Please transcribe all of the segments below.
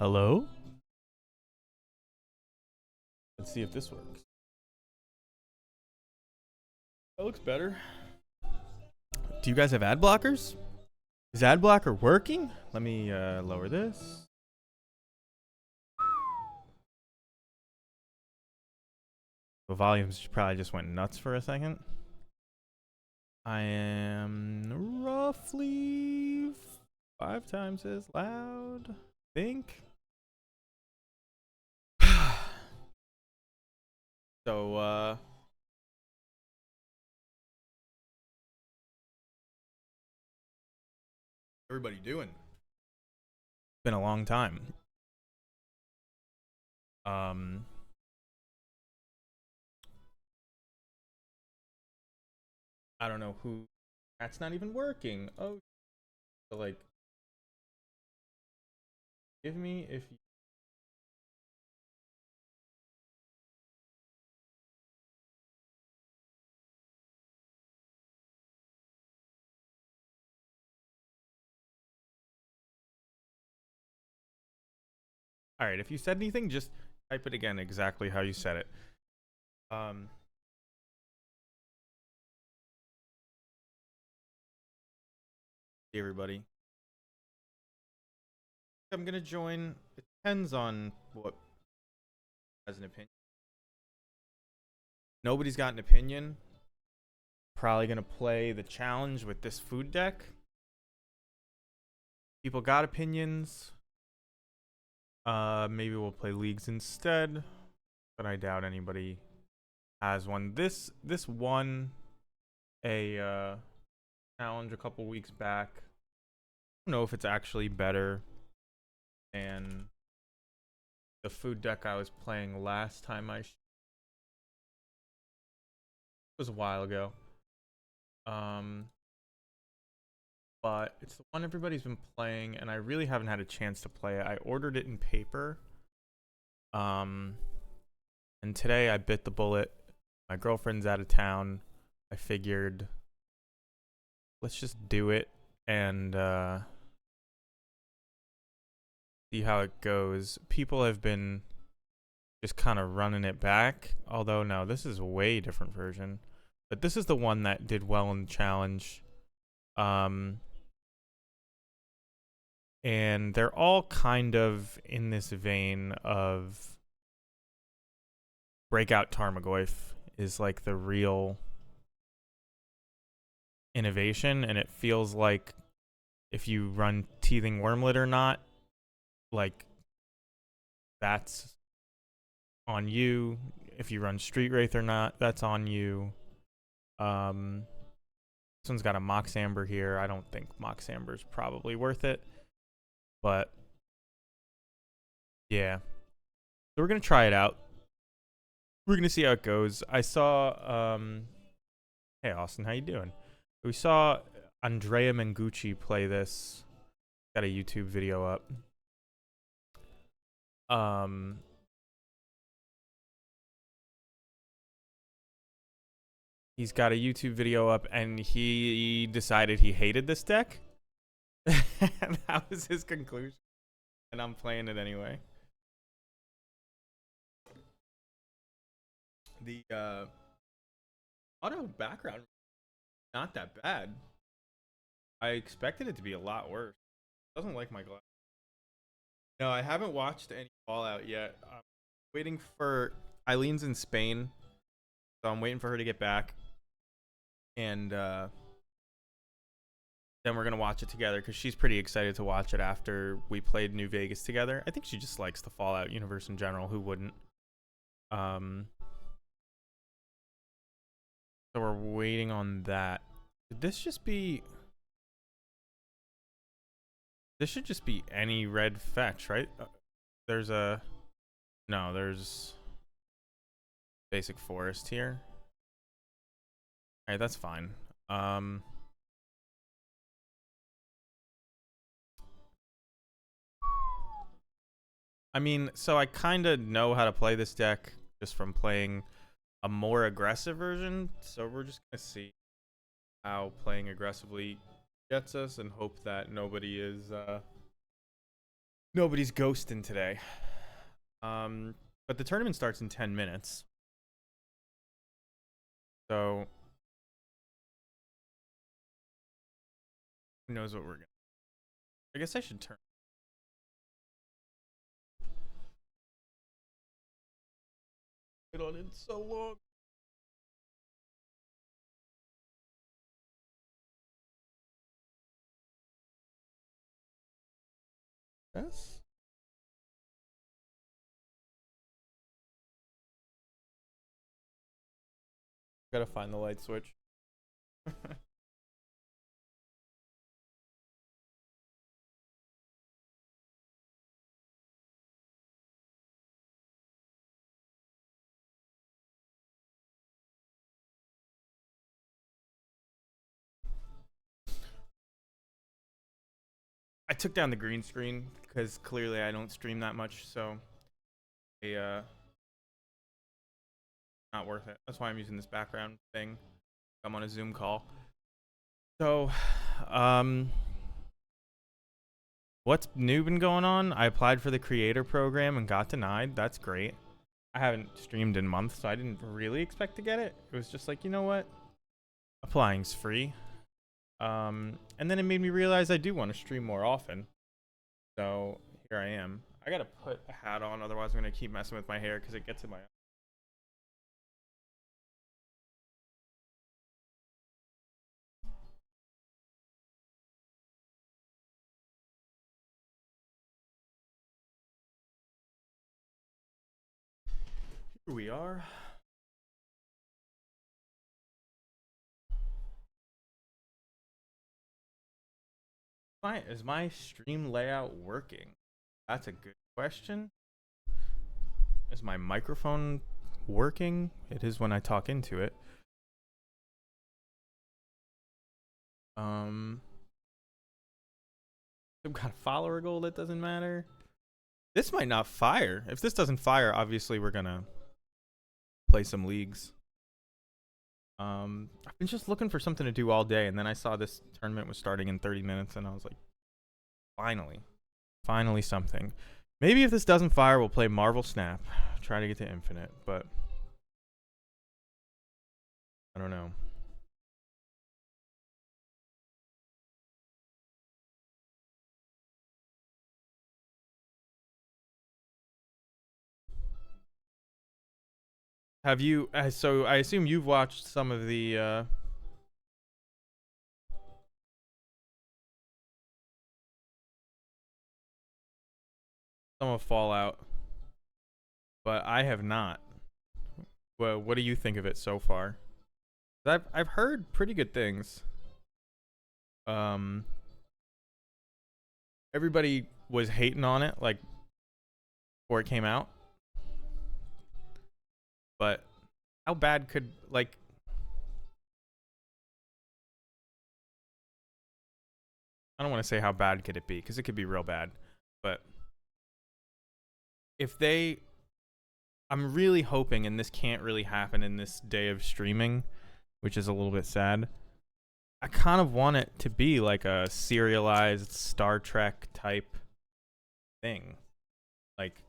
Hello? Let's see if this works. That looks better. Do you guys have ad blockers? Is ad blocker working? Let me lower this. The volumes probably just went nuts for a second. I am roughly 5 times as loud, I think. So, everybody doing? It's been a long time. I don't know who. That's not even working. Oh, so like, give me if you. All right, if you said anything, just type it again exactly how you said it. Hey everybody. I'm gonna join. It depends on what has an opinion. Nobody's got an opinion. Probably gonna play the challenge with this food deck. People got opinions. Maybe we'll play leagues instead, but I doubt anybody has one. This won a challenge a couple weeks back. I don't know if it's actually better than the food deck I was playing last time. It was a while ago. But it's the one everybody's been playing, and I really haven't had a chance to play it. I ordered it in paper. And today I bit the bullet. My girlfriend's out of town. I figured let's just do it and see how it goes. People have been just kind of running it back. Although, no, this is a way different version. But this is the one that did well in the challenge. And they're all kind of in this vein of Breakout Tarmogoyf is like the real innovation, and it feels like if you run Teething Wormlet or not, like that's on you. If you run Street Wraith or not, that's on you. This one's got a Mox Amber here. I don't think Mox Amber's probably worth it. But yeah. So we're gonna try it out. We're gonna see how it goes. I saw hey Austin, how you doing? We saw Andrea Mengucci play this. Got a YouTube video up. He's got a YouTube video up, and he decided he hated this deck. And that was his conclusion. And I'm playing it anyway. The auto background, not that bad. I expected it to be a lot worse. It doesn't like my glass. No, I haven't watched any Fallout yet. I'm waiting for Eileen's in Spain, so I'm waiting for her to get back, and then we're gonna watch it together because she's pretty excited to watch it after we played New Vegas together. I think she just likes the Fallout universe in general. Who wouldn't? So we're waiting on that. Could this just be? This should just be any red fetch, right? There's a... No, there's... Basic forest here. Alright, that's fine. I mean, so I kind of know how to play this deck just from playing a more aggressive version. So we're just going to see how playing aggressively gets us and hope that nobody is Nobody's ghosting today. But the tournament starts in 10 minutes. So who knows what we're gonna. I guess I should turn. It on it so long. Yes. Gotta find the light switch. I took down the green screen because clearly I don't stream that much, so not worth it. That's why I'm using this background thing. I'm on a Zoom call. So, what's new been going on? I applied for the creator program and got denied. That's great. I haven't streamed in months, so I didn't really expect to get it. It was just like, you know what? Applying's free. And then it made me realize I do want to stream more often. So here I am. I gotta put a hat on, otherwise I'm gonna keep messing with my hair because it gets in my. Here we are. Is my stream layout working? That's a good question. Is my microphone working? It is when I talk into it. I've got a follower goal that doesn't matter. This might not fire. If this doesn't fire, obviously we're gonna play some leagues. I've been just looking for something to do all day, and then I saw this tournament was starting in 30 minutes, and I was like, finally something. Maybe if this doesn't fire, we'll play Marvel Snap. Try to get to Infinite, but I don't know. Have you? So I assume you've watched some of the. Some of Fallout, but I have not. Well, what do you think of it so far? I've heard pretty good things. Everybody was hating on it like before it came out, but how bad could like? I don't want to say how bad could it be because it could be real bad, but if they, I'm really hoping, and this can't really happen in this day of streaming, which is a little bit sad. I kind of want it to be like a serialized Star Trek type thing. Like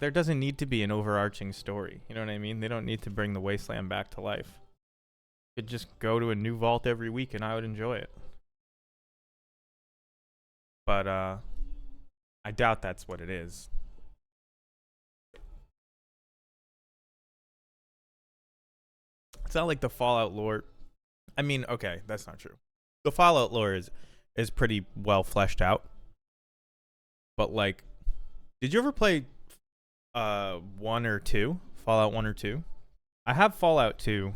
there doesn't need to be an overarching story. You know what I mean? They don't need to bring the Wasteland back to life. Could just go to a new vault every week and I would enjoy it. But I doubt that's what it is. It's not like the Fallout lore. I mean, okay, that's not true. The Fallout lore is pretty well fleshed out. But like, did you ever play 1 or 2? Fallout 1 or 2? I have Fallout 2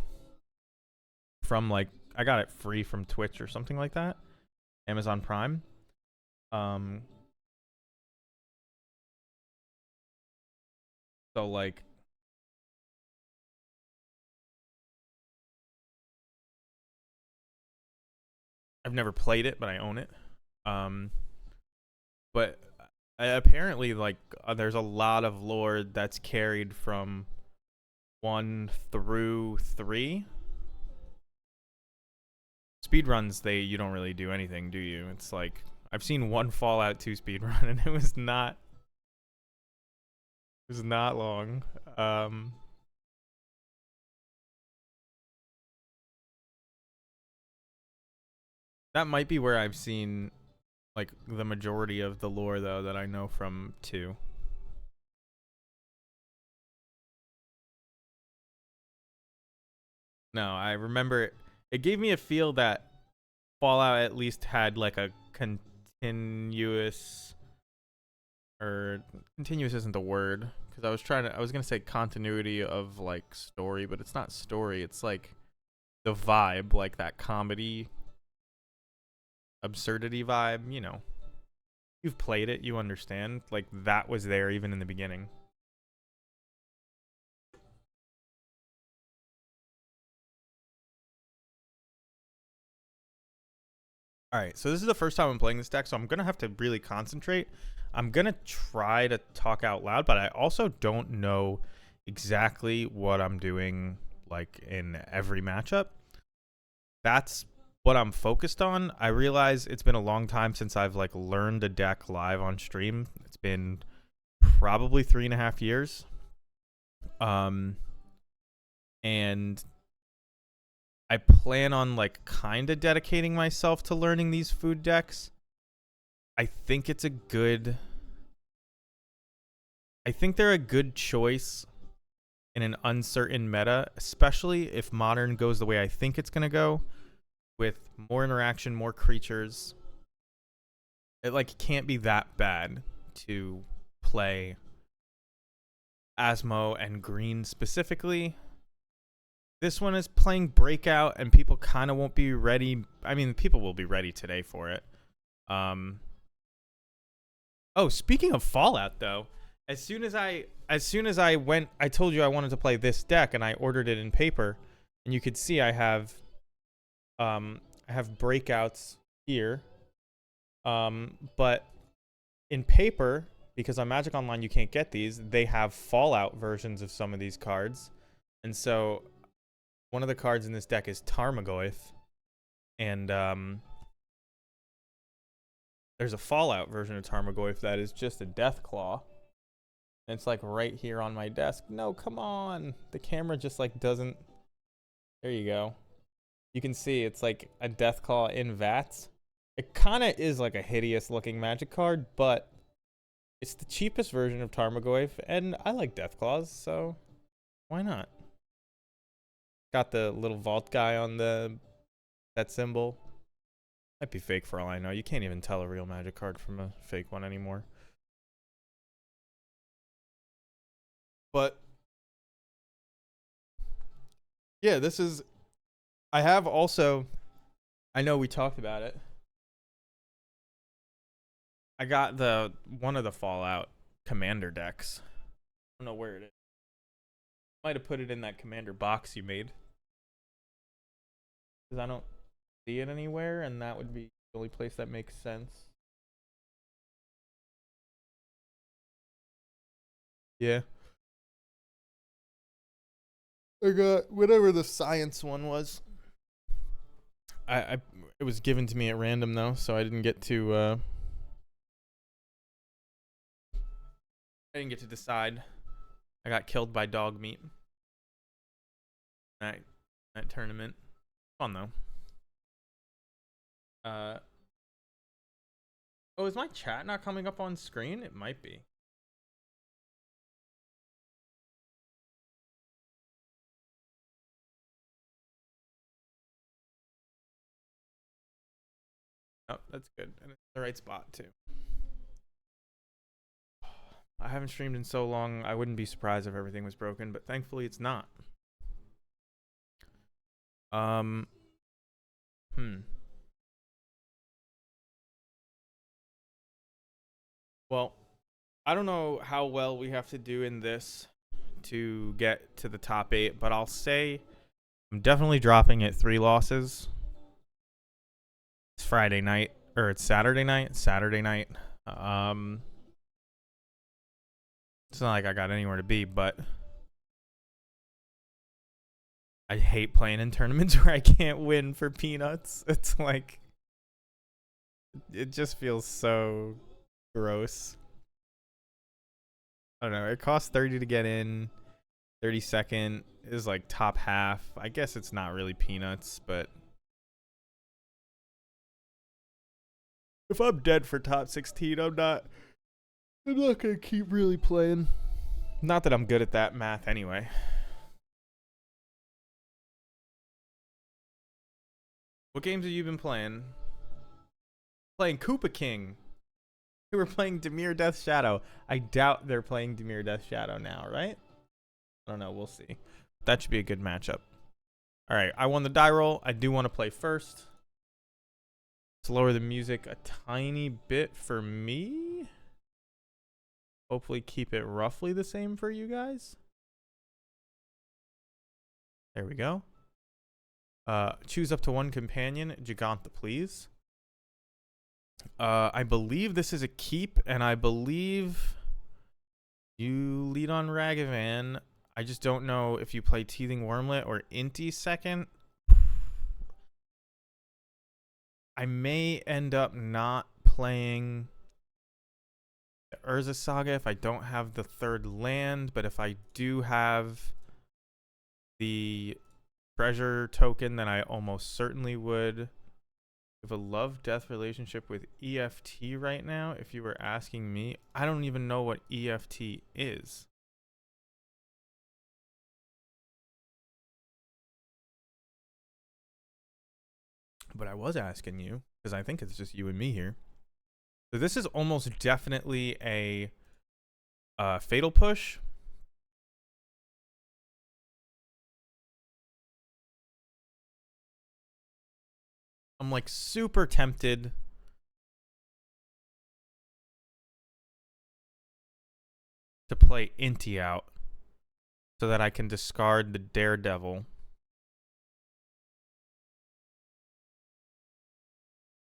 from like I got it free from Twitch or something like that. Amazon Prime. So like I've never played it, but I own it. But apparently like there's a lot of lore that's carried from 1 through 3. speedruns, you don't really do anything, do you? It's like I've seen one Fallout 2 speedrun and it was not long. That might be where I've seen like the majority of the lore though that I know from 2. No, I remember it gave me a feel that Fallout at least had like a continuous, or continuous isn't the word, because I was gonna say continuity of like story, but it's not story. It's like the vibe, like that comedy absurdity vibe. You know, you've played it, you understand. Like that was there even in the beginning. All right, so this is the first time I'm playing this deck, so I'm gonna have to really concentrate. I'm gonna try to talk out loud, but I also don't know exactly what I'm doing like in every matchup. That's what I'm focused on. I realize it's been a long time since I've like learned a deck live on stream. It's been probably 3.5 years. And I plan on like kind of dedicating myself to learning these food decks. I think they're a good choice in an uncertain meta, especially if modern goes the way I think it's going to go, with more interaction, more creatures. It like can't be that bad to play Asmo and green specifically. This one is playing Breakout, and people kind of won't be ready. I mean, people will be ready today for it. Oh, speaking of Fallout, though, as soon as I went, I told you I wanted to play this deck, and I ordered it in paper, and you could see I have breakouts here, but in paper, because on Magic Online you can't get these, they have Fallout versions of some of these cards, and so one of the cards in this deck is Tarmogoyf, and there's a Fallout version of Tarmogoyf that is just a Deathclaw. And it's like right here on my desk. No, come on. The camera just like doesn't. There you go. You can see it's like a Deathclaw in VATS. It kind of is like a hideous looking Magic card, but it's the cheapest version of Tarmogoyf, and I like Deathclaws, so why not? Got the little vault guy on that symbol. Might be fake for all I know. You can't even tell a real Magic card from a fake one anymore. But yeah, this is. I have also. I know we talked about it. I got one of the Fallout commander decks. I don't know where it is. Might have put it in that commander box you made, because I don't see it anywhere, and that would be the only place that makes sense. Yeah. I got whatever the science one was. It was given to me at random though, so I didn't get to decide. I got killed by dog meat. That tournament. Fun though. Oh, is my chat not coming up on screen? It might be. Oh, that's good. And it's the right spot too. I haven't streamed in so long, I wouldn't be surprised if everything was broken, but thankfully it's not. Well, I don't know how well we have to do in this to get to the top 8, but I'll say I'm definitely dropping at 3 losses. It's Friday night, or it's Saturday night. It's not like I got anywhere to be, but I hate playing in tournaments where I can't win for peanuts. It's like, it just feels so gross. I don't know. It costs 30 to get in. 32nd is like top half. I guess it's not really peanuts, but if I'm dead for top 16, I'm not gonna keep really playing. Not that I'm good at that math anyway. What games have you been playing? Playing Koopa King. We were playing Dimir Death Shadow. I doubt they're playing Dimir Death Shadow now, right? I don't know. We'll see. That should be a good matchup. All right. I won the die roll. I do want to play first. Let's lower the music a tiny bit for me. Hopefully keep it roughly the same for you guys. There we go. Choose up to one companion. Gigantha, please. I believe this is a keep, and I believe you lead on Ragavan. I just don't know if you play Teething Wormlet or Inti second. I may end up not playing the Urza Saga if I don't have the third land, but if I do have the treasure token, then I almost certainly would. I have a love-death relationship with EFT right now. If you were asking me, I don't even know what EFT is. But I was asking you, because I think it's just you and me here. So this is almost definitely a fatal push. I'm like super tempted to play Inti out so that I can discard the Daredevil.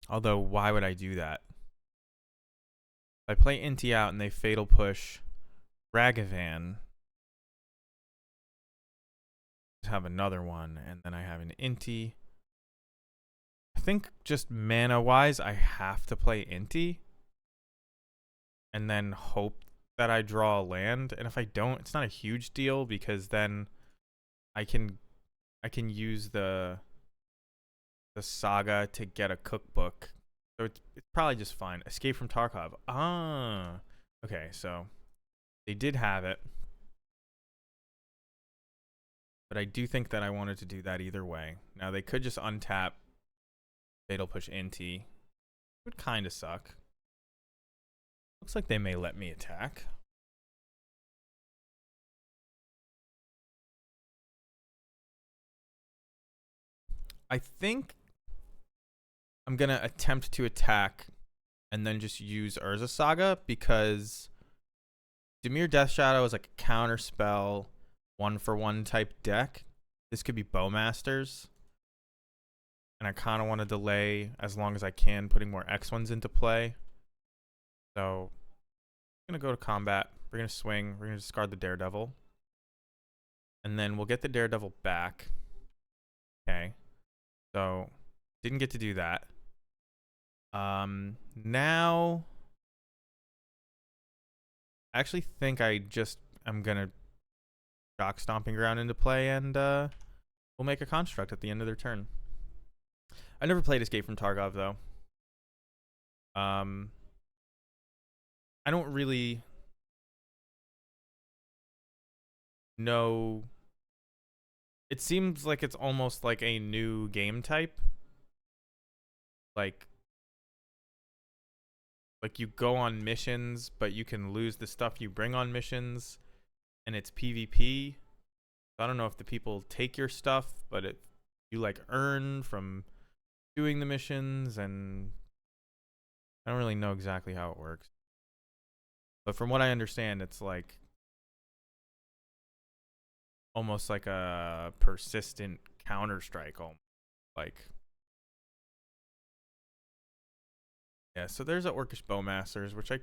Although, why would I do that? If I play Inti out and they fatal push Ragavan, have another one, and then I have an Inti. I think just mana-wise, I have to play Inti and then hope that I draw a land. And if I don't, it's not a huge deal because then I can use the saga to get a cookbook. So it's probably just fine. Escape from Tarkov. Ah. Okay, so they did have it. But I do think that I wanted to do that either way. Now they could just untap fatal push Inti. It would kind of suck. Looks like they may let me attack. I think I'm going to attempt to attack and then just use Urza Saga because Dimir Death Shadow is like a counter spell, 1-for-1 type deck. This could be Bowmasters. And I kind of want to delay as long as I can putting more X1s into play. So I'm going to go to combat. We're going to swing. We're going to discard the Daredevil. And then we'll get the Daredevil back. Okay. So didn't get to do that. Now I actually think I'm gonna shock Stomping Ground into play, and we'll make a construct at the end of their turn. I never played Escape from Tarkov though. I don't really know. It seems like it's almost like a new game type. Like you go on missions, but you can lose the stuff you bring on missions, and it's PvP. I don't know if the people take your stuff, but you like earn from doing the missions, and I don't really know exactly how it works. But from what I understand, it's like almost like a persistent Counter-Strike. Like, yeah, so there's a Orcish Bowmasters, which I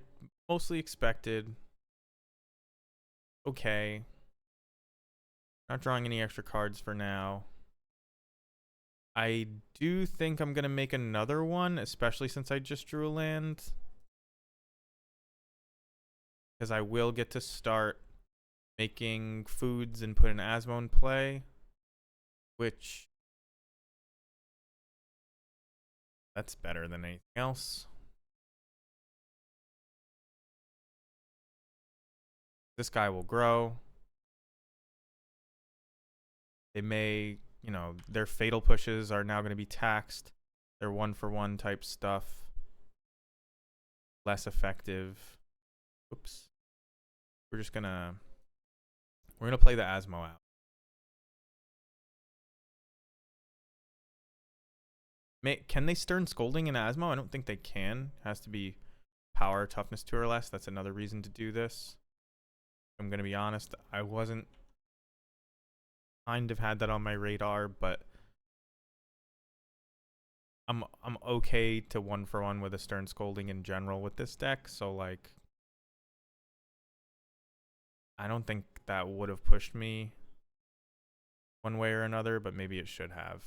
mostly expected. Okay. Not drawing any extra cards for now. I do think I'm going to make another one, especially since I just drew a land. Because I will get to start making foods and put an Asmo in play. Which, that's better than anything else. This guy will grow. They may, you know, their fatal pushes are now going to be taxed. They're 1-for-1 type stuff. Less effective. Oops. We're gonna play the Asmo out. Can they Stern Scolding in Asmo? I don't think they can. It has to be power, toughness 2 or less. That's another reason to do this. I'm gonna be honest, I wasn't kind of had that on my radar, but I'm okay to 1-for-1 with a Stern Scolding in general with this deck, so like I don't think that would have pushed me one way or another, but maybe it should have.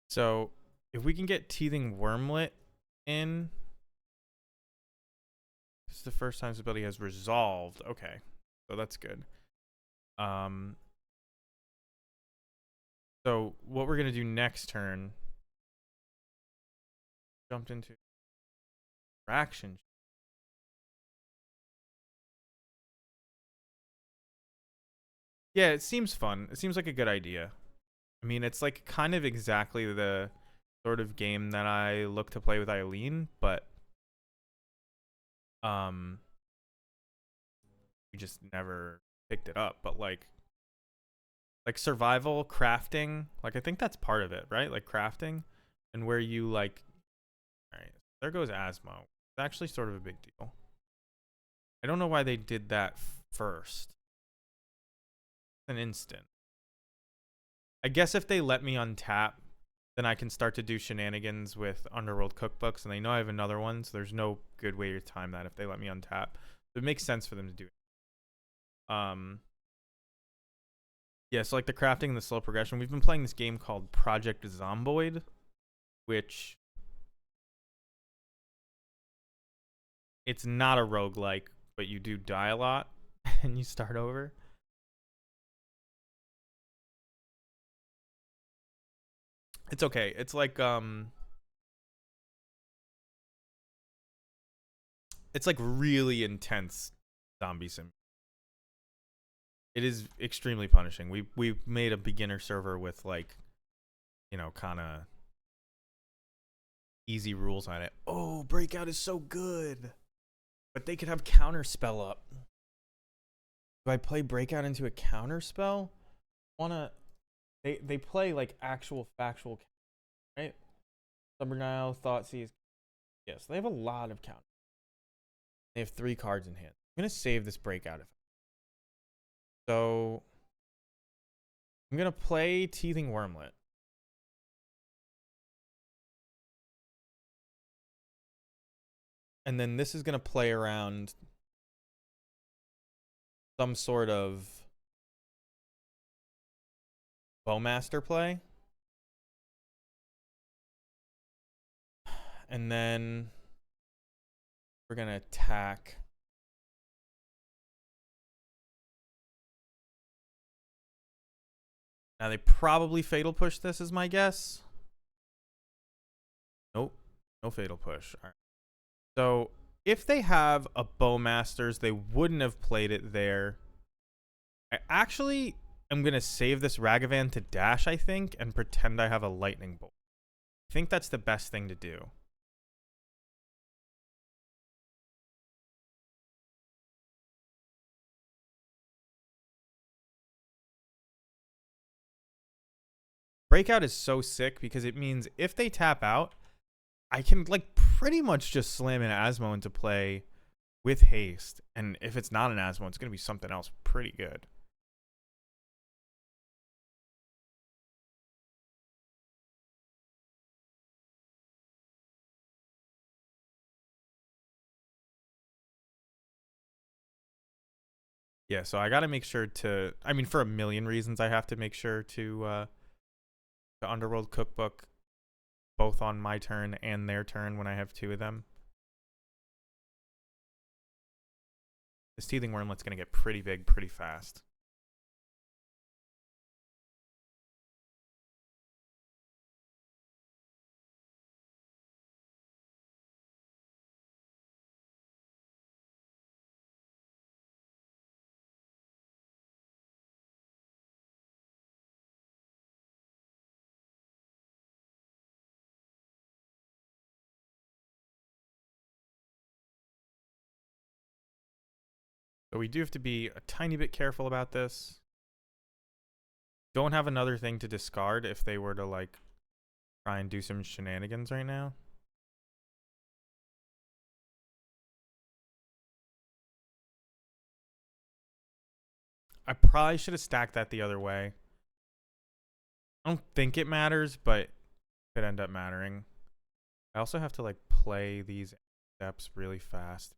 So if we can get Teething Wormlet in, this is the first time this ability has resolved. Okay, so that's good. So what we're gonna do next turn, jumped into fraction. Yeah, it seems fun. It seems like a good idea. I mean, it's like kind of exactly the sort of game that I look to play with Eileen, but we just never picked it up. But like survival, crafting, like I think that's part of it, right? Like crafting, and where you like, all right, there goes Asmo. It's actually sort of a big deal. I don't know why they did that first. An instant. I guess if they let me untap, then I can start to do shenanigans with Underworld cookbooks, and they know I have another one, so there's no good way to time that if they let me untap. It makes sense for them to do it. Yeah, so like the crafting and the slow progression. We've been playing this game called Project Zomboid, which it's not a roguelike, but you do die a lot and you start over. It's okay. It's like really intense zombie sim. It is extremely punishing. We made a beginner server with like, you know, kind of easy rules on it. Oh, Breakout is so good. But they could have counter spell up. Do I play Breakout into a counter spell? They play like actual factual, right? Subernile, Thoughtseize. Yes, they have a lot of counters. They have 3 cards in hand. I'm gonna save this Breakout effect. So I'm gonna play Teething Wormlet. And then this is gonna play around some sort of Bowmaster play. And then we're gonna attack. Now they probably fatal push this is my guess. Nope. No fatal push. All right. So if they have a Bowmasters, they wouldn't have played it there. I actually am going to save this Ragavan to dash, I think, and pretend I have a Lightning Bolt. I think that's the best thing to do. Breakout is so sick because it means if they tap out, I can like pretty much just slam an Asmo into play with haste. And if it's not an Asmo, it's going to be something else pretty good. Yeah, so I gotta make sure to. I mean, for a million reasons, I have to make sure to the Underworld Cookbook both on my turn and their turn when I have two of them. This teething wormlet's gonna get pretty big pretty fast. So we do have to be a tiny bit careful about this. Don't have another thing to discard if they were to like try and do some shenanigans right now. I probably should have stacked that the other way. I don't think it matters, but it could end up mattering. I also have to like play these steps really fast.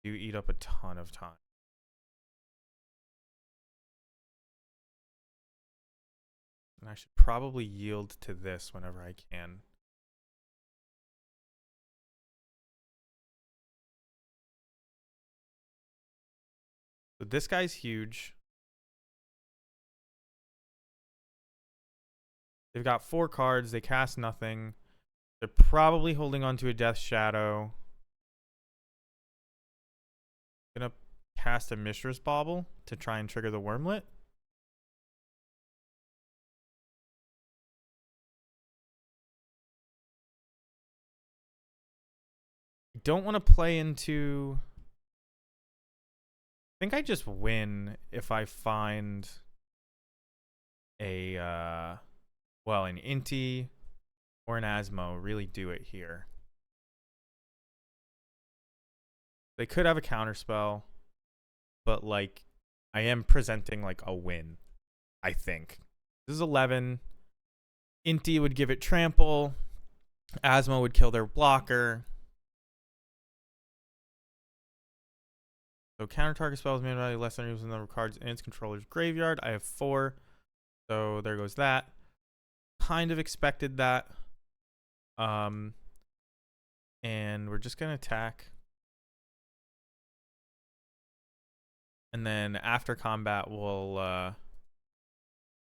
You eat up a ton of time. And I should probably yield to this whenever I can. So this guy's huge. They've got 4 cards. They cast nothing. They're probably holding on to a Death Shadow. Gonna cast a Mishra's Bauble to try and trigger the Wormlet. Don't want to play into. I think I just win if I find a well, an Inti or an Asmo really do it here. They could have a counterspell, but like I am presenting like a win, I think. This is 11. Inti would give it trample. Asmo would kill their blocker. So counter target spells main value less than or equal to the number of cards in its controller's graveyard. I have 4. So there goes that. Kind of expected that. And we're just gonna attack. And then after combat, we'll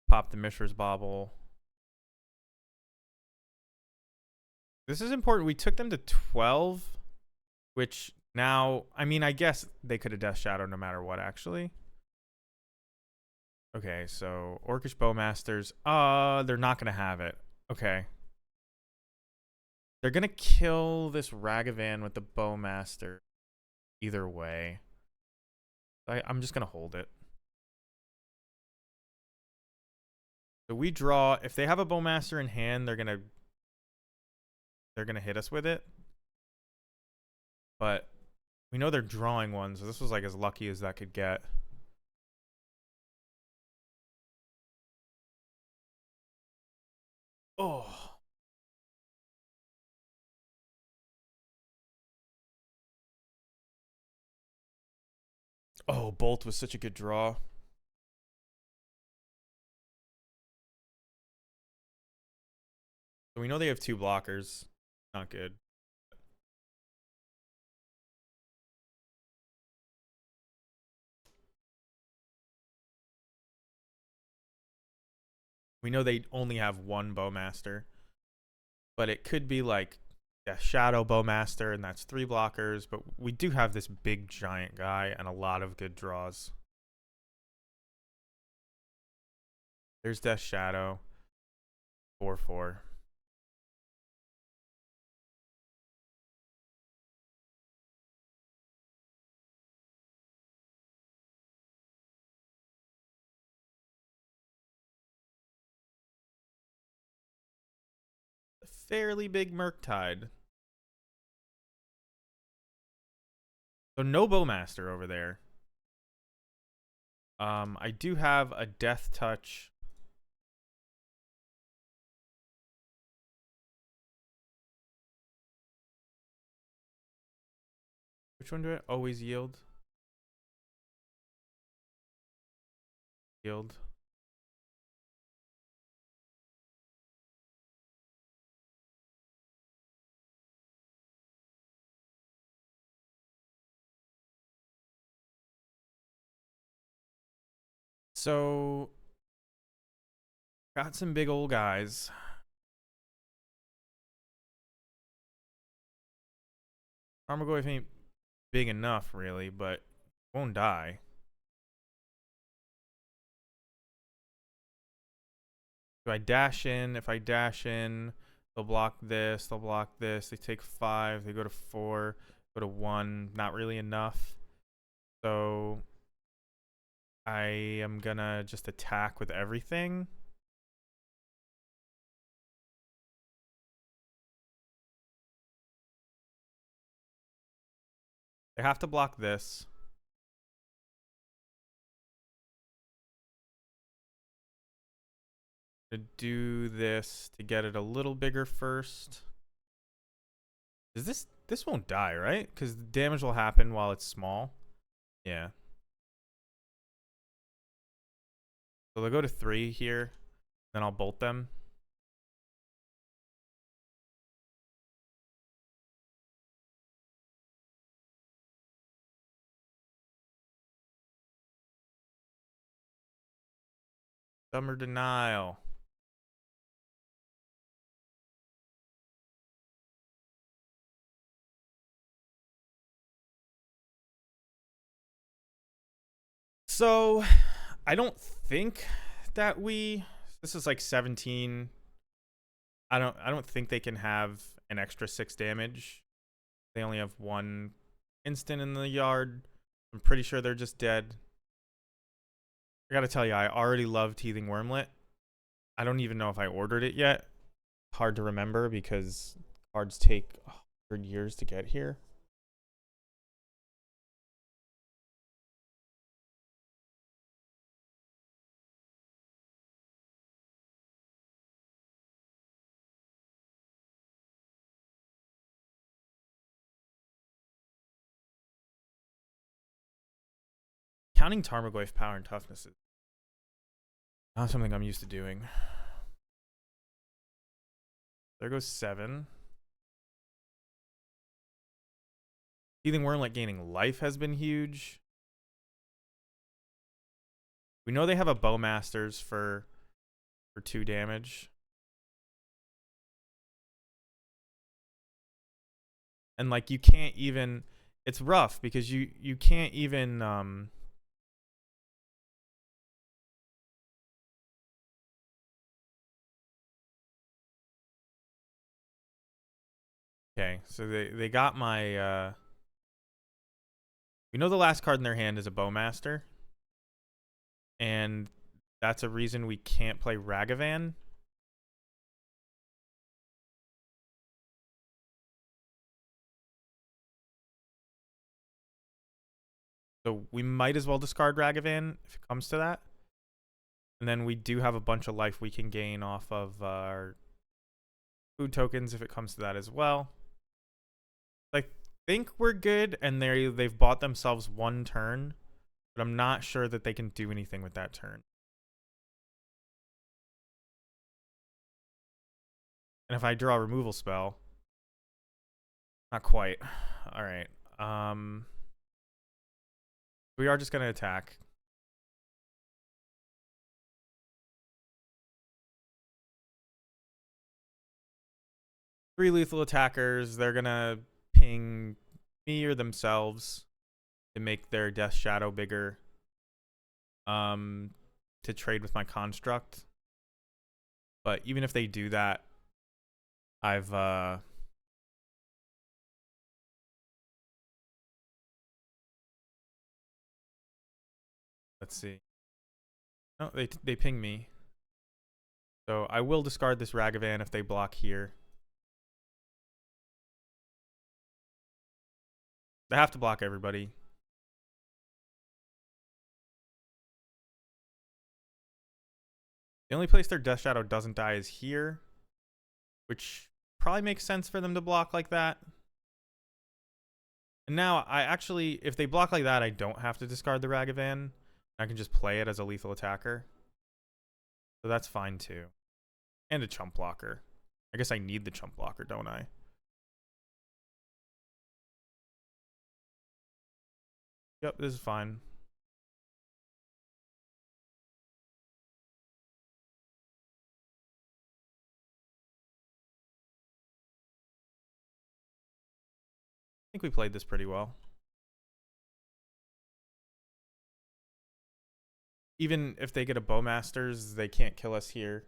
pop the Mishra's Bauble. This is important. We took them to 12, which now, I mean, I guess they could have Death Shadow no matter what, actually. Okay, so Orcish Bowmasters. They're not going to have it. Okay. They're going to kill this Ragavan with the Bowmaster either way. I'm just going to hold it. So we draw. If they have a Bowmaster in hand, they're going to hit us with it. But we know they're drawing one, so this was like as lucky as that could get. Oh. Oh, Bolt was such a good draw. So we know they have 2 blockers. Not good. We know they only have 1 Bowmaster. But it could be like a Shadow Bowmaster, and that's 3 blockers. But we do have this big giant guy and a lot of good draws. There's Death Shadow. 4/4. A fairly big Murktide. So no Bowmaster over there. I do have a Death Touch. Which one do I always yield? Field. So got some big old guys. Tarmogoyf ain't big enough, really, but won't die. Do I dash in? If I dash in, they'll block this. They'll block this. They take 5. They go to 4. Go to 1. Not really enough. So I am gonna just attack with everything. They have to block this. To do this to get it a little bigger first. Is this won't die, right? Because the damage will happen while it's small. Yeah. So they'll go to 3 here. Then I'll bolt them. Summer Denial. So I don't think that this is like 17. I don't think they can have an extra 6 damage. They only have 1 instant in the yard. I'm pretty sure they're just dead. I gotta tell you, I already love Teething Wormlet. I don't even know if I ordered it yet. Hard to remember because cards take 100 years to get here. Counting Tarmogoyf power and toughness is not something I'm used to doing. There goes 7. Teething Wormlet gaining life has been huge. We know they have a Bowmasters for 2 damage. And like you can't even, it's rough because you can't even okay, so they got my we know the last card in their hand is a Bowmaster. And that's a reason we can't play Ragavan. So we might as well discard Ragavan if it comes to that. And then we do have a bunch of life we can gain off of our food tokens if it comes to that as well. I think we're good, and they've bought themselves 1 turn, but I'm not sure that they can do anything with that turn. And if I draw a removal spell, not quite. All right. We are just gonna attack. Three lethal attackers. They're gonna ping me or themselves to make their Death Shadow bigger. To trade with my construct. But even if they do that, I've let's see. No, they ping me. So I will discard this Ragavan if they block here. They have to block everybody. The only place their Death Shadow doesn't die is here, which probably makes sense for them to block like that. And now I actually, if they block like that, I don't have to discard the Ragavan. I can just play it as a lethal attacker. So that's fine too. And a chump blocker. I guess I need the chump blocker, don't I? Yep, this is fine. I think we played this pretty well. Even if they get a Bowmasters, they can't kill us here.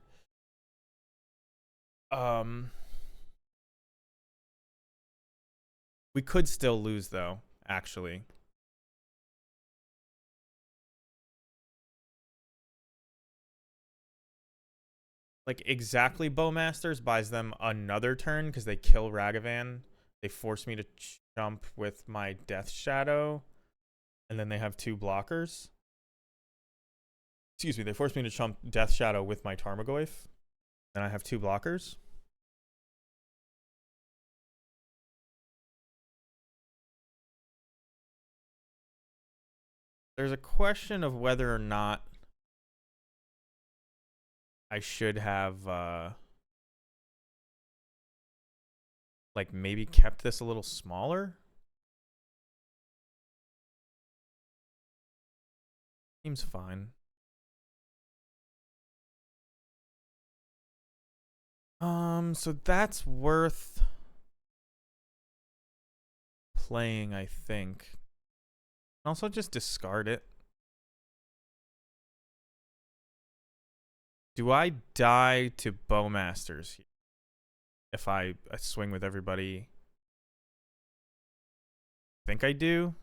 We could still lose though, actually. Like exactly Bowmasters buys them another turn because they kill Ragavan. They force me to jump with my Death Shadow, and then they have 2 blockers. Excuse me, they force me to jump Death Shadow with my Tarmogoyf, and I have 2 blockers. There's a question of whether or not I should have like maybe kept this a little smaller. Seems fine. So that's worth playing, I think. Also just discard it. Do I die to Bowmasters if I swing with everybody? I think I do.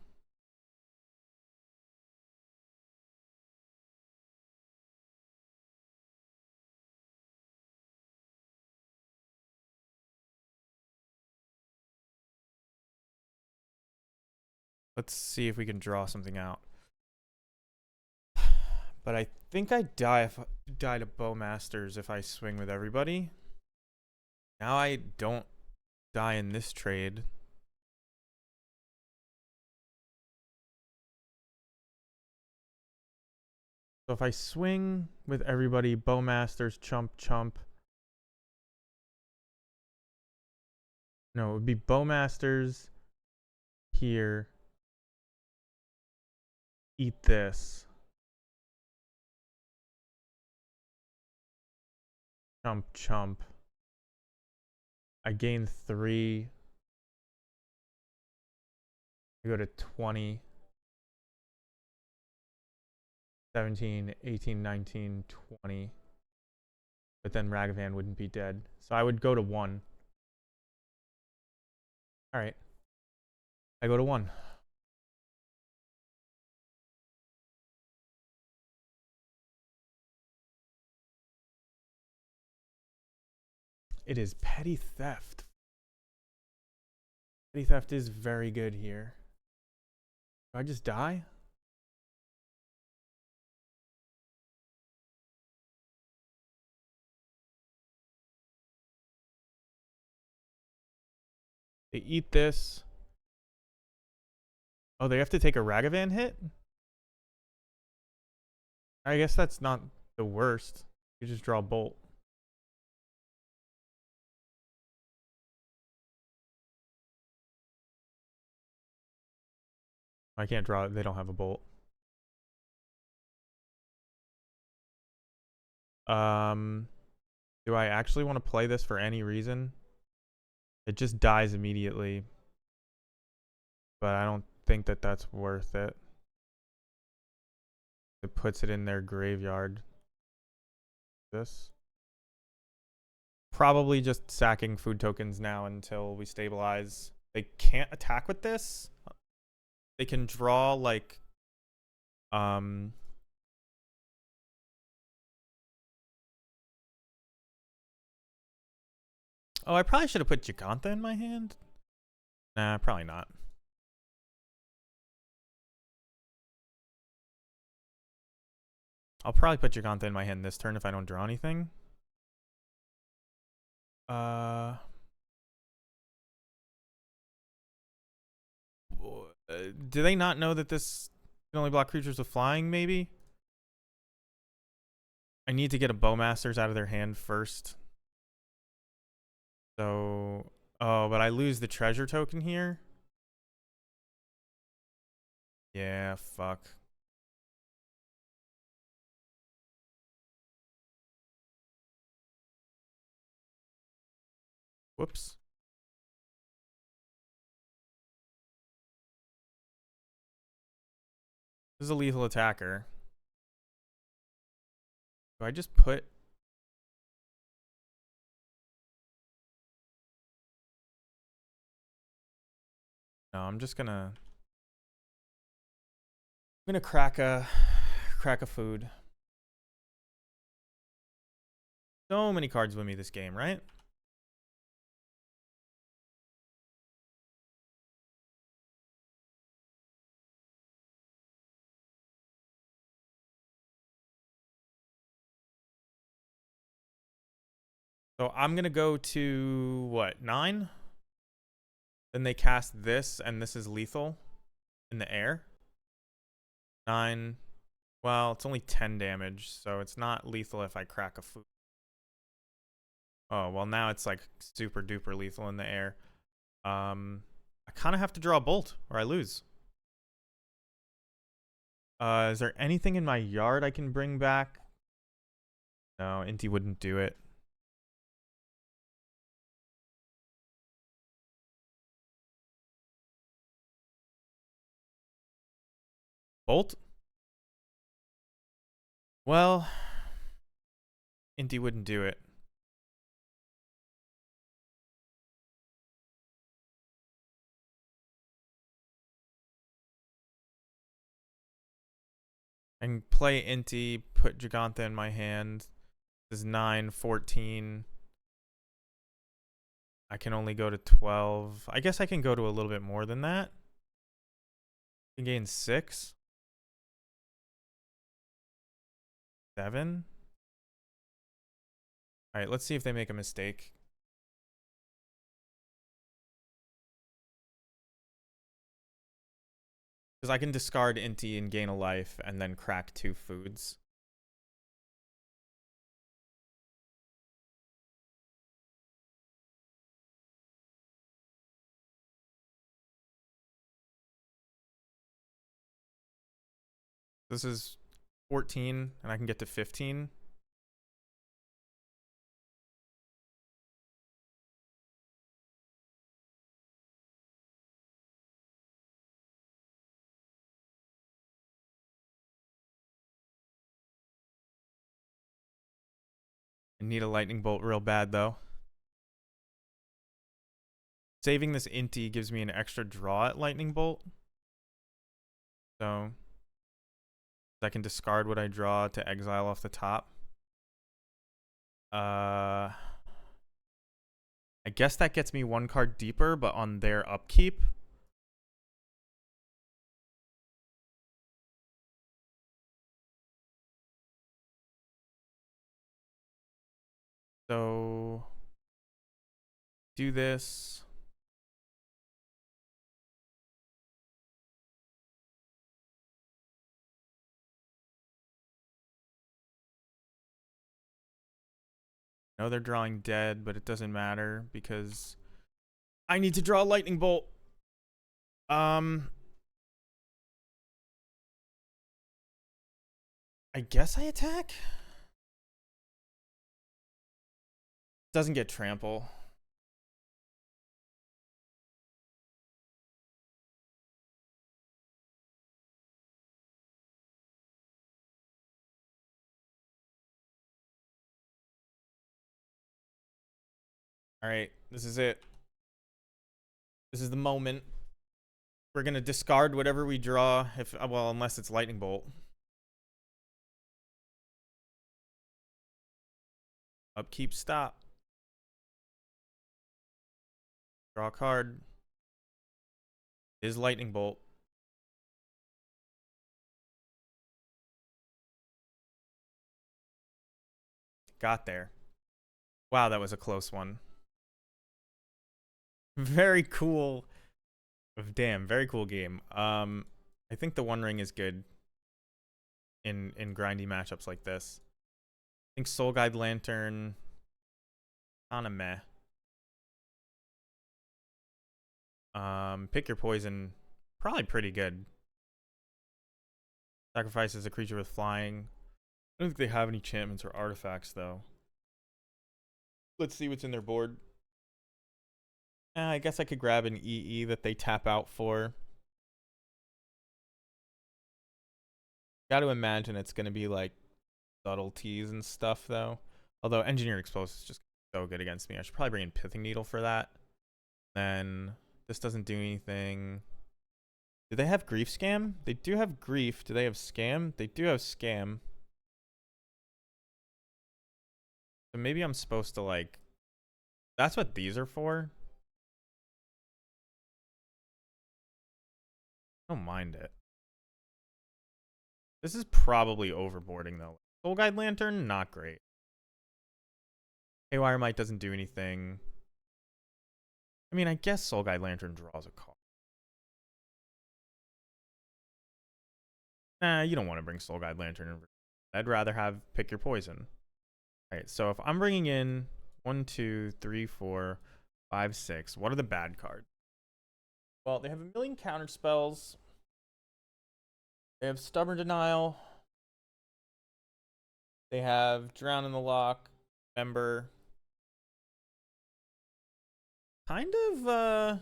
Let's see if we can draw something out. But I think I die to Bowmasters if I swing with everybody. Now I don't die in this trade. So if I swing with everybody, Bowmasters, chump. No, it would be Bowmasters here. Eat this. Chump. I gain 3. I go to 20. 17, 18, 19, 20. But then Ragavan wouldn't be dead. So I would go to 1. Alright. I go to 1. It is Petty Theft. Petty Theft is very good here. Do I just die? They eat this. Oh, they have to take a Ragavan hit? I guess that's not the worst. You just draw a Bolt. I can't draw it. They don't have a Bolt. Do I actually want to play this for any reason? It just dies immediately. But I don't think that that's worth it. It puts it in their graveyard. This. Probably just sacking food tokens now until we stabilize. They can't attack with this. They can draw like oh, I probably should have put Gigantha in my hand. Nah, probably not. I'll probably put Gigantha in my hand this turn if I don't draw anything. Do they not know that this can only block creatures with flying, maybe? I need to get a Bowmasters out of their hand first. So, oh, but I lose the treasure token here. Yeah, fuck. Whoops. This is a lethal attacker. Do I just put... No, I'm just gonna... I'm gonna crack a food. So many cards win me this game, right? So I'm gonna go to what, 9? Then they cast this, and this is lethal in the air. 9. Well, it's only 10 damage, so it's not lethal if I crack a food. Oh, well, now it's like super duper lethal in the air. I kind of have to draw a bolt or I lose. Is there anything in my yard I can bring back? No, Inti wouldn't do it. Bolt? Well, Inti wouldn't do it. I can play Inti, put Giganta in my hand. This is 9, 14. I can only go to 12. I guess I can go to a little bit more than that. I can gain 6. 7. Alright, let's see if they make a mistake. Because I can discard Inti and gain a life and then crack 2 foods. This is 14, and I can get to 15. I need a lightning bolt real bad, though. Saving this Inti gives me an extra draw at lightning bolt. So I can discard what I draw to exile off the top. I guess that gets me 1 card deeper, but on their upkeep. So do this. No, they're drawing dead, but it doesn't matter because I need to draw a lightning bolt. I guess I attack. Doesn't get trample. All right, this is it. This is the moment. We're gonna discard whatever we draw, if well, unless it's lightning bolt. Upkeep, stop. Draw a card. Is lightning bolt. Got there. Wow, that was a close one. Very cool. Damn, very cool game. I think the One Ring is good in grindy matchups like this. think Soul Guide Lantern, kinda meh. Pick your poison, probably pretty good. Sacrifices a creature with flying. I don't think they have any enchantments or artifacts though. Let's see what's in their board. I guess I could grab an EE that they tap out for. Got to imagine it's gonna be like subtleties and stuff though. Although Engineered Explosive is just so good against me. I should probably bring in Pithing Needle for that. Then this doesn't do anything. Do they have Grief Scam? They do have Grief. Do they have Scam? They do have Scam. So maybe I'm supposed to like... That's what these are for. I don't mind it. This is probably overboarding though. Soul Guide Lantern, not great. Haywire Might doesn't do anything. I mean, I guess Soul Guide Lantern draws a card. You don't want to bring Soul Guide Lantern in. I'd rather have Pick Your Poison. Alright, so if I'm bringing in 1, 2, 3, 4, 5, 6, what are the bad cards? Well, they have a million counter spells. They have Stubborn Denial. They have Drown in the Lock. Member. Kind of,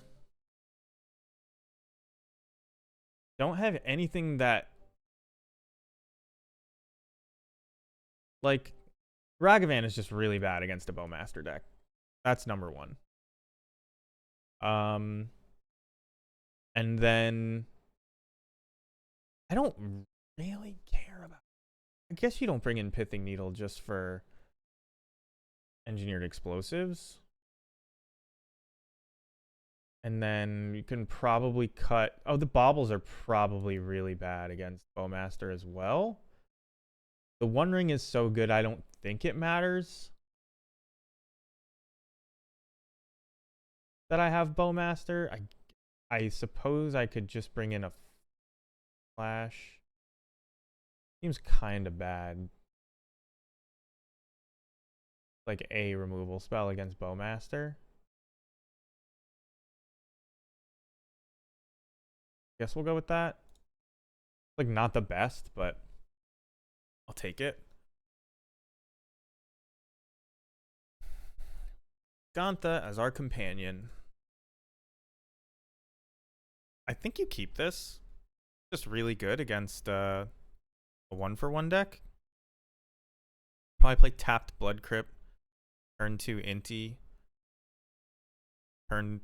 don't have anything that... Like, Ragavan is just really bad against a Bowmaster deck. That's number one. And then... I don't really care about... I guess you don't bring in Pithing Needle just for Engineered Explosives. And then you can probably cut... Oh, the Baubles are probably really bad against Bowmaster as well. The One Ring is so good, I don't think it matters that I have Bowmaster. I suppose I could just bring in a Flash. Seems kind of bad. Like a removal spell against Bowmaster. Guess we'll go with that. Like, not the best, but I'll take it. Gantha as our companion. I think you keep this. Just really good against a 1-for-1 deck. Probably play tapped Blood Crypt. Turn 2 Inti. Turn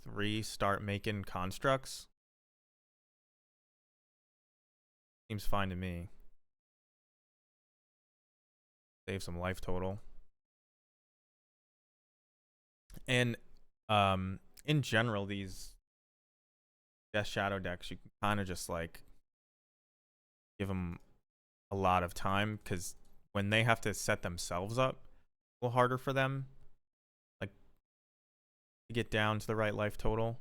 3 start making constructs. Seems fine to me. Save some life total. And in general, these Death Shadow decks, you can kind of just like give them a lot of time, because when they have to set themselves up, a little harder for them, like, to get down to the right life total.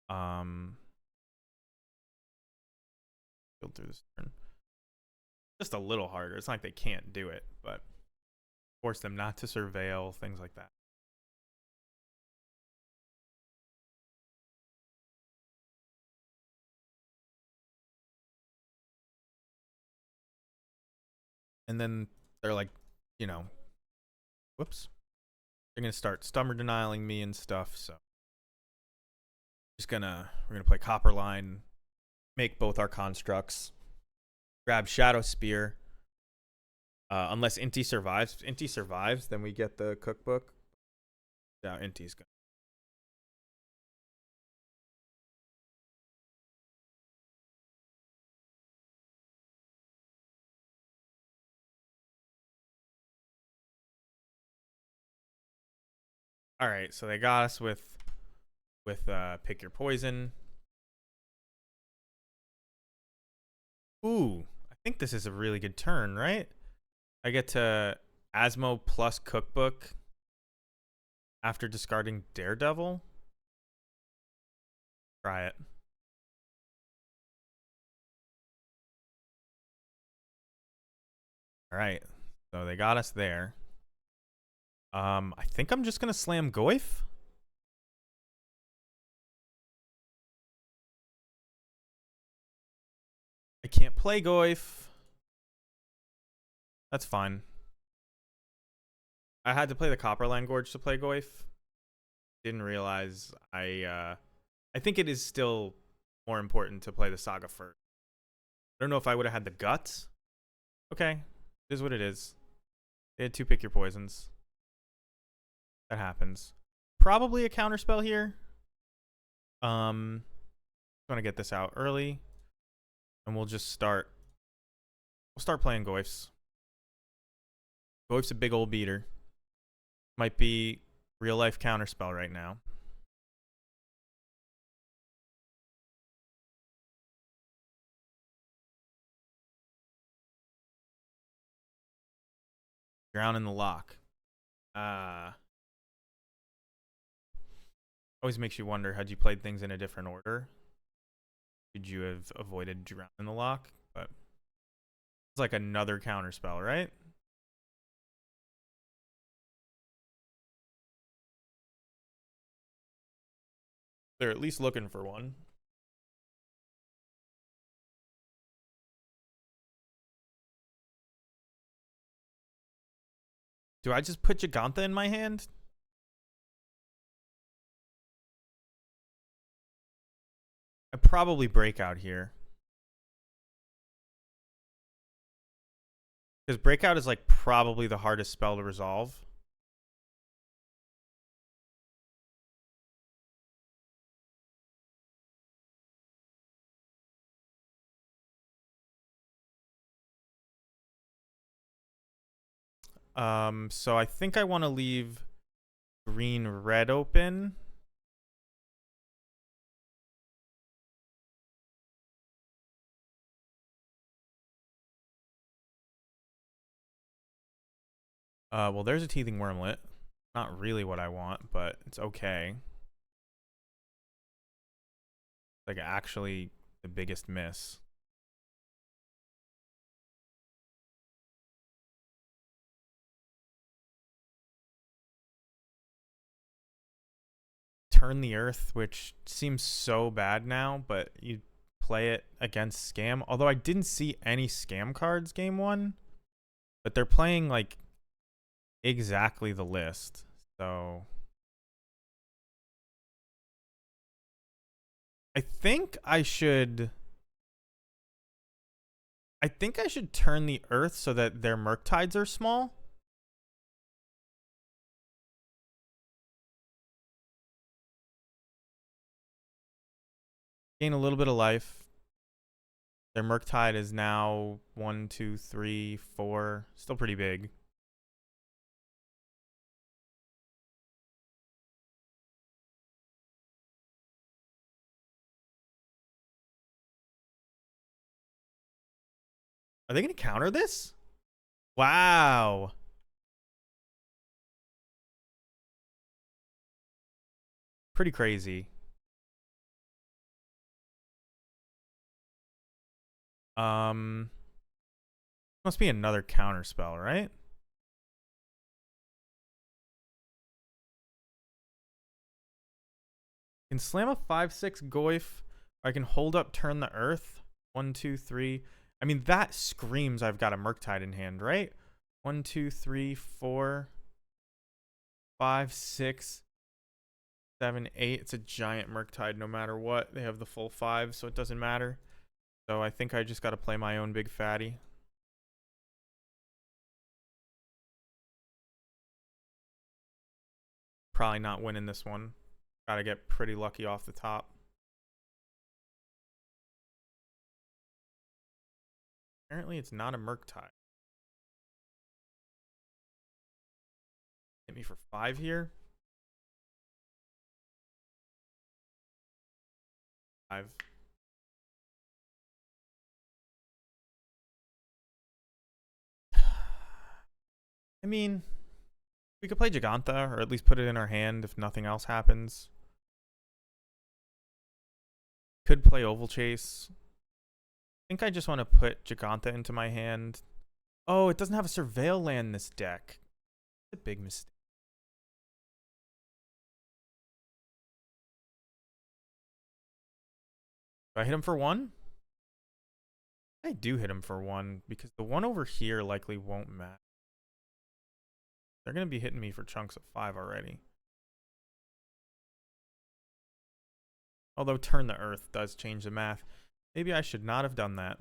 Go through this turn. Just a little harder. It's not like they can't do it, but force them not to surveil, things like that. And then they're like, you know, whoops. They're gonna start stubborn denying me and stuff, so we're gonna play Copperline, make both our constructs, grab Shadow Spear. Unless Inti survives. If Inti survives, then we get the cookbook. Yeah, Inti's good. All right, so they got us with Pick Your Poison. Ooh, I think this is a really good turn, right? I get to Asmo plus Cookbook after discarding Daredevil. Try it. All right, So they got us there. I think I'm just gonna slam Goyf. I can't play Goyf. That's fine. I had to play the Copperland Gorge to play Goyf. Didn't realize I think it is still more important to play the Saga first. I don't know if I would have had the guts. Okay, it is what it is. They had 2 pick your poisons. That happens. Probably a counterspell here. Want to get this out early, and we'll just start. We'll start playing Goyfs. Goyf's a big old beater. Might be real life counterspell right now. Drown in the lock. Always makes you wonder, had you played things in a different order, could you have avoided Drown in the lock? But it's like another counterspell, right? They're at least looking for one. Do I just put Giganta in my hand? I probably Breakout here. Because Breakout is like probably the hardest spell to resolve. So I think I want to leave green red open. Well, there's a teething wormlet. Not really what I want, but it's okay. Like actually the biggest miss. Turn the Earth, which seems so bad now, but you play it against Scam. Although I didn't see any Scam cards game 1, but they're playing like exactly the list. So I think I should turn the Earth so that their Murktides are small. Gain a little bit of life. Their Murktide is now 1, 2, 3, 4. Still pretty big. Are they going to counter this? Wow. Pretty crazy. Must be another counter spell, right? I can slam a 5/6 Goyf. I can hold up, turn the Earth. 1, 2, 3. I mean, that screams I've got a Murktide in hand, right? 1, 2, 3, 4, 5, 6, 7, 8. It's a giant Murktide no matter what. They have the full 5, so it doesn't matter. So I think I just got to play my own big fatty. Probably not winning this one. Got to get pretty lucky off the top. Apparently it's not a Murktide. Hit me for 5 here. 5. I mean, we could play Giganta, or at least put it in our hand if nothing else happens. Could play Oval Chase. I think I just want to put Giganta into my hand. Oh, it doesn't have a surveil land this deck. It's a big mistake. Do I hit him for one? I do hit him for one because the one over here likely won't matter. They're going to be hitting me for chunks of 5 already. Although turn the earth does change the math. Maybe I should not have done that.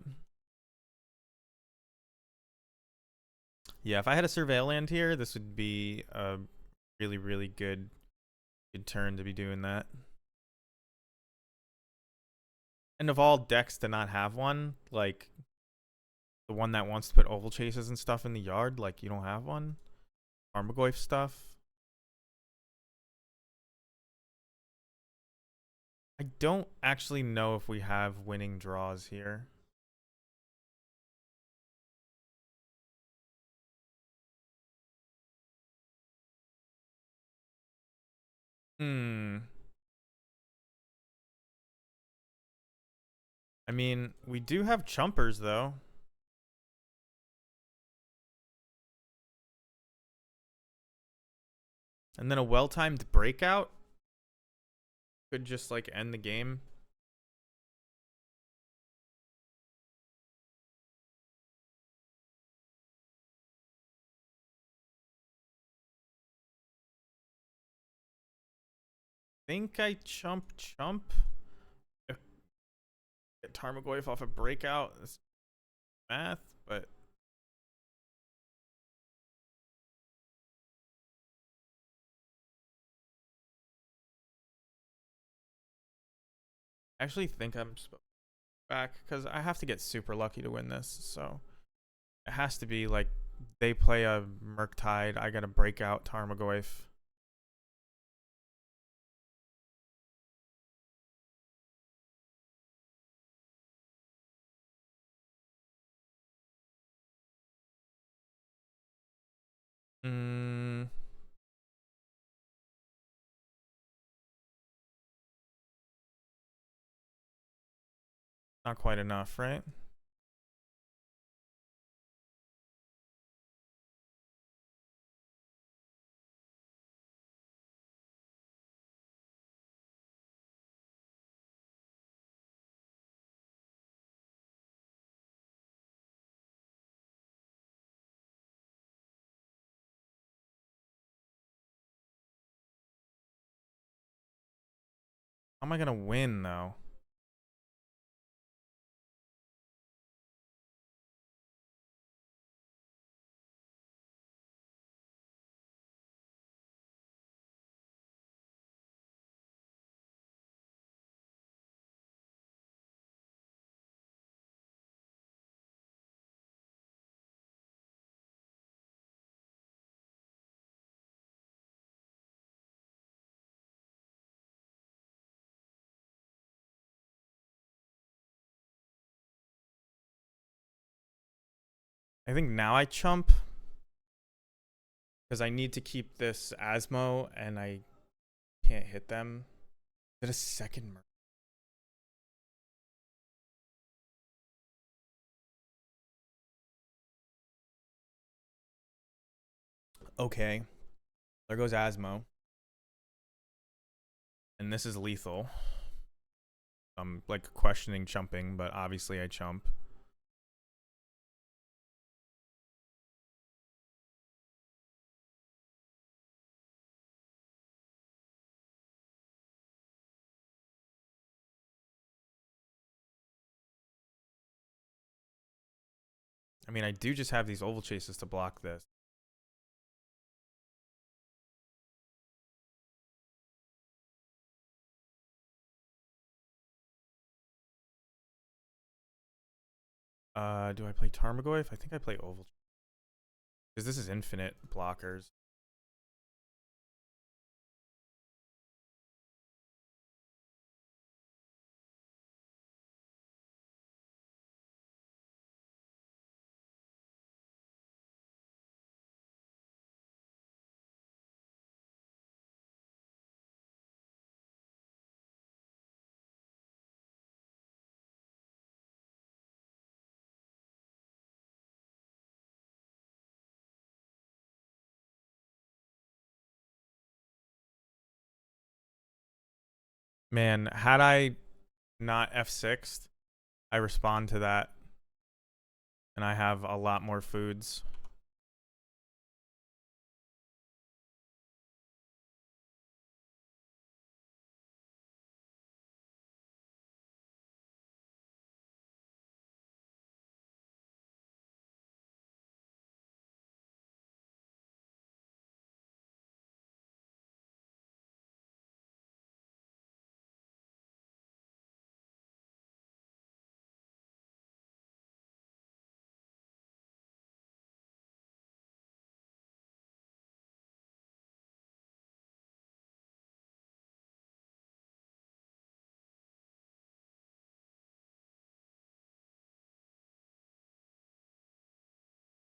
Yeah, if I had a surveil land here, this would be a really, really good turn to be doing that. And of all decks to not have one, like the one that wants to put oval chases and stuff in the yard, like you don't have one. Tarmogoyf stuff. I don't actually know if we have winning draws here. I mean, we do have chumpers though. And then a well-timed breakout could just like end the game. Think I chump. Get Tarmogoyf off a breakout. That's math, but I actually think I'm back because I have to get super lucky to win this. So it has to be like they play a Murktide. I got to break out Tarmogoyf. Mm, not quite enough, right? How am I gonna win though? I think now I chump because I need to keep this Asmo and I can't hit them. Is it a second Murk? Okay. There goes Asmo. And this is lethal. I'm like questioning chumping, but obviously I chump. I mean, I do just have these oval chases to block this. Do I play Tarmogoyf? I think I play oval. Because this is infinite blockers. Man, had I not F6'd, I respond to that, and I have a lot more foods.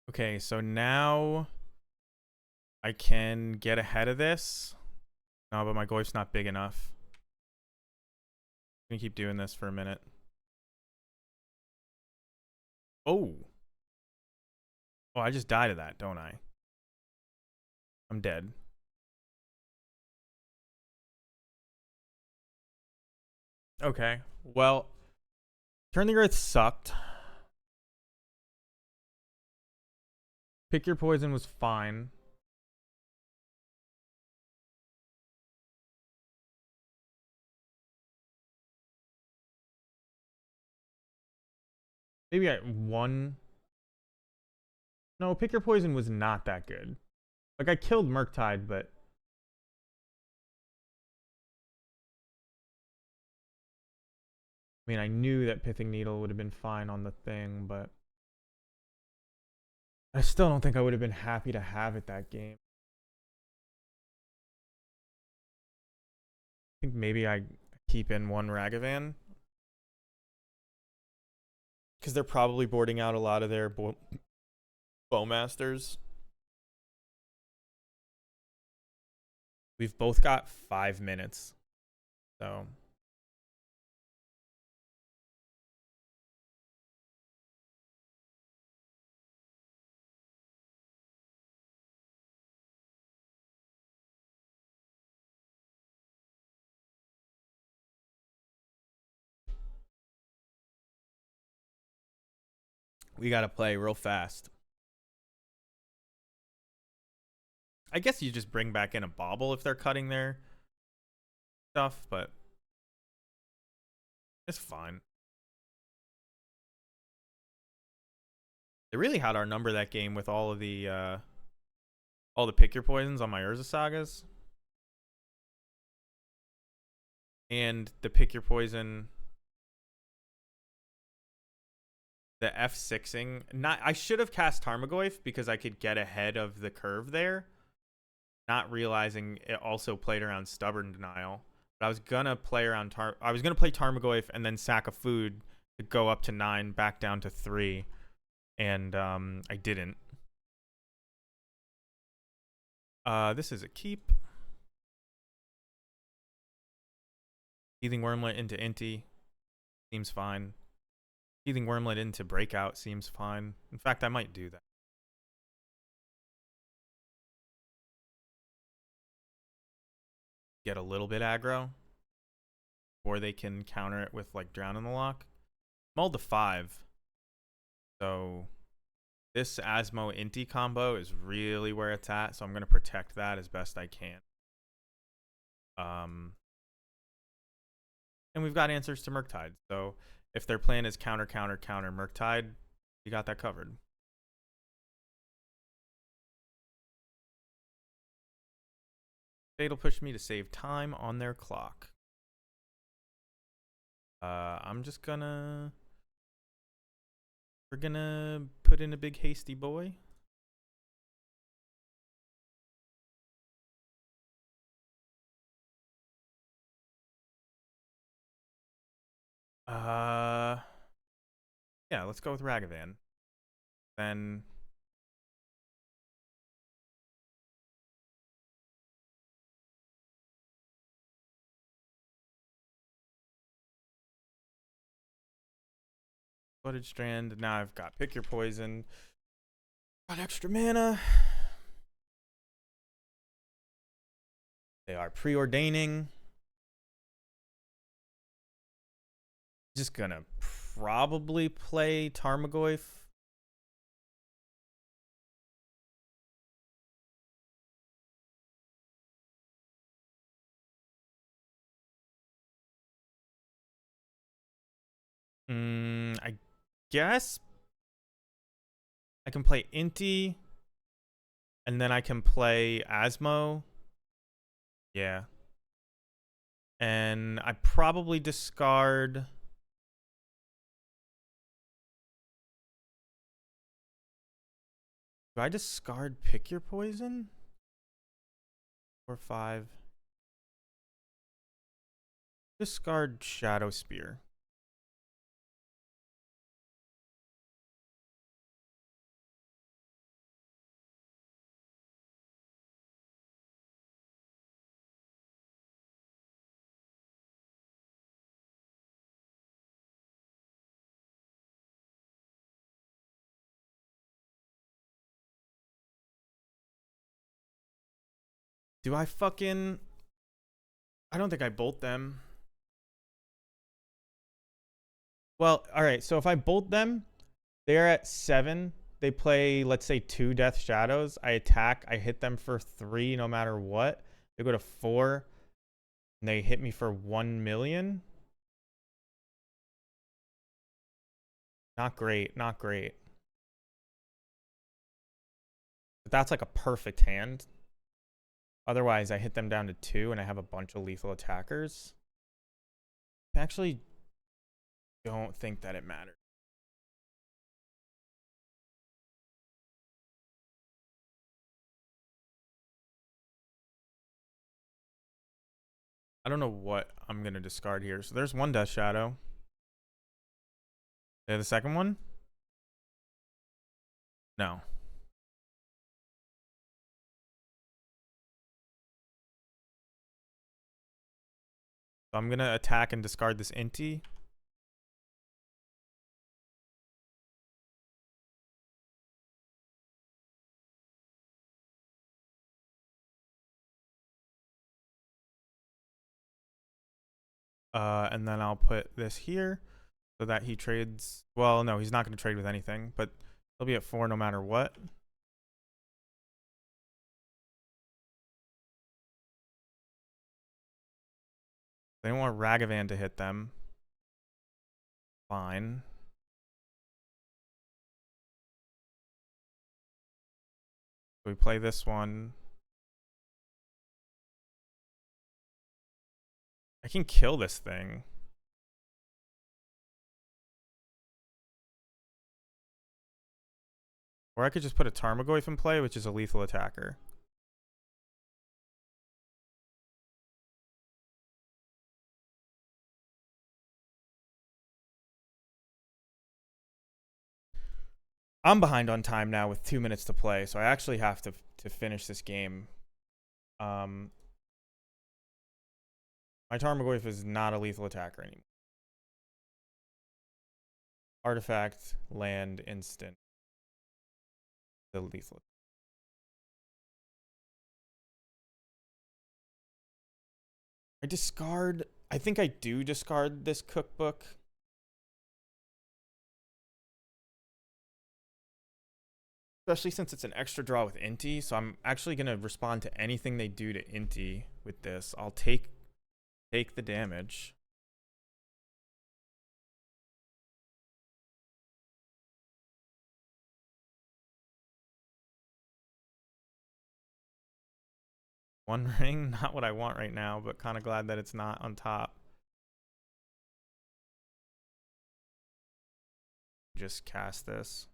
Okay, so now I can get ahead of this. No, but my goif's not big enough. I'm gonna keep doing this for a minute. Oh. Oh, I just died of that, don't I? I'm dead. Okay. Well, Turn the Earth sucked. Pick Your Poison was fine. Maybe I won. No, Pick Your Poison was not that good. Like, I killed Murktide, but I mean, I knew that Pithing Needle would have been fine on the thing, but I still don't think I would have been happy to have it that game. I think maybe I keep in one Ragavan, because they're probably boarding out a lot of their Bowmasters. We've both got 5 minutes, so we gotta play real fast. I guess you just bring back in a Bauble if they're cutting their stuff, but it's fine. They really had our number that game with all the Pick Your Poisons on my Urza Sagas. And the Pick Your Poison, the F6ing. I should have cast Tarmogoyf because I could get ahead of the curve there, not realizing it also played around Stubborn Denial. But I was gonna play around I was gonna play Tarmogoyf and then sack a food to go up to 9, back down to 3, and I didn't. This is a keep. Teething Wormlet into Inti seems fine. Teething Wormlet into Breakout seems fine. In fact, I might do that. Get a little bit aggro, or they can counter it with like Drown in the Lock. I'm all to 5, so this Asmo Inti combo is really where it's at. So I'm gonna protect that as best I can. And we've got answers to Murktide. So if their plan is counter Murktide, you got that covered. Fatal pushed me to save time on their clock. I'm just gonna... We're gonna put in a big hasty boy. Yeah, let's go with Ragavan. Then Flooded Strand. Now I've got Pick Your Poison. Got extra mana. They are preordaining. Just gonna probably play Tarmogoyf. I guess I can play Inti, and then I can play Asmo. Yeah. And I probably discard. Do I discard Pick Your Poison? 4, 5. Discard Shadow Spear. Do I fucking... I don't think I bolt them. Well, all right. So if I bolt them, they're at 7. They play, let's say, 2 Death Shadows. I attack. I hit them for 3 no matter what. They go to 4, and they hit me for 1 million. Not great. Not great. But that's like a perfect hand. Otherwise, I hit them down to 2, and I have a bunch of lethal attackers. I actually don't think that it matters. I don't know what I'm going to discard here. So there's 1 Death Shadow. Yeah, the second one? No. So I'm going to attack and discard this Inti. And then I'll put this here so that he trades. Well, no, he's not going to trade with anything, but he'll be at 4 no matter what. They don't want Ragavan to hit them. Fine. So we play this one. I can kill this thing. Or I could just put a Tarmogoyf in play, which is a lethal attacker. I'm behind on time now with 2 minutes to play, so I actually have to finish this game. My Tarmogoyf is not a lethal attacker anymore. Artifact, land, instant. The lethal. I discard. I think I do discard this cookbook. Especially since it's an extra draw with Inti, so I'm actually gonna respond to anything they do to Inti with this. I'll take the damage. One ring, not what I want right now, but kind of glad that it's not on top. Just cast this.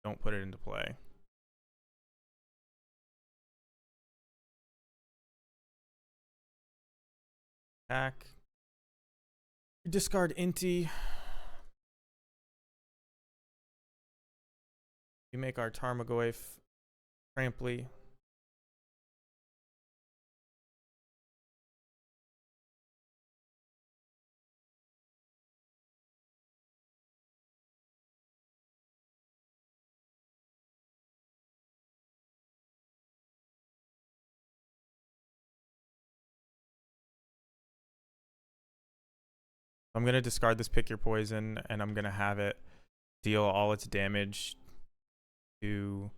Don't put it into play. Attack. Discard Inti. We make our Tarmogoyf Tramply. I'm going to discard this Pick Your Poison, and I'm going to have it deal all its damage to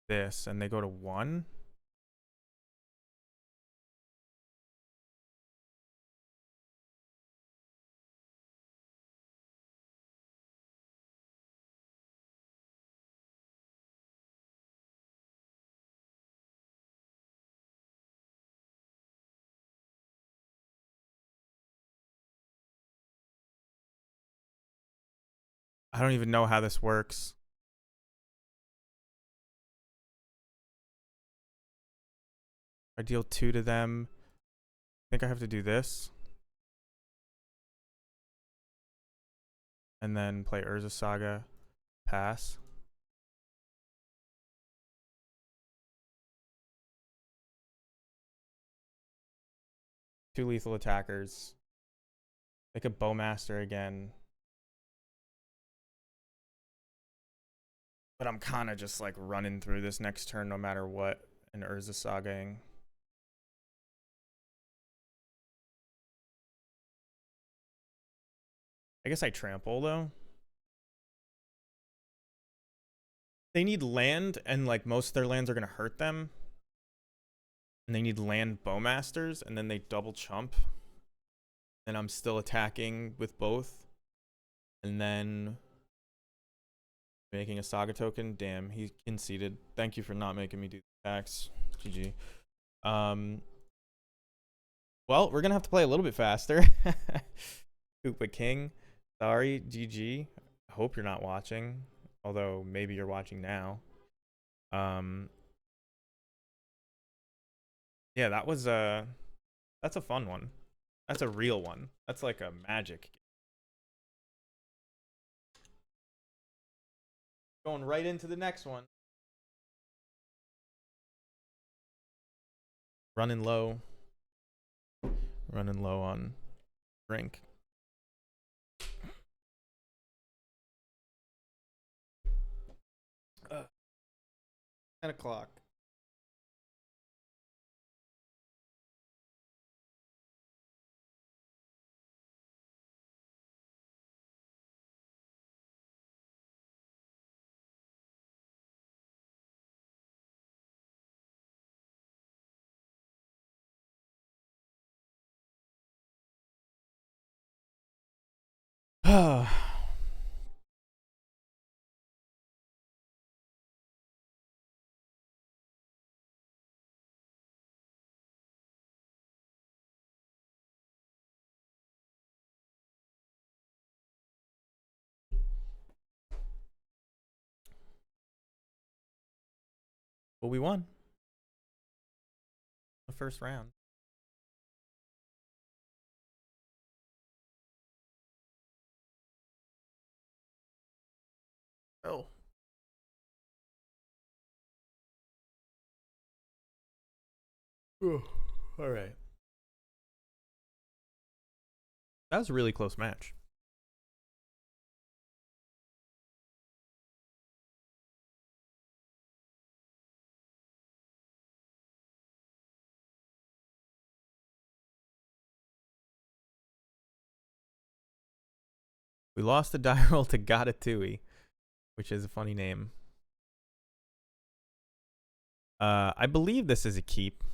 this, and they go to 1. I don't even know how this works. I deal 2 to them. I think I have to do this. And then play Urza Saga. Pass. Two lethal attackers. Make a Bowmaster again. But I'm kind of just like running through this next turn no matter what. And Urza Sagaing. I guess I trample though. They need land, and like most of their lands are gonna hurt them. And they need land Bowmasters, and then they double chump. And I'm still attacking with both. And then making a Saga token. Damn, he conceded. Thank you for not making me do the attacks. GG. Well, we're gonna have to play a little bit faster. Koopa King. Sorry, GG. I hope you're not watching. Although maybe you're watching now. Yeah, that's a fun one. That's a real one. That's like a magic. Going right into the next one. Running low. Running low on drink. 10 o'clock. Well, we won the first round. Oh. All right. That was a really close match. We lost the die roll to Gatatui, which is a funny name. I believe this is a keep.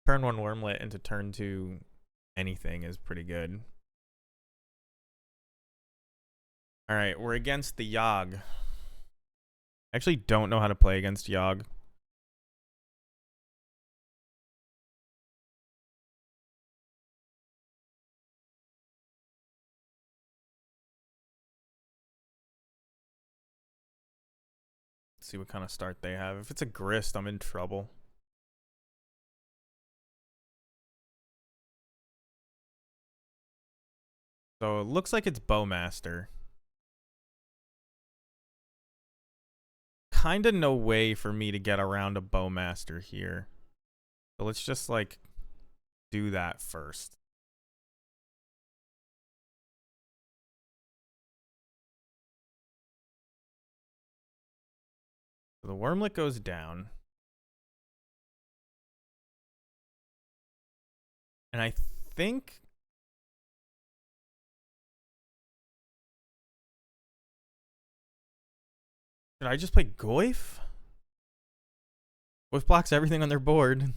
Turn 1 Wormlet into turn 2 anything is pretty good. All right, we're against the Yogg. I actually don't know how to play against Yogg. Let's see what kind of start they have. If it's a Grist, I'm in trouble. So it looks like it's Bowmaster. Kinda no way for me to get around a Bowmaster here. So let's just like do that first. So the Wormlet goes down. And I think... Should I just play Goyf? Goyf blocks everything on their board.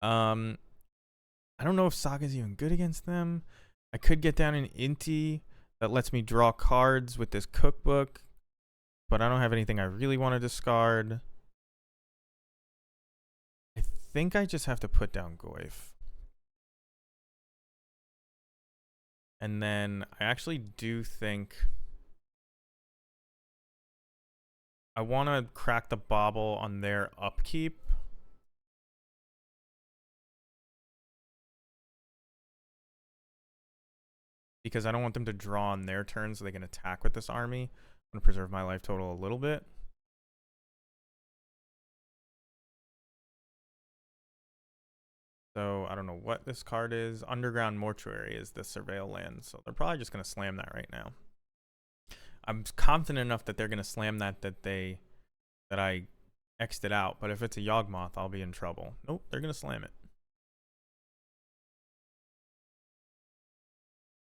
I don't know if Saga's even good against them. I could get down an Inti that lets me draw cards with this cookbook, but I don't have anything I really want to discard. I think I just have to put down Goyf. And then I actually do think I want to crack the bobble on their upkeep. Because I don't want them to draw on their turn so they can attack with this army. I'm going to preserve my life total a little bit. So I don't know what this card is. Underground Mortuary is the Surveil land. So they're probably just going to slam that right now. I'm confident enough that they're going to slam that I X'd it out. But if it's a Yawgmoth, I'll be in trouble. Nope, they're going to slam it.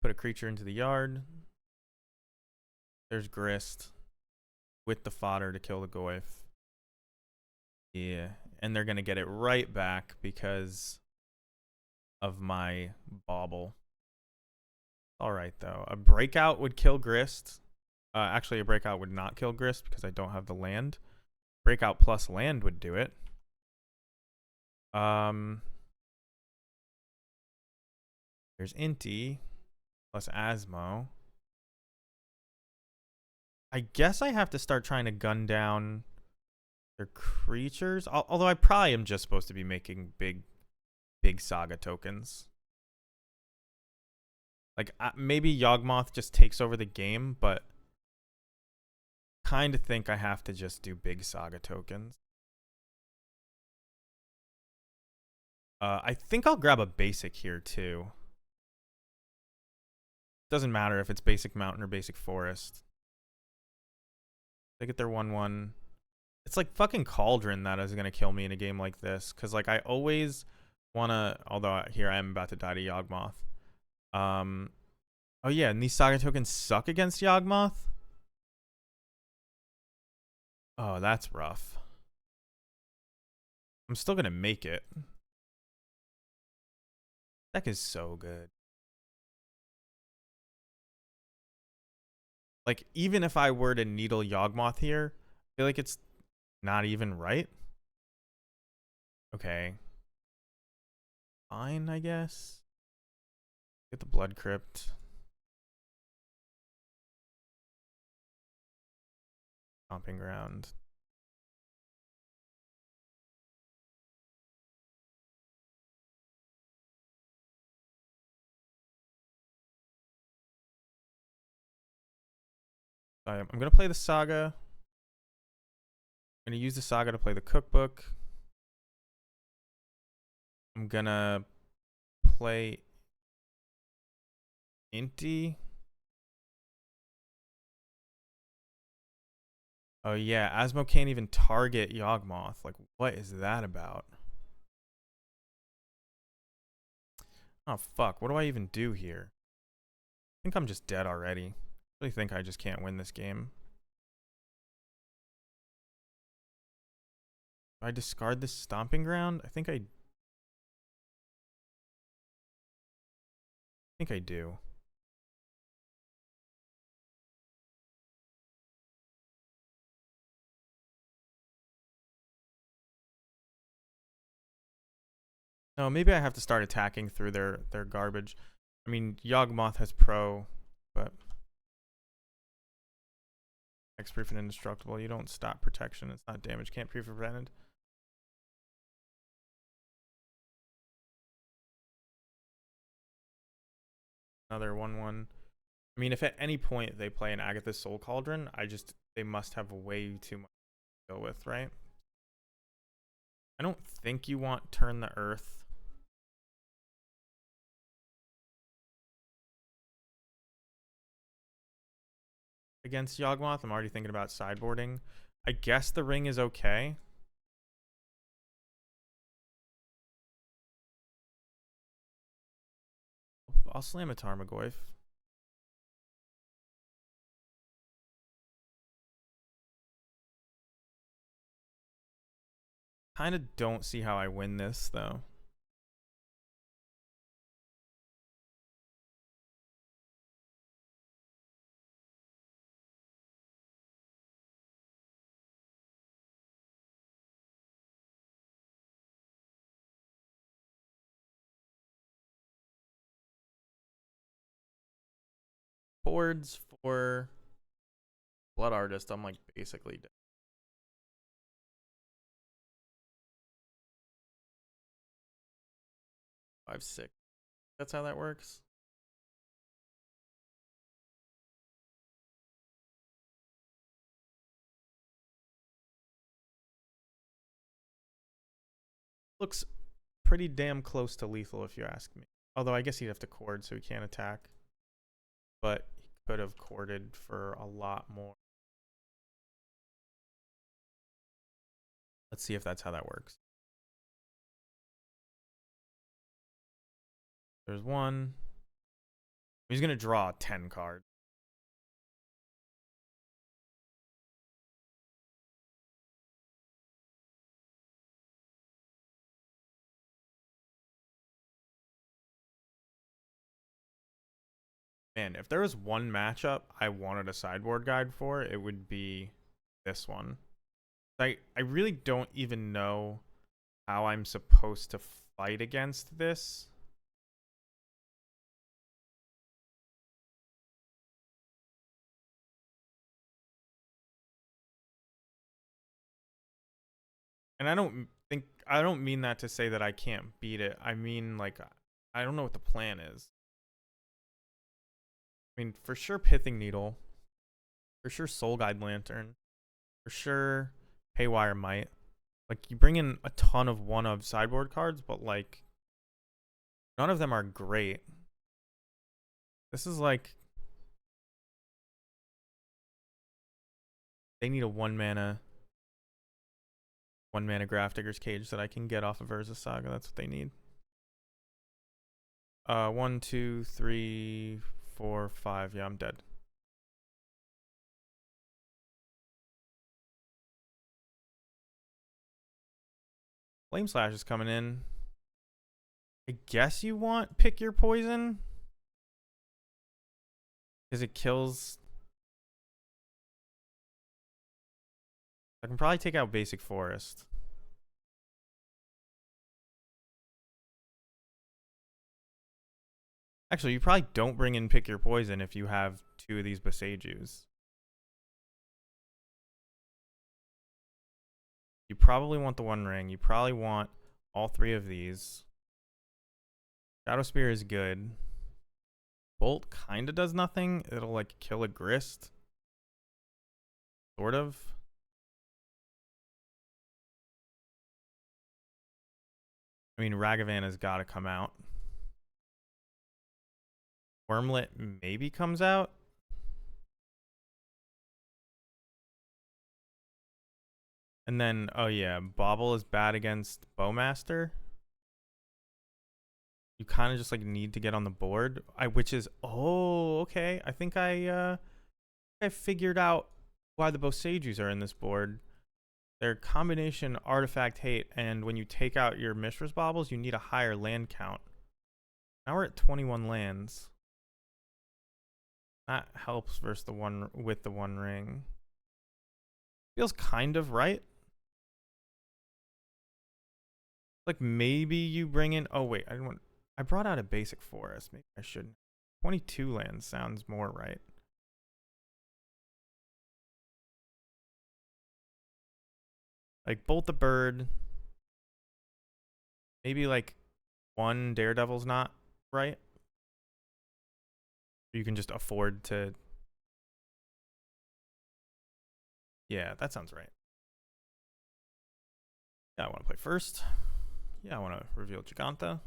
Put a creature into the yard. There's Grist with the fodder to kill the Goyf. Yeah, and they're going to get it right back because of my bauble. All right, though. A Breakout would kill Grist. Actually, a Breakout would not kill Grist because I don't have the land. Breakout plus land would do it. There's Inti plus Asmo. I guess I have to start trying to gun down their creatures. Although I probably am just supposed to be making big Saga tokens. Like, maybe Yawgmoth just takes over the game, but kind of think I have to just do big Saga tokens. I think I'll grab a basic here, too. Doesn't matter if it's basic mountain or basic forest. They get their 1/1. It's like fucking Cauldron that is going to kill me in a game like this. Because, like, I always want to... Although, here I am about to die to Yawgmoth. Oh, yeah, and these Saga tokens suck against Yawgmoth? Oh, that's rough. I'm still going to make it. Deck is so good. Like, even if I were to needle Yawgmoth here, I feel like it's not even right. Okay. Fine, I guess. Get the Blood Crypt. Stomping Ground. I'm going to play the Saga. I'm going to use the Saga to play the Cookbook. I'm going to play Inti. Oh, yeah. Asmo can't even target Yawgmoth. Like, what is that about? Oh, fuck. What do I even do here? I think I'm just dead already. I really think I just can't win this game. Do I discard this Stomping Ground? I think I do. No, maybe I have to start attacking through their garbage. I mean, Yawgmoth has pro, but Hexproof and Indestructible. You don't stop protection. It's not damage. Can't be prevented. Another 1/1. I mean, if at any point they play an Agatha's Soul Cauldron, they must have way too much to go with, right? I don't think you want Turn the Earth. Against Yawgmoth. I'm already thinking about sideboarding. I guess the ring is okay. I'll slam a Tarmogoyf. Kind of don't see how I win this, though. Boards for Blood Artist, I'm like basically dead. 5-6. That's how that works. Looks pretty damn close to lethal if you ask me. Although I guess he'd have to cord so he can't attack. But he could have corded for a lot more. Let's see if that's how that works. There's one. He's going to draw 10 cards. Man, if there was one matchup I wanted a sideboard guide for, it would be this one. I really don't even know how I'm supposed to fight against this. And I don't mean that to say that I can't beat it. I mean, like, I don't know what the plan is. I mean, for sure Pithing Needle. For sure Soul Guide Lantern. For sure Haywire Might. Like, you bring in a ton of one-of sideboard cards, but, like, none of them are great. This is like... They need a one-mana Grafdigger's Cage that I can get off of Urza Saga. That's what they need. 1, 2, 3, 4, 5. Yeah, I'm dead. Flame Slash is coming in. I guess you want Pick Your Poison. Because it kills... I can probably take out Basic Forest. Actually, you probably don't bring in Pick Your Poison if you have 2 of these Boseijus. You probably want the One Ring. You probably want all 3 of these. Shadow Spear is good. Bolt kind of does nothing. It'll, like, kill a Grist. Sort of. I mean, Ragavan has got to come out. Wormlet maybe comes out. And then, oh yeah, Bauble is bad against Bowmaster. You kind of just like need to get on the board. Which is, oh, okay. I think I figured out why the Boseijus are in this board. They're combination artifact hate, and when you take out your Mishra's Baubles, you need a higher land count. Now we're at 21 lands. That helps versus the one with the One Ring. Feels kind of right. Like maybe you bring in. Oh wait, I brought out a Basic Forest. Maybe I shouldn't. 22 lands sounds more right. Like Bolt the Bird. Maybe like 1 Daredevil's not right. You can just afford to. Yeah, that sounds right. Yeah, I want to play first. Yeah, I want to reveal Giganta.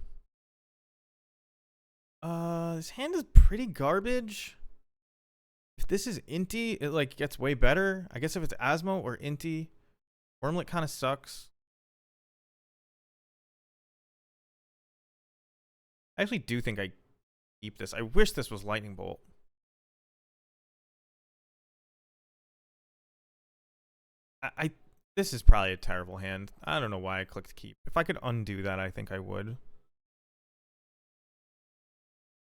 This hand is pretty garbage. If this is Inti, it like gets way better. I guess if it's Asmo or Inti, Wormlet kind of sucks. I actually do think I keep this. I wish this was lightning bolt. I this is probably a terrible hand. I don't know why I clicked keep. If I could undo that, I think I would.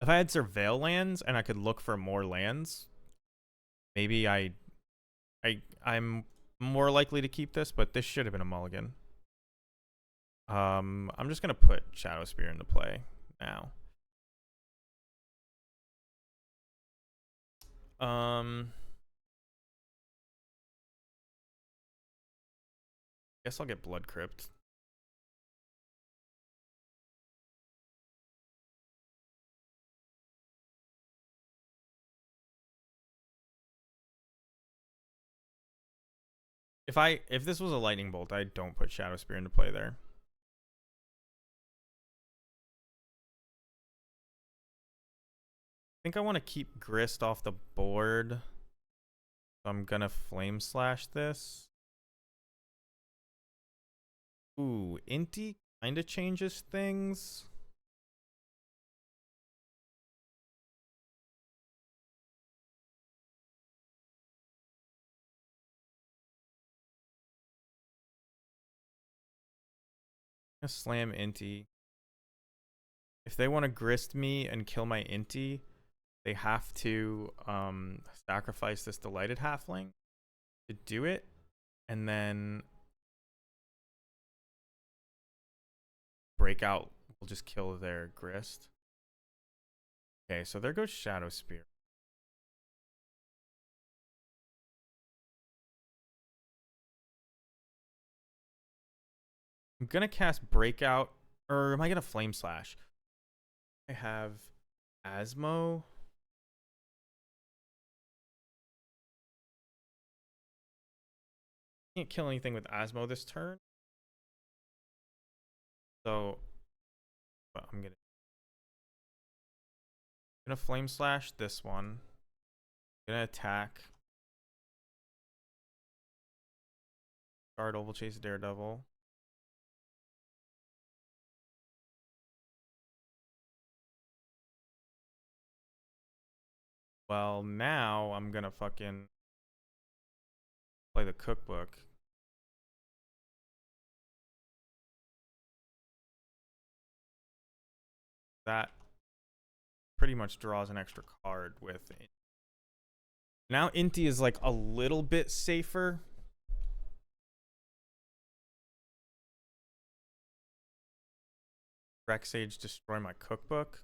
If I had surveil lands and I could look for more lands, maybe I'm more likely to keep this, but this should have been a mulligan. I'm just gonna put Shadow Spear into play now. Guess I'll get Blood Crypt. If this was a lightning bolt, I don't put Shadow Spear into play there. I think I want to keep Grist off the board. So I'm gonna Flame Slash this. Ooh, Inti kind of changes things. I'm gonna slam Inti. If they want to Grist me and kill my Inti, they have to sacrifice this Delighted Halfling to do it, and then Breakout will just kill their Grist. Okay, so there goes Shadow Spear. I'm gonna cast Breakout, or am I gonna Flame Slash? I have Asmo. Can't kill anything with Asmo this turn. So I'm gonna Flame Slash this one. Gonna attack. Guard Oval Chase Daredevil. Well, now I'm gonna fucking play the cookbook. That pretty much draws an extra card with it. Now Inti is like a little bit safer. Rexage destroy my cookbook.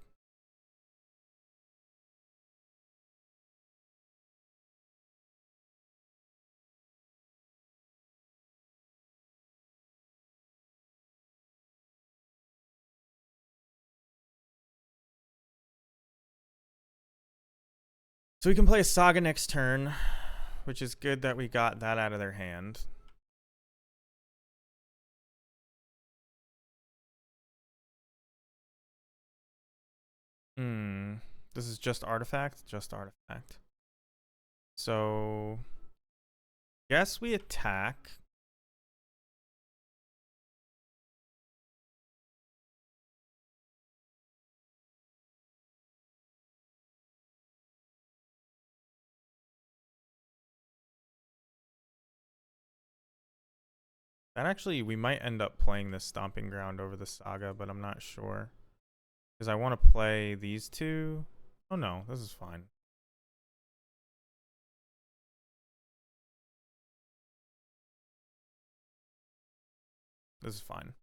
So we can play a Saga next turn, which is good that we got that out of their hand. This is just artifact? Just artifact. So, guess we attack. That actually, we might end up playing this Stomping Ground over the Saga, but I'm not sure. Because I want to play these two. Oh no, this is fine. This is fine.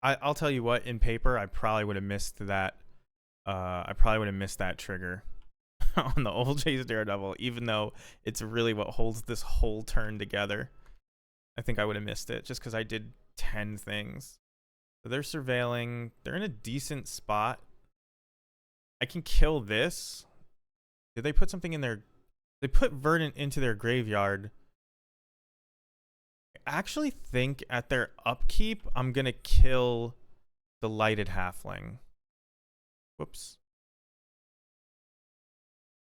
I'll tell you what, in paper, I probably would have missed that. I probably would have missed that trigger on the Old Chase Daredevil, even though it's really what holds this whole turn together. I think I would have missed it just because I did 10 things. So they're surveilling. They're in a decent spot. I can kill this. Did they put something in their... They put Verdant into their graveyard. I actually think at their upkeep, I'm going to kill the Lighted Halfling. Whoops.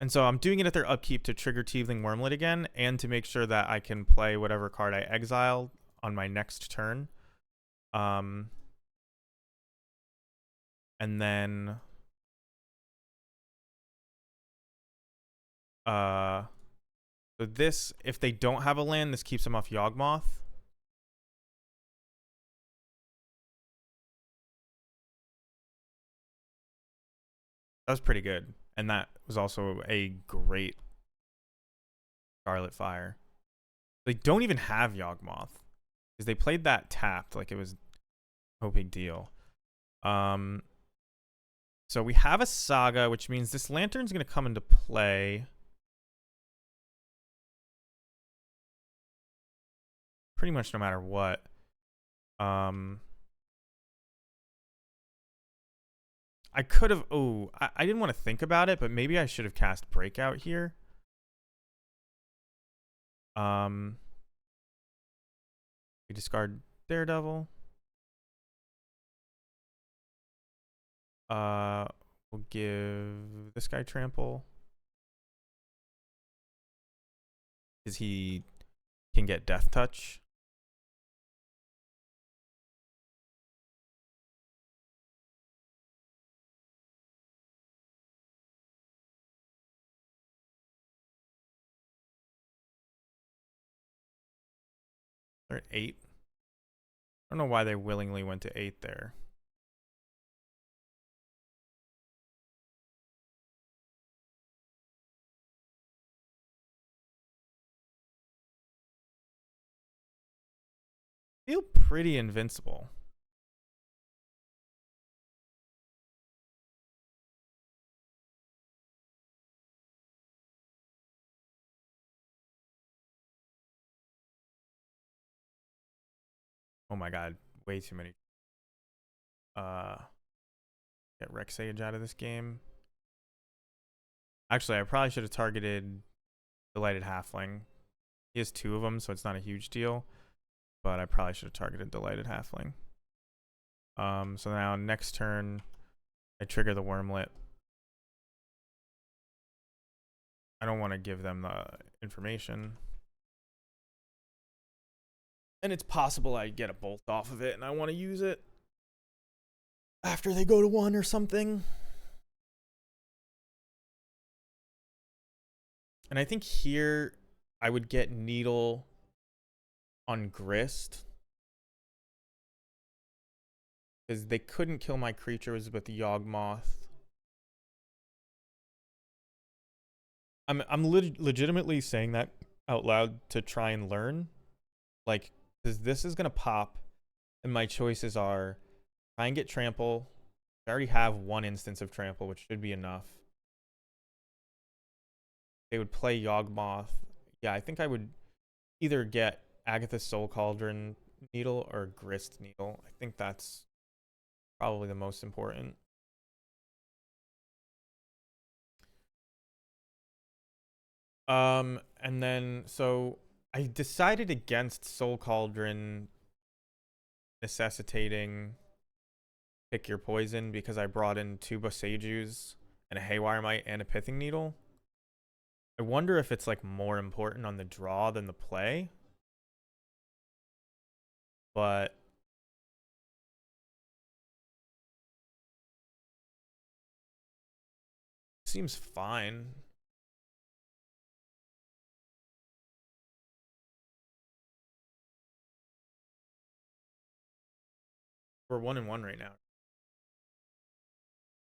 And so I'm doing it at their upkeep to trigger Tiefling Wormlet again, and to make sure that I can play whatever card I exile on my next turn. And then so this, if they don't have a land, this keeps them off Yawgmoth. That was pretty good. And that was also a great Scarlet Fire. They don't even have Yawgmoth, because they played that tapped like it was no big deal. So we have a Saga, which means this Lantern's going to come into play pretty much no matter what. I could have... Oh, I didn't want to think about it, but maybe I should have cast Breakout here. We discard Daredevil. We'll give this guy Trample, because he can get Death Touch. They're at 8. I don't know why they willingly went to 8 there. Feel pretty invincible. Oh my god, way too many. Get Rex Sage out of this game. Actually, I probably should have targeted Delighted Halfling. He has 2 of them, so it's not a huge deal. But I probably should have targeted Delighted Halfling. So now next turn, I trigger the Wormlet. I don't want to give them the information. And it's possible I get a bolt off of it and I want to use it after they go to 1 or something. And I think here I would get Needle on Grist, because they couldn't kill my creatures with the Yawgmoth. I'm legitimately saying that out loud to try and learn, like, because this is gonna pop, and my choices are try and get Trample. I already have 1 instance of Trample, which should be enough. They would play Yawgmoth. Yeah, I think I would either get Agatha's Soul Cauldron Needle or Grist Needle. I think that's probably the most important. And then, so I decided against Soul Cauldron necessitating pick your poison, because I brought in 2 Bosejus and a Haywire Mite and a Pithing Needle. I wonder if it's like more important on the draw than the play. But seems fine. We're 1-1 right now.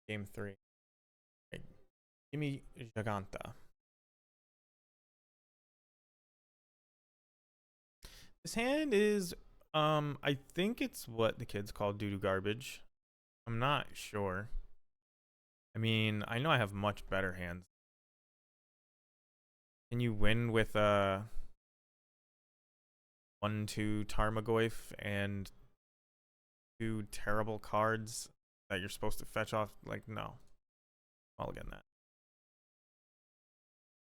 Game 3. Okay. Give me Giganta. This hand is, I think it's what the kids call doo-doo garbage. I'm not sure. I mean, I know I have much better hands. Can you win with a 1/2 Tarmogoyf and 2 terrible cards that you're supposed to fetch off? Like, no. I'll get that.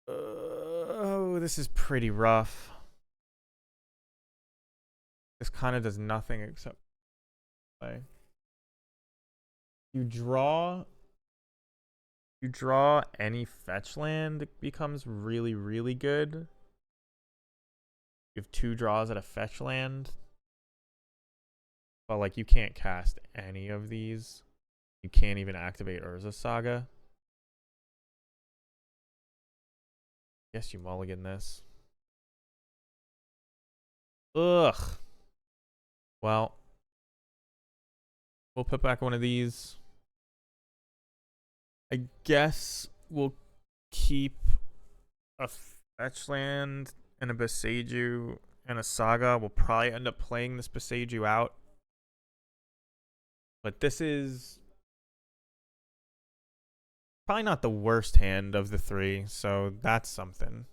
Oh, this is pretty rough. This kind of does nothing except play. You draw You draw any fetch land, it becomes really, really good. You have 2 draws at a fetch land. But like you can't cast any of these. You can't even activate Urza Saga. Guess you mulligan this. Ugh. Well, we'll put back one of these. I guess we'll keep a fetch land and a Beseiju and a Saga. We'll probably end up playing this Beseiju out. But this is probably not the worst hand of the 3, so that's something.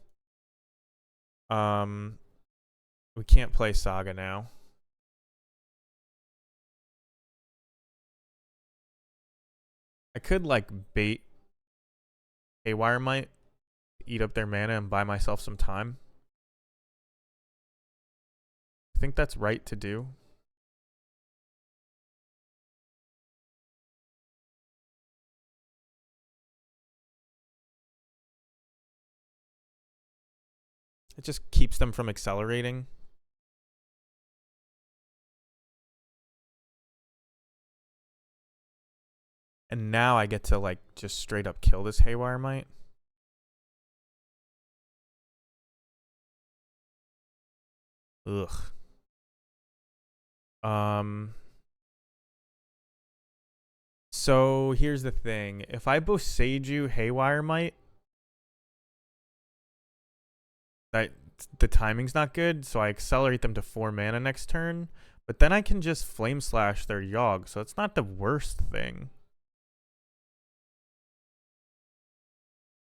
We can't play Saga now. I could like bait Haywire Might, eat up their mana and buy myself some time. I think that's right to do. It just keeps them from accelerating. And now I get to like just straight up kill this Haywire Might. Ugh. So here's the thing. If I Boseiju Haywire Might, the timing's not good, so I accelerate them to 4 mana next turn. But then I can just Flame Slash their Yogg, so it's not the worst thing.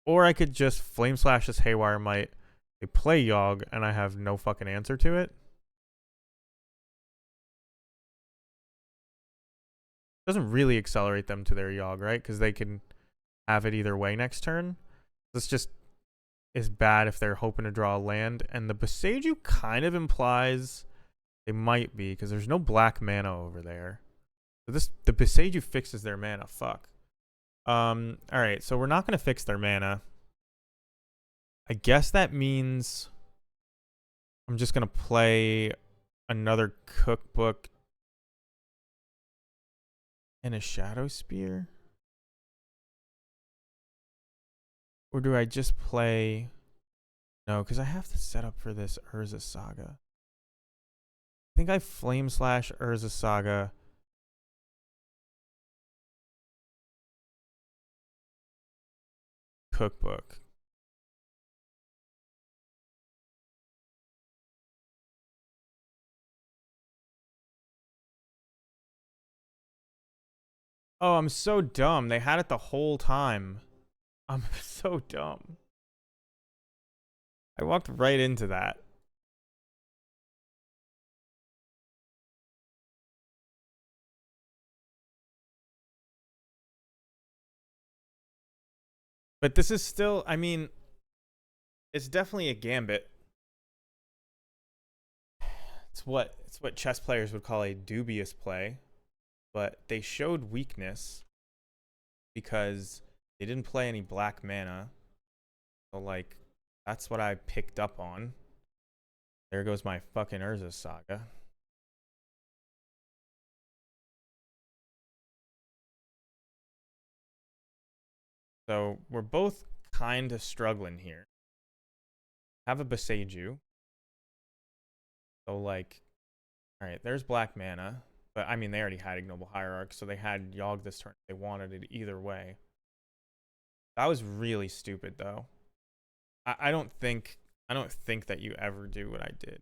Or I could just Flame Slash this Haywire Might, they play Yogg, and I have no fucking answer to it. Doesn't really accelerate them to their Yogg, right? Because they can have it either way next turn. This just is bad if they're hoping to draw a land. And the Beseiju kind of implies they might be, because there's no black mana over there. So the Beseiju fixes their mana. Fuck. Alright, so we're not going to fix their mana. I guess that means I'm just going to play another Cookbook and a Shadow Spear. Or do I just play... No, because I have to set up for this Urza Saga. I think I Flame Slash Urza Saga. Cookbook. Oh, I'm so dumb. They had it the whole time. I'm so dumb. I walked right into that. But this is still, I mean, it's definitely a gambit. It's what chess players would call a dubious play, but they showed weakness because they didn't play any black mana. So like that's what I picked up on. There goes my fucking Urza Saga. So we're both kind of struggling here. Have a Beseiju. So like, all right, there's black mana. But I mean, they already had Ignoble Hierarch, so they had Yogg this turn. They wanted it either way. That was really stupid, though. I don't think that you ever do what I did.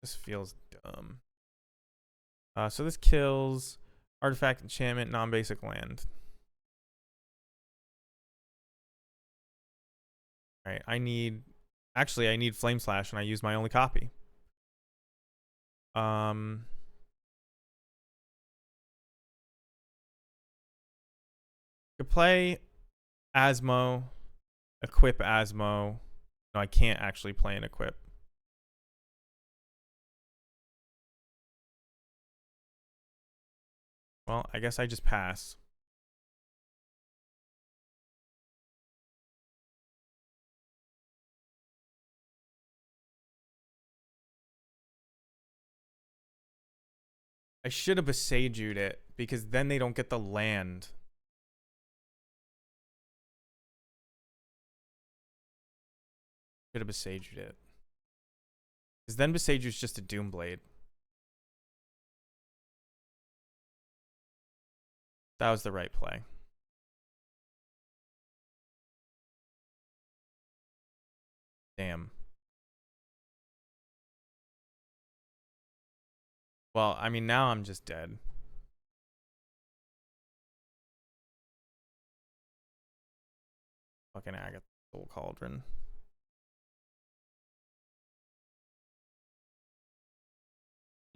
This feels dumb. So this kills artifact, enchantment, non-basic land. All right, I need Flame Slash, and I use my only copy. Could play Asmo, equip Asmo. No, I can't actually play an equip. Well, I guess I just pass. I should have Besaju'd it because then they don't get the land. Should have Besaju'd it. Because then Besaju's just a Doomblade. That was the right play. Damn. Well, I mean, now I'm just dead. Fucking Agatha Soul Cauldron.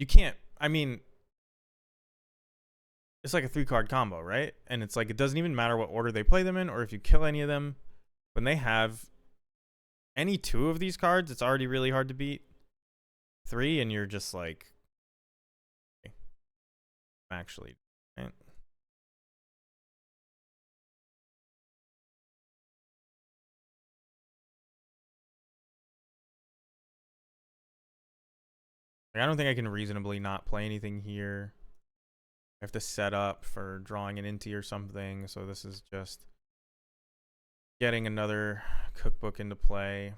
You can't. I mean, it's like a 3-card combo, right? And it's like it doesn't even matter what order they play them in or if you kill any of them. When they have any 2 of these cards, it's already really hard to beat. 3, and you're just like, actually, right? Like, I don't think I can reasonably not play anything here. I have to set up for drawing an Inti or something, so this is just getting another cookbook into play.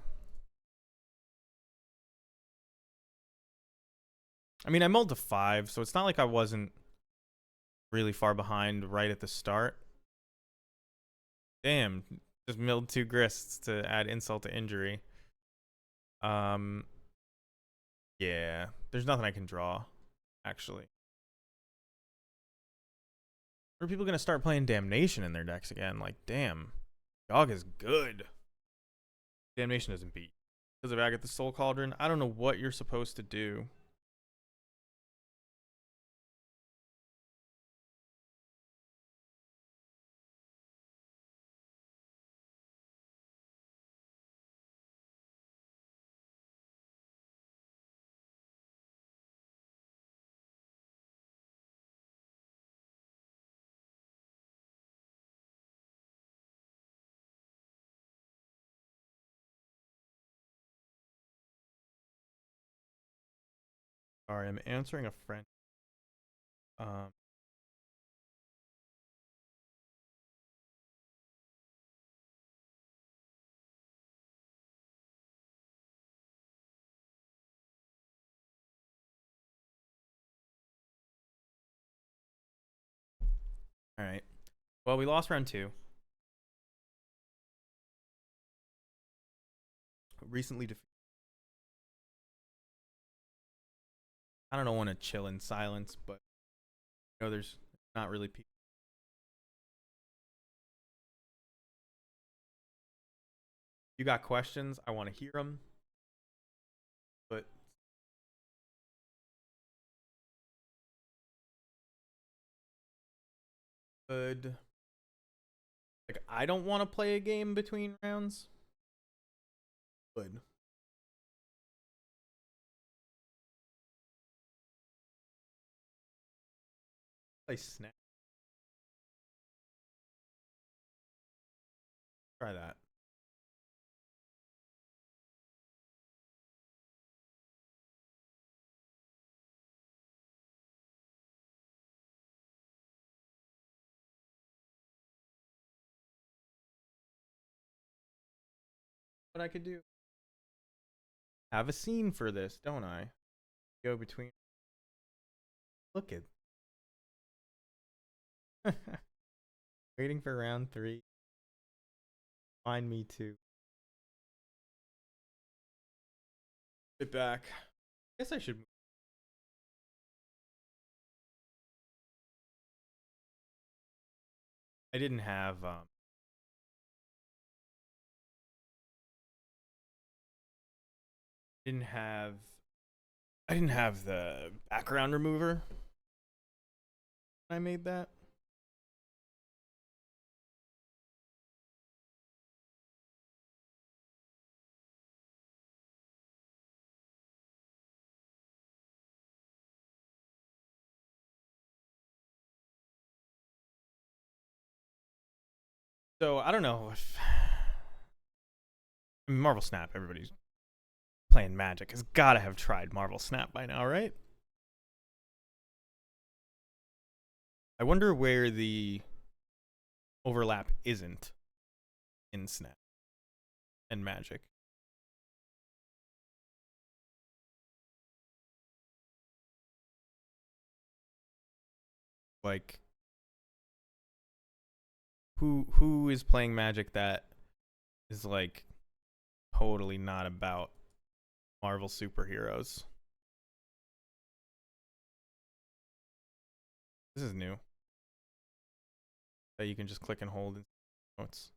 I mean, I mulled to 5, so it's not like I wasn't really far behind right at the start. Damn, just milled 2 Grists to add insult to injury. Yeah, there's nothing I can draw, actually. Are people gonna start playing Damnation in their decks again? Like, damn, Dog is good. Damnation doesn't beat because of Agatha Soul Cauldron. I don't know what you're supposed to do. Sorry, I'm answering a friend. Um, all right. Well, we lost round 2. Recently defeated. I don't want to chill in silence, but you know, there's not really people. You got questions? I want to hear them. But good. Like, I don't want to play a game between rounds. Good. Play Snap. Try that. What I could do. Have a scene for this, don't I? Go between. Look at. Waiting for round 3. Find me too. Sit back. I guess I should. I didn't have. Didn't have. I didn't have the background remover. I made that. So I don't know if I mean, Marvel Snap. Everybody's playing Magic has got to have tried Marvel Snap by now, right? I wonder where the overlap isn't in Snap and Magic. Like, who is playing Magic that is like totally not about Marvel superheroes? This is new. That you can just click and hold in notes.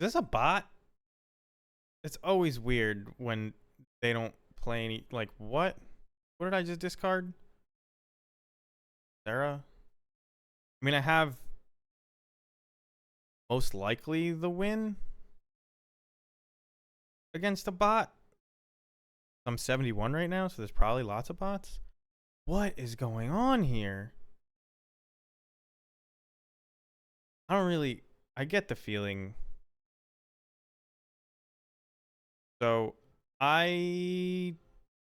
Is this a bot? It's always weird when they don't play any. Like, what? What did I just discard? Sarah? I mean, I have most likely the win against a bot. I'm 71 right now, so there's probably lots of bots. What is going on here? I don't really. I get the feeling. So I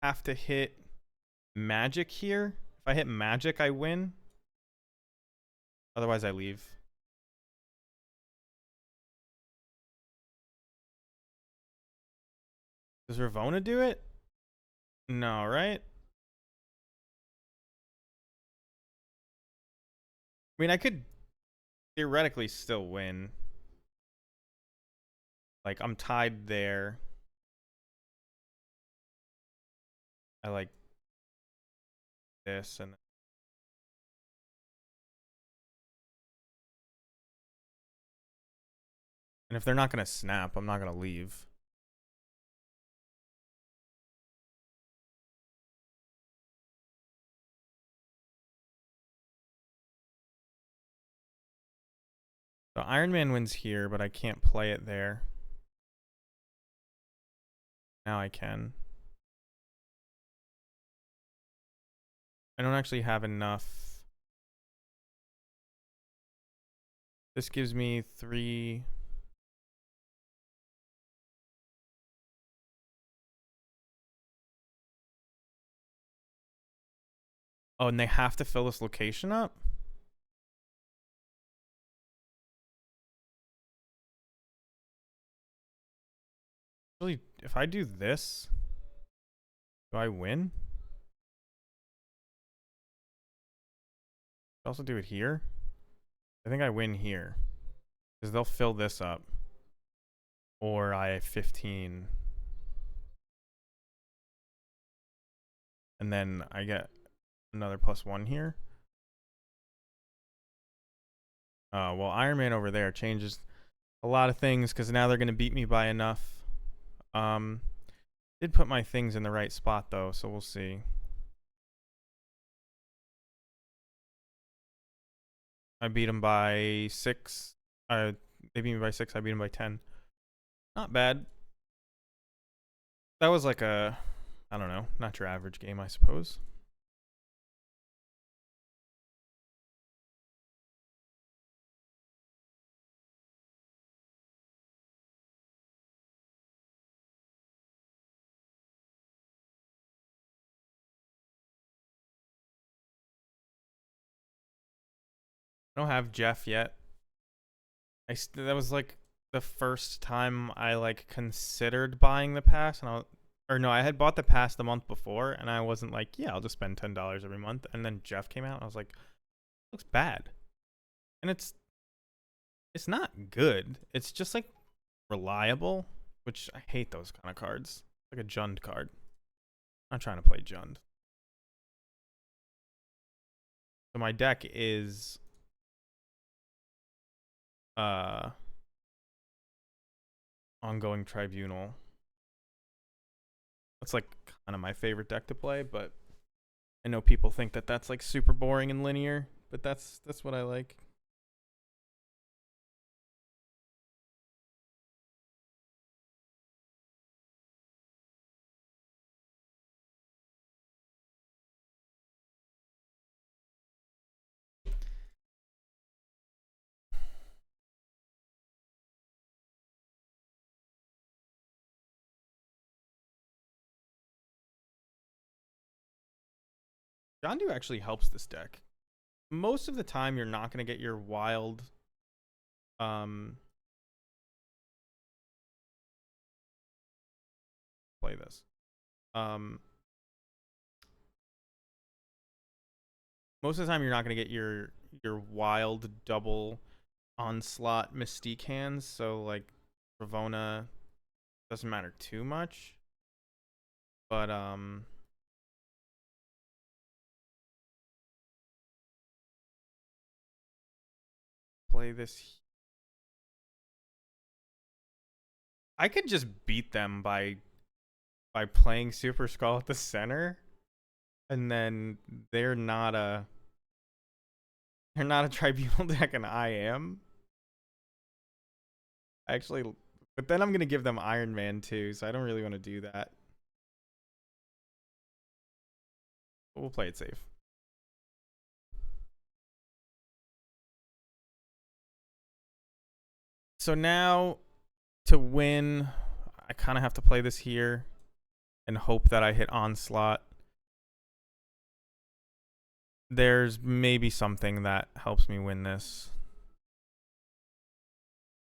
have to hit Magic here. If I hit Magic, I win. Otherwise, I leave. Does Ravona do it? No, right? I mean, I could theoretically still win. Like, I'm tied there. I like this and if they're not gonna snap, I'm not gonna leave. So Iron Man wins here, but I can't play it there. Now I can. I don't actually have enough. This gives me 3. Oh, and they have to fill this location up? Really, if I do this, do I win? I also do it here. I think I win here. Because they'll fill this up. Or I have 15. And then I get another +1 here. Well, Iron Man over there changes a lot of things because now they're going to beat me by enough. Did put my things in the right spot, though, so we'll see. I beat them by 6. They beat me by 6. I beat them by 10. Not bad. That was like a, I don't know, not your average game, I suppose. I don't have Jeff yet. That was like the first time I like considered buying the pass, and I had bought the pass the month before, and I wasn't like, yeah, I'll just spend $10 every month. And then Jeff came out, and I was like, looks bad, and it's not good. It's just like reliable, which I hate those kind of cards. Like a Jund card. I'm not trying to play Jund. So my deck is Ongoing Tribunal. That's like kind of my favorite deck to play, but I know people think that that's like super boring and linear, but that's what I like. Jondu actually helps this deck. Most of the time, you're not going to get your wild. Play this. Most of the time, you're not going to get your wild double onslaught mystique hands. So like Ravona doesn't matter too much. But play this. I could just beat them by playing Super Skull at the center, and then they're not a tribunal deck, and I am. Actually, but then I'm gonna give them Iron Man too, so I don't really want to do that. But we'll play it safe. So now, to win, I kind of have to play this here and hope that I hit Onslaught. There's maybe something that helps me win this.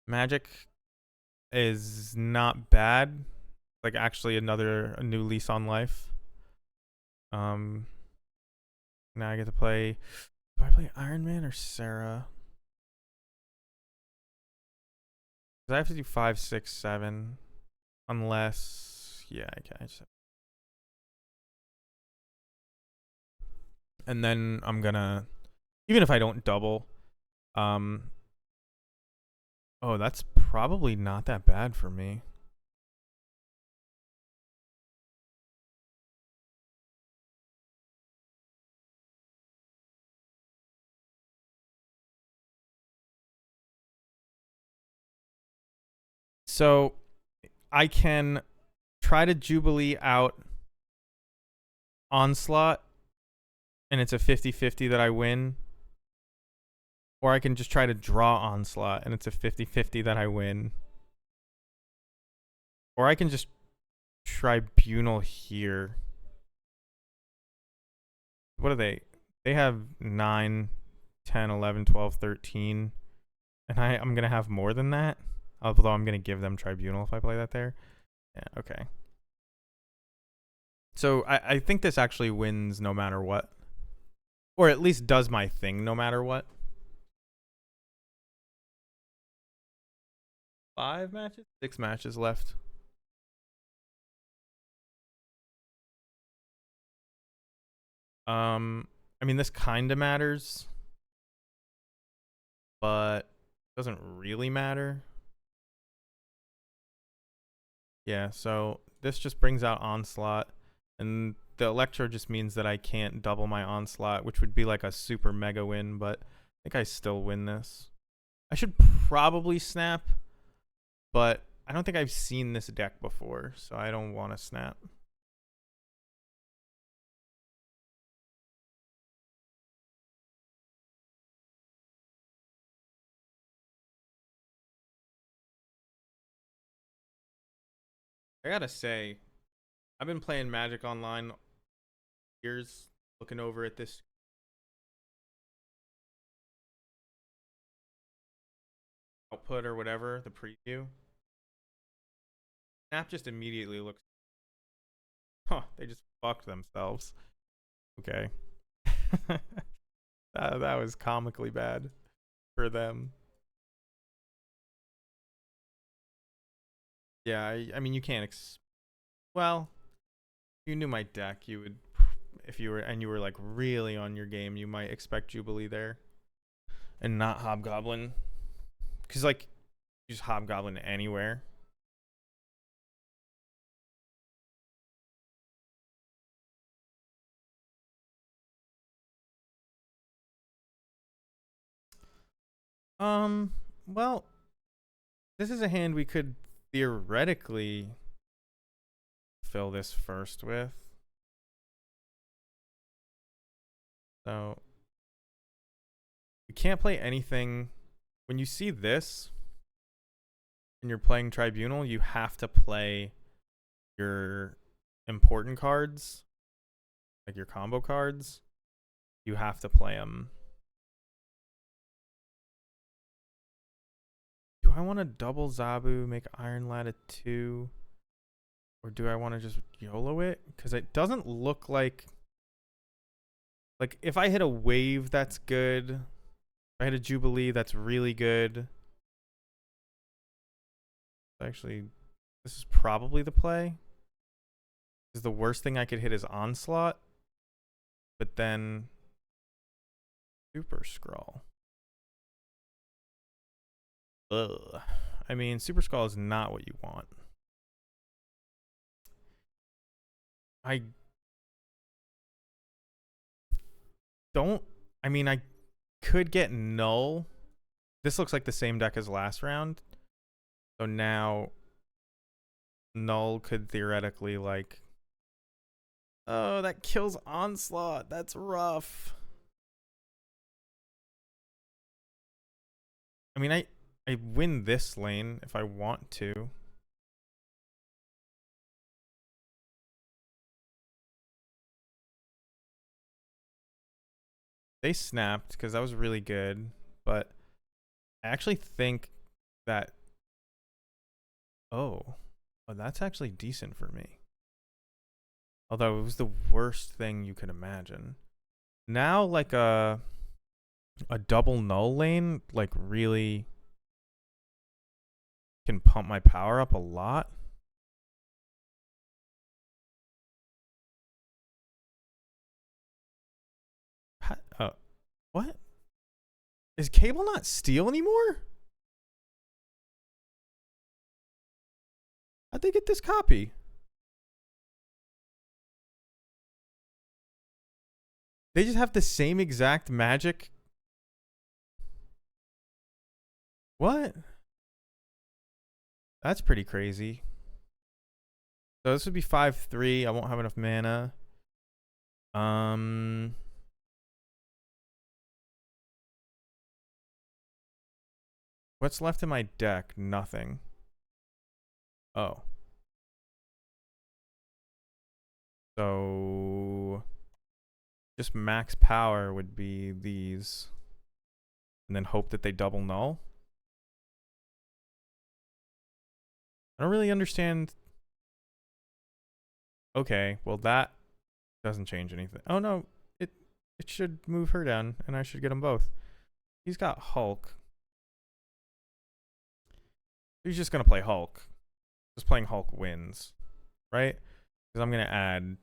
Magic is not bad. Like actually a new lease on life. Now I get to play. Do I play Iron Man or Sarah? Because I have to do 5, 6, 7. Unless, yeah, I can. And then I'm gonna, even if I don't double, oh, that's probably not that bad for me. So I can try to Jubilee out Onslaught, and it's a 50-50 that I win. Or I can just try to draw Onslaught, and it's a 50-50 that I win. Or I can just Tribunal here. What are they? They have 9, 10, 11, 12, 13. And I'm going to have more than that. Although I'm going to give them Tribunal if I play that there. Yeah, okay. So I think this actually wins no matter what. Or at least does my thing no matter what. 5 matches? 6 matches left. I mean, this kind of matters. But it doesn't really matter. Yeah, so this just brings out Onslaught. And the Electro just means that I can't double my Onslaught, which would be like a super mega win, but I think I still win this. I should probably snap, but I don't think I've seen this deck before, so I don't want to snap. I gotta say, I've been playing Magic Online years, looking over at this output or whatever, the preview. Snap just immediately looks, they just fucked themselves. Okay. that was comically bad for them. Yeah, I mean, you can't. Well, if you knew my deck, you would. If you were like really on your game, you might expect Jubilee there, and not Hobgoblin, because like, you just Hobgoblin anywhere. Well, this is a hand we could theoretically fill this first with. So you can't play anything. When you see this and you're playing Tribunal, you have to play your important cards, like your combo cards. you have to play them. Do I want to double Zabu, make Iron Lad a 2? Or do I want to just YOLO it? Because it doesn't look like... Like, if I hit a wave, that's good. If I hit a Jubilee, that's really good. Actually, this is probably the play. Because the worst thing I could hit is Onslaught. But then... Super Scroll. Ugh. I mean, Super Scroll is not what you want. I don't... I mean, I could get Null. This looks like the same deck as last round. So now... Null could theoretically, like... Oh, that kills Onslaught. That's rough. I mean, I win this lane if I want to. They snapped because that was really good, but I actually think that... Oh, that's actually decent for me. Although it was the worst thing you could imagine. Now, like a double null lane, like really can pump my power up a lot. What? Is Cable not steel anymore? How'd they get this copy? They just have the same exact magic. What? That's pretty crazy. So this would be 5-3. I won't have enough mana. What's left in my deck? Nothing. Oh. So just max power would be these. And then hope that they double null. I don't really understand. Okay, well that doesn't change anything. Oh no, it should move her down and I should get them both. He's got Hulk. He's just going to play Hulk. Just playing Hulk wins, right? Because I'm going to add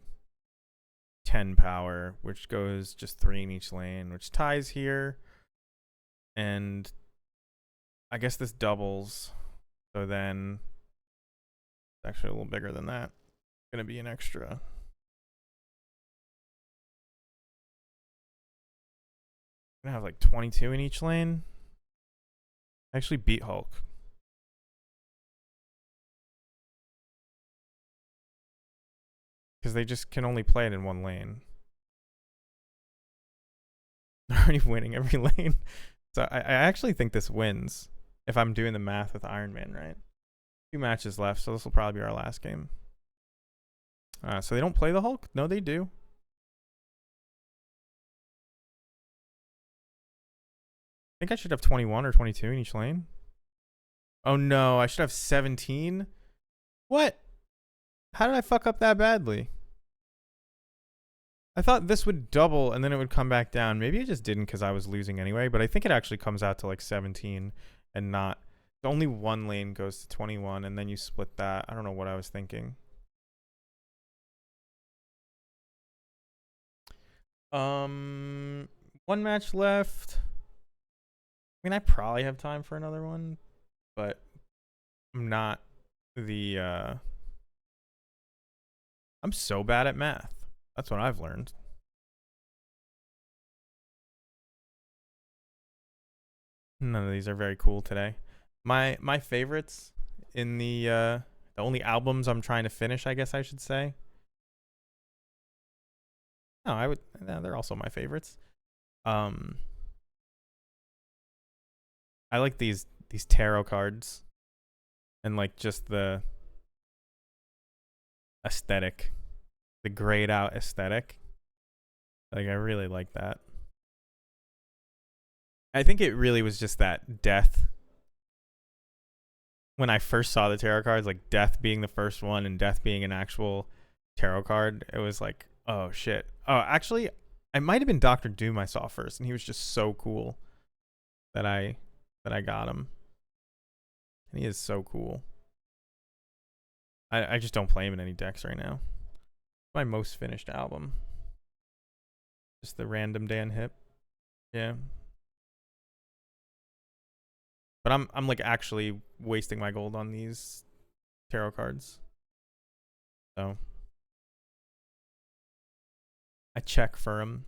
10 power, which goes just 3 in each lane, which ties here. And I guess this doubles. So then it's actually a little bigger than that. It's going to be an extra. I'm going to have like 22 in each lane. I actually beat Hulk. Because they just can only play it in one lane. They're already winning every lane. So I actually think this wins. If I'm doing the math with Iron Man, right? 2 matches left, so this will probably be our last game. So they don't play the Hulk? No, they do. I think I should have 21 or 22 in each lane. Oh no, I should have 17? What? How did I fuck up that badly? I thought this would double and then it would come back down. Maybe it just didn't because I was losing anyway, but I think it actually comes out to like 17 and not... Only one lane goes to 21 and then you split that. I don't know what I was thinking. One match left. I mean, I probably have time for another one, but I'm not the... I'm so bad at math. That's what I've learned. None of these are very cool today. My favorites in the only albums I'm trying to finish, I guess I should say. No, I would. No, they're also my favorites. I like these tarot cards, and like just the aesthetic, the grayed out aesthetic. Like I really like that. I think it really was just that death. When I first saw the tarot cards, like death being the first one and death being an actual tarot card, it was like, oh shit. Oh, actually, it might have been Doctor Doom I saw first, and he was just so cool that I got him. And he is so cool. I just don't play him in any decks right now. My most finished album. Just the random Dan Hip. Yeah. But I'm like actually wasting my gold on these tarot cards. So I check for them.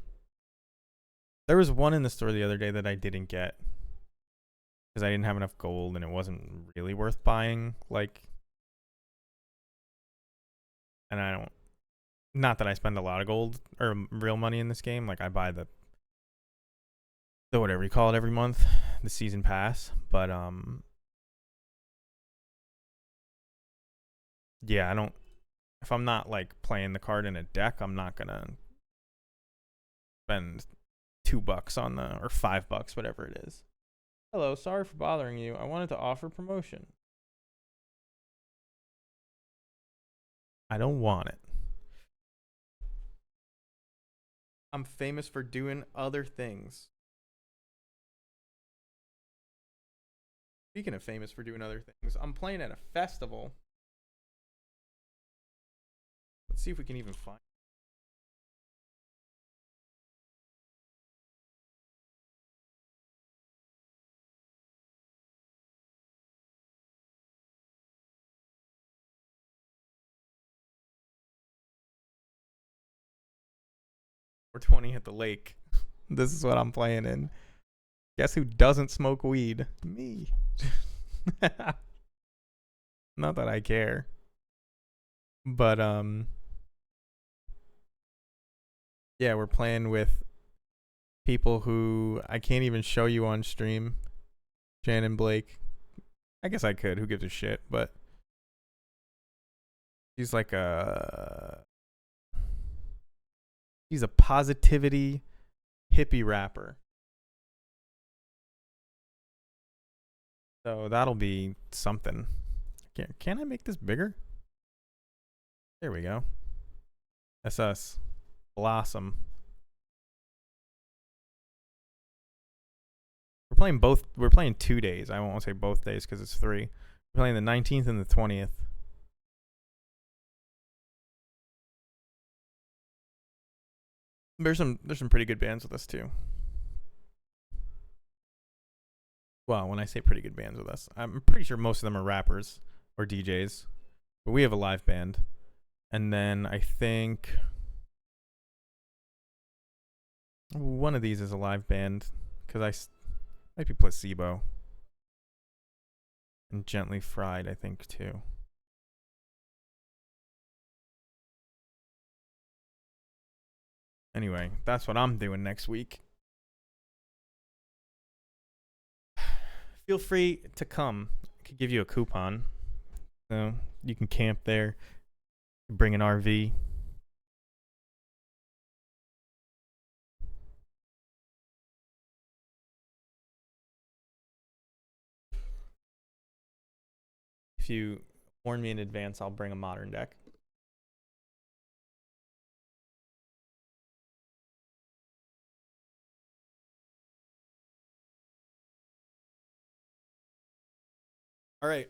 There was one in the store the other day that I didn't get because I didn't have enough gold and it wasn't really worth buying. Like, and I don't. Not that I spend a lot of gold or real money in this game. Like I buy the whatever you call it every month, the season pass. But yeah, I don't. If I'm not like playing the card in a deck, I'm not gonna spend $2 on the or $5, whatever it is. Hello, sorry for bothering you. I wanted to offer promotion. I don't want it. I'm famous for doing other things. Speaking of famous for doing other things, I'm playing at a festival. Let's see if we can even find. We're 20 at the lake. This is what I'm playing in. Guess who doesn't smoke weed? Me. Not that I care. But yeah, we're playing with people who I can't even show you on stream. Shannon Blake. I guess I could. Who gives a shit? But he's like he's a positivity hippie rapper. So that'll be something. Can I make this bigger? There we go. That's us. Blossom. We're playing both. We're playing 2 days. I won't say both days because it's 3. We're playing the 19th and the 20th. There's some pretty good bands with us too. Well, when I say pretty good bands with us, I'm pretty sure most of them are rappers or DJs. But we have a live band. And then I think one of these is a live band because might be Placebo and Gently Fried, I think too. Anyway, that's what I'm doing next week. Feel free to come. I could give you a coupon. So you can camp there, bring an RV. If you warn me in advance, I'll bring a modern deck. All right.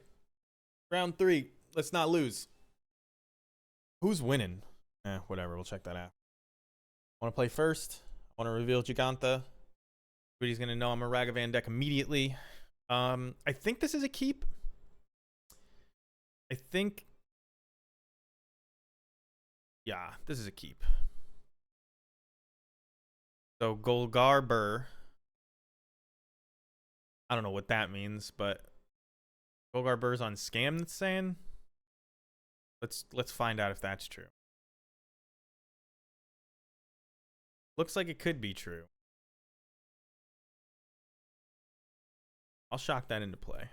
Round 3. Let's not lose. Who's winning? Whatever. We'll check that out. Want to play first? I want to reveal Giganta. Everybody's going to know I'm a Ragavan deck immediately. I think this is a keep. I think... Yeah, this is a keep. So Golgarber. I don't know what that means, but Golgarber's on Scam, that's saying. Let's find out if that's true. Looks like it could be true. I'll shock that into play.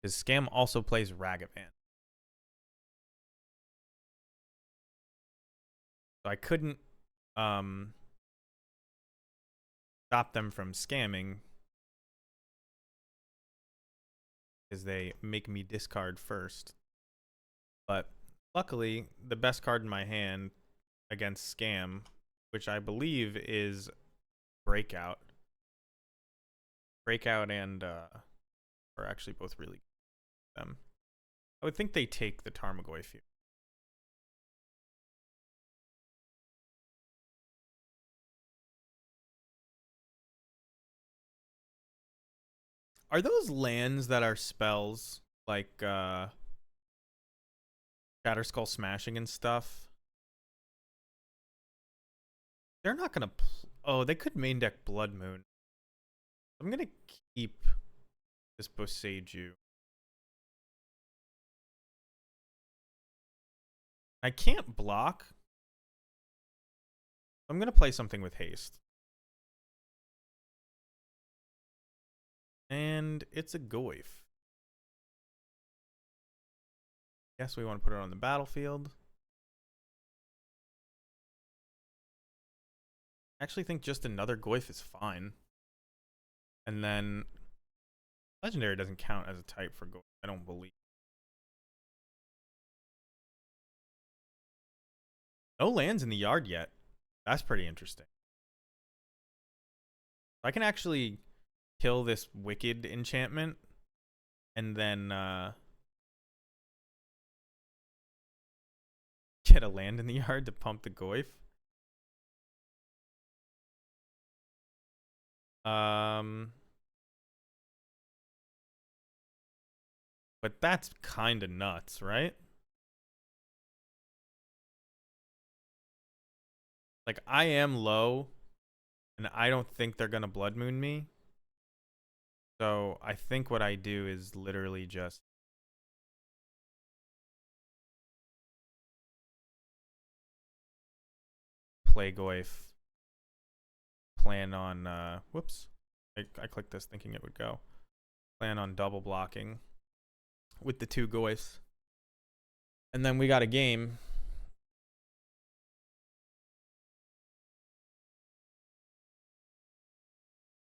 Because Scam also plays Ragavan. So I couldn't stop them from scamming is they make me discard first. But luckily, the best card in my hand against scam, which I believe is Breakout. Breakout and are actually both really good. I would think they take the Tarmogoyf here. Are those lands that are spells like Shatter Skull Smashing and stuff? They're not gonna. Oh, they could main deck Blood Moon. I'm gonna keep this Boseiju. I can't block. I'm gonna play something with haste. And it's a Goyf. Guess we want to put it on the battlefield. I actually think just another Goyf is fine. And then Legendary doesn't count as a type for Goyf, I don't believe. No lands in the yard yet. That's pretty interesting. I can actually kill this Wicked enchantment and then get a land in the yard to pump the Goyf. But that's kind of nuts, right? Like, I am low, and I don't think they're going to Blood Moon me. So I think what I do is literally just play Goyf, plan on, whoops. I clicked this thinking it would go. Plan on double blocking with the two Goyfs. And then we got a game.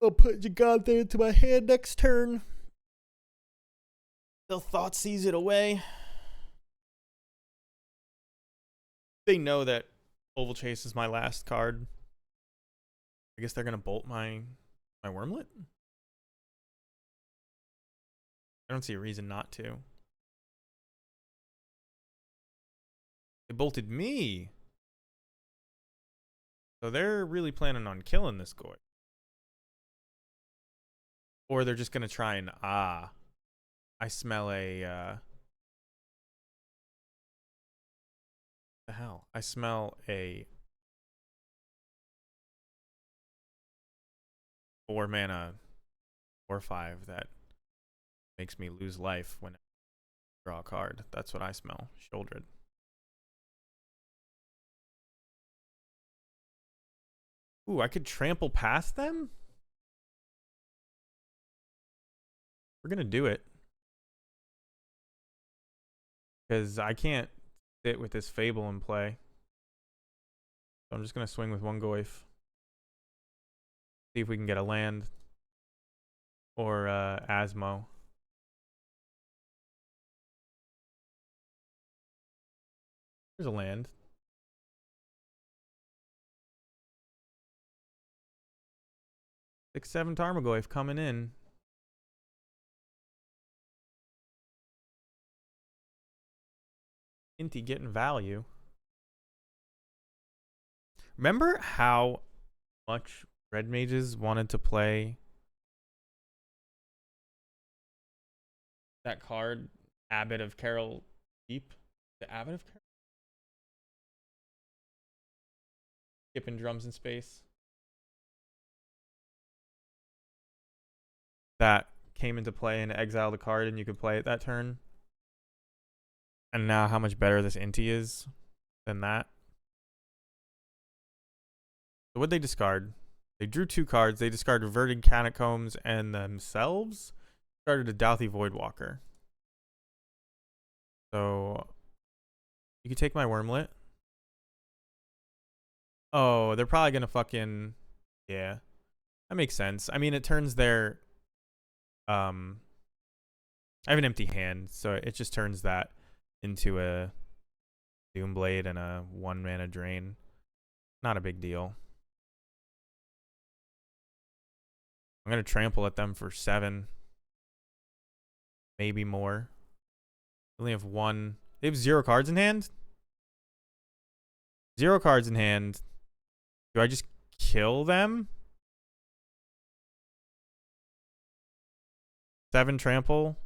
I'll put your god there into my hand next turn. They'll thought seize it away. They know that Oval Chase is my last card. I guess they're gonna bolt my Wormlet. I don't see a reason not to. They bolted me. So they're really planning on killing this Goy. Or they're just gonna try and I smell a the hell? I smell a 4-mana 4/5 that makes me lose life when I draw a card. That's what I smell. Shouldered. Ooh, I could trample past them? We're gonna do it. Because I can't sit with this Fable in play. So I'm just gonna swing with one Goyf. See if we can get a land. Or Asmo. There's a land. Six, 7 Tarmogoyf coming in. Inti getting value. Remember how much red mages wanted to play that card, Abbot of Carol Deep? The Abbot of Carol? Skipping drums in space. That came into play and exiled the card and you could play it that turn. And now how much better this Inti is than that. So what'd they discard? They drew 2 cards. They discarded Reverted Catacombs and themselves discarded a Douthie Voidwalker. So you could take my Wormlet. Oh, they're probably gonna fucking, yeah. That makes sense. I mean, it turns their um. I have an empty hand, so it just turns that into a Doomblade and a 1 mana drain. Not a big deal. I'm gonna trample at them for 7, maybe more. They only have 1. They have 0 cards in hand. 0 cards in hand. Do I just kill them? 7 trample,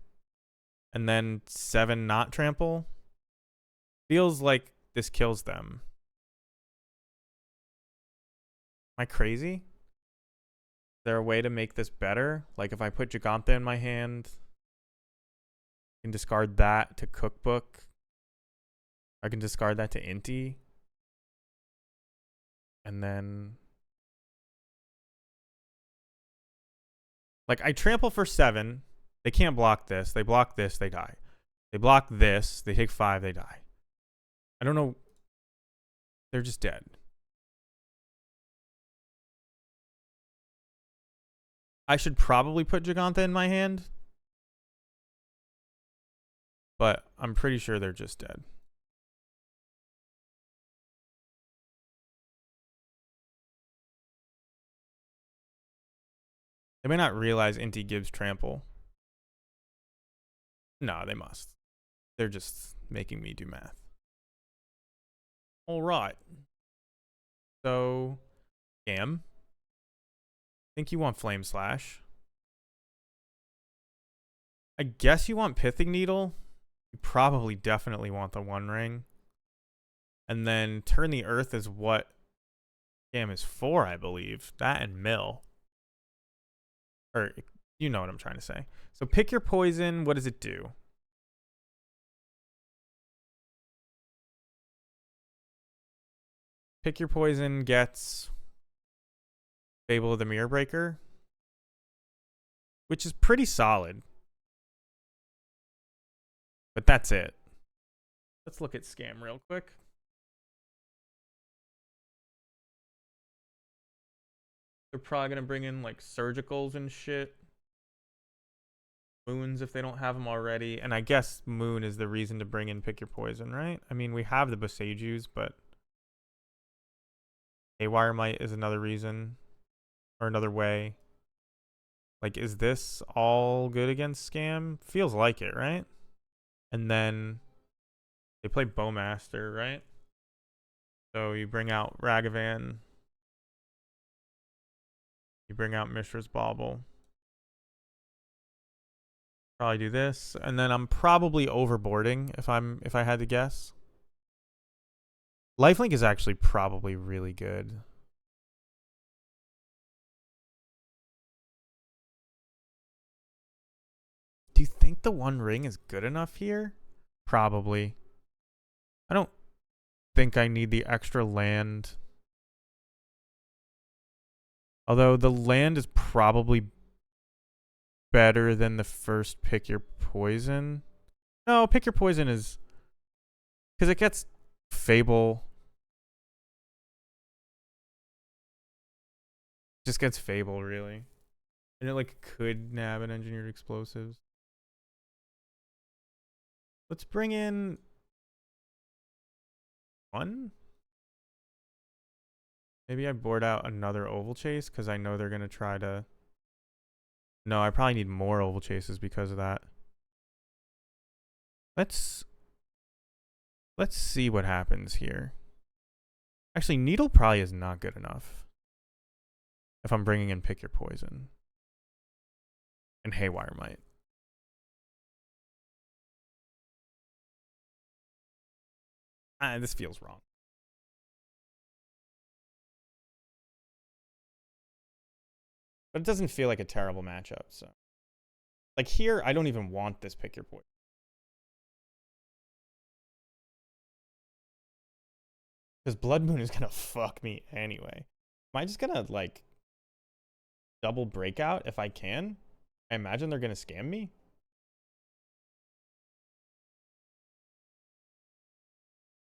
and then 7 not trample. Feels like this kills them. Am I crazy? Is there a way to make this better? Like if I put Giganta in my hand, I can discard that to Cookbook. I can discard that to Inti. And then like I trample for 7. They can't block this. They block this, they die. They block this, they take 5, they die. I don't know. They're just dead. I should probably put Giganta in my hand, but I'm pretty sure they're just dead. They may not realize Inti gives trample. No, they must. They're just making me do math. All right. So, Scam. I think you want Flame Slash. I guess you want Pithing Needle. You probably definitely want the One Ring. And then Turn the Earth is what Scam is for, I believe. That and Mill. Or, you know what I'm trying to say. So pick your poison. What does it do? Pick your poison gets Fable of the Mirror Breaker, which is pretty solid. But that's it. Let's look at Scam real quick. They're probably going to bring in like surgicals and shit. Moons if they don't have them already. And I guess Moon is the reason to bring in Pick Your Poison, right? I mean, we have the Boseijus, but Haywire Might is another reason. Or another way. Like, is this all good against Scam? Feels like it, right? And then they play Bowmaster, right? So you bring out Ragavan. You bring out Mishra's Bauble. Probably do this, and then I'm probably overboarding if I had to guess. Lifelink is actually probably really good. Do you think the One Ring is good enough here? Probably. I don't think I need the extra land. Although the land is probably better than the first Pick Your Poison. No, Pick Your Poison is... because it gets Fable. Just gets Fable, really. And it like could nab an Engineered Explosives. Let's bring in 1. Maybe I board out another Oval Chase because I know they're going to try to... No, I probably need more Oval Chases because of that. Let's see what happens here. Actually, Needle probably is not good enough if I'm bringing in Pick Your Poison. And Haywire Might. This feels wrong. But it doesn't feel like a terrible matchup, so. Like here, I don't even want this Pick Your Poison. Because Blood Moon is going to fuck me anyway. Am I just going to, like, double Breakout if I can? I imagine they're going to scam me.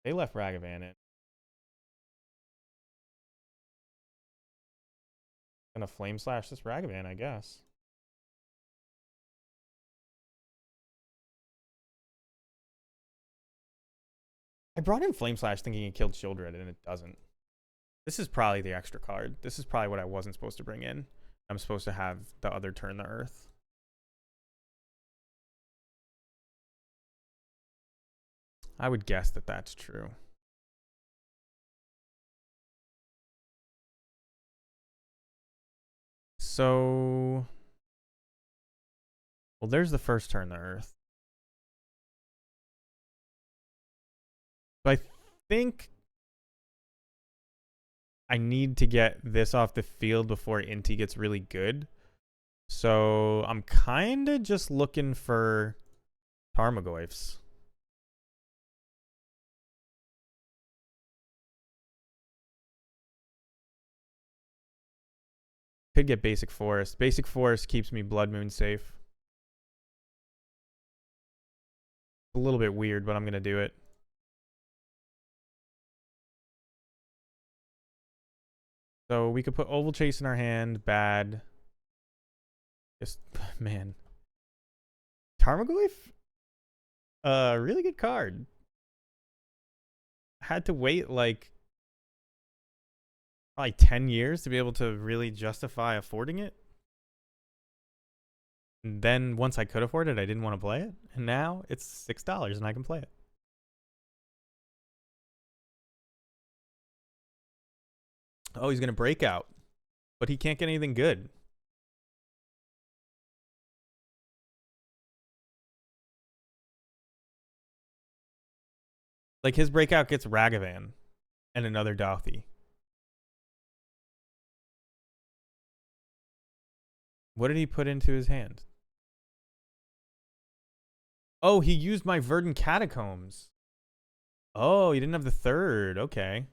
They left Ragavan in. Gonna flame slash this Ragavan, I guess. I brought in Flame Slash thinking it killed Shieldred, and it doesn't. This is probably the extra card. This is probably what I wasn't supposed to bring in. I'm supposed to have the other turn the Earth. I would guess that that's true. So, well, there's the first turn the Earth. So I think I need to get this off the field before Inti gets really good. So I'm kind of just looking for Tarmogoyfs. Could get Basic Forest. Basic Forest keeps me Blood Moon safe. A little bit weird, but I'm going to do it. So we could put Oval Chase in our hand. Bad. Just, man. Tarmogoyf? Really good card. Had to wait like probably 10 years to be able to really justify affording it. And then once I could afford it, I didn't want to play it. And now it's $6 and I can play it. Oh, he's going to break out. But he can't get anything good. Like his breakout gets Ragavan and another Dauthi. What did he put into his hand? Oh, he used my Verdant Catacombs. Oh, he didn't have the third. Okay.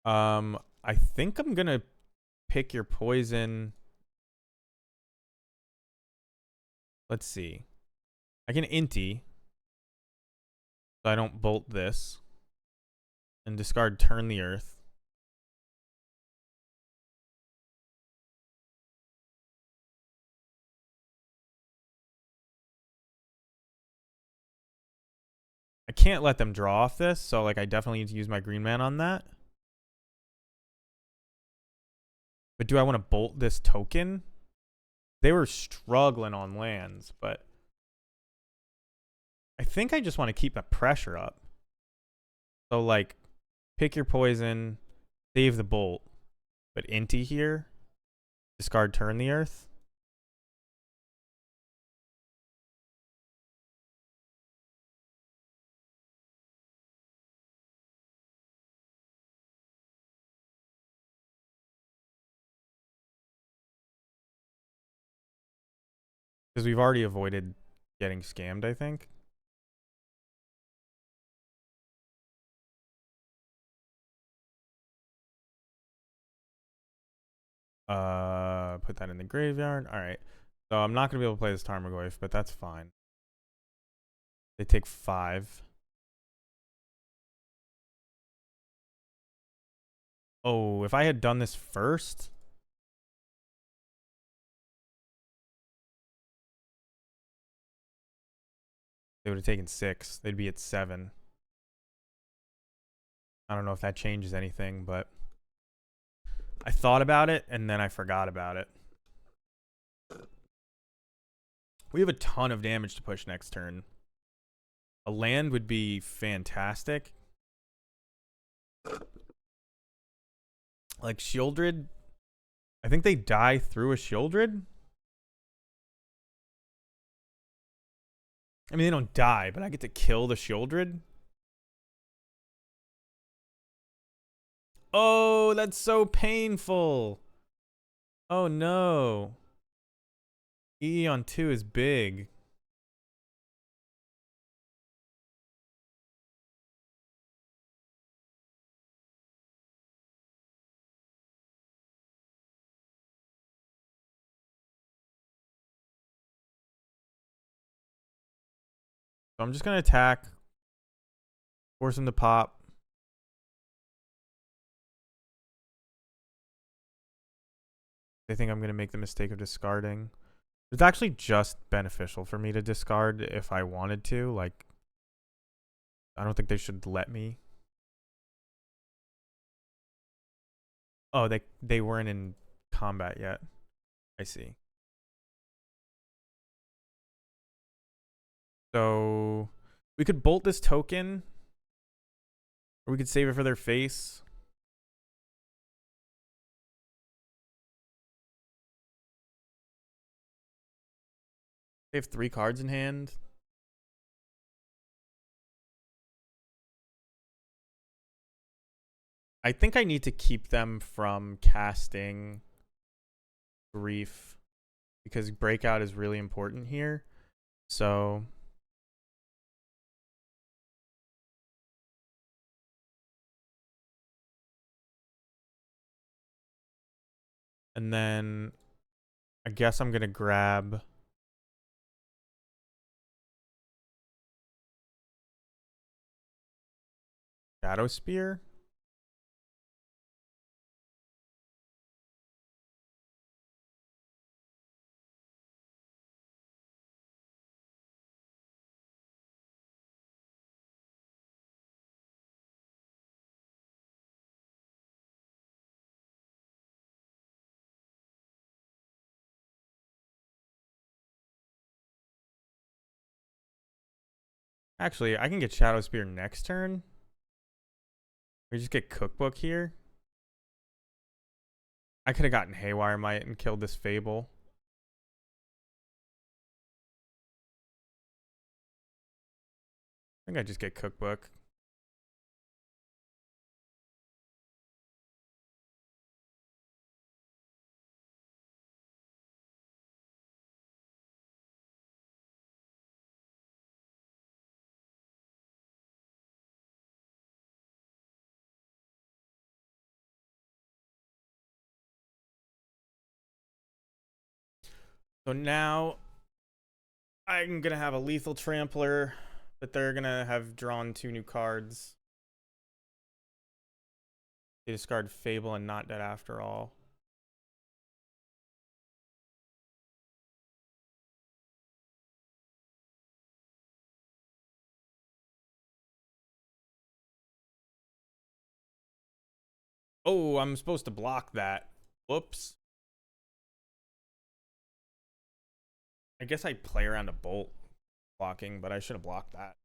I think I'm gonna pick your poison. Let's see. I can Inti, so I don't bolt this. And discard Turn the Earth. I can't let them draw off this, so like I definitely need to use my green man on that. But do I want to bolt this token? They were struggling on lands, but I think I just want to keep the pressure up. So like pick your poison, save the bolt, but Inti here, discard Turn the Earth. Because we've already avoided getting scammed, I think. Put that in the graveyard. All right. So I'm not going to be able to play this Tarmogoyf, but that's fine. They take 5. Oh, if I had done this first... They would have taken 6. They'd be at 7. I don't know if that changes anything, but... I thought about it, and then I forgot about it. We have a ton of damage to push next turn. A land would be fantastic. Like Shieldred, I think they die through a Shieldred. I mean, they don't die, but I get to kill the Shieldred. Oh, that's so painful. Oh, no. EE on 2 is big. So I'm just going to attack. Force him to pop. They think I'm going to make the mistake of discarding. It's actually just beneficial for me to discard if I wanted to. Like, I don't think they should let me. Oh, they weren't in combat yet. I see. So we could bolt this token, or we could save it for their face. They have 3 cards in hand. I think I need to keep them from casting Grief because Breakout is really important here. So and then I guess I'm going to grab Shadow Spear. Actually, I can get Shadow Spear next turn. We just get Cookbook here. I could have gotten Haywire Might and killed this Fable. I think I just get Cookbook. So now I'm going to have a Lethal Trampler, but they're going to have drawn 2 new cards. They discard Fable and Not Dead after all. Oh, I'm supposed to block that. Whoops. I guess I play around a Bolt blocking, but I should have blocked that.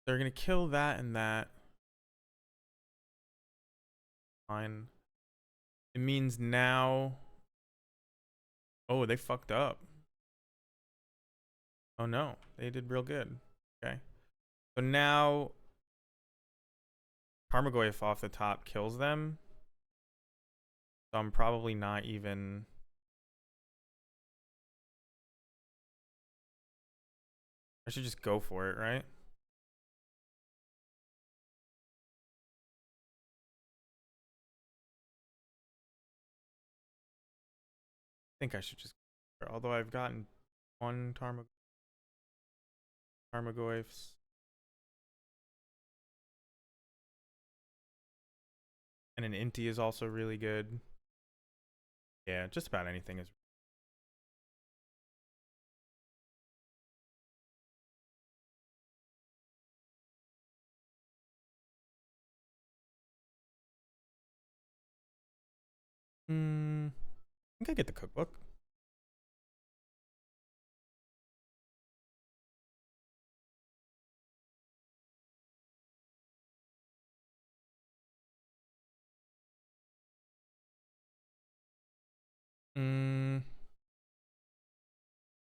They're going to kill that and that. Fine. It means now... Oh, they fucked up. Oh no, they did real good. Okay. So now Tarmogoyf off the top kills them. So I'm probably not even... I should just go for it, right? I think I should just... Although I've gotten 1 Tarmogoyfs. And an Inti is also really good. Yeah, just about anything is... I think I get the Cookbook.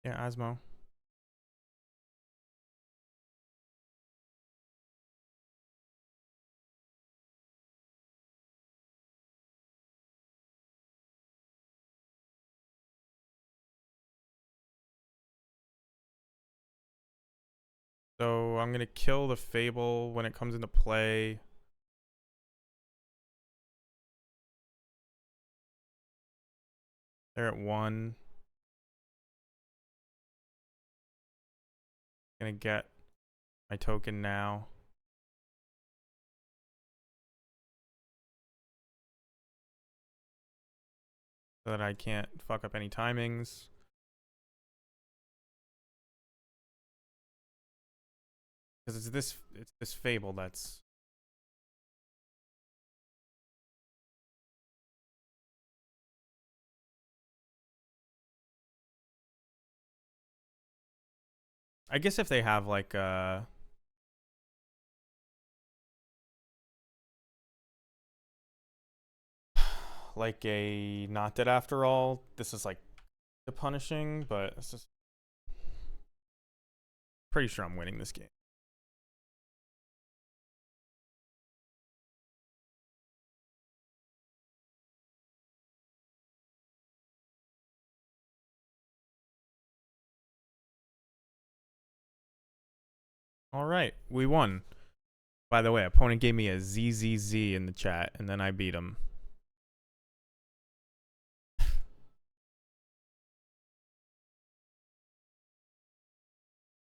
Yeah, Asmo. So I'm gonna kill the Fable when it comes into play. They're at 1. Gonna get my token now. So that I can't fuck up any timings. Because it's this Fable that's... I guess if they have like a not dead after all, this is like the punishing, but it's just pretty sure I'm winning this game. All right, we won. By the way, opponent gave me a ZZZ in the chat, and then I beat him.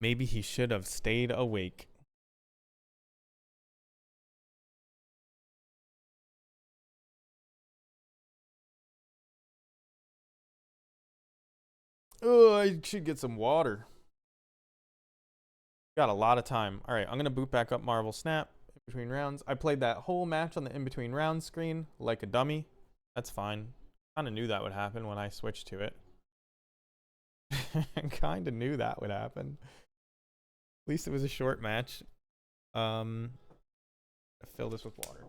Maybe he should have stayed awake. Oh, I should get some water. Got a lot of time. All right, I'm going to boot back up Marvel Snap in between rounds. I played that whole match on the in between rounds screen like a dummy. That's fine. Kind of knew that would happen when I switched to it. Kind of knew that would happen. At least it was a short match. Fill this with water.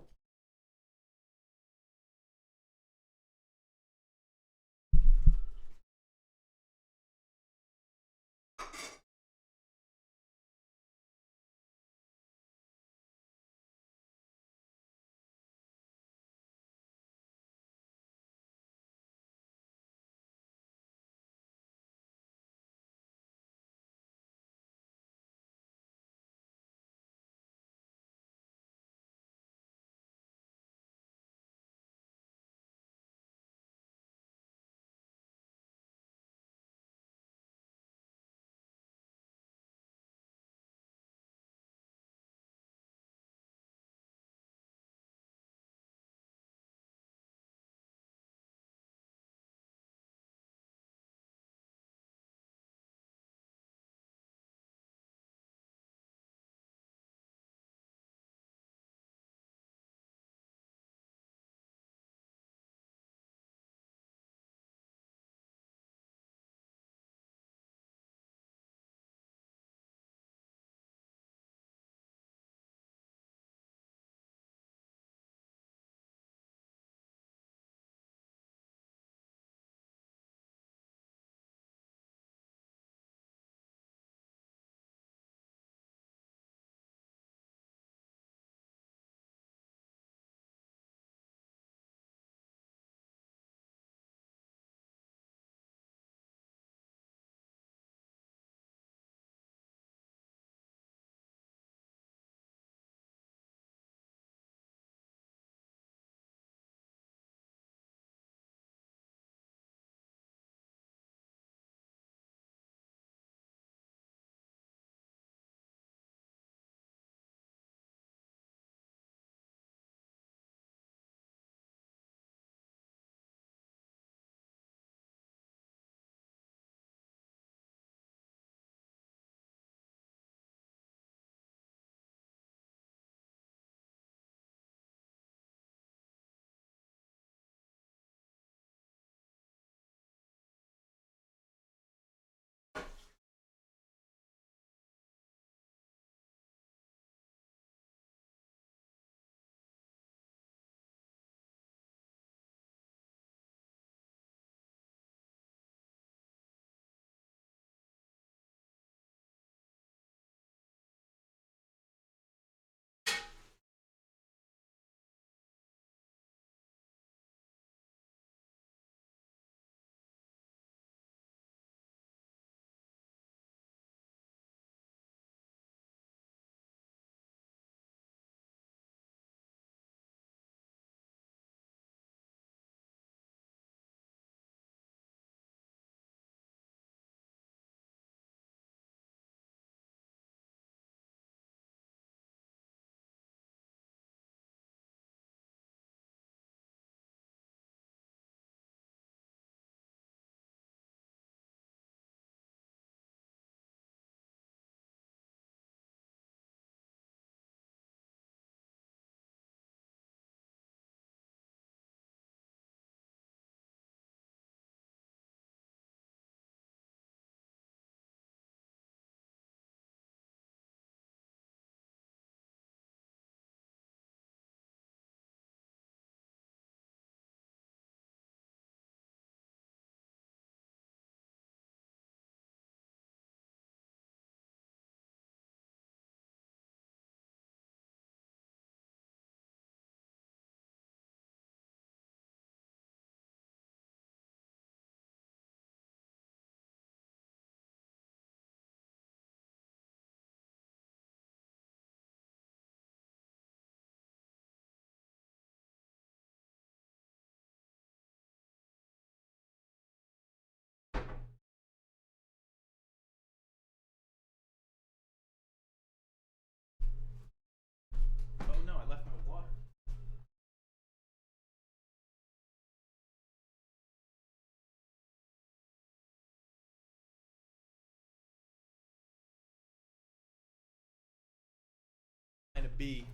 be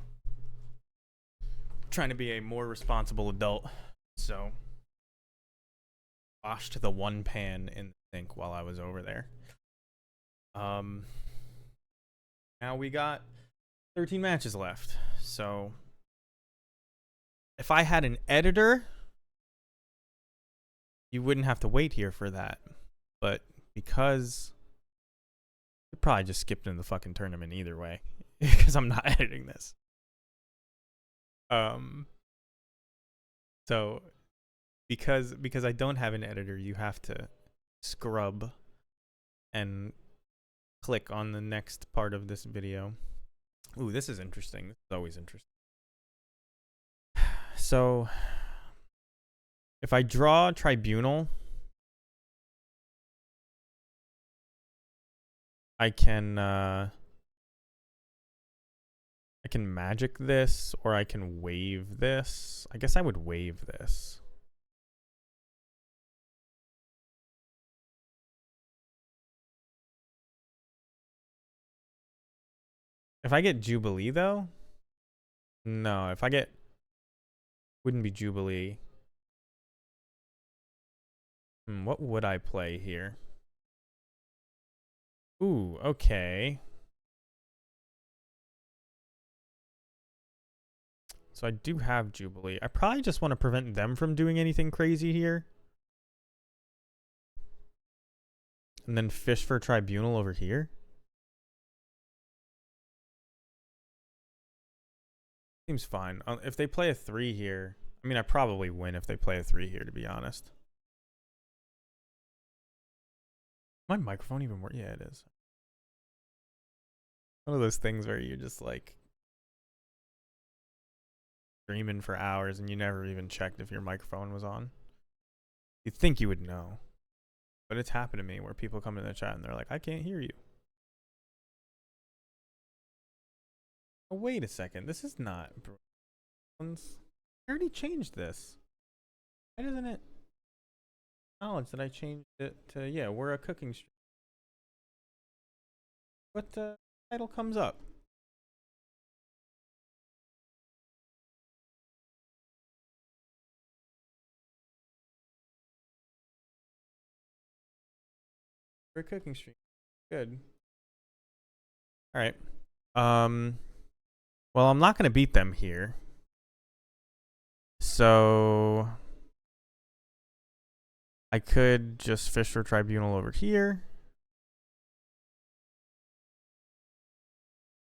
a more responsible adult. So washed the one pan in the sink while I was over there. Now we got 13 matches left. So if I had an editor, you wouldn't have to wait here for that. But because you probably just skipped into the fucking tournament either way, because I'm not editing this. So because I don't have an editor, you have to scrub and click on the next part of this video. Ooh, this is interesting. This is always interesting. So if I draw Tribunal, I can magic this, or I can wave this. I guess I would wave this. If I get Jubilee, though? No, if I get... Wouldn't be Jubilee. What would I play here? Ooh, okay. So I do have Jubilee. I probably just want to prevent them from doing anything crazy here. And then fish for Tribunal over here. Seems fine. If they play a 3 here, I mean, I probably win if they play a 3 here, to be honest. My microphone even work? Yeah, it is. One of those things where you're just like streaming for hours and you never even checked if your microphone was on. You'd think you would know. But it's happened to me where people come in the chat and they're like, I can't hear you. Oh, wait a second. This is not... I already changed this. Why doesn't it acknowledge that I changed it to... Yeah, we're a cooking stream. What title comes up? We're a cooking stream. Good. All right. Well, I'm not going to beat them here. So I could just fish for Tribunal over here.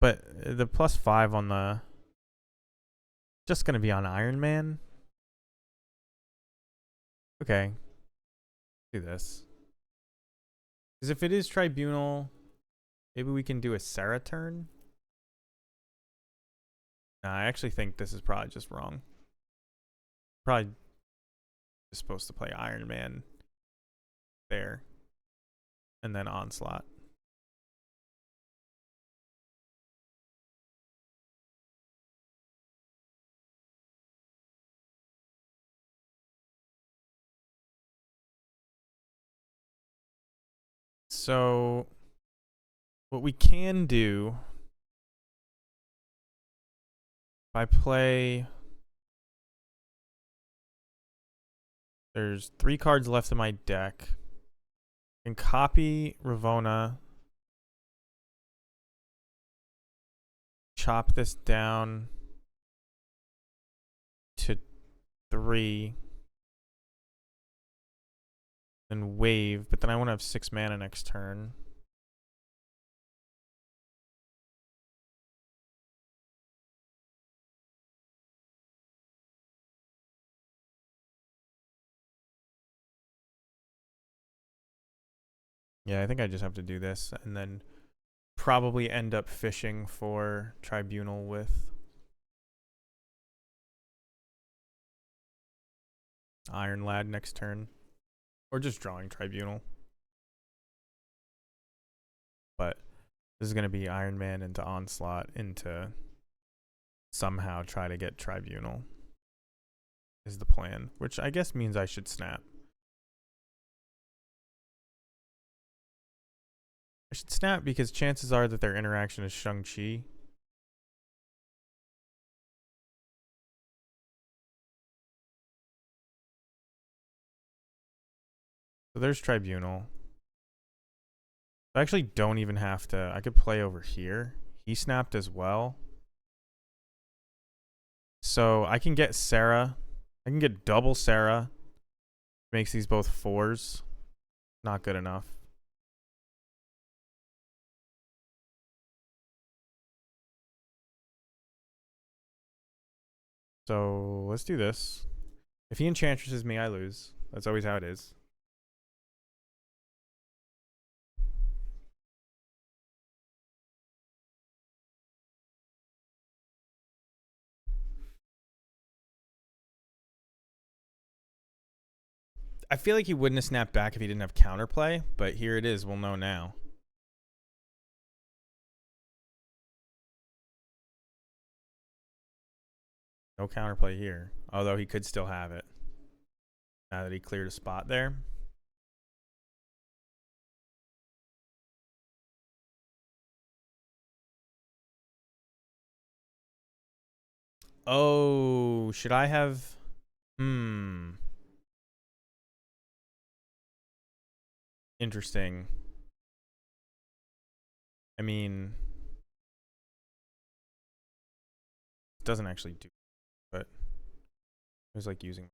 But the +5 on the... Just going to be on Iron Man. Okay. Do this. Because if it is Tribunal, maybe we can do a Sarah turn. Nah, I actually think this is probably just wrong. Probably just supposed to play Iron Man there. And then Onslaught. So what we can do, if I play... There's 3 cards left in my deck. I can copy Ravona. Chop this down to 3. And wave, but then I want to have 6 mana next turn. Yeah, I think I just have to do this and then probably end up fishing for Tribunal with Iron Lad next turn. Or just drawing Tribunal. But this is going to be Iron Man into Onslaught into somehow try to get Tribunal is the plan, which I guess means I should snap. I should snap because chances are that their interaction is Shang-Chi. So there's Tribunal. I actually don't even have to. I could play over here. He snapped as well. So I can get Sarah. I can get double Sarah. Makes these both 4s. Not good enough. So let's do this. If he enchantresses me, I lose. That's always how it is. I feel like he wouldn't have snapped back if he didn't have counterplay, but here it is. We'll know now. No counterplay here, although he could still have it now that he cleared a spot there. Oh, should I have... Interesting. I mean... It doesn't actually do, but... It was like using...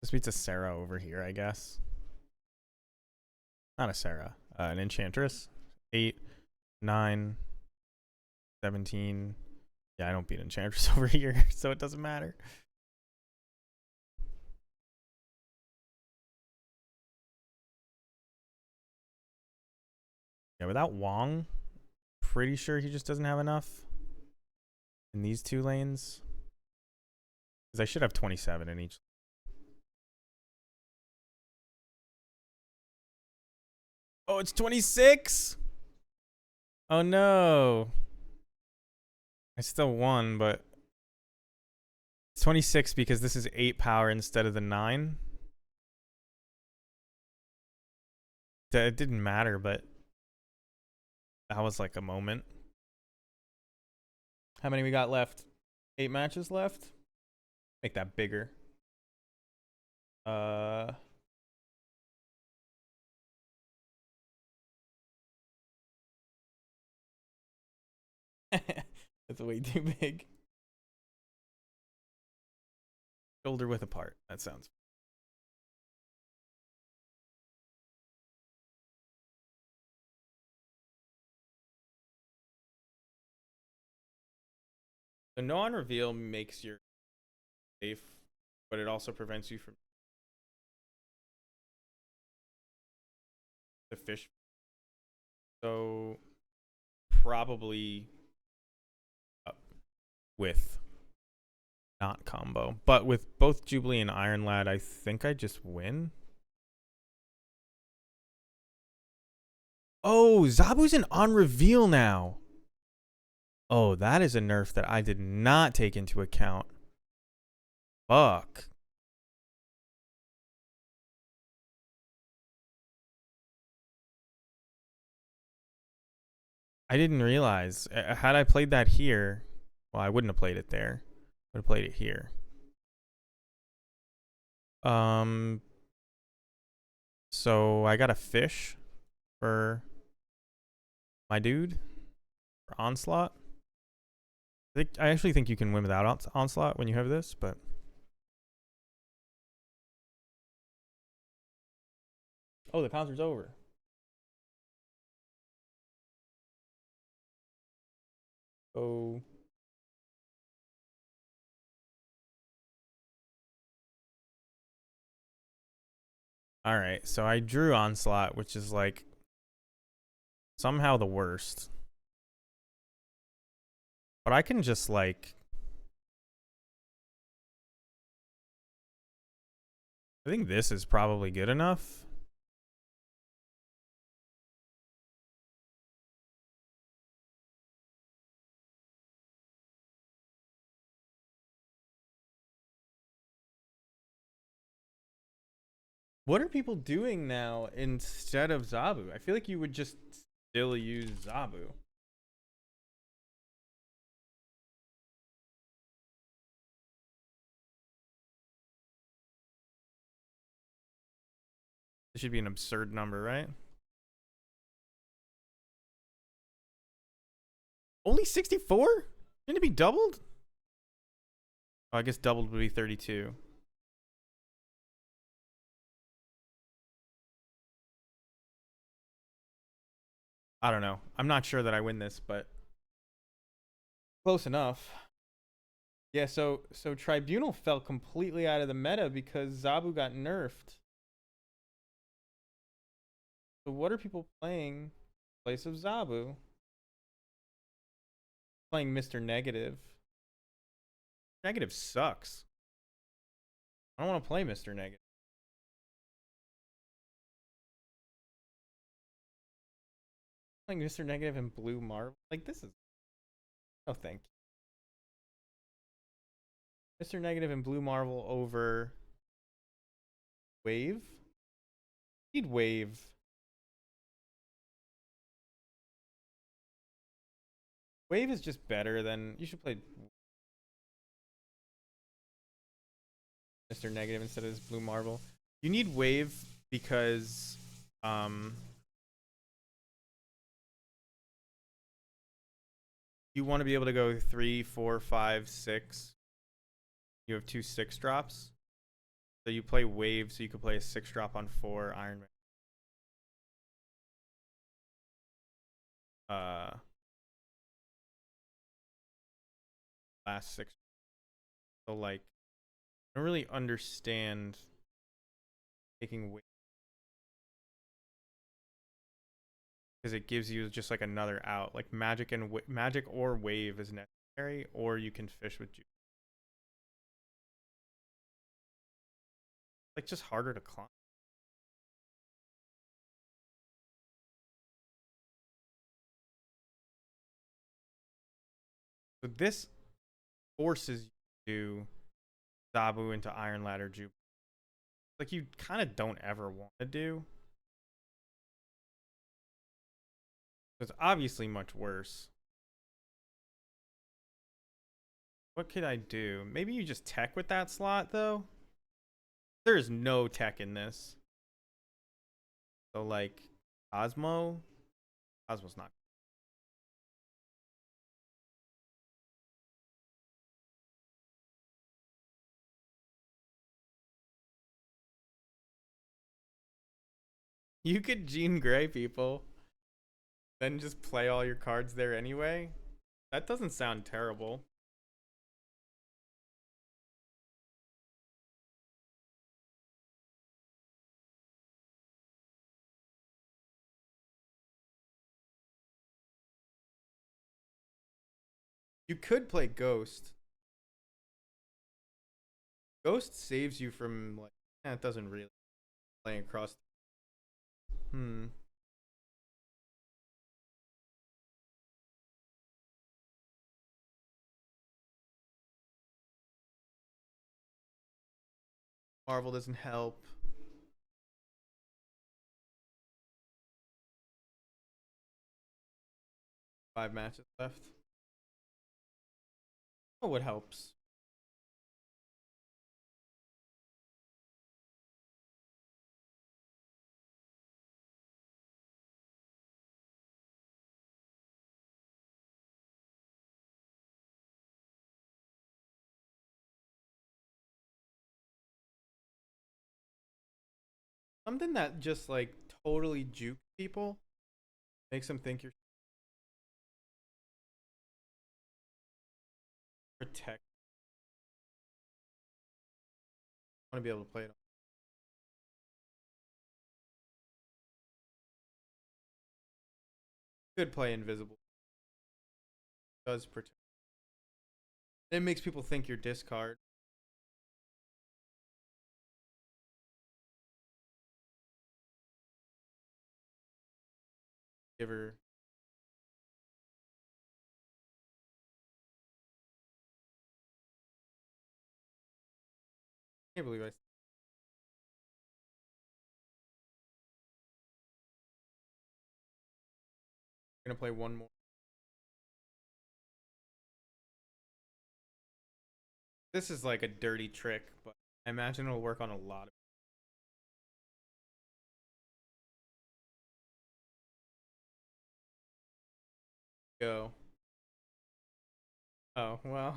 This beats a Sarah over here, I guess. Not a Sarah. An Enchantress. 8, 9, 17... Yeah, I don't beat Enchantress over here, so it doesn't matter. Yeah, without Wong, pretty sure he just doesn't have enough in these 2 lanes. Because I should have 27 in each. Oh, it's 26? Oh, no. I still won, but... It's 26 because this is 8 power instead of the 9. It didn't matter, but... That was like a moment. How many we got left? 8 matches left? Make that bigger. That's way too big. Shoulder width apart. That sounds... The no on reveal makes your safe, but it also prevents you from the fish. So probably with not combo, but with both Jubilee and Iron Lad, I think I just win. Oh, Zabu's an on reveal now. Oh, that is a nerf that I did not take into account. Fuck. I didn't realize. Had I played that here, well, I wouldn't have played it there. I would have played it here. So I got a fish for my dude for Onslaught. I actually think you can win without Onslaught when you have this, but... Oh, the concert's over. Oh. Alright, so I drew Onslaught, which is like somehow the worst. But I can just like... I think this is probably good enough. What are people doing now instead of Zabu? I feel like you would just still use Zabu. This should be an absurd number, right? Only 64? Shouldn't it be doubled? Oh, I guess doubled would be 32. I don't know. I'm not sure that I win this, but close enough. Yeah, so Tribunal fell completely out of the meta because Zabu got nerfed. So what are people playing in place of Zabu? Playing Mr. Negative. Negative sucks. I don't want to play Mr. Negative. Playing Mr. Negative and Blue Marvel. Like, this is... Oh, thank you. Mr. Negative and Blue Marvel over... Wave? Need Wave. Wave is just better than... You should play Mr. Negative instead of this Blue Marvel. You need Wave because... you want to be able to go 3, 4, 5, 6. You have 2 6 drops. So you play Wave so you could play a 6 drop on 4 Iron Man. Last 6. So like I don't really understand taking Wave because it gives you just like another out. Like Magic and Magic or Wave is necessary, or you can fish with Juice. Like just harder to climb. So this forces you to Zabu into Iron Ladder Jupe. Like you kind of don't ever want to do. It's obviously much worse. What could I do? Maybe you just tech with that slot though. There is no tech in this. So like Osmo's not. You could Jean Grey people, then just play all your cards there anyway. That doesn't sound terrible. You could play Ghost. Ghost saves you from like it doesn't really play across. Hmm. Marvel doesn't help. 5 matches left. Oh, what helps? Something that just like totally juke people makes them think you're protect. I want to be able to play it. Could play invisible. Does protect. It makes people think you're discard. Giver. Can't believe I'm gonna play one more. This is like a dirty trick, but I imagine it'll work on a lot of Go. Oh, well.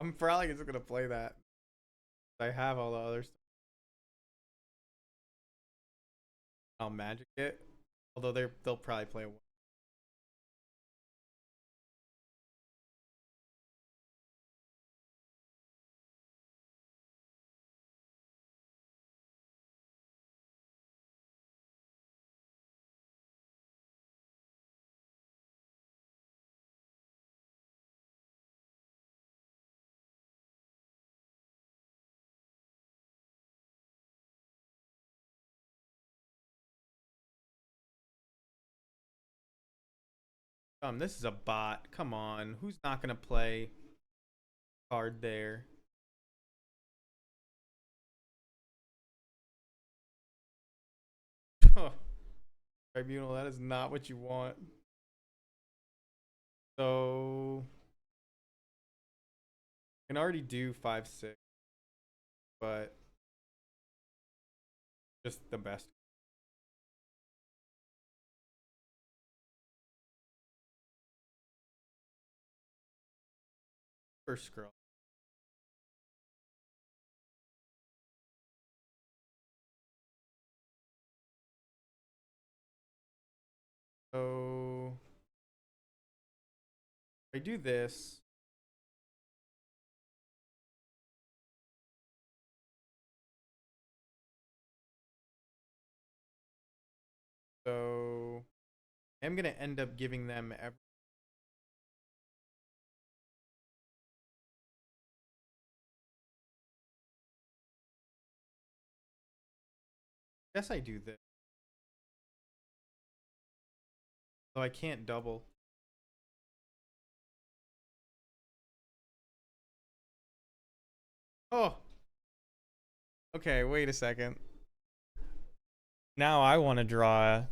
I'm probably just gonna play that. I have all the other stuff. I'll magic it. Although they'll probably play one. This is a bot. Come on. Who's not gonna play card there? Tribunal, that is not what you want. So I can already do 5/6, but just the best. First scroll. So if I do this, so I'm gonna end up giving them every. Guess I do this. So I can't double. Oh. Okay, wait a second. Now I want to draw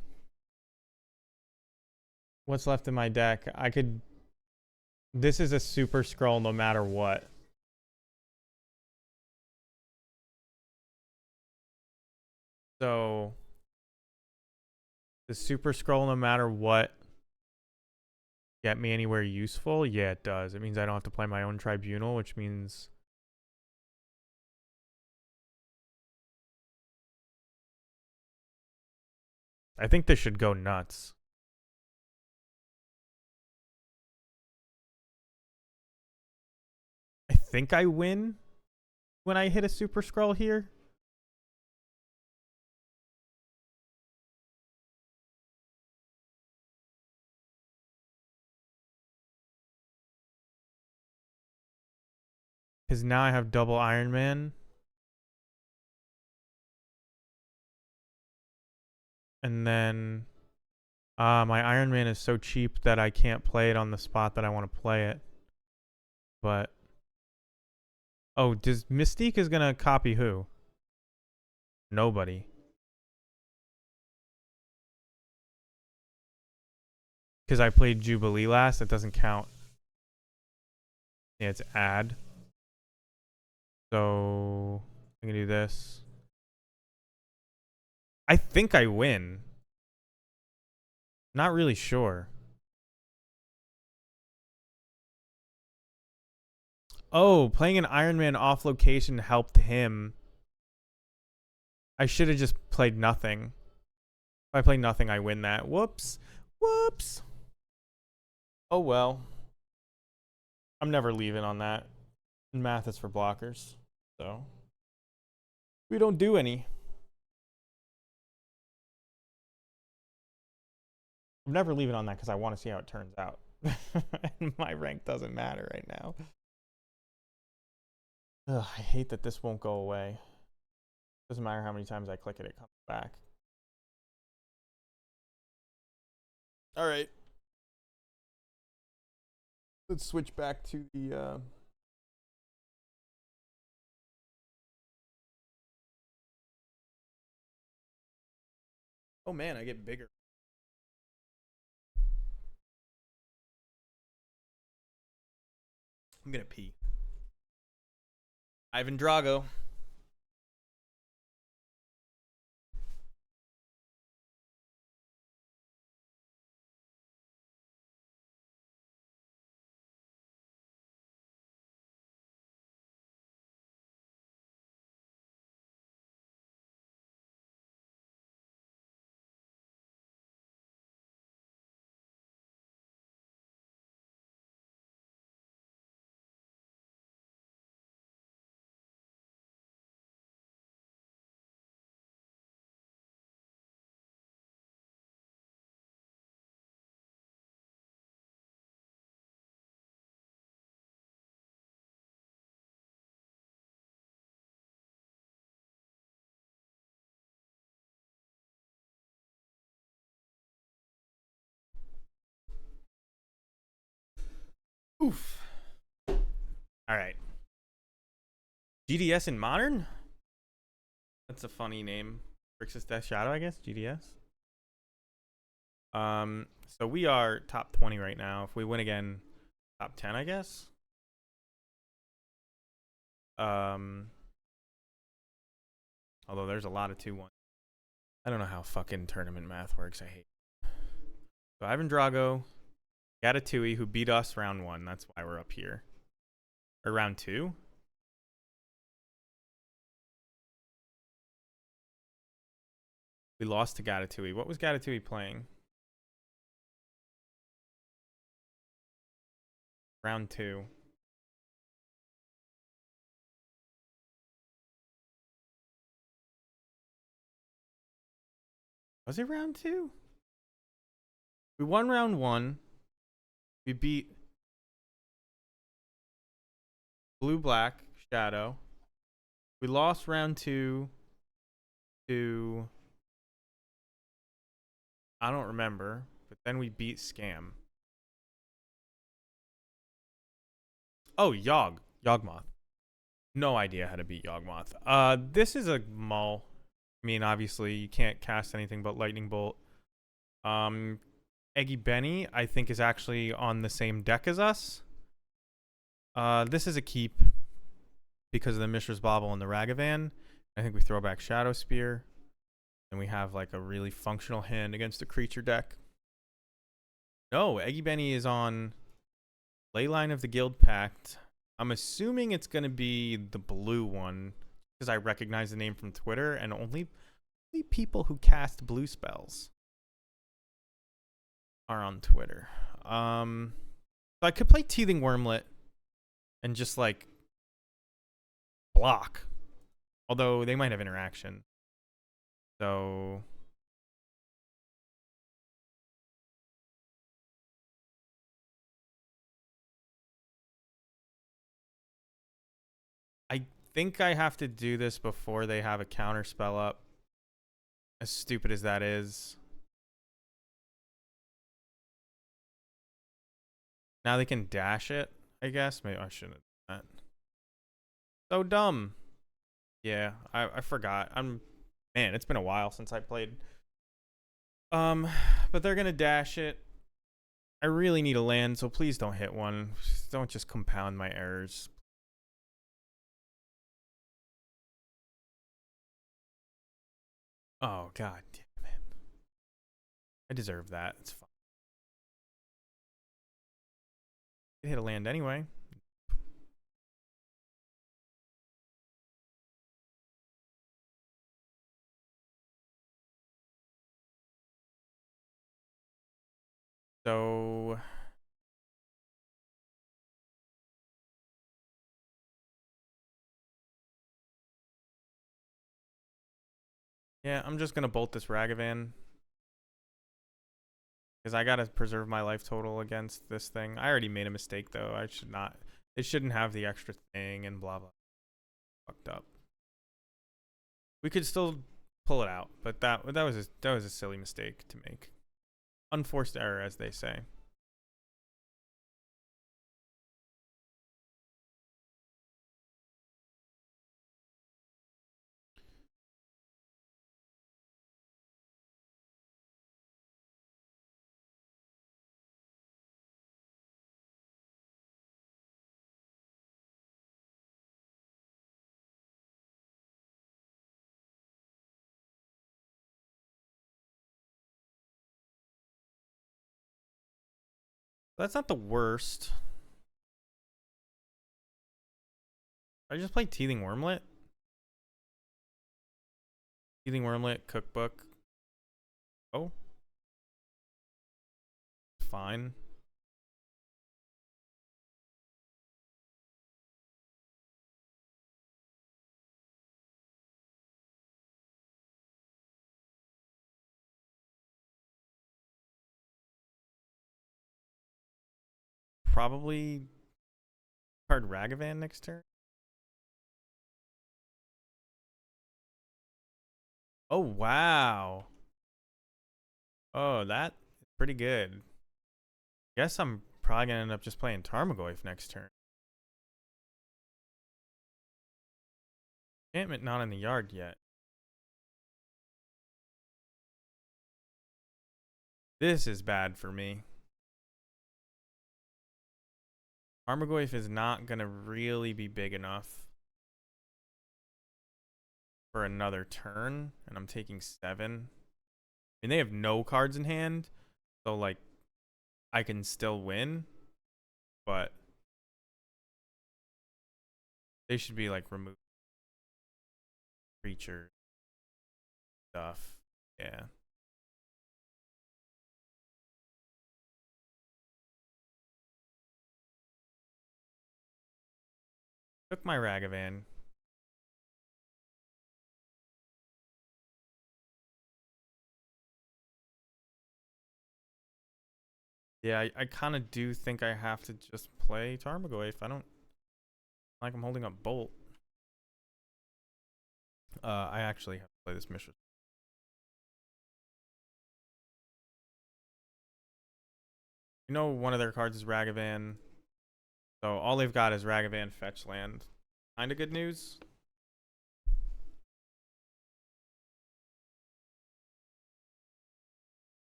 what's left in my deck. I could. This is a super scroll no matter what. So the super scroll no matter what get me anywhere useful? Yeah, it does. It means I don't have to play my own tribunal, which means I think this should go nuts. I think I win when I hit a super scroll here. Because now I have double Iron Man. And then my Iron Man is so cheap that I can't play it on the spot that I want to play it. But oh, does Mystique is gonna copy who? Nobody. Because I played Jubilee last, it doesn't count. Yeah, it's add. So I'm gonna do this. I think I win. Not really sure. Oh, playing an Iron Man off location helped him. I should have just played nothing. If I play nothing, I win that. Whoops. Whoops. Oh well. I'm never leaving on that. Math is for blockers. So we don't do any. I'm never leaving on that because I want to see how it turns out. And my rank doesn't matter right now. Ugh, I hate that this won't go away. Doesn't matter how many times I click it, it comes back. All right. Let's switch back to the oh man, I get bigger. I'm gonna pee. Ivan Drago. Oof. All right. GDS in modern? That's a funny name. Grixis Death Shadow, I guess. GDS. So we are top 20 right now. If we win again, top 10, I guess. Although there's a lot of 2-1. I don't know how fucking tournament math works. I hate it. So Ivan Drago, Gatatui, who beat us round 1. That's why we're up here. Or round 2. We lost to Gatatui. What was Gatatui playing? Round 2. Was it round 2? We won round 1. We beat Blue Black Shadow. We lost round 2 to, I don't remember, but then we beat Scam. Oh, Yawgmoth. No idea how to beat Yawgmoth. This is a mull. I mean, obviously, you can't cast anything but Lightning Bolt. Eggy Benny, I think, is actually on the same deck as us. This is a keep because of the Mishra's Bauble and the Ragavan. I think we throw back Shadow Spear. And we have like a really functional hand against a creature deck. No, Eggy Benny is on Leyline of the Guild Pact. I'm assuming it's going to be the blue one because I recognize the name from Twitter, and only people who cast blue spells are on Twitter. So I could play Teething Wormlet and just like block. Although they might have interaction. So I think I have to do this before they have a counter spell up. As stupid as that is. Now they can dash it, I guess. Maybe I shouldn't have done that. So dumb. Yeah, I forgot. Man, it's been a while since I played. But they're gonna dash it. I really need a land, so please don't hit one. Don't just compound my errors. Oh god damn it. I deserve that. It's fine. I hit a land anyway. So yeah, I'm just gonna bolt this Ragavan. Because I gotta preserve my life total against this thing. I already made a mistake though. I should not. It shouldn't have the extra thing and blah blah. Fucked up. We could still pull it out, but that was a silly mistake to make. Unforced error, as they say. That's not the worst. I just played Teething Wormlet. Teething Wormlet cookbook. Oh, fine. Probably card Ragavan next turn. Oh wow. Oh, that's pretty good. Guess I'm Probably gonna end up just playing Tarmogoyf next turn. Enchantment not in the yard yet. This is bad for me. Tarmogoyf is not gonna really be big enough for another turn, and I'm taking 7. I mean, they have no cards in hand, so like I can still win, but they should be like remove creature stuff. Yeah. Took my Ragavan. Yeah, I kind of do think I have to just play Tarmogoyf. I don't like I'm holding up Bolt. I actually have to play this mission. You know, one of their cards is Ragavan. So all they've got is Ragavan fetch land. Kinda good news.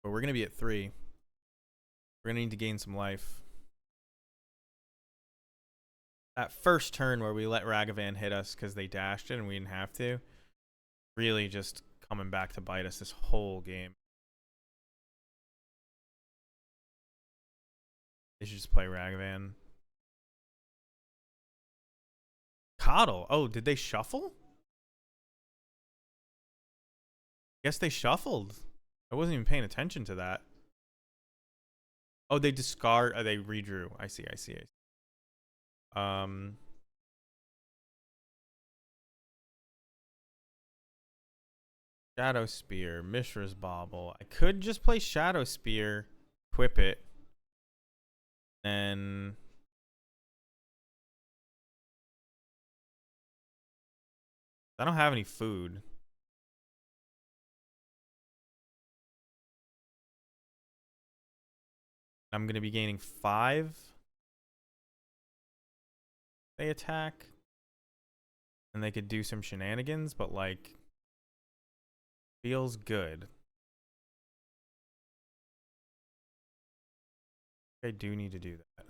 But we're gonna be at 3. We're gonna need to gain some life. That first turn where we let Ragavan hit us because they dashed it and we didn't have to, really just coming back to bite us this whole game. They should just play Ragavan. Coddle. Oh, did they shuffle? Guess they shuffled. I wasn't even paying attention to that. Oh, they discard. They redrew. I see. Shadow Spear, Mishra's Bauble. I could just play Shadow Spear, equip it, and I don't have any food. I'm gonna be gaining 5. They attack, and they could do some shenanigans, but like feels good. I do need to do that.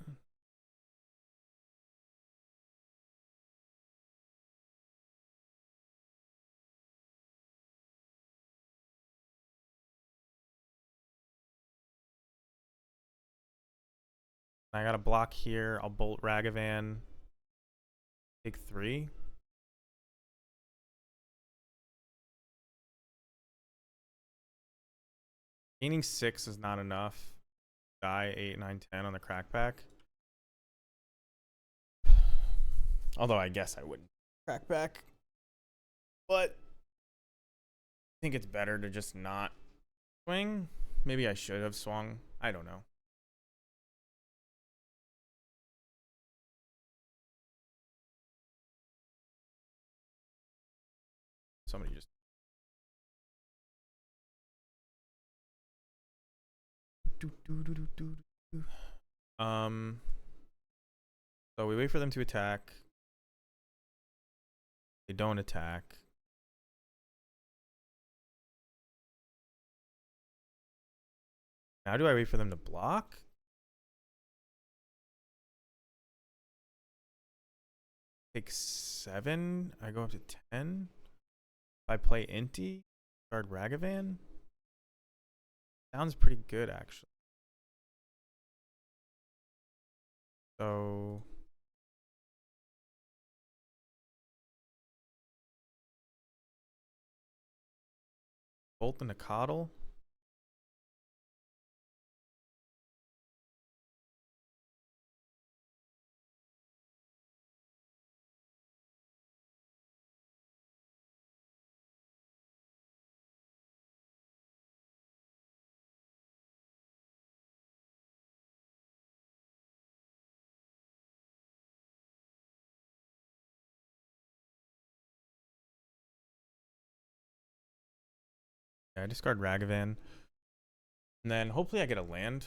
I got a block here. I'll bolt Ragavan. Take 3. Gaining 6 is not enough. Die 8, 9, 10 on the crackback. Although I guess I wouldn't crackback. But I think it's better to just not swing. Maybe I should have swung. I don't know. Somebody just so we wait for them to attack. They don't attack. Now do I wait for them to block? Take 7. I go up to 10. If I play Inti, guard Ragavan. Sounds pretty good actually. So Bolt and a Coddle. Yeah, I discard Ragavan. And then hopefully I get a land.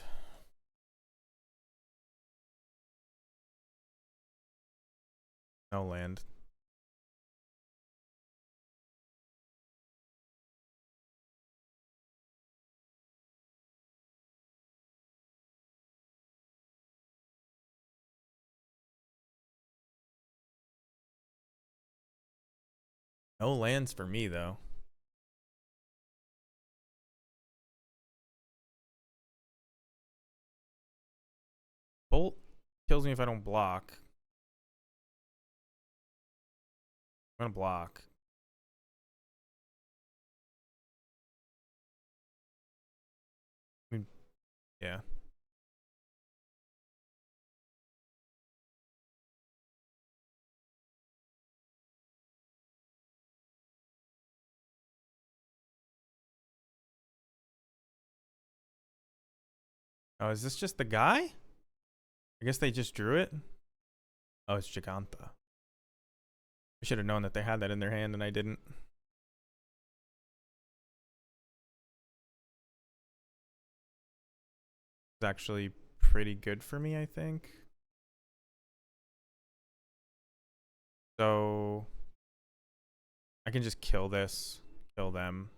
No land. No lands for me, though. Bolt kills me if I don't block. I'm gonna block. I mean, yeah. Oh, is this just the guy? I guess they just drew it. Oh, it's Giganta. I should have known that they had that in their hand and I didn't. It's actually pretty good for me, I think. So I can just kill this, kill them.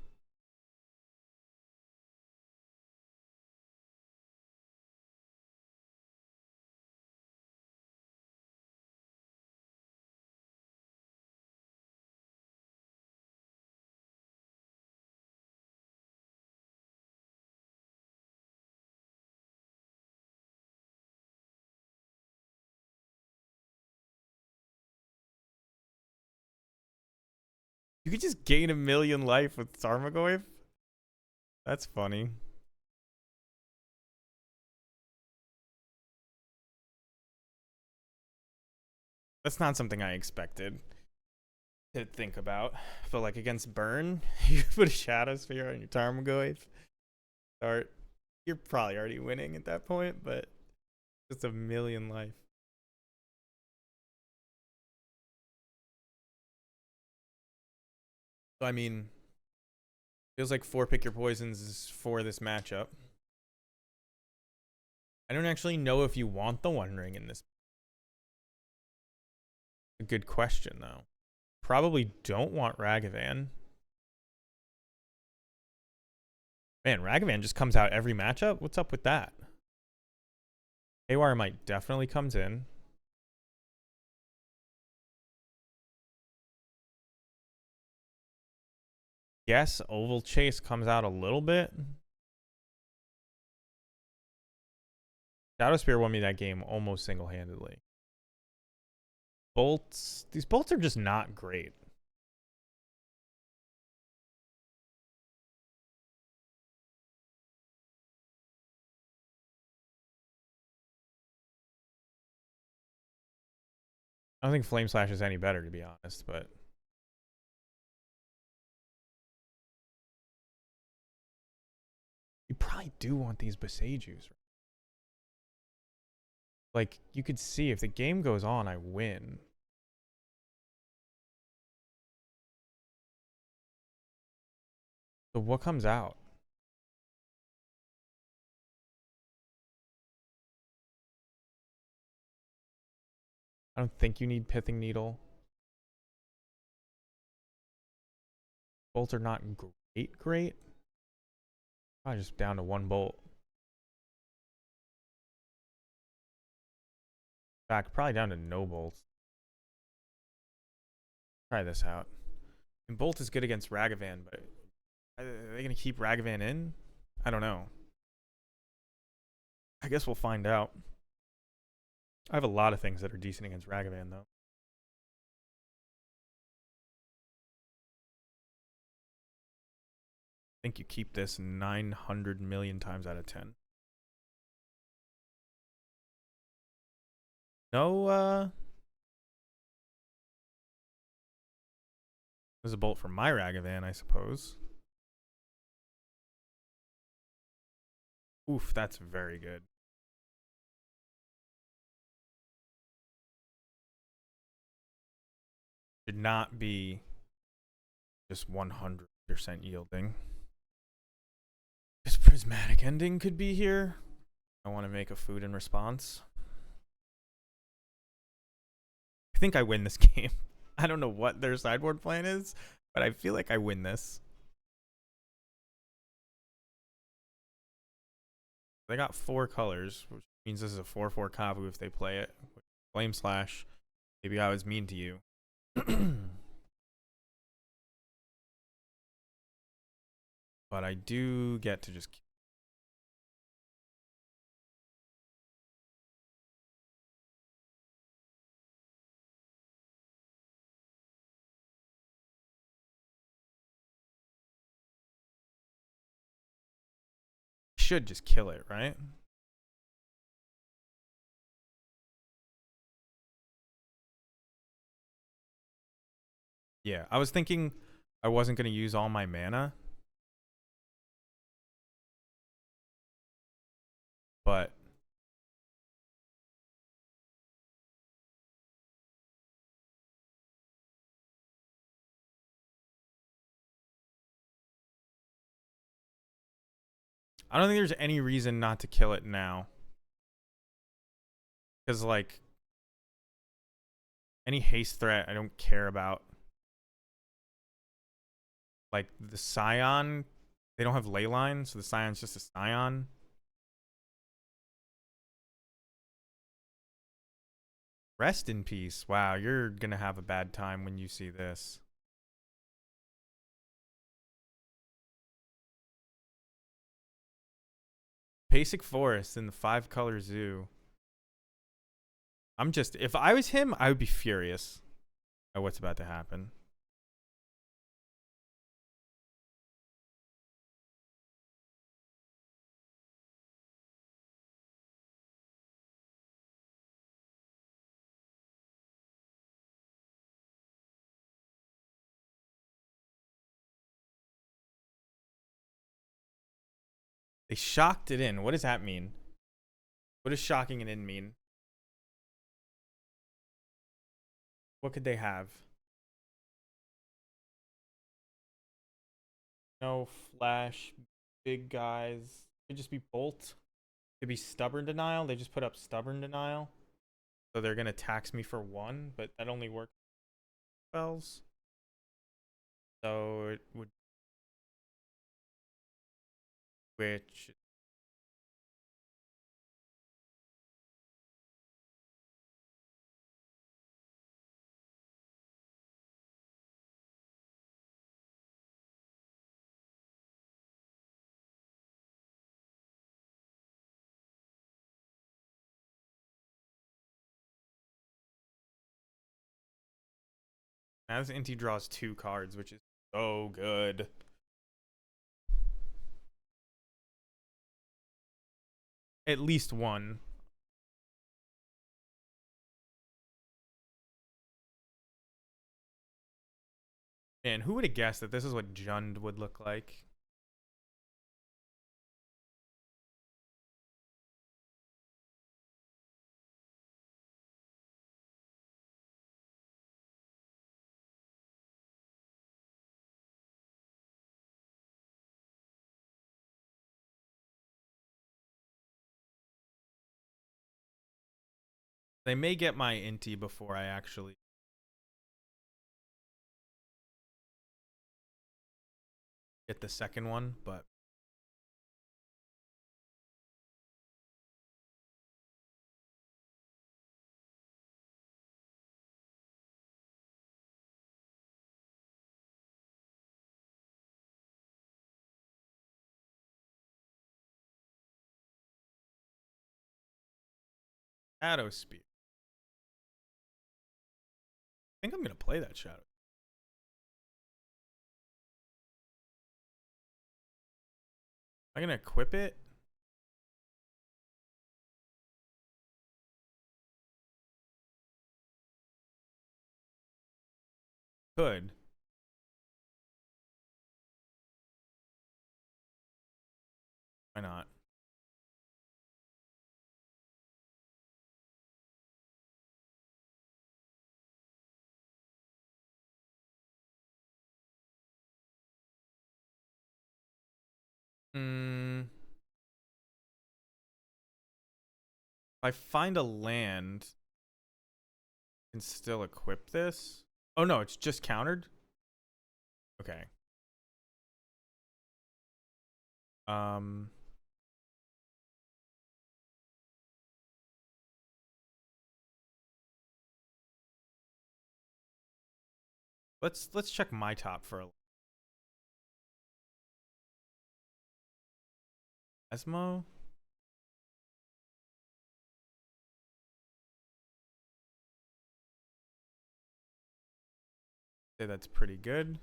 You could just gain 1,000,000 life with Tarmogoyf? That's funny. That's not something I expected to think about. But like against Burn, you put a Shadow Sphere on your Tarmogoyf. Start. You're probably already winning at that point, but it's 1,000,000 life. So I mean, feels like 4 pick your poisons is for this matchup. I don't actually know if you want the One Ring in this. A good question though. Probably don't want Ragavan. Man, Ragavan just comes out every matchup? What's up with that? Haywire might definitely comes in. Yes, Oval Chase comes out a little bit. Shadow Spear won me that game almost single-handedly. Bolts. These bolts are just not great. I don't think Flame Slash is any better, to be honest, but you probably do want these Besajus. Like, you could see if the game goes on, I win. So what comes out? I don't think you need Pithing Needle. Bolts are not great. Probably just down to 1 bolt. In fact, probably down to no bolts. Try this out. And Bolt is good against Ragavan, but are they going to keep Ragavan in? I don't know. I guess we'll find out. I have a lot of things that are decent against Ragavan, though. I think you keep this 900 million times out of 10. No, there's a bolt for my Ragavan, I suppose. Oof, that's very good. Should not be just 100% yielding. Just prismatic ending could be here. I want to make a food in response. I think I win this game. I don't know what their sideboard plan is, but I feel like I win this. They got 4 colors, which means this is a 4/4 Kavu if they play it. Flame Slash. Maybe I was mean to you. But I do get to just... should just kill it, right? Yeah, I was thinking I wasn't going to use all my mana. But I don't think there's any reason not to kill it now. Because, like, any haste threat I don't care about. Like, the Scion, they don't have Leyline, so the Scion's just a Scion. Rest in peace. Wow, you're going to have a bad time when you see this. Basic Forest in the 5-color zoo. I'm just... if I was him, I would be furious at what's about to happen. They shocked it in. What does that mean? What does shocking it in mean? What could they have? No flash, big guys. Could just be Bolt. Could be Stubborn Denial. They just put up Stubborn Denial. So they're going to tax me for 1, but that only works spells. So it would... which... now this Inti draws 2 cards, which is so good. At least 1. Man, who would have guessed that this is what Jund would look like? They may get my Inti before I actually get the second one, but... Shadow Spear. I think I'm going to play that Shadow. Am I going to equip it? Could. Why not? I find a land, I can still equip this. Oh no, it's just countered. Okay. Um. Let's check my top for a Asmo. Say that's pretty good.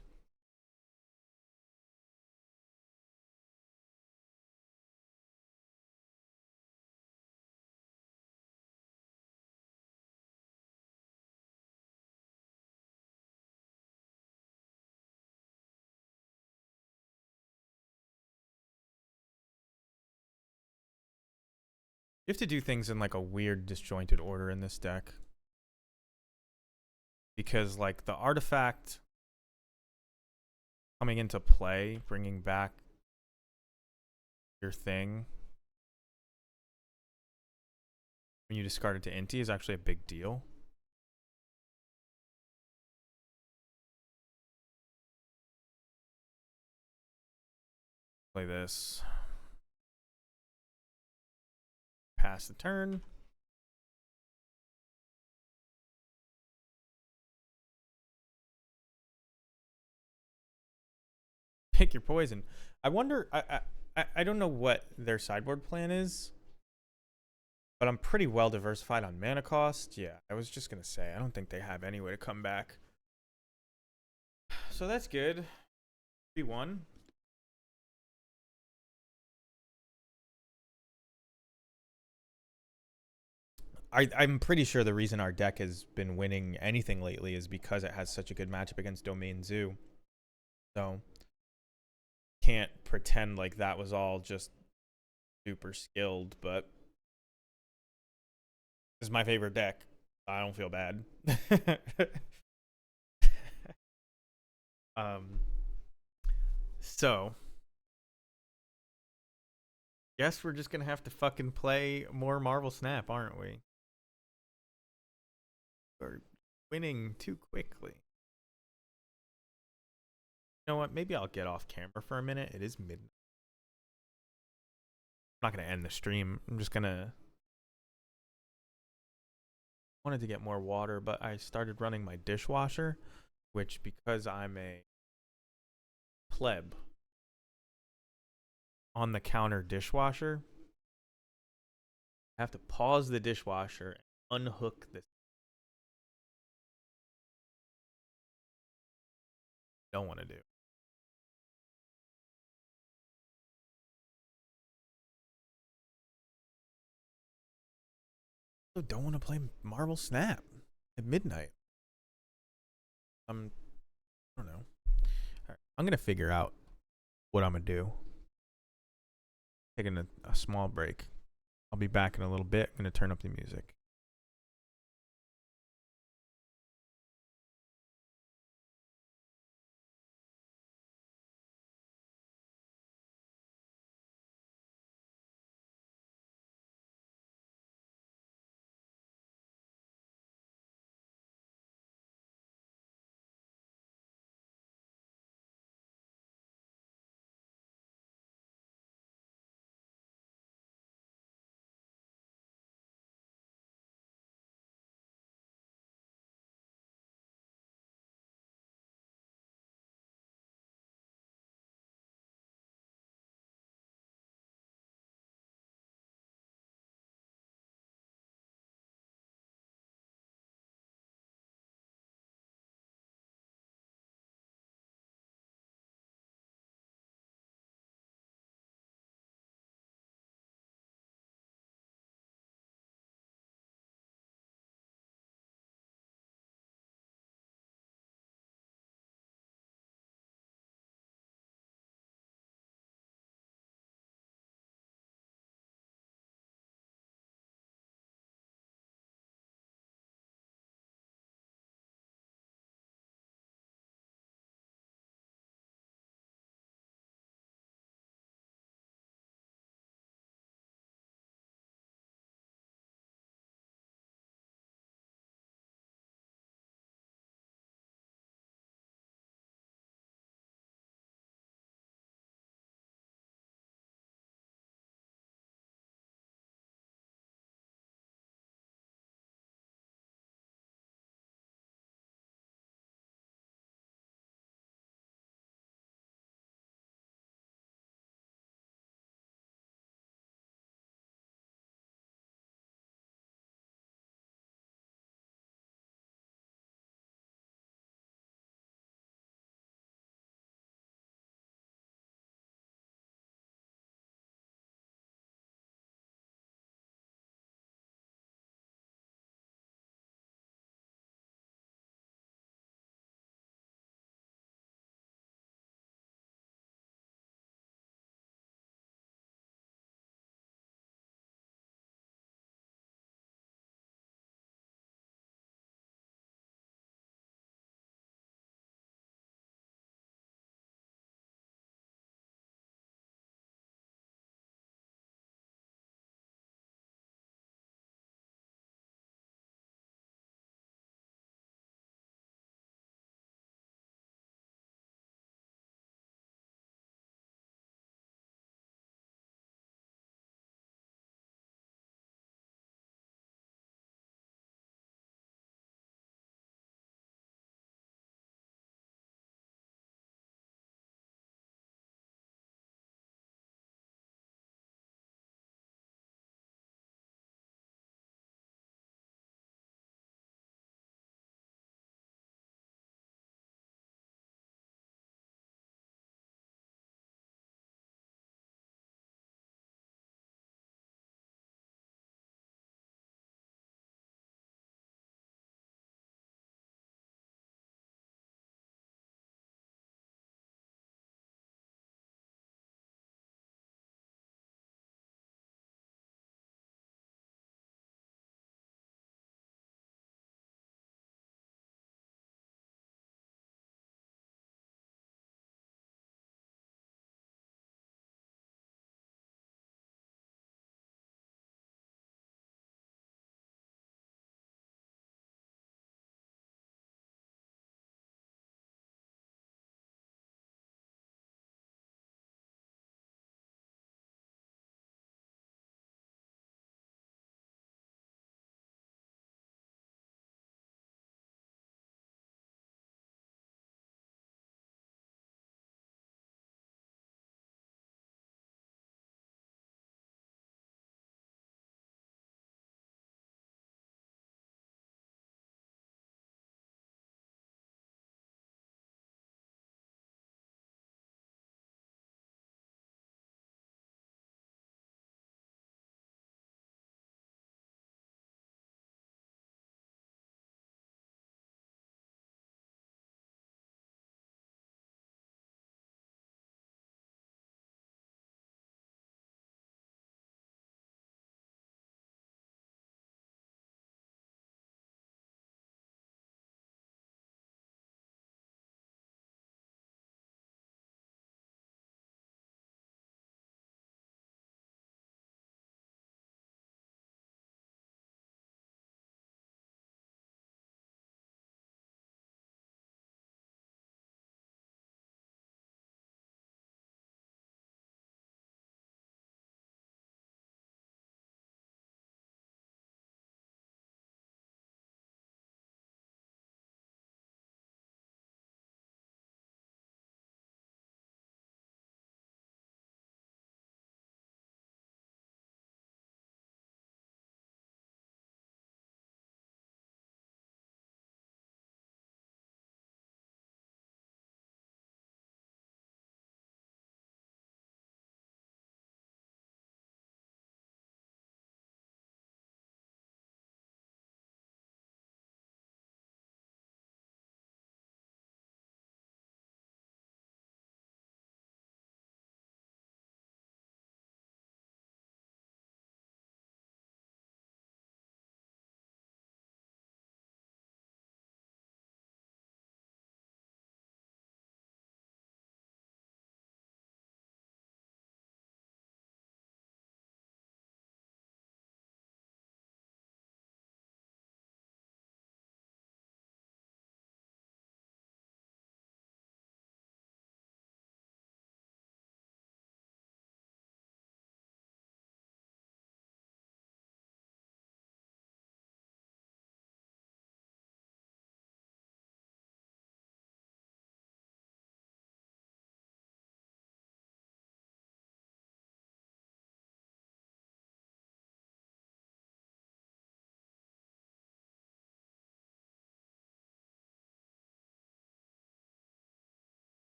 You have to do things in like a weird disjointed order in this deck. Because like the artifact coming into play, bringing back your thing when you discard it to Inti is actually a big deal. Play this. Pass the turn. Pick your poison. I wonder. I don't know what their sideboard plan is, but I'm pretty well diversified on mana cost. Yeah, I was just gonna say I don't think they have any way to come back. So that's good. 3-1. I'm pretty sure the reason our deck has been winning anything lately is because it has such a good matchup against Domain Zoo. So can't pretend like that was all just super skilled, but this is my favorite deck. I don't feel bad. um so guess we're just gonna have to fucking play more Marvel Snap, aren't we? We're winning too quickly. You know what? Maybe I'll get off camera for a minute. It is midnight. I'm not gonna end the stream. I'm just gonna wanted to get more water, but I started running my dishwasher, which because I'm a pleb on the counter dishwasher, I have to pause the dishwasher and unhook this. Don't want to do. I don't want to play Marvel Snap at midnight. I don't know. All right, I'm gonna figure out what I'm gonna do. Taking a small break. I'll be back in a little bit. I'm gonna turn up the music.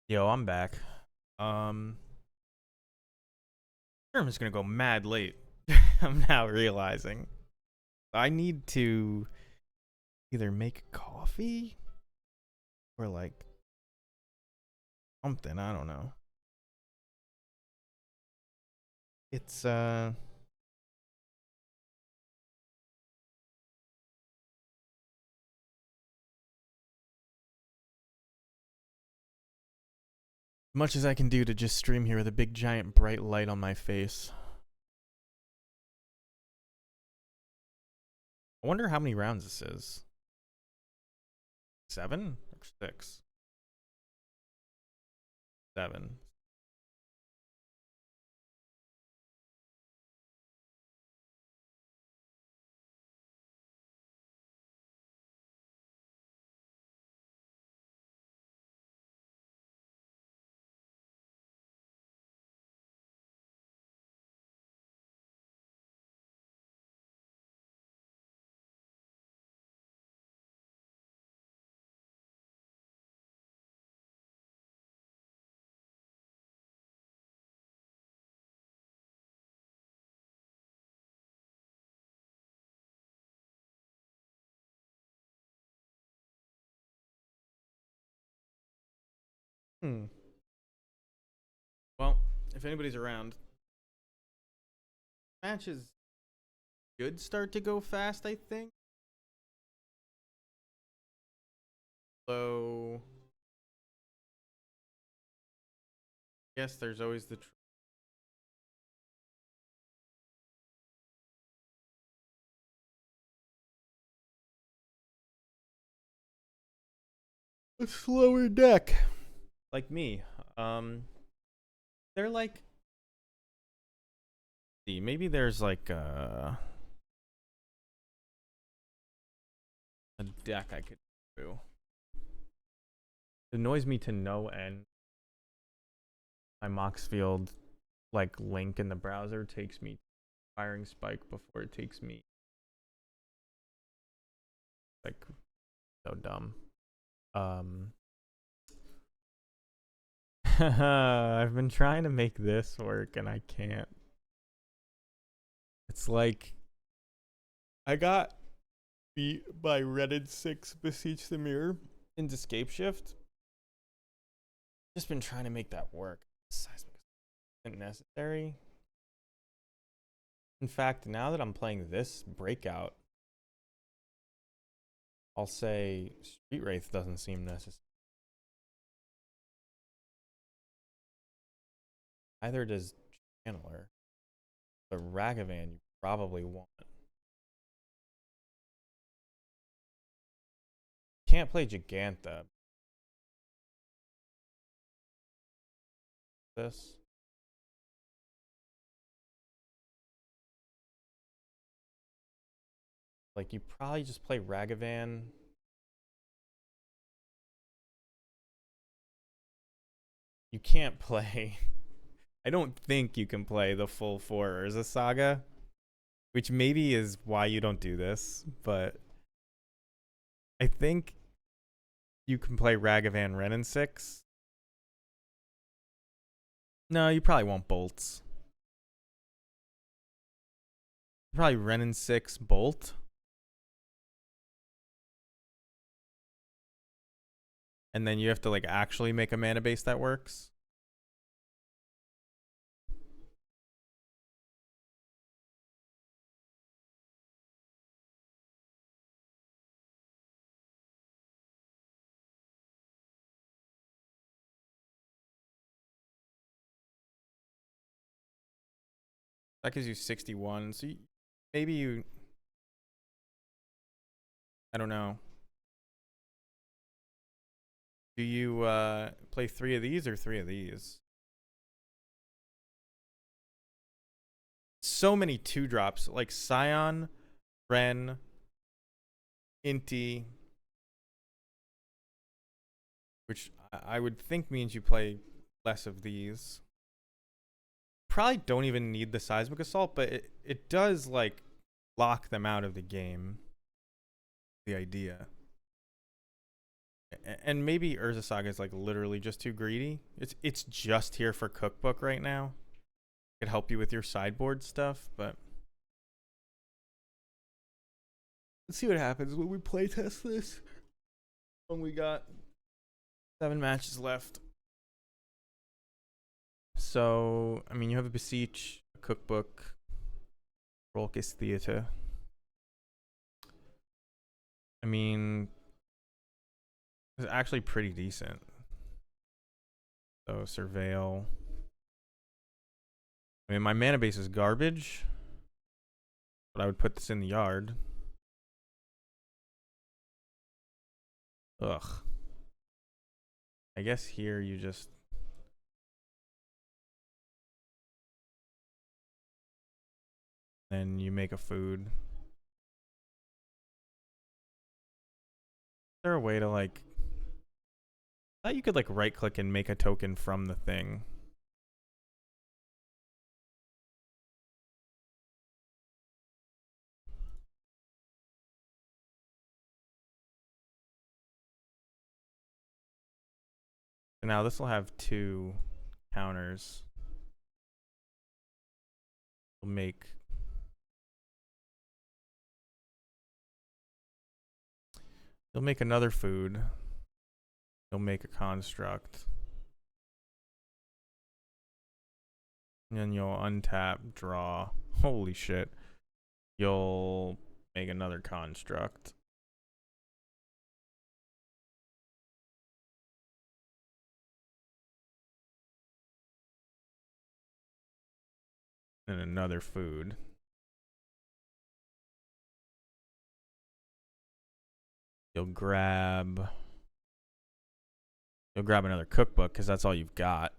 Yo, I'm back. Um, I'm just gonna go mad late. I'm now realizing I need to either make coffee or like something. I don't know. It's much as I can do to just stream here with a big giant bright light on my face. I wonder how many rounds this is. 7 or 6? 7. Hmm. Well, if anybody's around, matches should start to go fast. I think. So, yes, there's always a slower deck. Like me. Um, they're like, see, maybe there's like a deck I could do. It annoys me to no end. My Moxfield like link in the browser takes me to firing spike before it takes me like so dumb. Um, I've been trying to make this work and I can't. It's like I got beat by Reddit 6 Beseech the Mirror into Escape Shift. Just been trying to make that work. Seismic isn't necessary. In fact, now that I'm playing this Breakout, I'll say Street Wraith doesn't seem necessary. Either does Channeler. But Ragavan you probably want. Can't play Gigantha. This. Like, you probably just play Ragavan. You can't play. I don't think you can play the full 4 Urza Saga, which maybe is why you don't do this, but I think you can play Ragavan Ren in 6. No, you probably won't Bolts. Probably Ren in 6 Bolt. And then you have to like actually make a mana base that works. That gives you 61. So maybe you, I don't know. Do you play 3 of these or 3 of these? So many 2-drops like Scion, Ren, Inti, which I would think means you play less of these. Probably don't even need the Seismic Assault, but it does like lock them out of the game. The idea. And maybe Urza Saga is like literally just too greedy. It's just here for cookbook right now. Could help you with your sideboard stuff, but let's see what happens when we play test this. When we got 7 matches left. So, I mean, you have a Beseech, a cookbook, Rolkis Theater. I mean, it's actually pretty decent. So, Surveil. I mean, my mana base is garbage, but I would put this in the yard. Ugh. I guess here you just... Then you make a food. Is there a way to like... I thought you could like right click and make a token from the thing. So now this will have 2 counters. We'll make... You'll make another food. You'll make a construct. And then you'll untap, draw. Holy shit. You'll make another construct. And another food. You'll grab another cookbook because that's all you've got.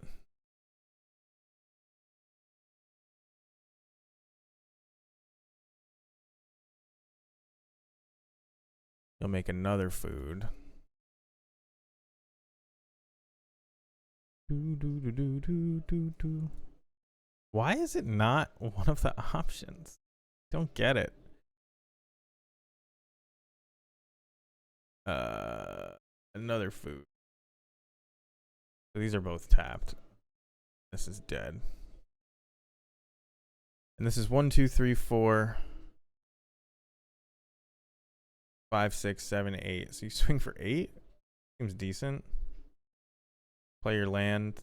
You'll make another food. Why is it not one of the options? Don't get it. Another food. So these are both tapped. This is dead. And this is 1, 2, 3, 4, 5, 6, 7, 8. So you swing for 8? Seems decent. Play your land.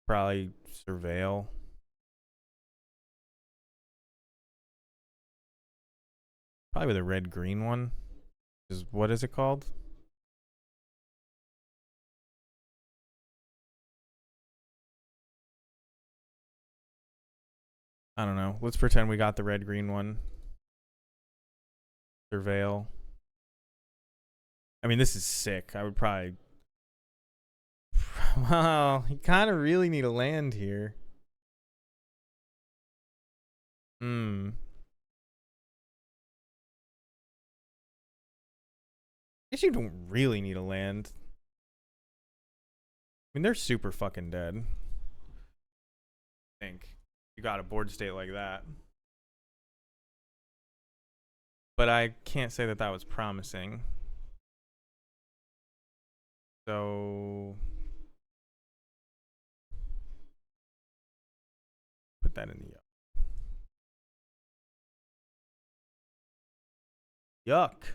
Probably Surveil. Probably with a red-green one. What is it called? I don't know. Let's pretend we got the red-green one. Surveil. I mean, this is sick. I would probably... Wow, you kind of really need a land here. Guess you don't really need a land. I mean, they're super fucking dead. I think you got a board state like that. But I can't say that that was promising. So put that in the yuck.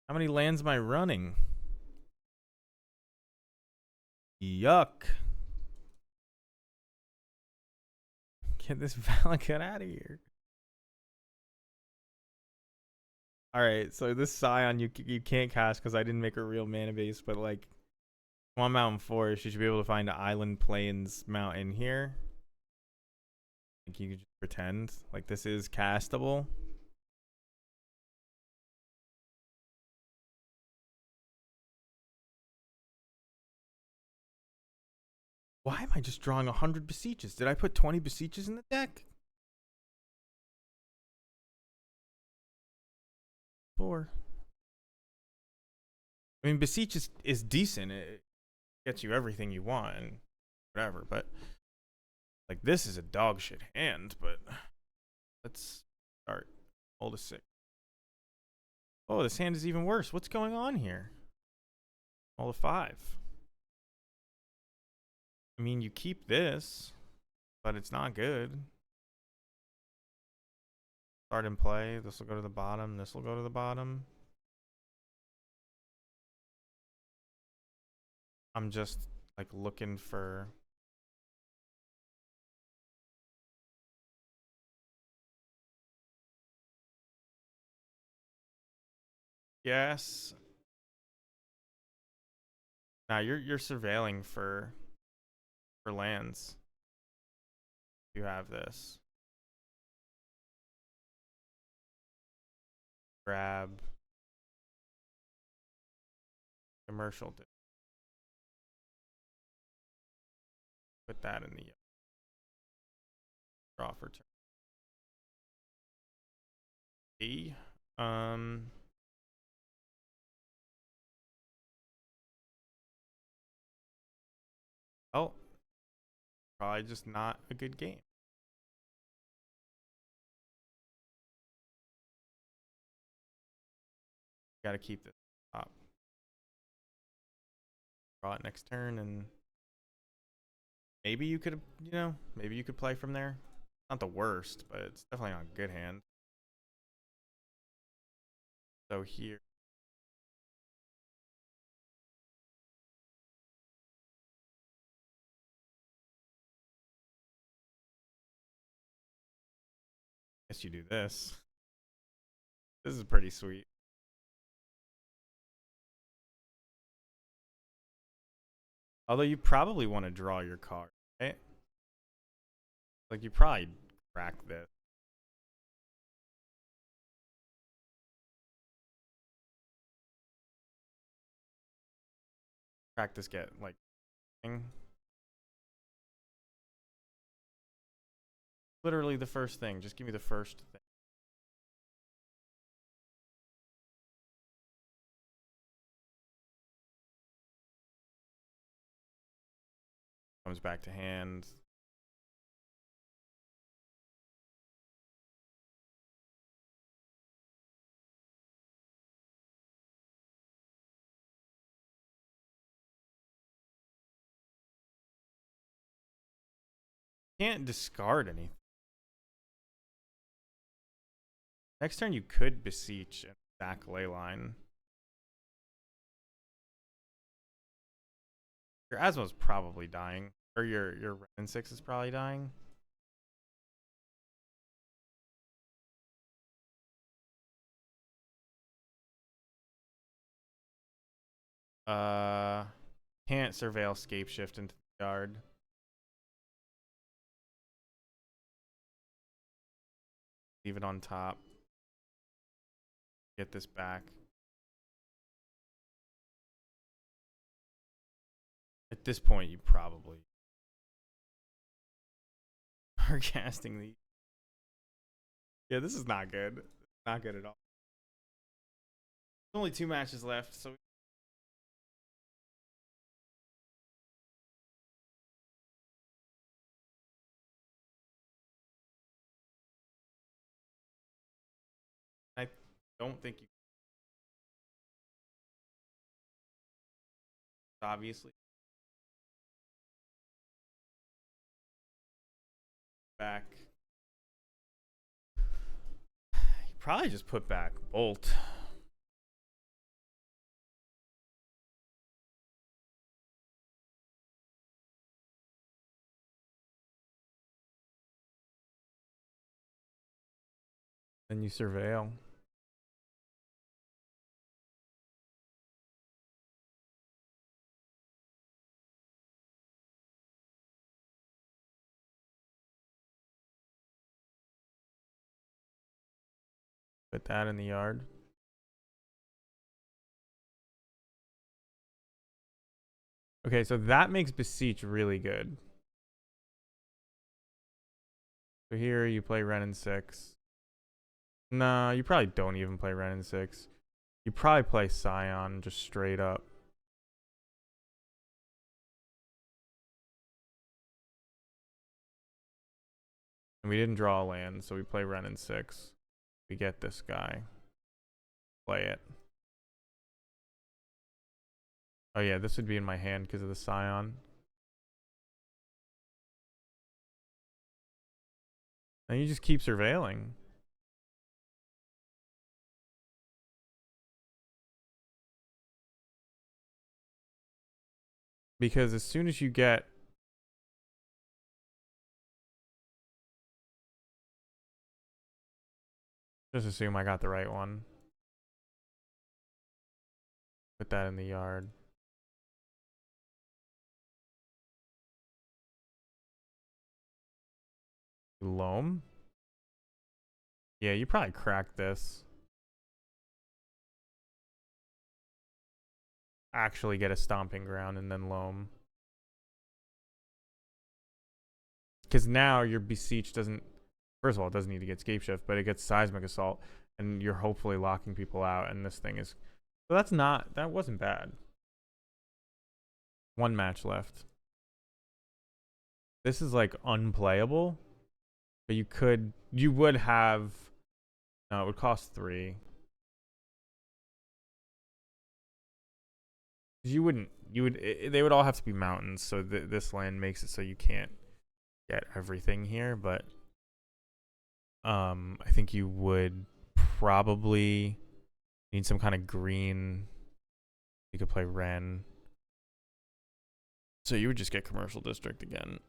How many lands am I running? Yuck. Get this Valakut out of here. Alright, so this Scion you can't cast because I didn't make a real mana base, but like Swan Mountain Forest, you should be able to find an Island Plains mountain here. I think you could just pretend like this is castable. Why am I just drawing 100 Beseeches? Did I put 20 Beseeches in the deck? 4. I mean, Beseech is decent. It gets you everything you want and whatever, but like this is a dog shit hand, but let's start. Hold a 6. Oh, this hand is even worse. What's going on here? All to 5. I mean, you keep this, but it's not good. Start and play. This will go to the bottom. This will go to the bottom. I'm just like looking for. Yes. Now you're surveilling for lands. You have this. Grab commercial. Put that in the draw for turn. D. Oh, probably just not a good game. Got to keep this up. Draw it next turn, and maybe you could, maybe you could play from there. Not the worst, but it's definitely not a good hand. So here. Guess you do this. This is pretty sweet. Although you probably want to draw your card, right? Like you probably crack this. Crack this, get like thing. Literally the first thing. Just give me the first thing. Comes back to hand. Can't discard anything. Next turn you could beseech and stack Leyline. Your Asmo's probably dying. Or your Ren 6 is probably dying. Can't surveil scape shift into the yard. Leave it on top. Get this back. At this point, you probably are casting the. Yeah, this is not good. Not good at all. There's only 2 matches left, so. I don't think you. Obviously. Back. You probably just put back Bolt. Then you surveil. Put that in the yard. Okay, so that makes Beseech really good. So here you play Ren and 6. Nah, you probably don't even play Ren and 6. You probably play Scion just straight up. And we didn't draw a land, so we play Ren and 6. We get this guy. play it. Oh yeah, this would be in my hand because of the Scion. And you just keep surveilling. Because as soon as you get... Just assume I got the right one. Put that in the yard. Loam? Yeah, you probably cracked this. Actually get a stomping ground and then loam. Because now your Beseech doesn't... First of all, it doesn't need to get Scape Shift, but it gets Seismic Assault. And you're hopefully locking people out. And this thing is... So that's not... That wasn't bad. One match left. This is like unplayable. But you could... You would have... No, it would cost 3. You wouldn't... You would... They would all have to be mountains. So this land makes it so you can't get everything here. But... I think you would probably need some kind of green. You could play Ren. So you would just get Commercial District again.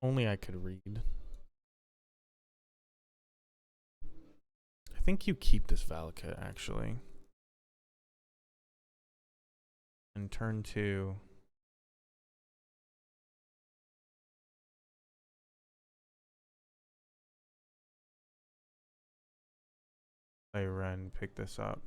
Only I could read. I think you keep this Valakut, actually. And turn 2. Play Ren, pick this up.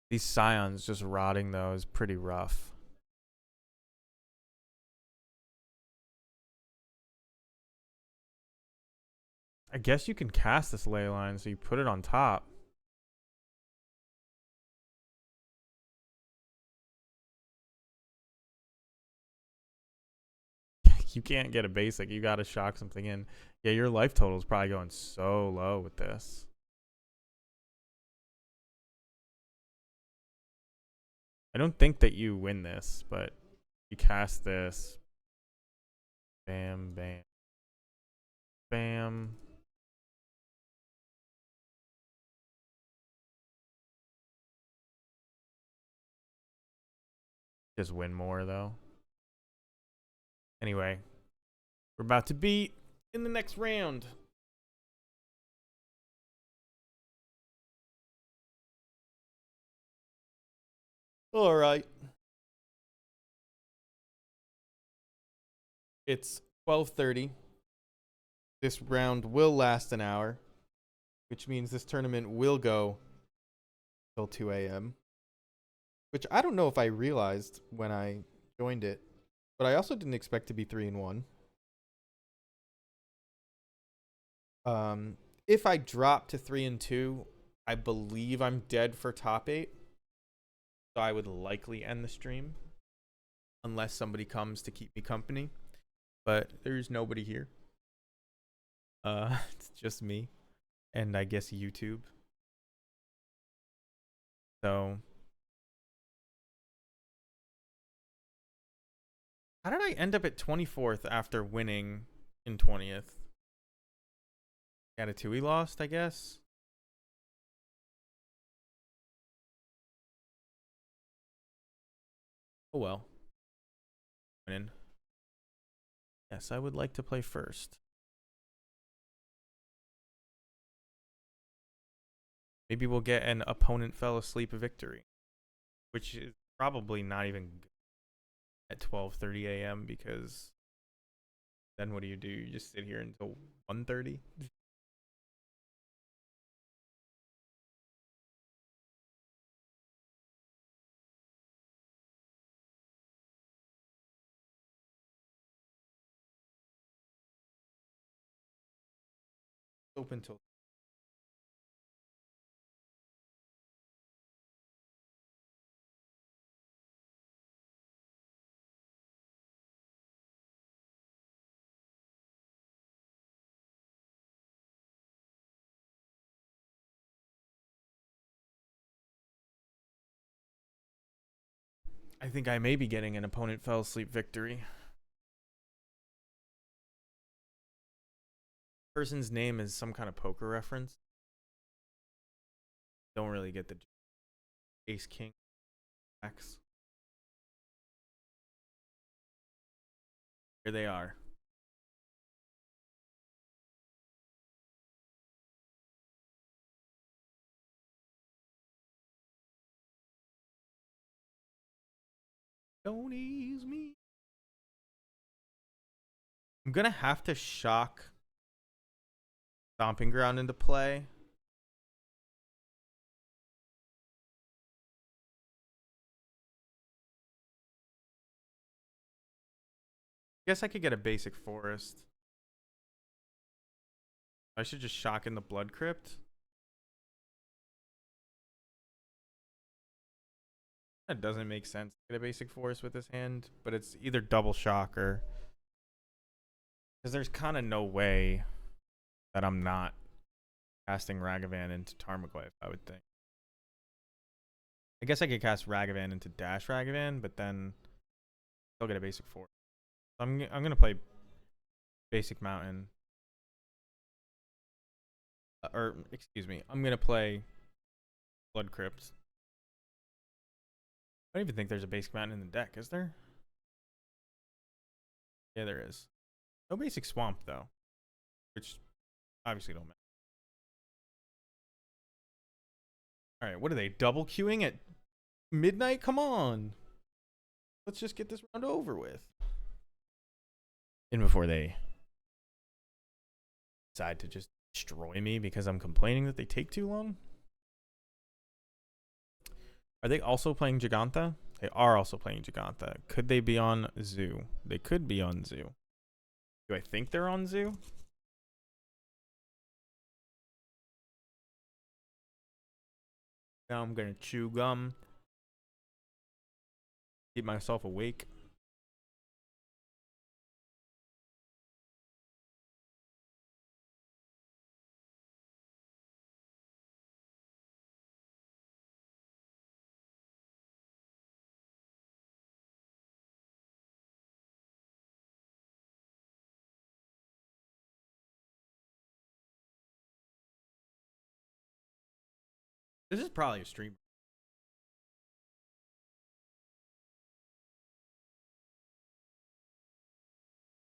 These Scions just rotting, though, is pretty rough. I guess you can cast this ley line, so you put it on top. You can't get a basic. You gotta shock something in. Yeah, your life total is probably going so low with this. I don't think that you win this, but you cast this. Bam, bam. Bam. Just win more, though. Anyway, we're about to be in the next round. All right. It's 12:30. This round will last an hour, which means this tournament will go till 2 a.m. Which I don't know if I realized when I joined it, but I also didn't expect to be 3-1. If I drop to 3-2, I believe I'm dead for top 8. So I would likely end the stream unless somebody comes to keep me company. But there's nobody here. It's just me and I guess YouTube. So how did I end up at 24th after winning in 20th? Gatatui lost, I guess. Oh well. Winning. Yes, I would like to play first. Maybe we'll get an opponent fell asleep victory, which is probably not even good at 12:30 a.m. because then what do? You just sit here until 1:30? Open till I think I may be getting an opponent fell asleep victory. Person's name is some kind of poker reference. Don't really get the ace king X. Here they are. Don't ease me. I'm gonna have to shock Stomping Ground into play. Guess I could get a basic forest. I should just shock in the Blood Crypt. That doesn't make sense to get a basic forest with this hand, but it's either double shock or... Because there's kind of no way that I'm not casting Ragavan into Tarmogoyf, I would think. I guess I could cast Ragavan into Dash Ragavan, but then still get a basic forest. I'm gonna play basic mountain. Or excuse me, I'm gonna play Blood Crypt. I don't even think there's a basic mountain in the deck, is there? Yeah, there is. No basic swamp though, which obviously don't matter. All right, what are they double queuing at midnight? Come on, let's just get this round over with. And before they decide to just destroy me because I'm complaining that they take too long. Are they also playing Giganta? They are also playing Giganta. Could they be on Zoo? They could be on Zoo. Do I think they're on Zoo? Now I'm gonna chew gum. Keep myself awake. This is probably a stream.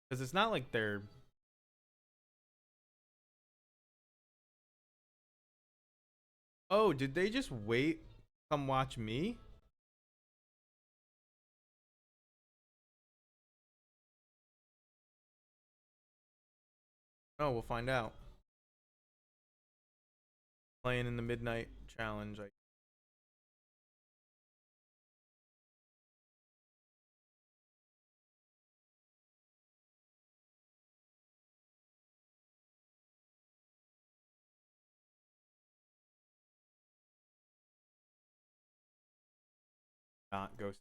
Because it's not like they're... Oh, did they just wait? Come watch me? Oh, we'll find out. Playing in the midnight challenge. Not ghost.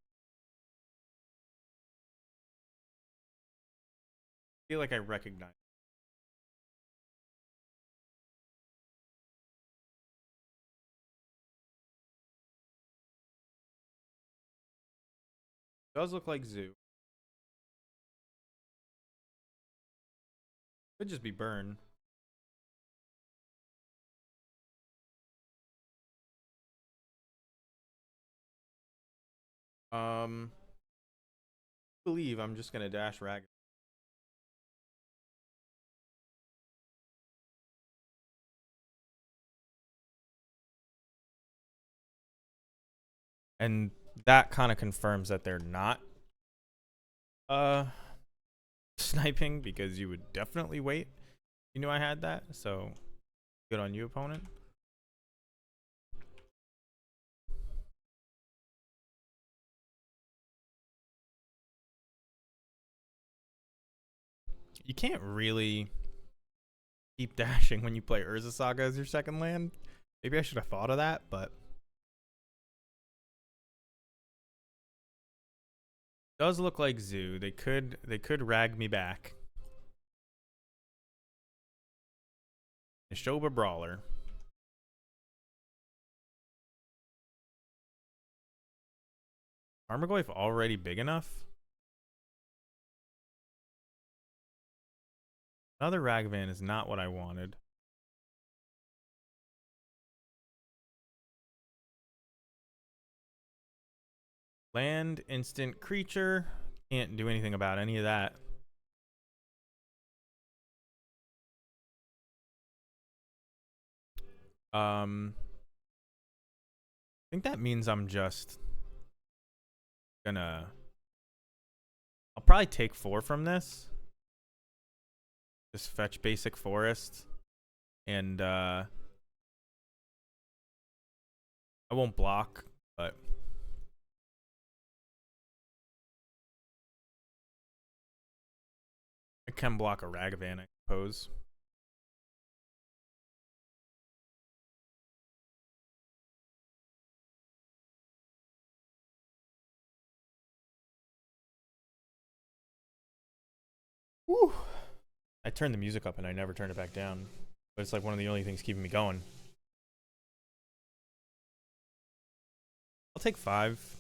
I feel like I recognize. Does look like Zoo. Could just be Burn. I believe I'm just gonna dash Rag. And that kind of confirms that they're not sniping, because you would definitely wait. You knew I had that, so good on you, opponent. You can't really keep dashing when you play Urza Saga as your second land. Maybe I should have thought of that, but does look like Zoo. They could rag me back. Neshoba Brawler. Tarmogoyf already big enough? Another Ragavan is not what I wanted. Land, instant creature. Can't do anything about any of that. I think that means I'm just gonna... I'll probably take 4 from this. Just fetch basic forest. And I won't block, but... I can block a Ragavan, I suppose. Woo. I turned the music up and I never turned it back down. But it's like one of the only things keeping me going. I'll take 5.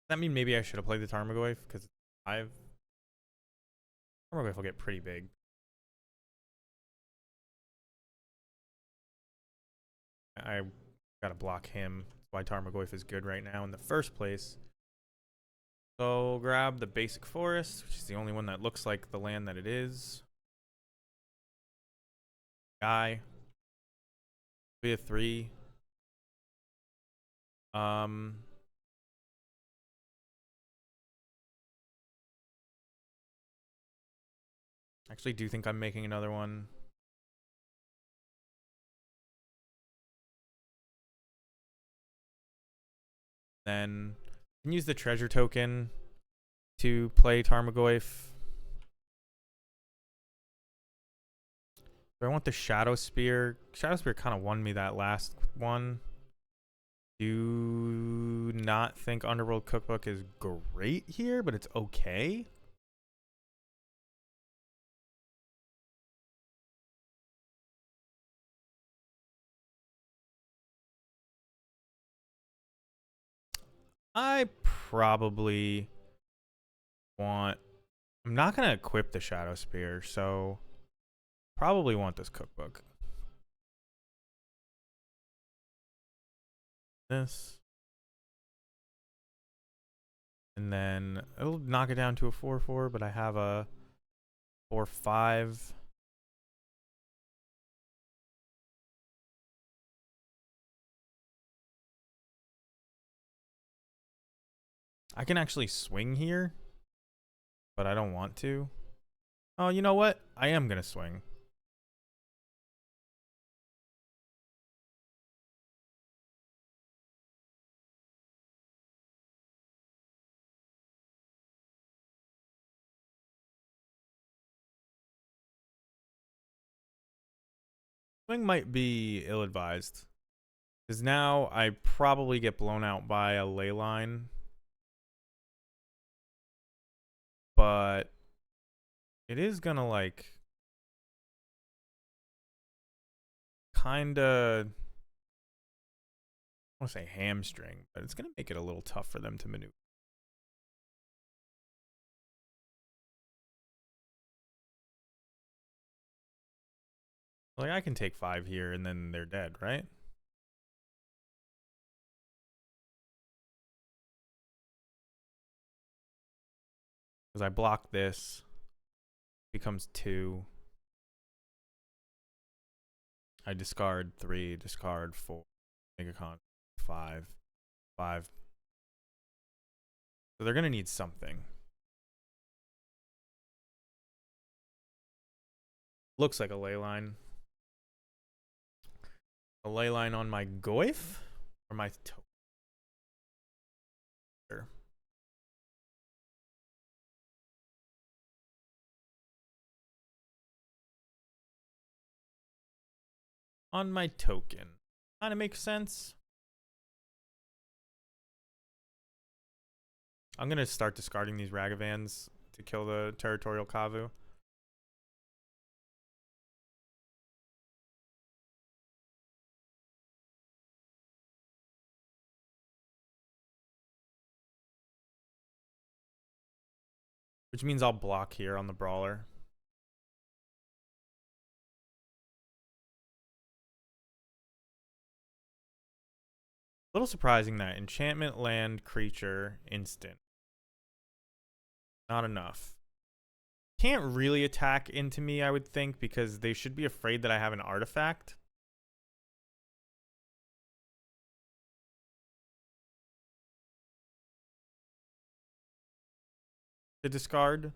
Does that mean maybe I should have played the Tarmogoyf? Because it's 5. Tarmogoyf will get pretty big. I gotta block him. That's why Tarmogoyf is good right now in the first place. So grab the basic forest, which is the only one that looks like the land that it is. Guy. Be a 3. Actually do think I'm making another one. Then I can use the treasure token to play Tarmogoyf. Do I want the Shadow Spear? Shadow Spear kind of won me that last one. Do not think Underworld Cookbook is great here, but it's okay. I probably want... I'm not going to equip the Shadow Spear, so probably want this cookbook. This. And then it'll knock it down to a 4/4, but I have a 4/5. I can actually swing here, but I don't want to. Oh, you know what? I am going to swing. Swing might be ill-advised. Because now I probably get blown out by a ley line. But it is going to, like, kind of... I want to say hamstring, but it's going to make it a little tough for them to maneuver. Like, I can take 5 here and then they're dead, right? Because I block this. Becomes 2. I discard 3, discard 4. Make a con 5. 5. So they're going to need something. Looks like a ley line. A ley line on my Goyf? Or my on my token. Kind of makes sense. I'm going to start discarding these Ragavans to kill the Territorial Kavu. Which means I'll block here on the brawler. A little surprising that enchantment, land, creature, instant. Not enough. Can't really attack into me, I would think, because they should be afraid that I have an artifact to discard.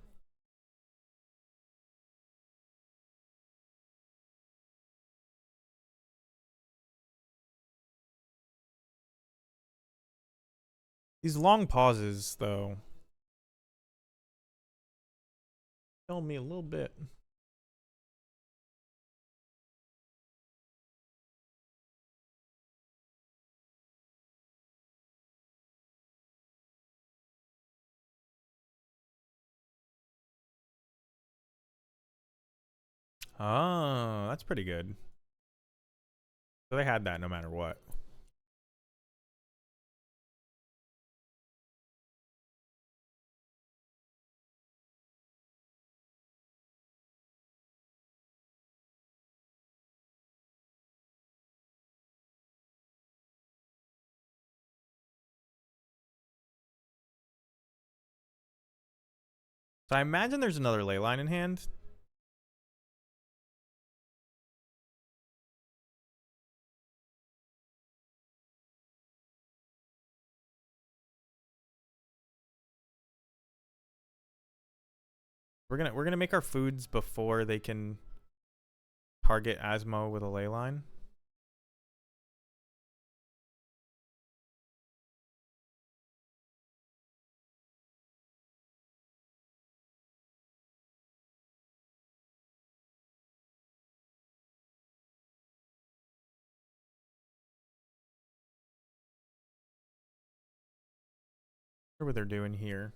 These long pauses, though, kill me a little bit. Oh, that's pretty good. So they had that no matter what. So I imagine there's another ley line in hand. We're gonna make our foods before they can target Asmo with a ley line. I wonder what they're doing here.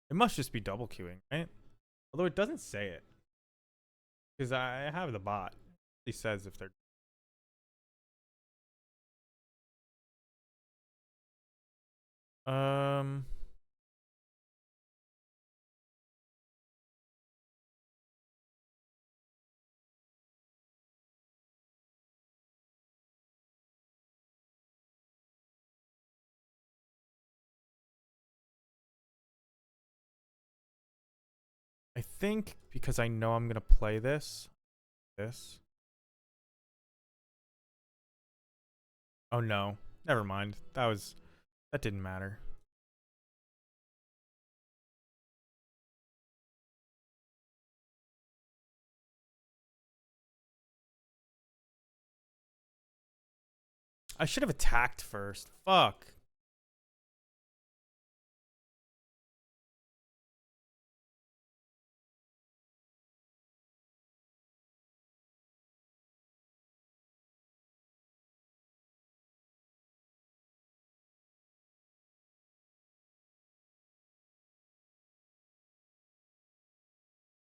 It must just be double queuing, right? Although it doesn't say it. Because I have the bot. It says if they're... I think because I know I'm gonna play this. Oh no. Never mind. That didn't matter. I should have attacked first. Fuck.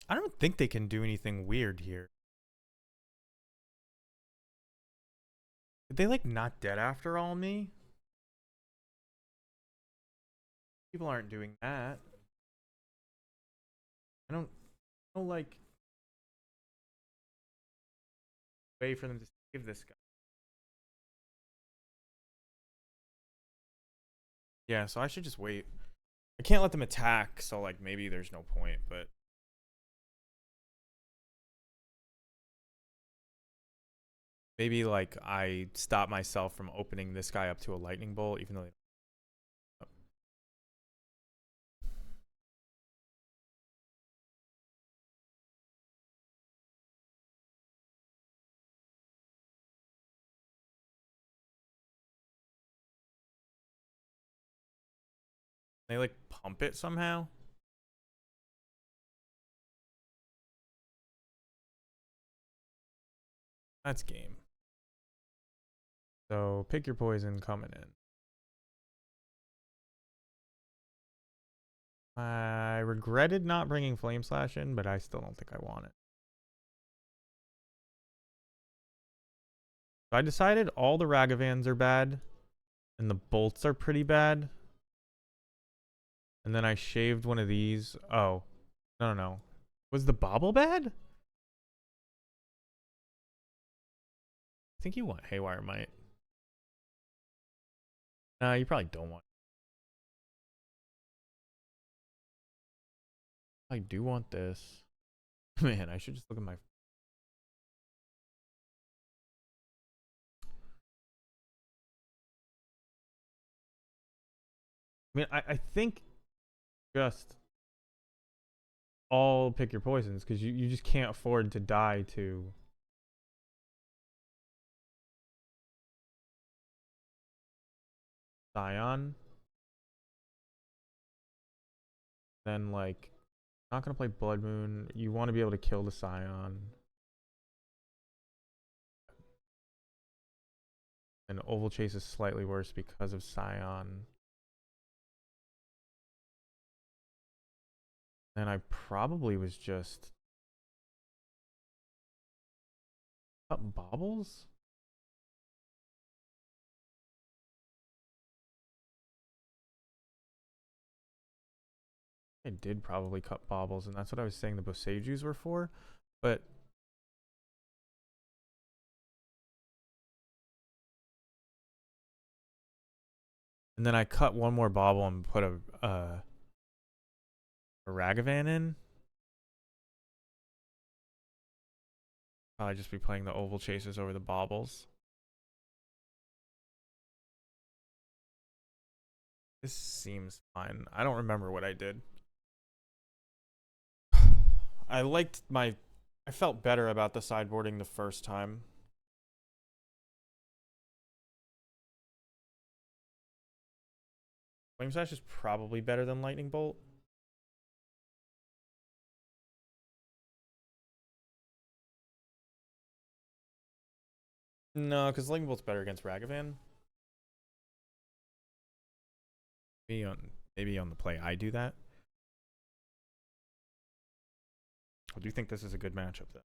I don't think they can do anything weird here. Did they like not dead after all me? People aren't doing that. I don't like wait for them to save this guy. Yeah, so I should just wait. I can't let them attack, so like maybe there's no point, but maybe like I stop myself from opening this guy up to a lightning bolt, even though they like pump it somehow. That's game. So pick your poison coming in. I regretted not bringing Flame Slash in, but I still don't think I want it. So I decided all the Ragavans are bad, and the bolts are pretty bad. And then I shaved one of these. Oh, no. Was the bobble bad? I think you want Haywire Might. Nah, you probably don't want. I do want this. Man, I should just look at my. I mean, I think just all pick your poisons because you just can't afford to die to Scion. Then, like, not going to play Blood Moon. You want to be able to kill the Scion. And Oval Chase is slightly worse because of Scion. And I probably was just up baubles. I did probably cut baubles, and that's what I was saying the Boseijus were for. But and then I cut one more bauble and put a Ragavan in. Probably just be playing the Oval Chases over the baubles. This seems fine. I don't remember what I did. I felt better about the sideboarding the first time. Flame Slash is probably better than Lightning Bolt. No, because Lightning Bolt's better against Ragavan. Maybe on the play I do that. I do think this is a good matchup, though.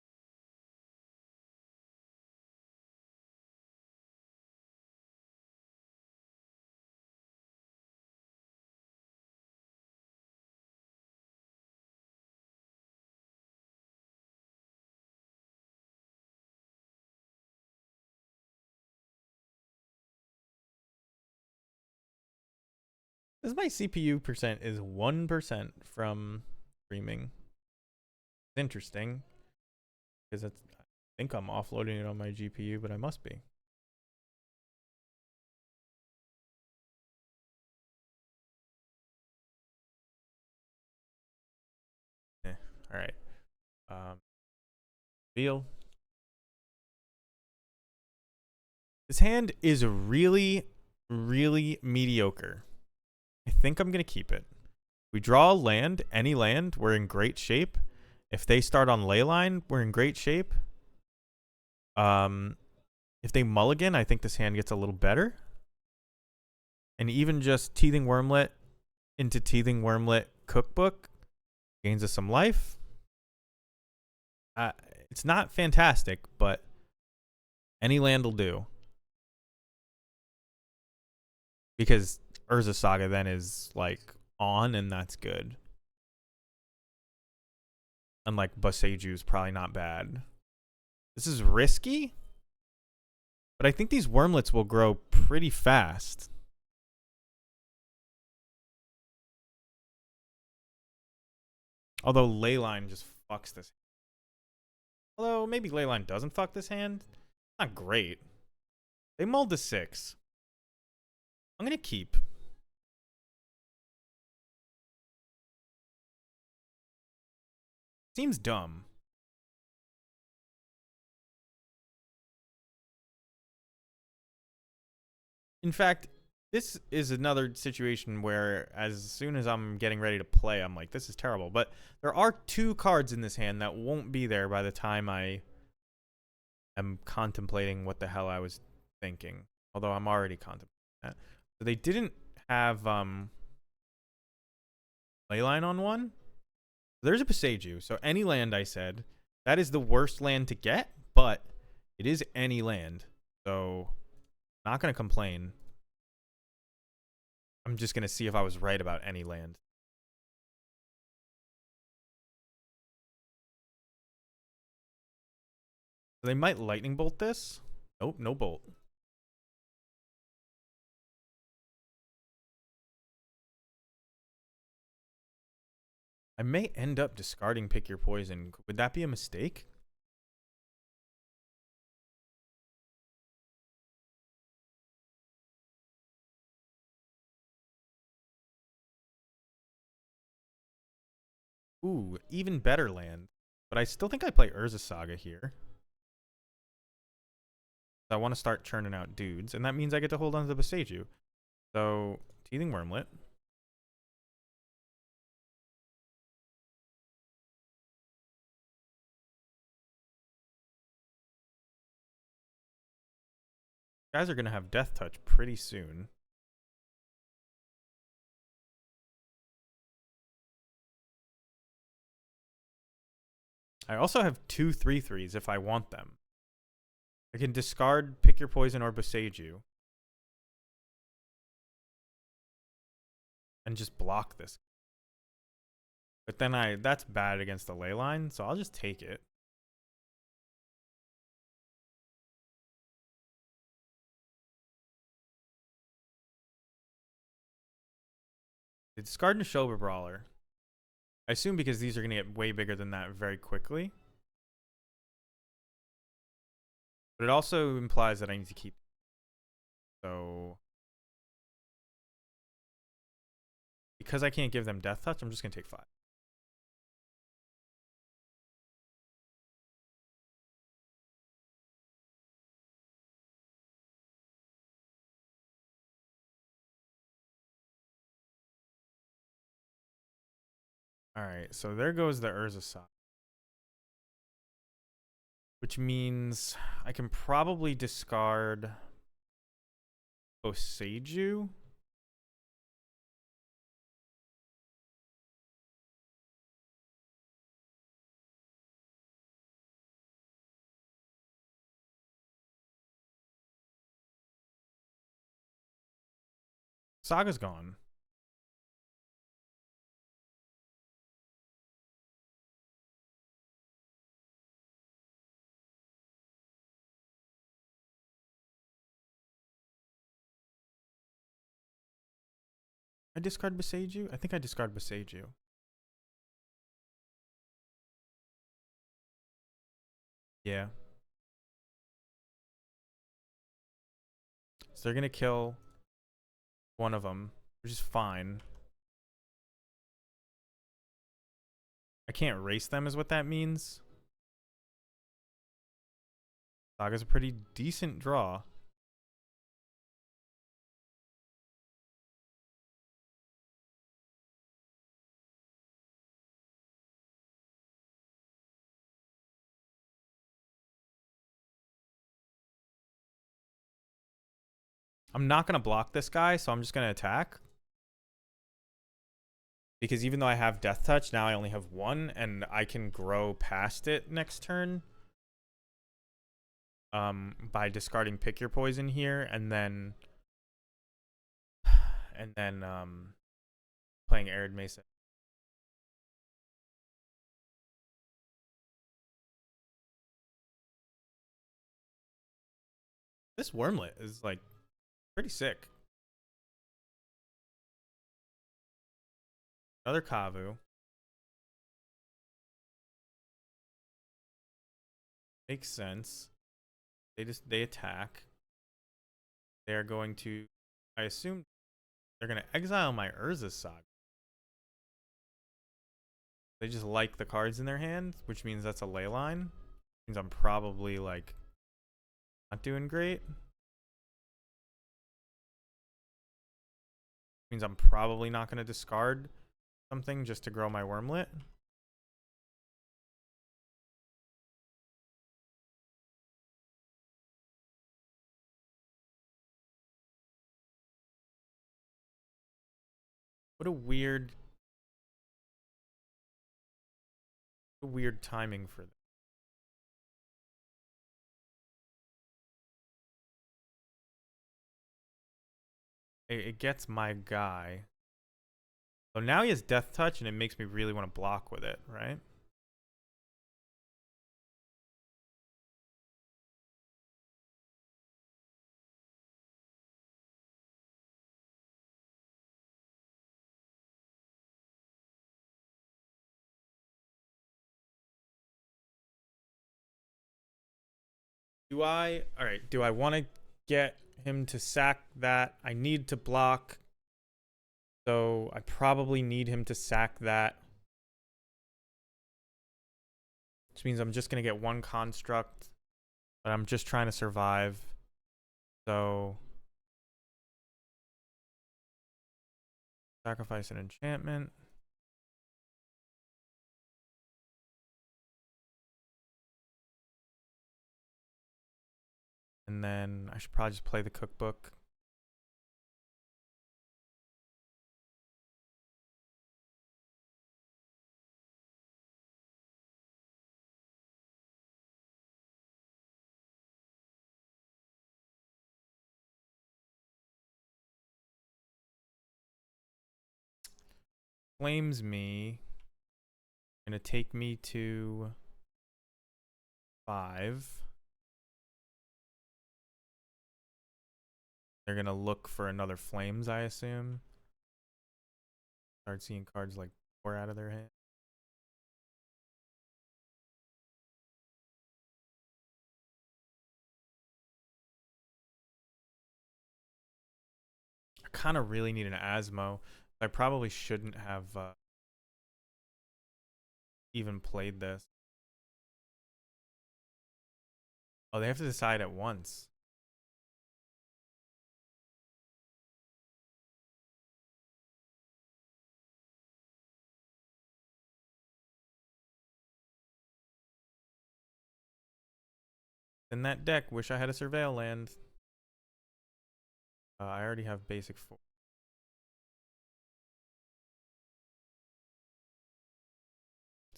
This my CPU percent is 1% from streaming. It's interesting because I think I'm offloading it on my GPU, but I must be. All right. Feel. This hand is really, really mediocre. I think I'm going to keep it. We draw a land, any land, we're in great shape. If they start on Leyline, we're in great shape. If they mulligan, I think this hand gets a little better. And even just Teething Wormlet into Teething Wormlet Cookbook gains us some life. It's not fantastic, but any land will do. Because Urza Saga then is like on, and that's good. And like Boseiju is probably not bad. This is risky, but I think these wormlets will grow pretty fast. Although Leyline just fucks this. Although maybe Leyline doesn't fuck this hand. Not great. They mulled to 6. I'm going to keep. Seems dumb. In fact, this is another situation where as soon as I'm getting ready to play, I'm like, this is terrible. But there are 2 cards in this hand that won't be there by the time I am contemplating what the hell I was thinking. Although I'm already contemplating that. So they didn't have Leyline on one. There's a Boseiju. So any land, I said, that is the worst land to get, but it is any land. So not going to complain. I'm just going to see if I was right about any land. They might lightning bolt this. Nope, no bolt. I may end up discarding Pick Your Poison. Would that be a mistake? Ooh, even better land. But I still think I play Urza Saga here. I want to start churning out dudes, and that means I get to hold on to the Beseiju. So, Teething Wormlet. Guys are going to have Death Touch pretty soon. I also have 2 3/3s if I want them. I can discard Pick Your Poison or Beseiju. And just block this. But then that's bad against the ley line, so I'll just take it. Discard Neshoba Brawler. I assume because these are going to get way bigger than that very quickly. But it also implies that I need to keep. So, because I can't give them Death Touch, I'm just going to take 5. Alright, so there goes the Urza Saga. Which means I can probably discard Beseiju. Saga's gone. I discard Beseiju? I think I discard Beseiju. Yeah. So they're going to kill one of them, which is fine. I can't race them is what that means. Saga's a pretty decent draw. I'm not going to block this guy, so I'm just going to attack. Because even though I have Death Touch, now I only have 1, and I can grow past it next turn. By discarding Pick Your Poison here, and then playing Arid Mesa. This Wormlet is like pretty sick. Another Kavu. Makes sense. They attack. They're going to, I assume they're going to exile my Urza Saga. They just like the cards in their hand, which means that's a ley line. Means I'm probably like not doing great. Means I'm probably not going to discard something just to grow my Wormlet. What a weird timing for that. It gets my guy. So now he has Death Touch, and it makes me really want to block with it, right? All right, do I want to get him to sack that? I need to block. So I probably need him to sack that. Which means I'm just going to get one construct. But I'm just trying to survive. So sacrifice an enchantment. And then I should probably just play the cookbook. Flames me. Gonna take me to 5. They're gonna look for another flames, I assume. Start seeing cards like 4 out of their hand. I kind of really need an Asmo. I probably shouldn't have even played this. Oh, they have to decide at once. In that deck, wish I had a Surveil land. I already have basic 4.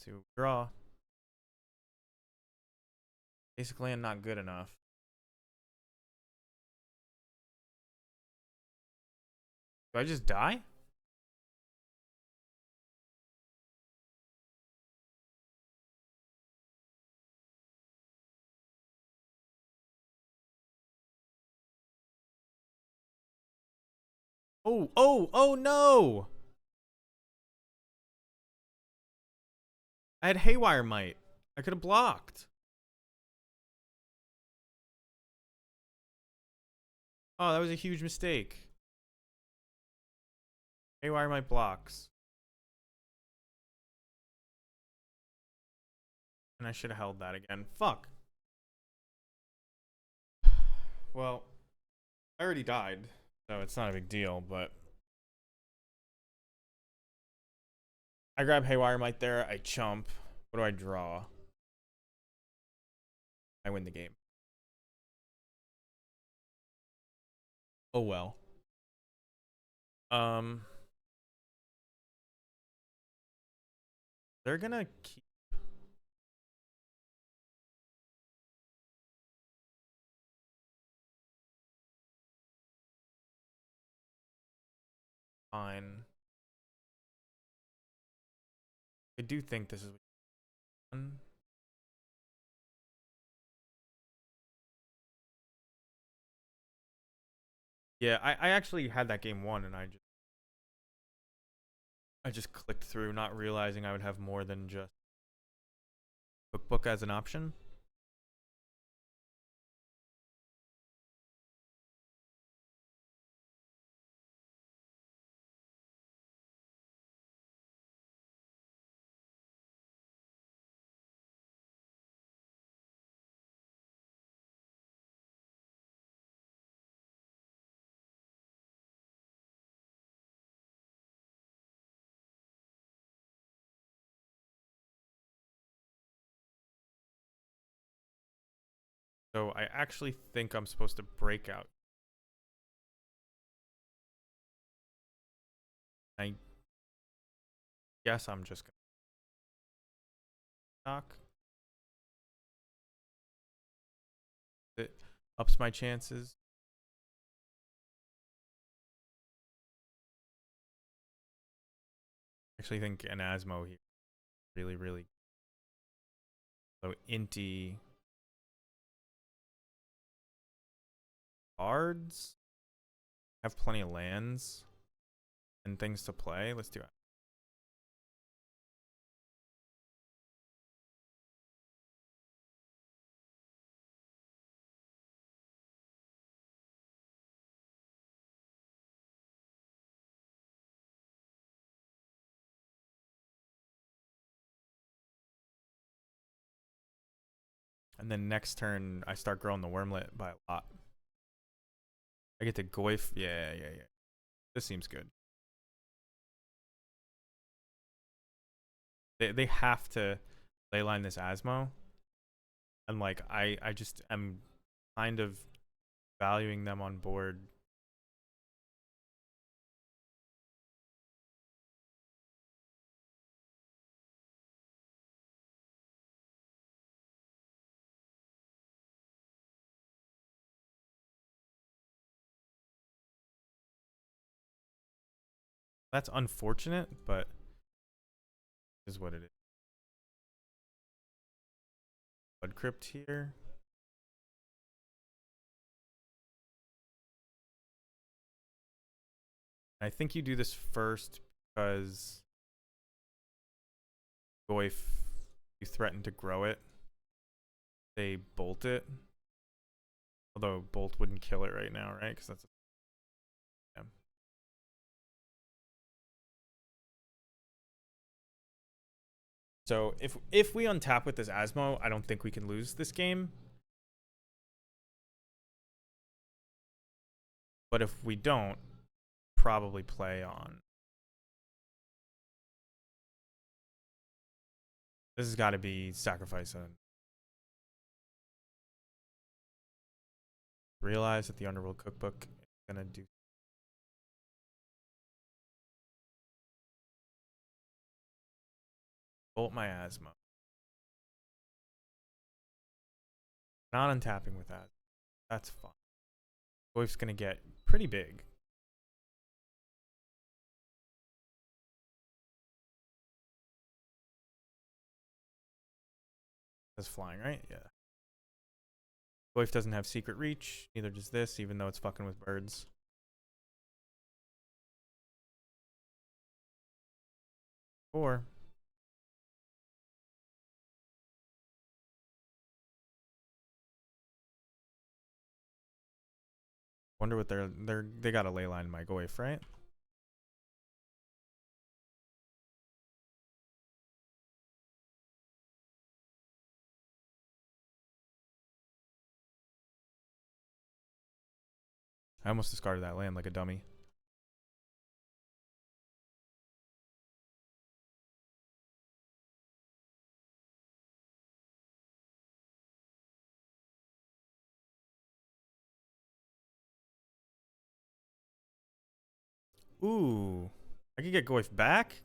To draw. Basic land not good enough. Do I just die? Oh no! I had Haywire Might. I could have blocked. Oh, that was a huge mistake. Haywire Might blocks. And I should have held that again. Fuck. Well, I already died, so it's not a big deal, but I grab Haywire Might there, I chump. What do I draw? I win the game. Oh well. They're gonna keep fine. I do think this is one. Yeah, I actually had that game won, and I just clicked through, not realizing I would have more than just cookbook as an option. So I actually think I'm supposed to break out. I guess I'm just gonna knock. It ups my chances. I actually think an Asmo here really. So Inti cards. Have plenty of lands and things to play. Let's do it. And then next turn, I start growing the wormlet by a lot. I get to Goyf. Yeah. This seems good. They have to leyline this Asmo. And like I just am kind of valuing them on board. That's unfortunate, but is what it is. Blood Crypt here. I think you do this first because Goyf, you threaten to grow it. They bolt it. Although bolt wouldn't kill it right now, right? Because that's yeah. So if we untap with this Asmo, I don't think we can lose this game. But if we don't, probably play on. This has got to be sacrifice and realize that the Underworld Cookbook is gonna do. Bolt my Asmo. Not untapping with that. That's fine. Goyf's gonna get pretty big. That's flying, right? Yeah. Goyf doesn't have secret reach. Neither does this, even though it's fucking with birds. Or wonder what they got a ley line my Goyf, right? I almost discarded that land like a dummy. Ooh. I could get Goyf back?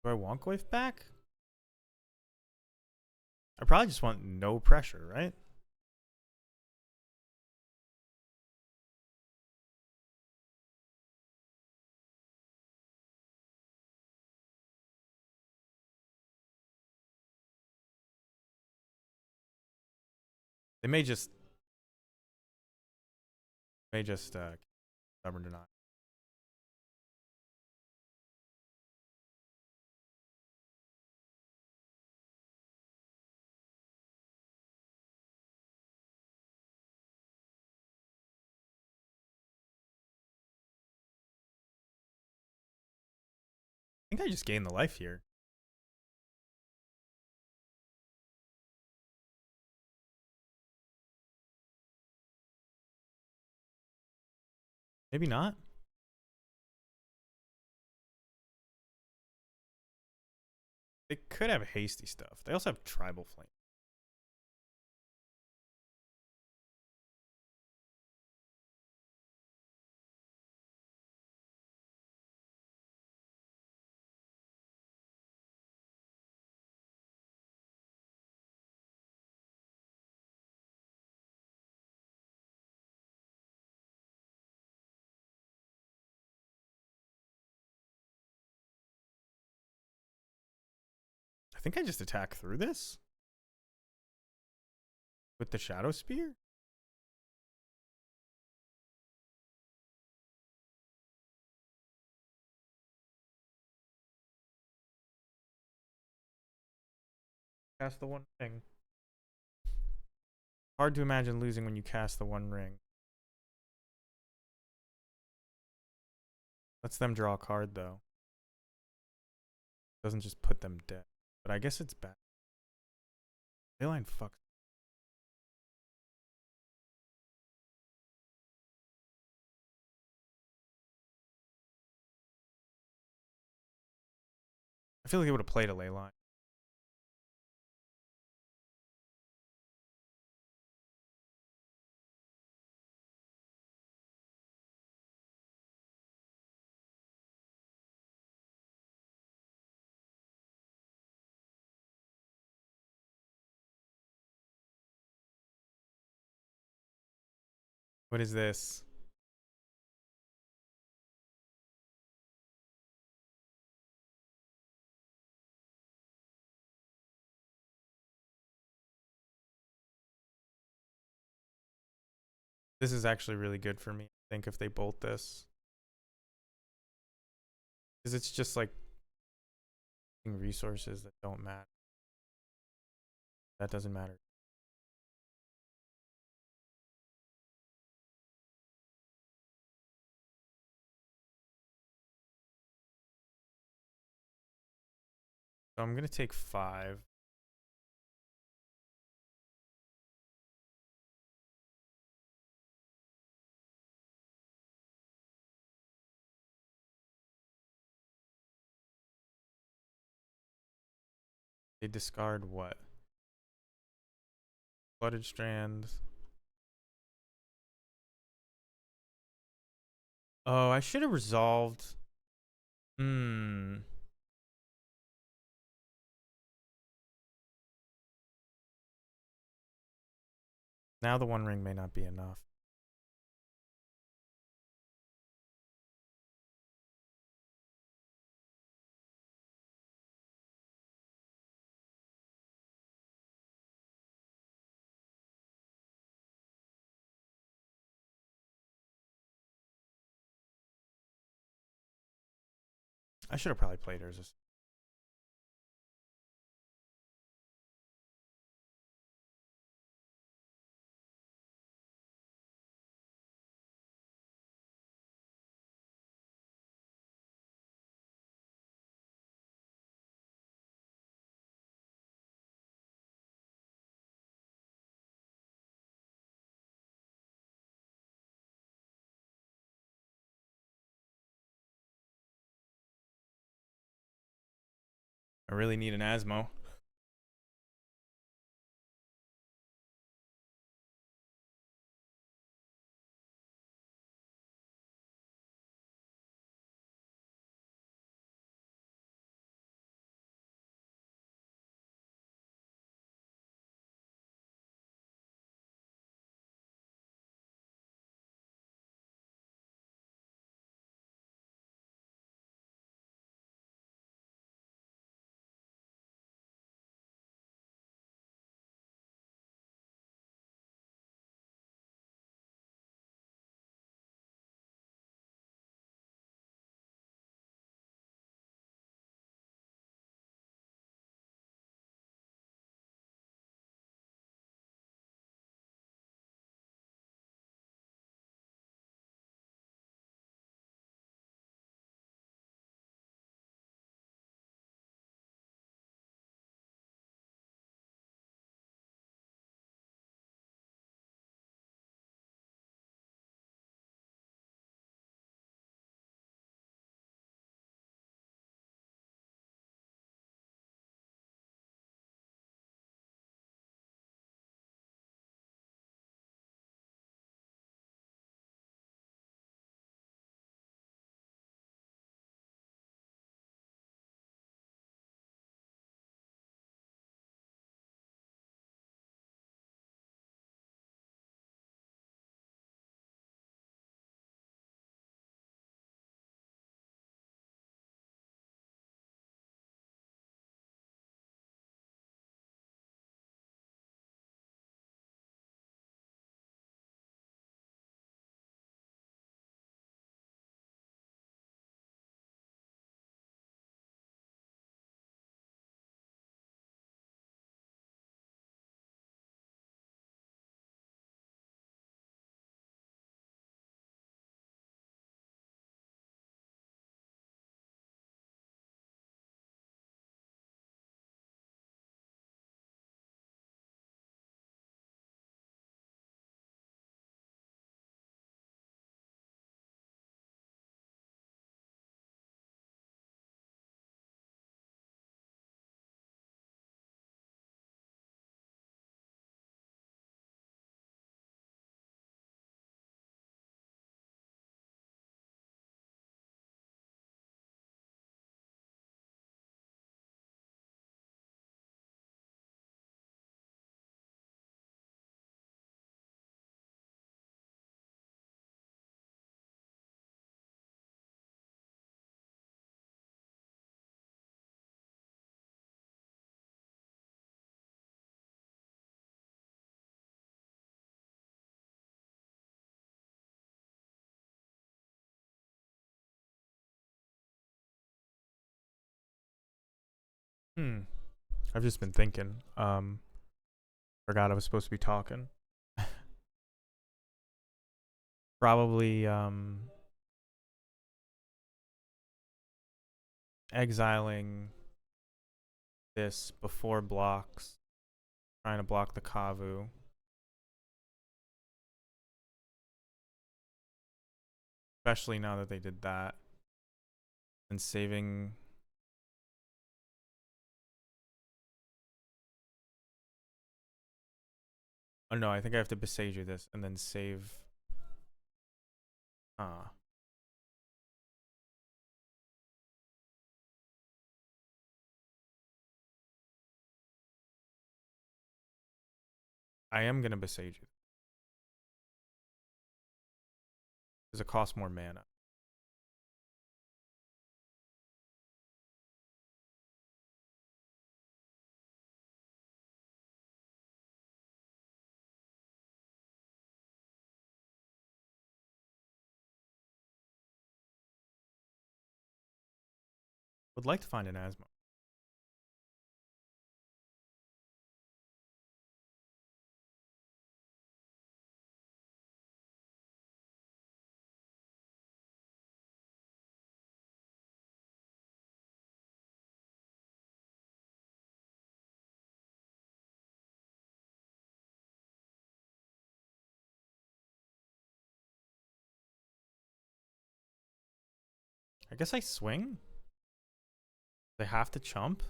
Do I want Goyf back? I probably just want no pressure, right? They may just stubborn deny. I think I just gained the life here. Maybe not. They could have hasty stuff. They also have tribal flame. I think I just attack through this with the Shadow Spear. That's the one thing. Hard to imagine losing when you cast the One Ring. Lets them draw a card, though. Doesn't just put them dead. But I guess it's bad. Leyline fucks. I feel like it would have played a Leyline. What is this? This is actually really good for me, I think, if they bolt this. Because it's just like resources that don't matter. That doesn't matter. So I'm going to take 5. They discard what? Flooded Strands. Oh, I should have resolved. Now the One Ring may not be enough. I should have probably played hers. I really need an Asmo. I've just been thinking. Forgot I was supposed to be talking. Probably exiling this before blocks, trying to block the Kavu. Especially now that they did that. And saving. Oh no, I think I have to Besage this and then save. Ah. I am gonna Besage it. Because it costs more mana. Would like to find an Asmo. I guess I swing? They have to chump?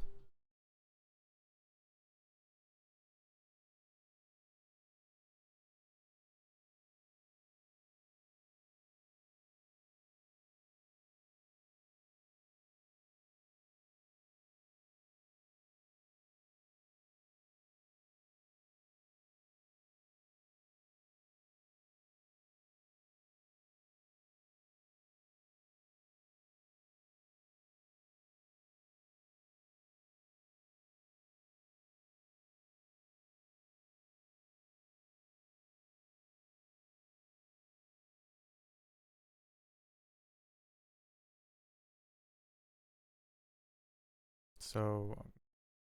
So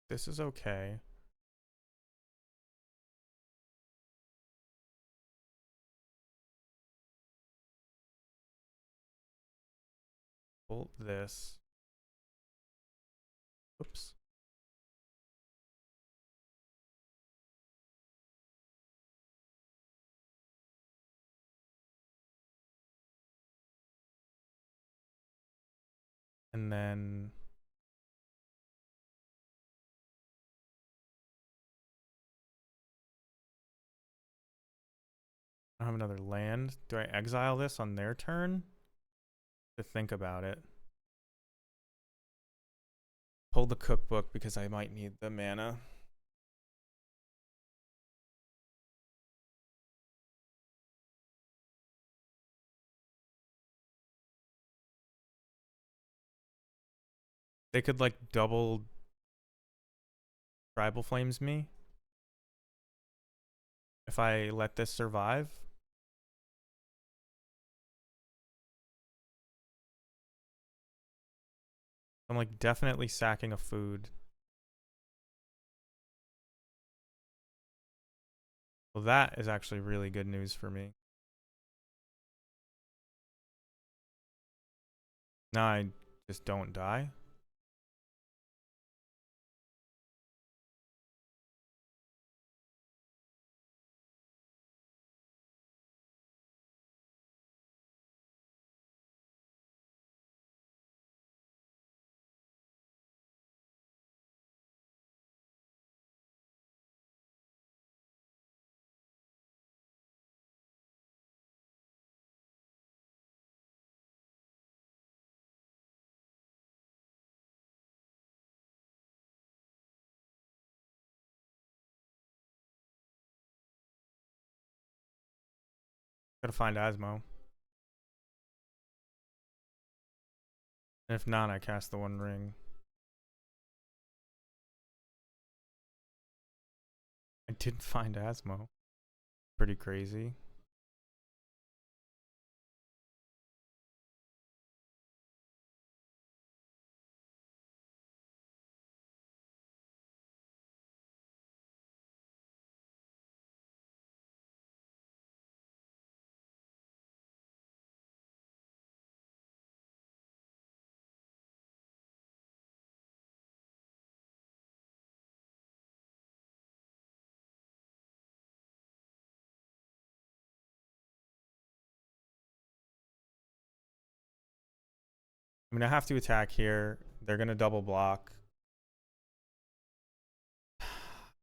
this is okay. Bolt this. Oops. And then I don't have another land. Do I exile this on their turn? To think about it. Pull the cookbook because I might need the mana. They could like double Tribal Flames me if I let this survive. I'm like definitely sacking a food. Well, that is actually really good news for me. Now I just don't die. Gotta find Asmo. And if not, I cast the One Ring. I didn't find Asmo. Pretty crazy. I'm gonna have to attack here. They're gonna double block.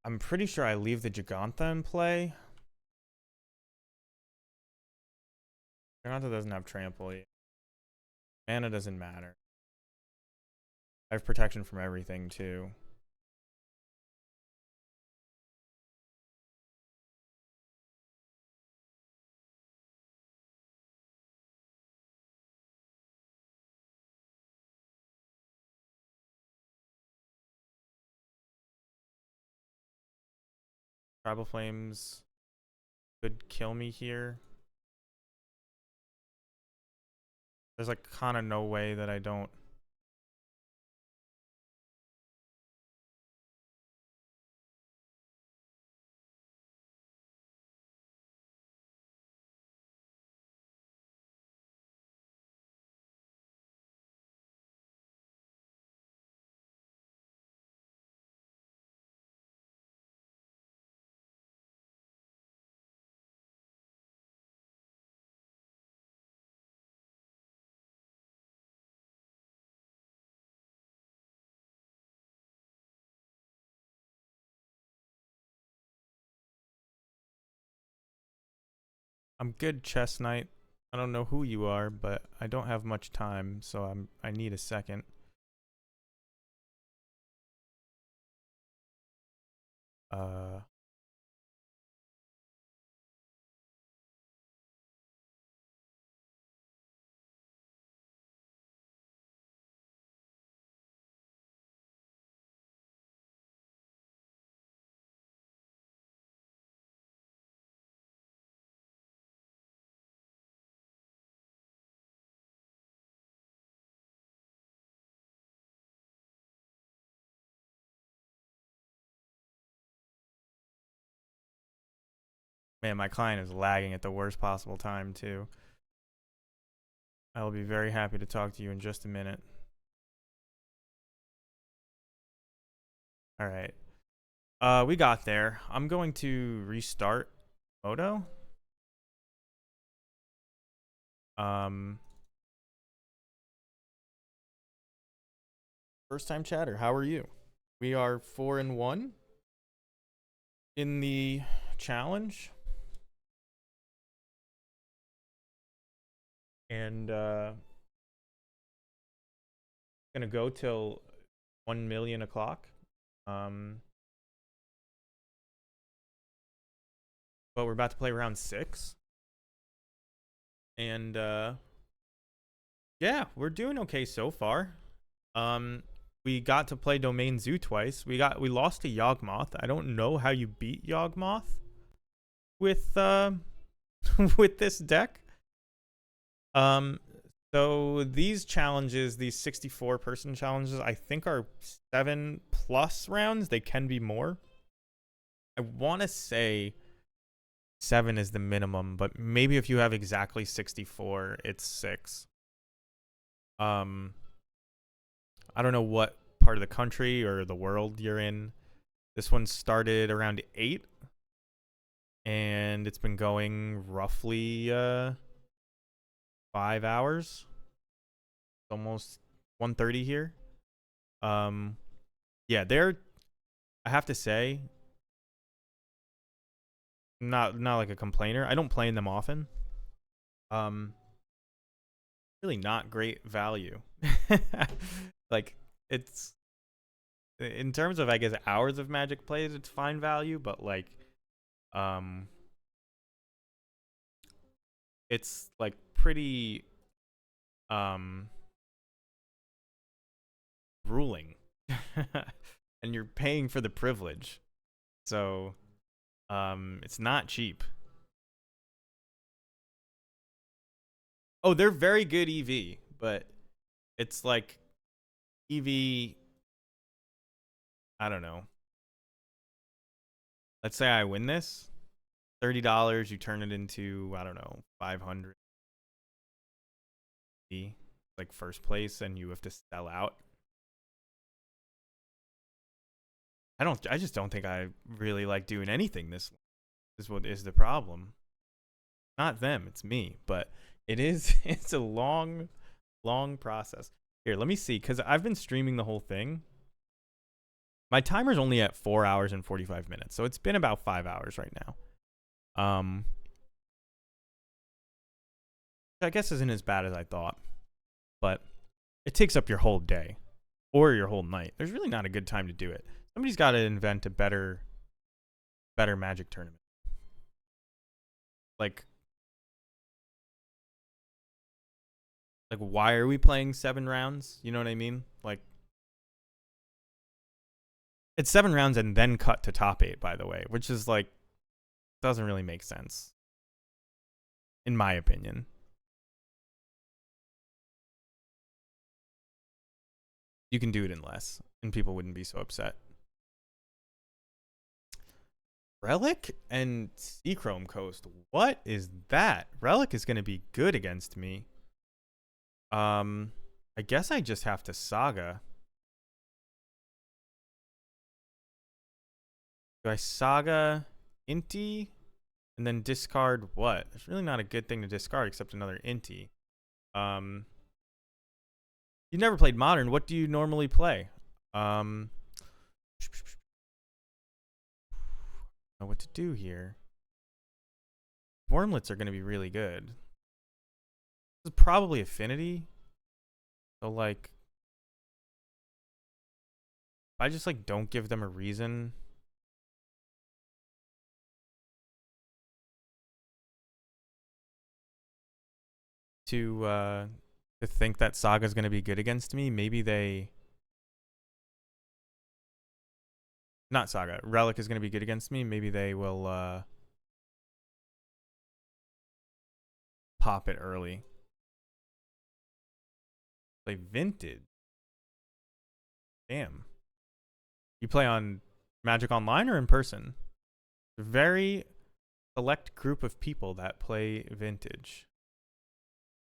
I'm pretty sure I leave the Gigantha in play. Gigantha doesn't have trample yet. Mana doesn't matter. I have protection from everything too. Tribal Flames could kill me here. There's like kind of no way that I don't. I'm good, Chess Knight. I don't know who you are, but I don't have much time, so I need a second. Man, my client is lagging at the worst possible time too. I will be very happy to talk to you in just a minute. All right. We got there. I'm going to restart Moto. First time chatter, how are you? We are 4-1 in the challenge. And gonna go till 1 million o'clock. But we're about to play round 6. And yeah, we're doing okay so far. We got to play Domain Zoo twice. We lost to Yawgmoth. I don't know how you beat Yawgmoth with with this deck. So these challenges, these 64-person challenges, I think are 7+ rounds. They can be more. I want to say 7 is the minimum, but maybe if you have exactly 64, it's 6. I don't know what part of the country or the world you're in. This one started around 8, and it's been going roughly 5 hours. Almost 1:30 here. Yeah, I have to say, not like a complainer. I don't play in them often. Really not great value. Like, it's in terms of, I guess, hours of Magic plays, it's fine value, but like it's like pretty ruling. And you're paying for the privilege. So it's not cheap. Oh, they're very good EV, but it's like EV, I don't know. Let's say I win this, $30, you turn it into, I don't know, 500. Like first place, and you have to sell out. I just don't think I really like doing anything. This is what is the problem. Not them, it's me, but it's a long process. Here, let me see, because I've been streaming the whole thing. My timer's only at 4 hours and 45 minutes, so it's been about 5 hours right now. I guess isn't as bad as I thought, but it takes up your whole day or your whole night. There's really not a good time to do it. Somebody's got to invent a better Magic tournament. Like why are we playing 7 rounds? You know what I mean? Like, it's 7 rounds and then cut to top 8, by the way, which is like, doesn't really make sense, in my opinion. You can do it in less, and people wouldn't be so upset. Relic and Seachrome Coast. What is that? Relic is going to be good against me. I guess I just have to Saga. Do I Saga Inti and then discard what? It's really not a good thing to discard except another Inti. You never played Modern. What do you normally play? Know what to do here. Wormlets are going to be really good. This is probably Affinity. So, like, if I just, like, don't give them a reason. To think that Saga's going to be good against me, maybe they... Not Saga. Relic is going to be good against me. Maybe they will pop it early. Play Vintage. Damn. You play on Magic Online or in person? Very select group of people that play Vintage.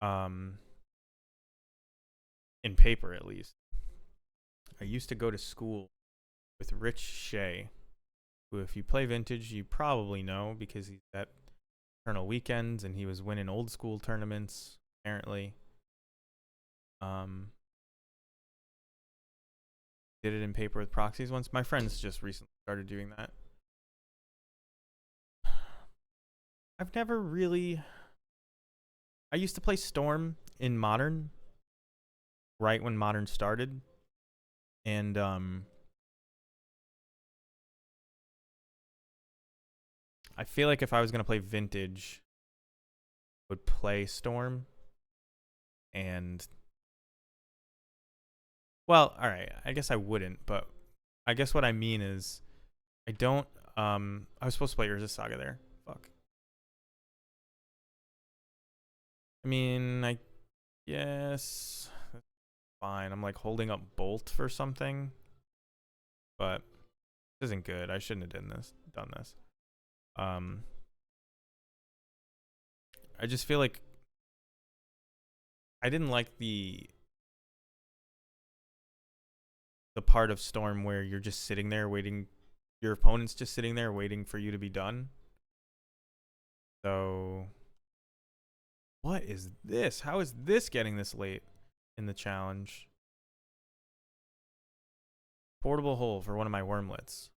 In paper, at least. I used to go to school with Rich Shea, who, if you play Vintage, you probably know because he's at Eternal Weekends and he was winning old school tournaments, apparently. Did it in paper with proxies once. My friends just recently started doing that. I've never really... I used to play Storm in Modern, right when Modern started. And I feel like if I was going to play Vintage, I would play Storm. And, well, all right, I guess I wouldn't, but I guess what I mean is I don't, I was supposed to play Urza Saga there. Fuck. I mean, I guess that's fine. I'm like holding up Bolt for something, but this isn't good. I shouldn't have done this. I just feel like I didn't like the part of Storm where you're just sitting there waiting, your opponent's just sitting there waiting for you to be done. So what is this? How is this getting this late in the challenge? Portable hole for one of my wormlets.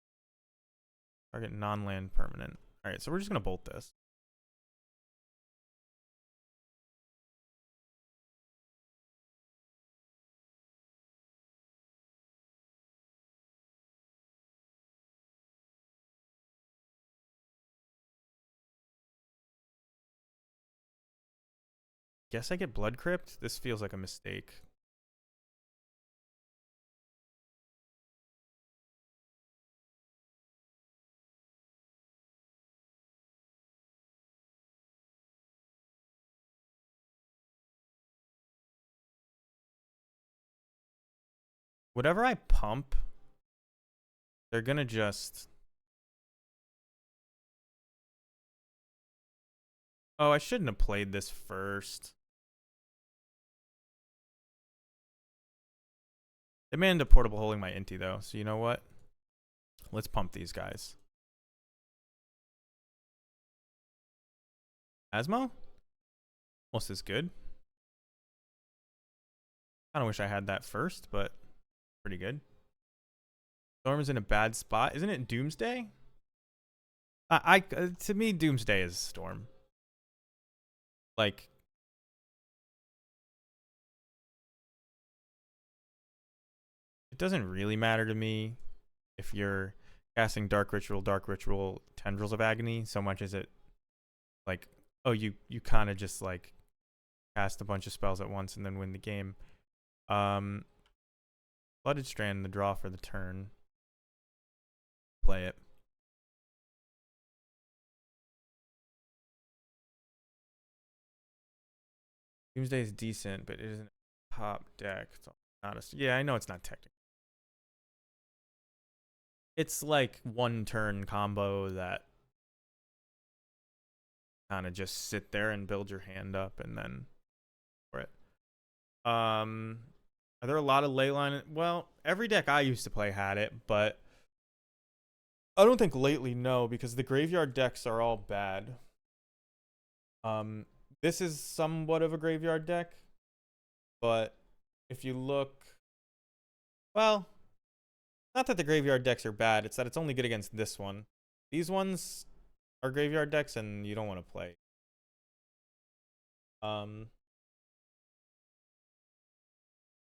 Target non-land permanent. All right, so we're just going to bolt this. Guess I get Blood Crypt? This feels like a mistake. Whatever I pump, they're going to just... Oh, I shouldn't have played this first. They may end up portable holding my Inti, though. So you know what? Let's pump these guys. Asmo? Almost as good. Kind of wish I had that first, but pretty good. Storm's in a bad spot. Isn't it Doomsday? To me, Doomsday is Storm. Like, it doesn't really matter to me if you're casting Dark Ritual, Tendrils of Agony, so much as it, like, oh, you kind of just, like, cast a bunch of spells at once and then win the game. Flooded Strand, the draw for the turn. Play it. Doomsday is decent, but it isn't a top deck. It's not a, yeah, I know it's not technical. It's like one turn combo that kind of just sit there and build your hand up and then for it. Are there a lot of leyline? Well, every deck I used to play had it, but I don't think lately, no, because the graveyard decks are all bad. This is somewhat of a graveyard deck, but if you look, well, not that the graveyard decks are bad, it's that it's only good against this one. These ones are graveyard decks and you don't want to play.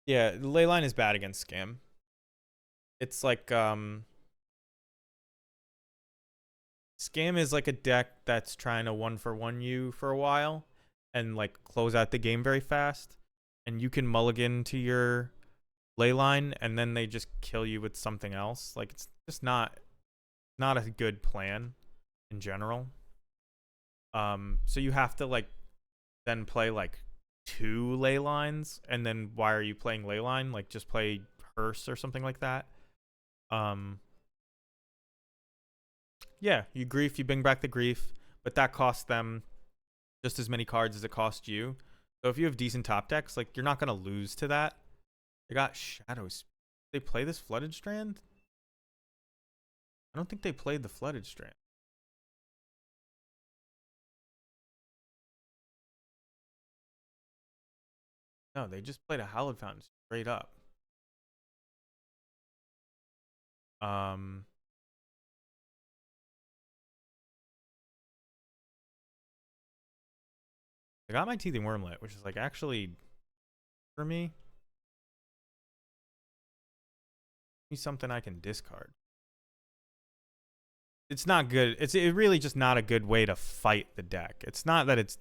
Yeah, Leyline is bad against Scam. It's like Scam is like a deck that's trying to 1-for-1 you for a while and like close out the game very fast, and you can mulligan to your Leyline and then they just kill you with something else. Like, it's just not a good plan in general. So you have to like then play like 2 Leylines, and then why are you playing Leyline? Like, just play Hearse or something like that. Yeah, you grief, you bring back the grief, but that costs them just as many cards as it cost you. So if you have decent top decks, like, you're not gonna lose to that. They got Shadows. They play this Flooded Strand? I don't think they played the Flooded Strand. No, they just played a Hallowed Fountain straight up. I got my Teething Wormlet, which is like actually for me something I can discard. It's not good. It's really just not a good way to fight the deck. It's not that it's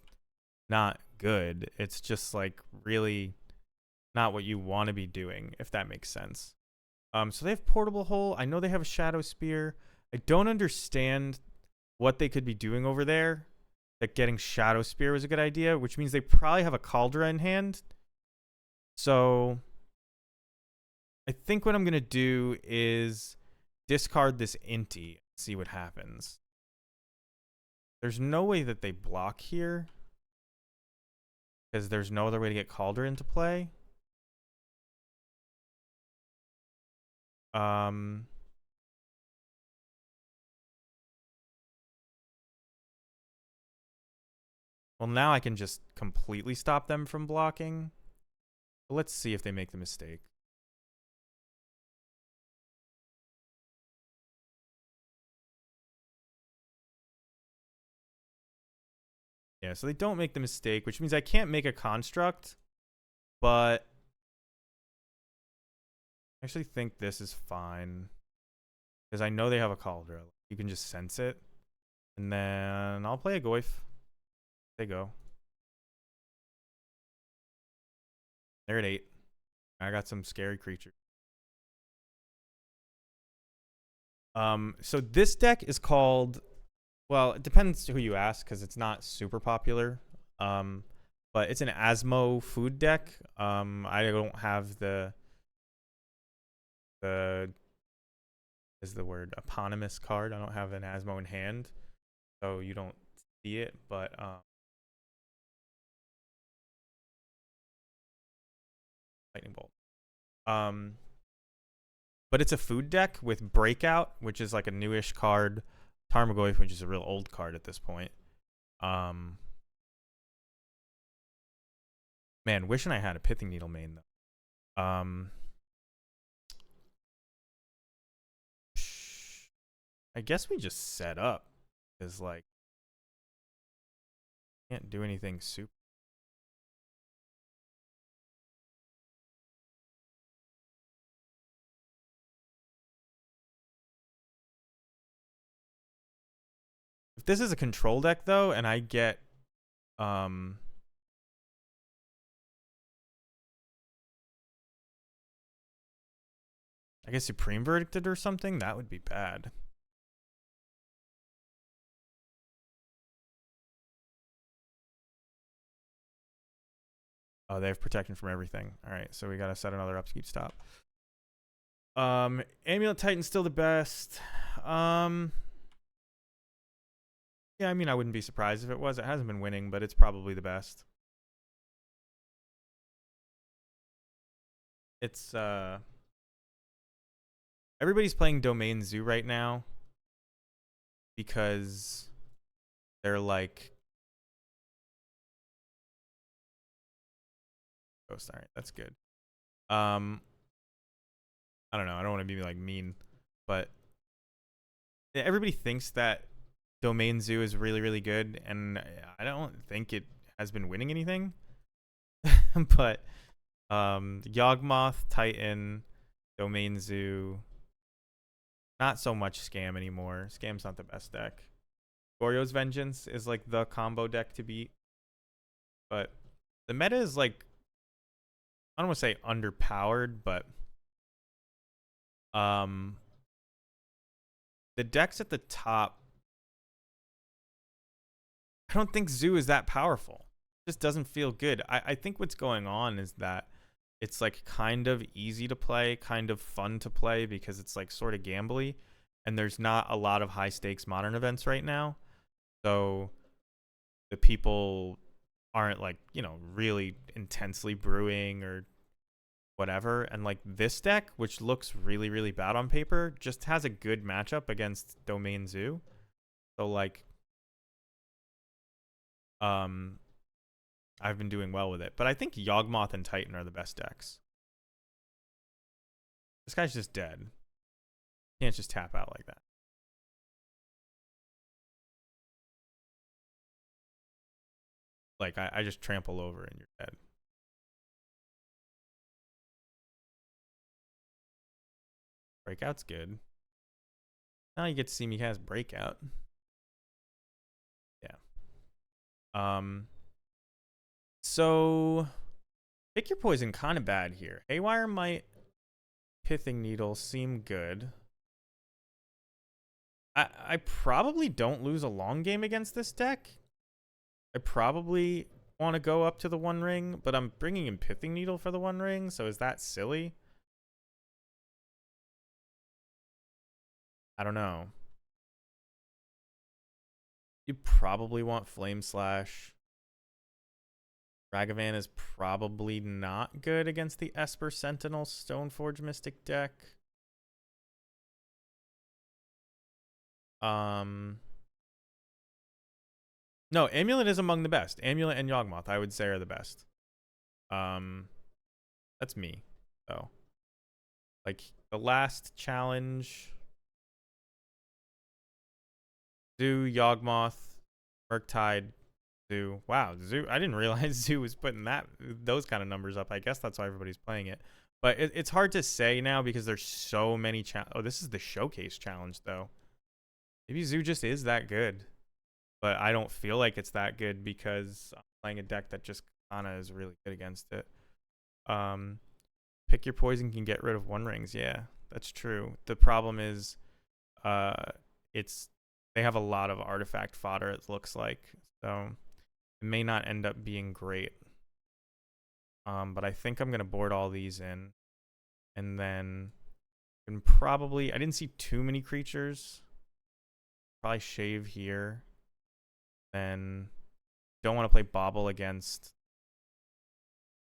not good. It's just like really not what you want to be doing, if that makes sense. So they have Portable Hole. I know they have a Shadow Spear. I don't understand what they could be doing over there. That getting Shadow Spear was a good idea, which means they probably have a Caldra in hand. So I think what I'm going to do is discard this Inti and see what happens. There's no way that they block here, because there's no other way to get Caldra into play. Well, now I can just completely stop them from blocking. But let's see if they make the mistake. Yeah, so they don't make the mistake, which means I can't make a construct, but I actually think this is fine, because I know they have a Cauldron. You can just sense it, and then I'll play a Goyf. They go. They're at 8. I got some scary creatures. So this deck is called, well, it depends who you ask, because it's not super popular. But it's an Asmo food deck. I don't have the is the word eponymous card. I don't have an Asmo in hand, so you don't see it. But lightning bolt. But it's a food deck with Breakout, which is like a newish card. Tarmogoyf, which is a real old card at this point. Man, wishing I had a Pithing Needle main though. Um, I guess we just set up because like can't do anything super. If this is a control deck though, and I get um I guess Supreme Verdicted or something, that would be bad. Oh, they have protection from everything. All right, so we gotta set another upkeep stop. Amulet Titan's still the best. Yeah, I mean, I wouldn't be surprised if it was. It hasn't been winning, but it's probably the best. It's everybody's playing Domain Zoo right now because they're like Ghost. All right, that's good. I don't know. I don't want to be like mean, but everybody thinks that Domain Zoo is really, really good, and I don't think it has been winning anything. But Yawgmoth, Titan, Domain Zoo, not so much Scam anymore. Scam's not the best deck. Goryo's Vengeance is like the combo deck to beat, but the meta is like, I don't want to say underpowered, but the decks at the top, I don't think Zoo is that powerful. It just doesn't feel good. I think what's going on is that it's like kind of easy to play, kind of fun to play because it's like sort of gambly, and there's not a lot of high stakes modern events right now. So the people aren't like, you know, really intensely brewing or whatever. And like this deck, which looks really, really bad on paper, just has a good matchup against Domain Zoo. So like I've been doing well with it. But I think Yawgmoth and Titan are the best decks. This guy's just dead. Can't just tap out like that. Like I just trample over and you're dead. Breakout's good. Now you get to see me cast Breakout. Yeah. So pick your poison kind of bad here. Haywire might, Pithing Needle seem good. I probably don't lose a long game against this deck. I probably want to go up to the One Ring, but I'm bringing in Pithing Needle for the One Ring, so is that silly? I don't know. You probably want Flame Slash. Ragavan is probably not good against the Esper Sentinel Stoneforge Mystic deck. No, Amulet is among the best. Amulet and Yawgmoth, I would say, are the best. That's me, though. Like the last challenge, Zoo, Yawgmoth, Murktide, Zoo. Wow, Zoo. I didn't realize Zoo was putting those kind of numbers up. I guess that's why everybody's playing it. But it's hard to say now because there's so many oh, this is the showcase challenge though. Maybe Zoo just is that good. But I don't feel like it's that good because I'm playing a deck that just kind of is really good against it. Pick your poison can get rid of One Rings. Yeah, that's true. The problem is they have a lot of artifact fodder, it looks like. So it may not end up being great. But I think I'm going to board all these in. And then probably, I didn't see too many creatures. Probably shave here. Then don't want to play Bobble against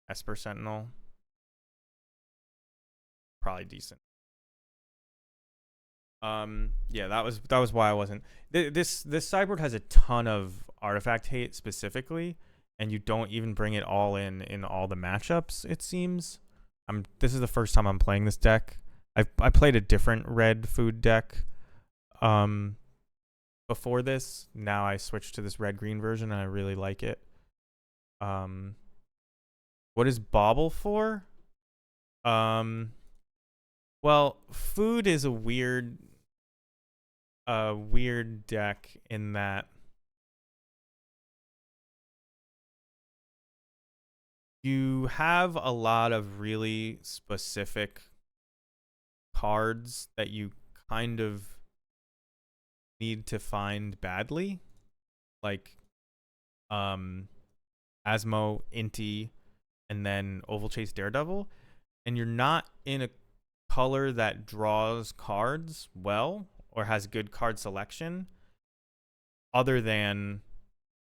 Esper Sentinel. Probably decent. Yeah, that was why I wasn't. This sideboard has a ton of artifact hate specifically, and you don't even bring it all in all the matchups, it seems. This is the first time I'm playing this deck. I played a different red food deck um before this. Now I switched to this red green version and I really like it. Um what is Bobble for? Um well, food is a weird deck in that you have a lot of really specific cards that you kind of need to find badly, like um Asmo, Inti, and then Oval Chase Daredevil, and you're not in a color that draws cards well or has good card selection other than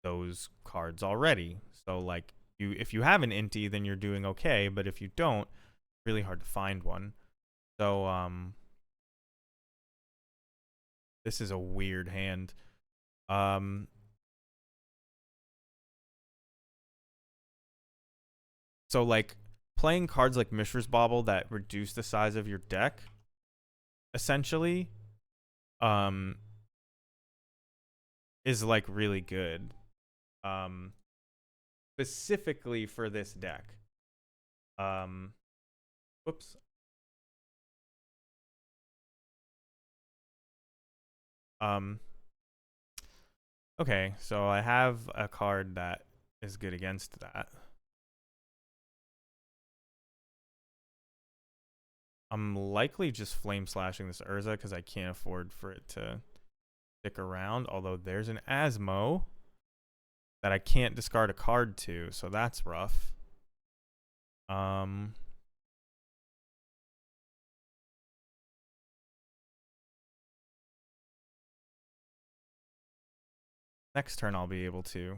those cards already. So like if you have an Inti, then you're doing okay, but if you don't, it's really hard to find one. So this is a weird hand. Um so like playing cards like Mishra's Bauble that reduce the size of your deck essentially um is like really good. Um Specifically for this deck. Um whoops. Um okay, so I have a card that is good against that. I'm likely just flame slashing this Urza because I can't afford for it to stick around. Although there's an Asmo that I can't discard a card to, so that's rough. Um, Next turn I'll be able to.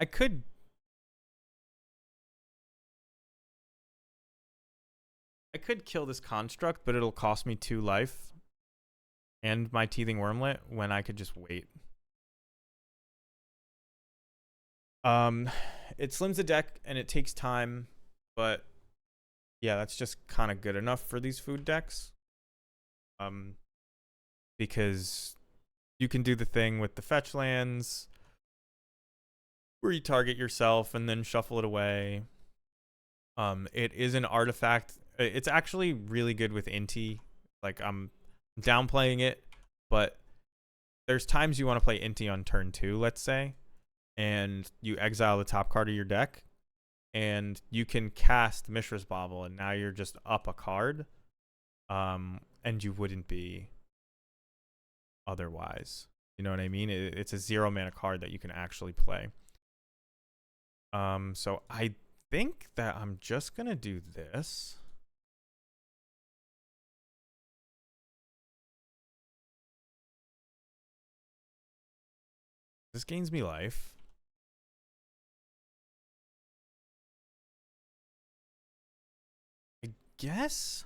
I could. I could kill this construct, but it'll cost me 2 life and my teething wormlet when I could just wait. Um, it slims the deck and it takes time, but yeah, that's just kind of good enough for these food decks. Because you can do the thing with the fetch lands where you target yourself and then shuffle it away. It is an artifact. It's actually really good with Inti. Like I'm downplaying it, but there's times you want to play Inti on turn 2, let's say, and you exile the top card of your deck, and you can cast Mishra's Bauble, and now you're just up a card, and you wouldn't be otherwise. You know what I mean? It's a 0 mana card that you can actually play. So I think that I'm just gonna do this. This gains me life. I guess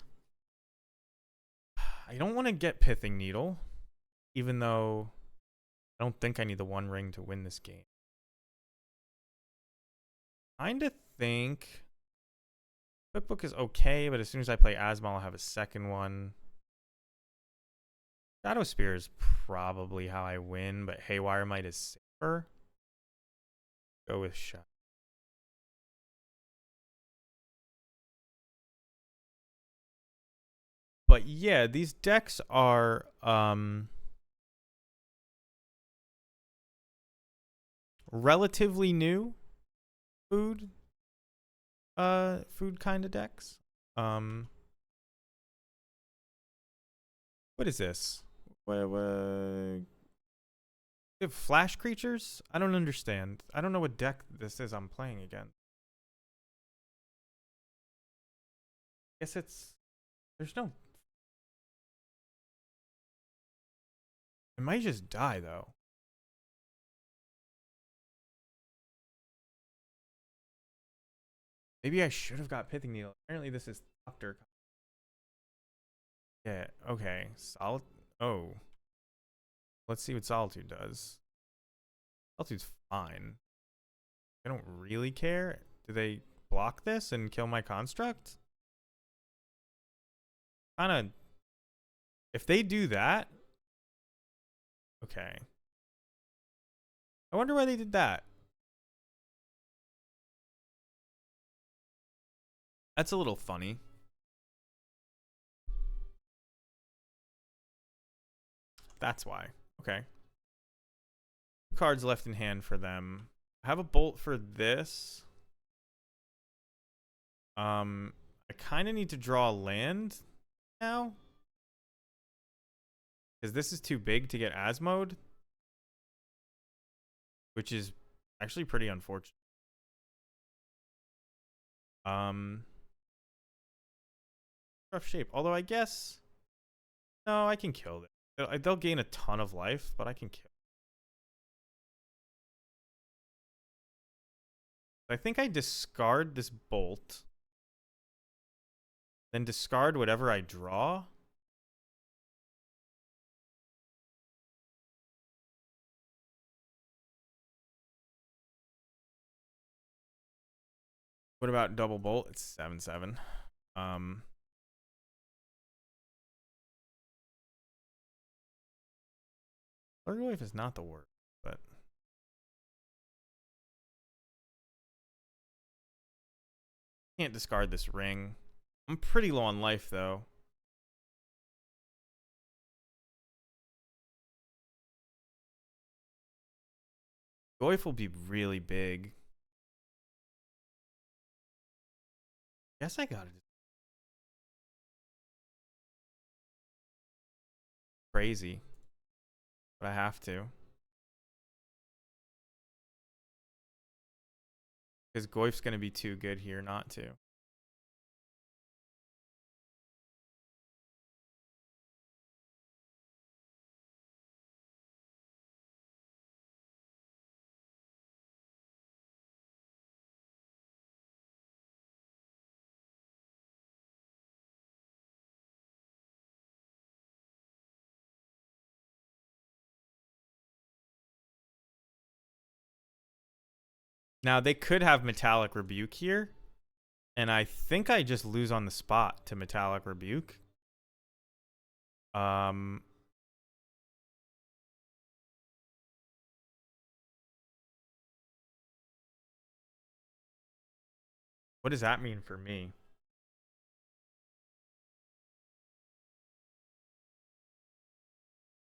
I don't want to get Pithing Needle, even though I don't think I need the 1 ring to win this game. Kinda think Cookbook is okay, but as soon as I play Asmo, I'll have a second one. Shadow Spear is probably how I win, but Haywire Might is safer. Go with Shadow. But yeah, these decks are relatively new food kind of decks. What is this? What flash creatures? I don't understand. I don't know what deck this is I'm playing again. Guess it's there's no. It might just die though. Maybe I should have got Pithing Needle. Apparently this is Doctor. Yeah, okay. Oh. Let's see what Solitude does. Solitude's fine. I don't really care. Do they block this and kill my construct? Kind of. If they do that. Okay. I wonder why they did that. That's a little funny. That's why. Okay. 2 cards left in hand for them. I have a bolt for this. I kind of need to draw a land now. Because this is too big to get Asmoed. Which is actually pretty unfortunate. Rough shape. Although I guess... No, I can kill it. They'll gain a ton of life, but I can kill. I think I discard this bolt. Then discard whatever I draw. What about double bolt? It's 7/7. Tarmogoyf is not the worst, but can't discard this ring. I'm pretty low on life though. Goyf will be really big. Guess I got it. Crazy, but I have to. Because Goyf's going to be too good here not to. Now, they could have Metallic Rebuke here. And I think I just lose on the spot to Metallic Rebuke. What does that mean for me?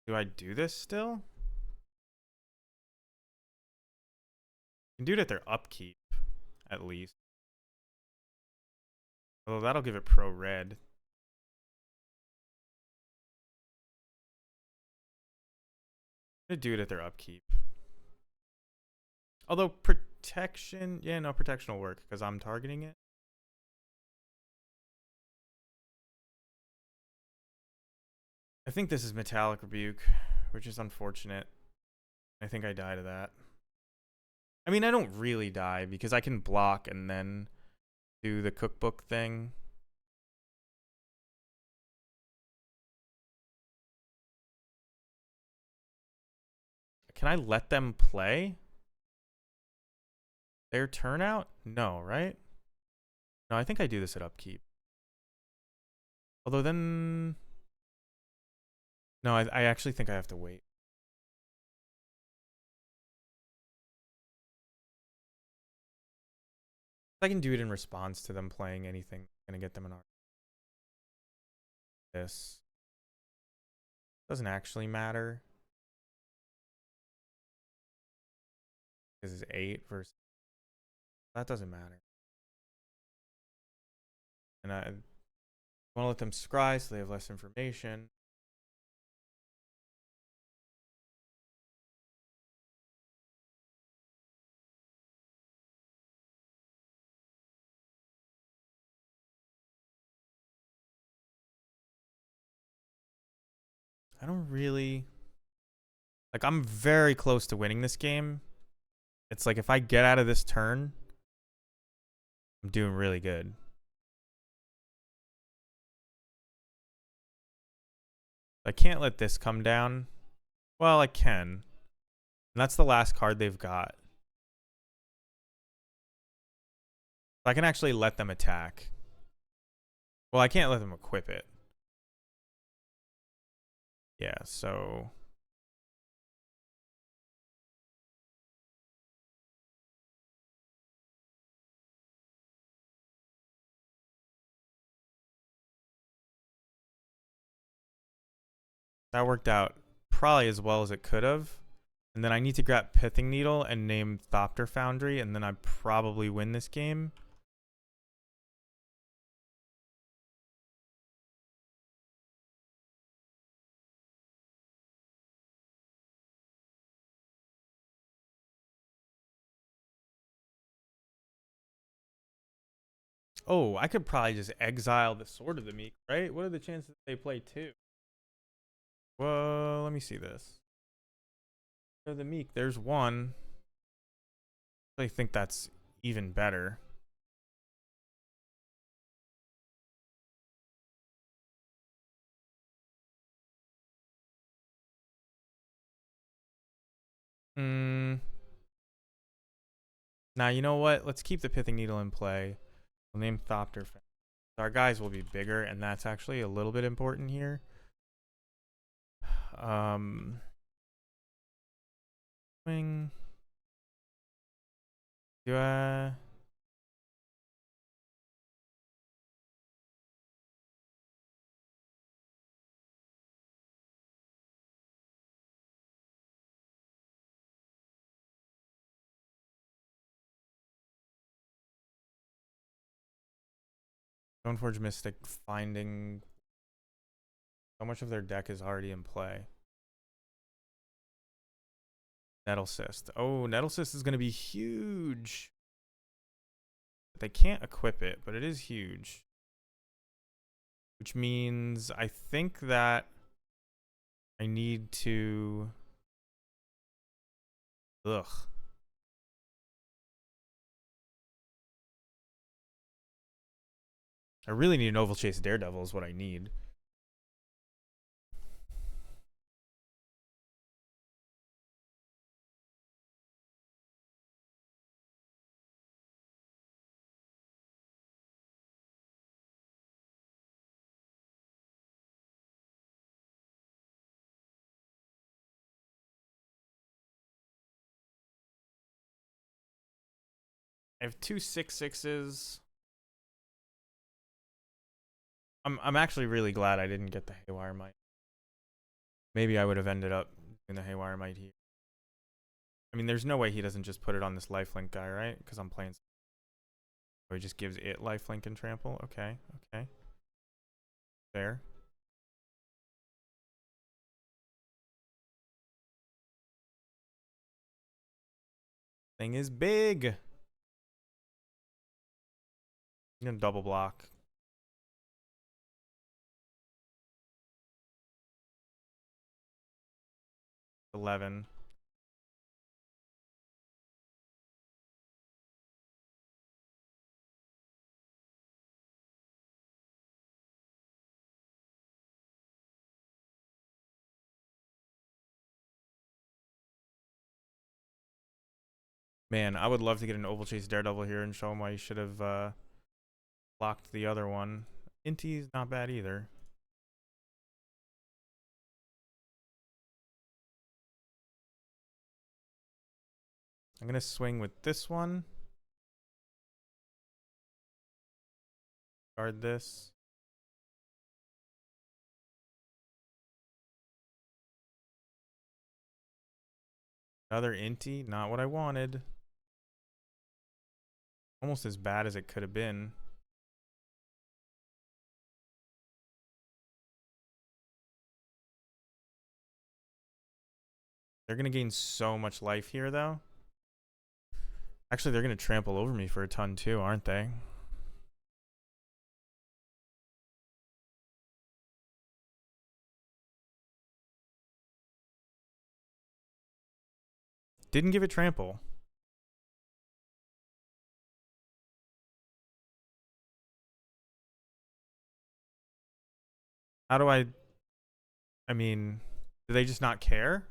Do I do this still? I can do it at their upkeep, at least. Although that'll give it pro red. I'm gonna do it at their upkeep. Although protection, yeah, no, protection will work because I'm targeting it. I think this is Metallic Rebuke, which is unfortunate. I think I die to that. I mean, I don't really die because I can block and then do the cookbook thing. Can I let them play their turnout? No, right? No, I think I do this at upkeep. Although then... No, I actually think I have to wait. I can do it in response to them playing anything. I'm gonna get them an art. This doesn't actually matter. This is 8 versus... That doesn't matter. And I want to let them scry so they have less information. I don't really... Like, I'm very close to winning this game. It's like if I get out of this turn, I'm doing really good. I can't let this come down. Well, I can. And that's the last card they've got. I can actually let them attack. Well, I can't let them equip it. Yeah, so that worked out probably as well as it could have. And then I need to grab Pithing Needle and name Thopter Foundry, and then I probably win this game. Oh, I could probably just exile the Sword of the Meek, right? What are the chances they play two? Well, let me see this. Sword of the Meek, there's one. I think that's even better. Now, you know what? Let's keep the Pithing Needle in play. We'll name Thopter. Our guys will be bigger, and that's actually a little bit important here. Swing. Do I? Stoneforge Mystic finding so much of their deck is already in play. Nettle Cyst. Oh, Nettle Cyst is going to be huge. They can't equip it, but it is huge. Which means I think that I need to... Ugh. I really need an Oval Chase Daredevil is what I need. I have two 6/6s. I'm actually really glad I didn't get the Haywire Might. Maybe I would have ended up doing the Haywire Might here. I mean, there's no way he doesn't just put it on this lifelink guy, right? Because I'm playing. Or he just gives it lifelink and trample. Okay, okay. Fair. Thing is big. I'm gonna double block. $11. Man, I would love to get an Oval Chase Daredevil here and show him why he should have blocked the other one. Inti's not bad either. I'm gonna swing with this one. Guard this. Another Inti, not what I wanted. Almost as bad as it could have been. They're gonna gain so much life here, though. Actually, they're gonna trample over me for a ton too, aren't they? Didn't give it trample. How do I mean, do they just not care?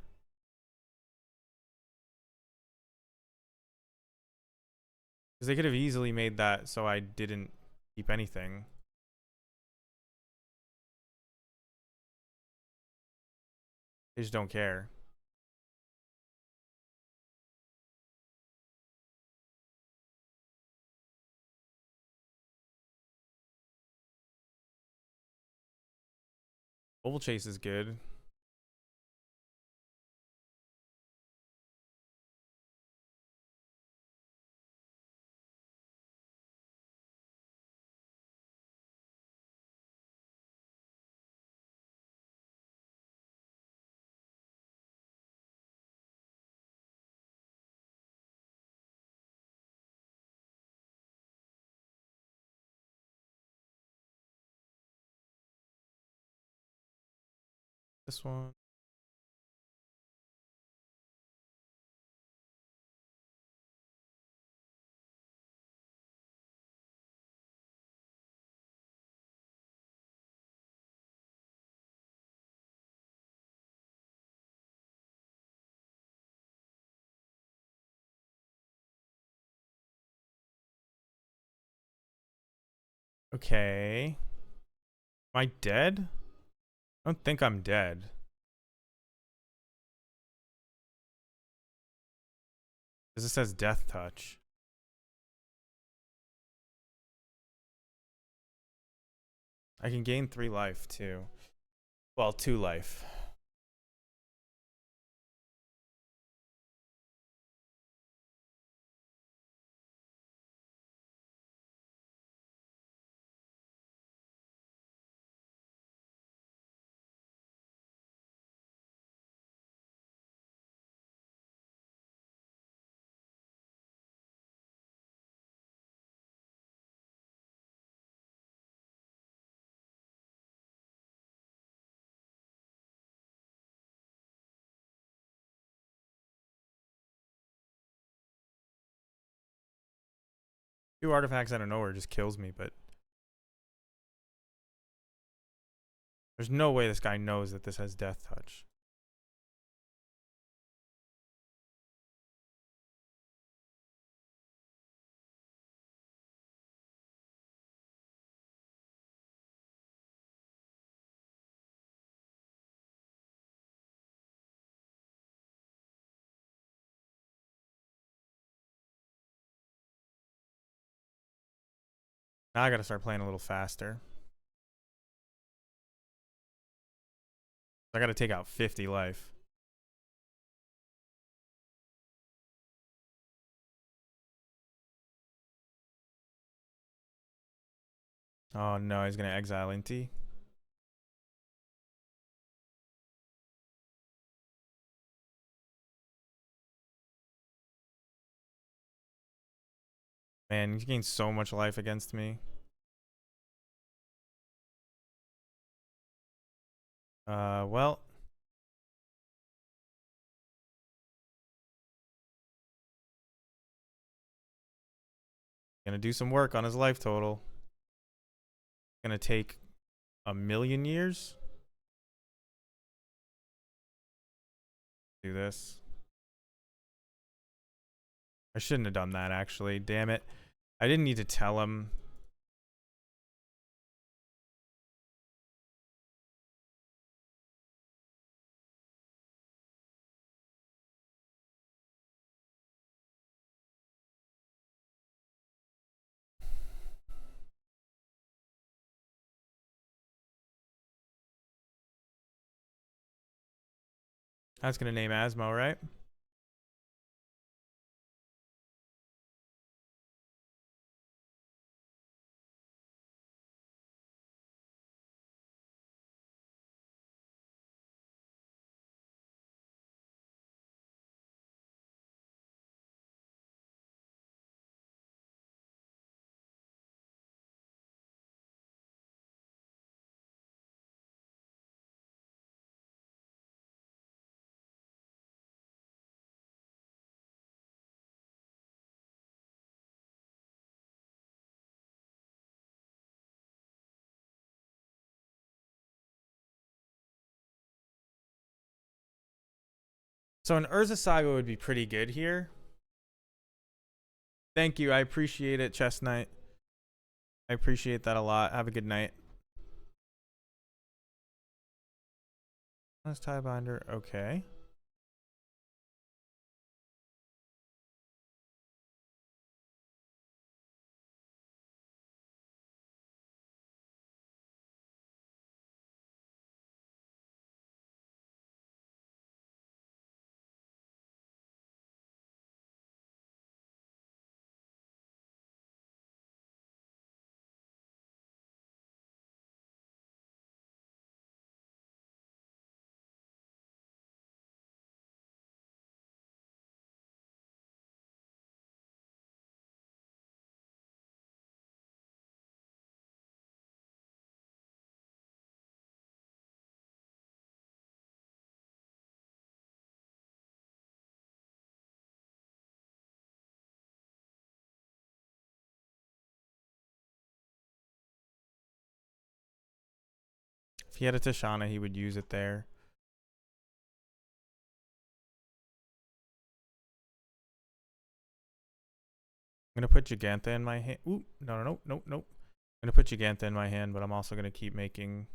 Because they could have easily made that so I didn't keep anything. They just don't care. Oval Chase is good. This one. Okay. Am I dead? I don't think I'm dead. Because it says Death Touch. I can gain 3 life too. Well, 2 life. Two artifacts out of nowhere just kills me, but there's no way this guy knows that this has Death Touch. Now I gotta start playing a little faster. I gotta take out 50 life. Oh no, he's gonna exile Inti. Man, he's gained so much life against me. Well. Gonna do some work on his life total. Gonna take 1,000,000 years. Do this. I shouldn't have done that, actually. Damn it. I didn't need to tell him. I was gonna name Asmo, right? So an Urza Saga would be pretty good here. Thank you. I appreciate it, Chess Knight. I appreciate that a lot. Have a good night. Let's tie binder. Okay. If he had a Tashana, he would use it there. I'm gonna put Giganta in my hand. Ooh, no. I'm gonna put Giganta in my hand, but I'm also gonna keep making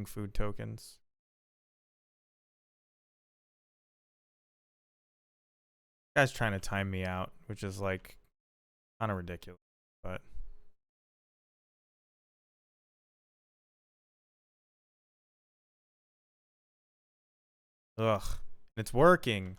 food tokens. Guy's trying to time me out, which is like kind of ridiculous, but ugh, it's working.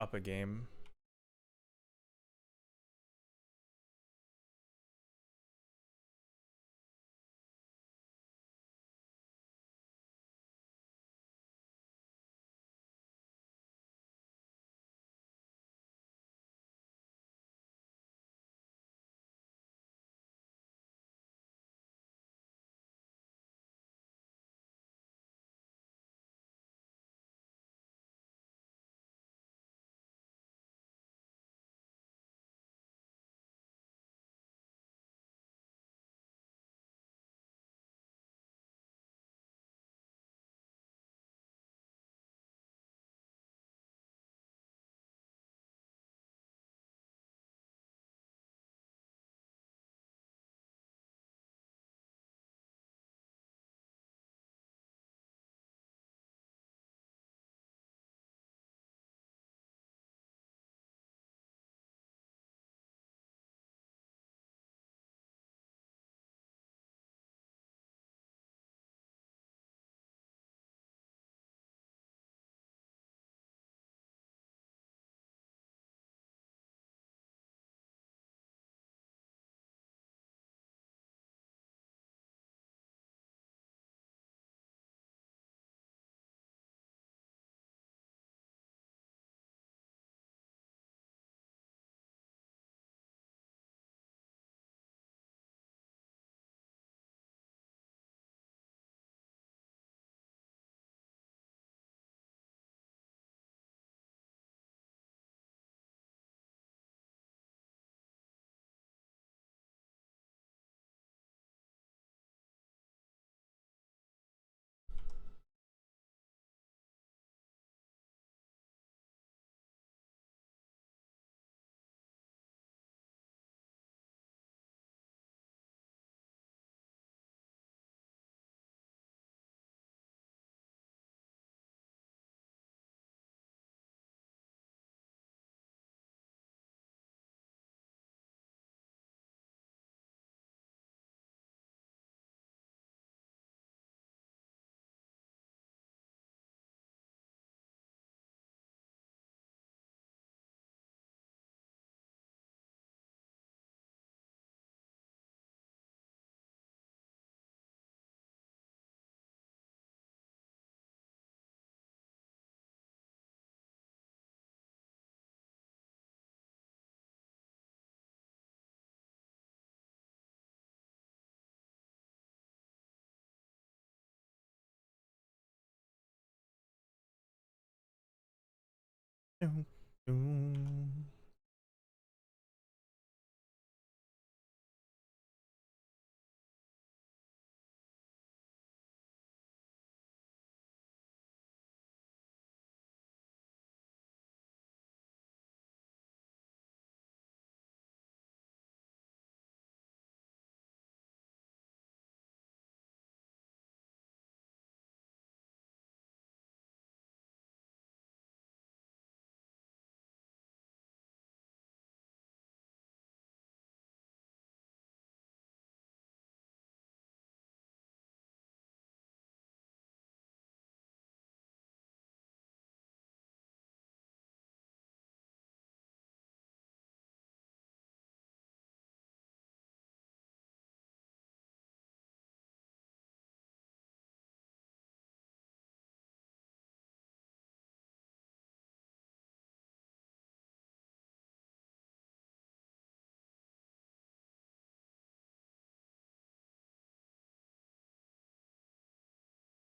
Up a game.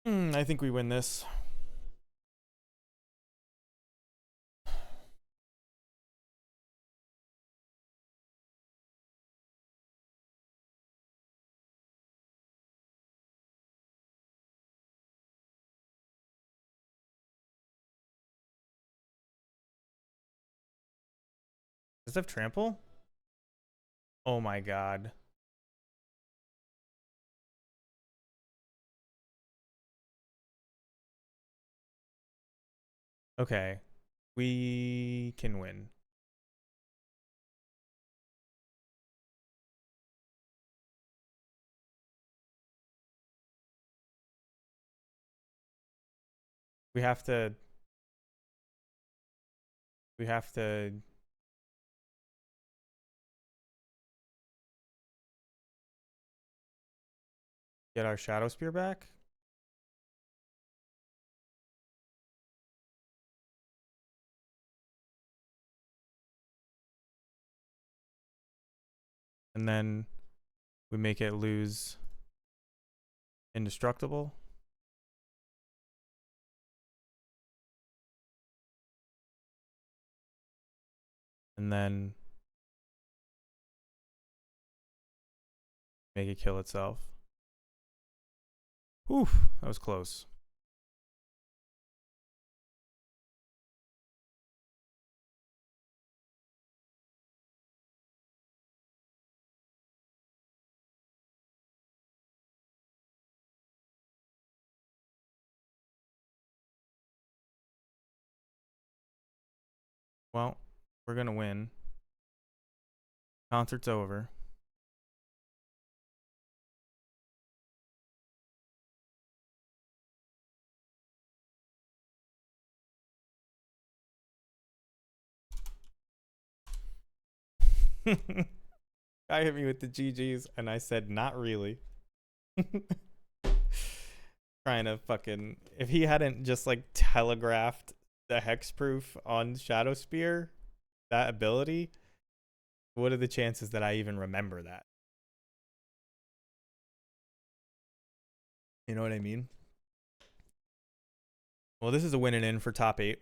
I think we win this. Does it have trample? Oh my god. Okay. We can win. We have to get our Shadow Spear back. And then we make it lose indestructible. And then make it kill itself. Oof, that was close. Well, we're gonna win. Concert's over. Guy hit me with the GGs, and I said, not really. Trying to fucking. If he hadn't just like telegraphed the hexproof on Shadow Spear, that ability, what are the chances that I even remember that? You know what I mean? Well, this is a win and in for top 8.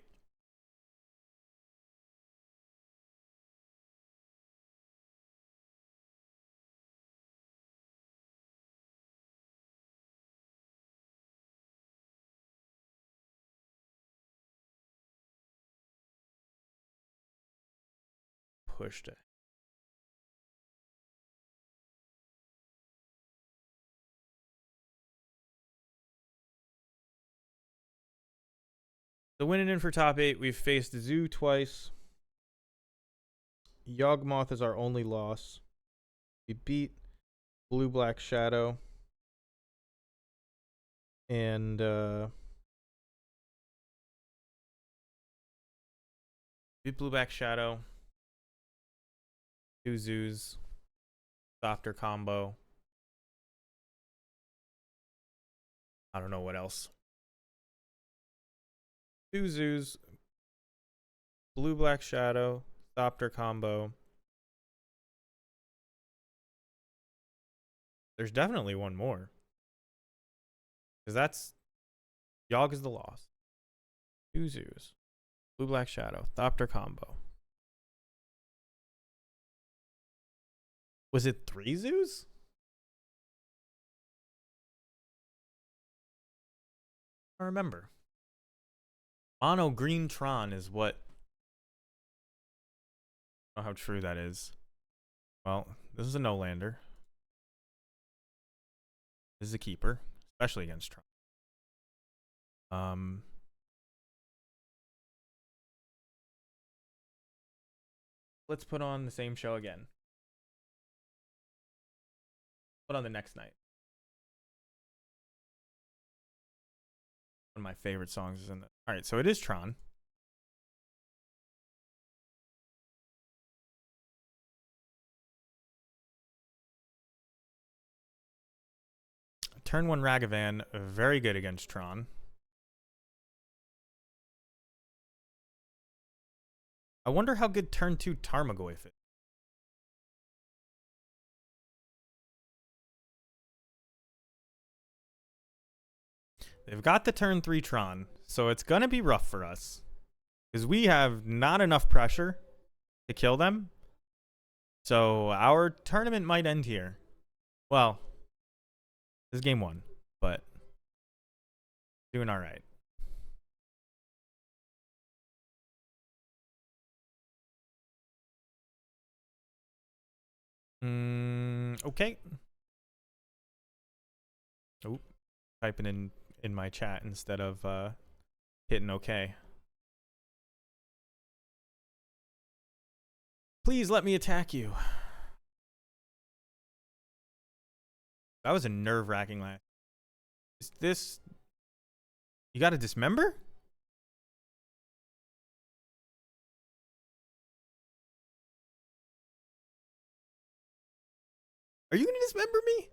Pushed it. The winning in for top 8, we've faced Zoo twice. Yawgmoth is our only loss. We beat Blue Black Shadow. And beat Blue Black Shadow. 2 Zoos. Softer combo. I don't know what else. 2 Zoos. Blue Black Shadow. Softer combo. There's definitely one more. Because that's... Yogg is the loss. 2 Zoos. Blue Black Shadow. Thopter combo. Was it 3 zoos? I remember. Mono Green Tron is what. I don't know how true that is. Well, this is a no-lander. This is a keeper, especially against Tron. Let's put on the same show again. Put on the next night. One of my favorite songs is in the. All right, so it is Tron. Turn 1 Ragavan, very good against Tron. I wonder how good turn 2 Tarmogoyf is. They've got the turn 3 Tron, so it's going to be rough for us. Because we have not enough pressure to kill them. So our tournament might end here. Well, this is game 1, but doing all right. Okay. Oh, typing in my chat instead of hitting okay. Please let me attack you. That was a nerve-wracking last. Is this... You got to dismember? Are you going to dismember me?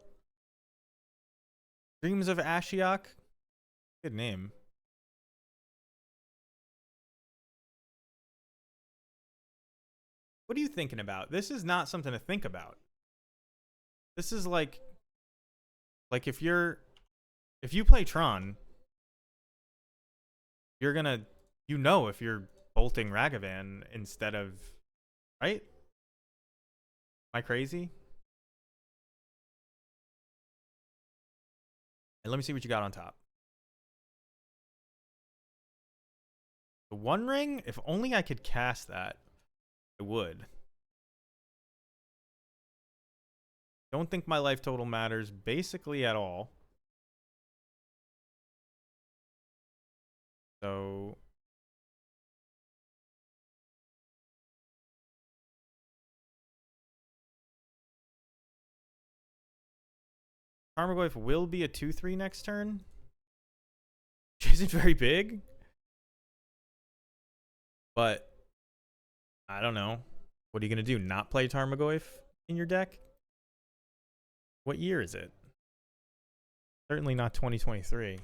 Dreams of Ashiok? Good name. What are you thinking about? This is not something to think about. This is like if you play Tron, you're gonna, if you're bolting Ragavan instead of, right? Am I crazy? And let me see what you got on top. The One Ring, if only I could cast that, I would. Don't think my life total matters basically at all. So Tarmogoyf will be a 2/3 next turn. Which isn't very big. But I don't know. What are you going to do? Not play Tarmogoyf in your deck? What year is it? Certainly not 2023.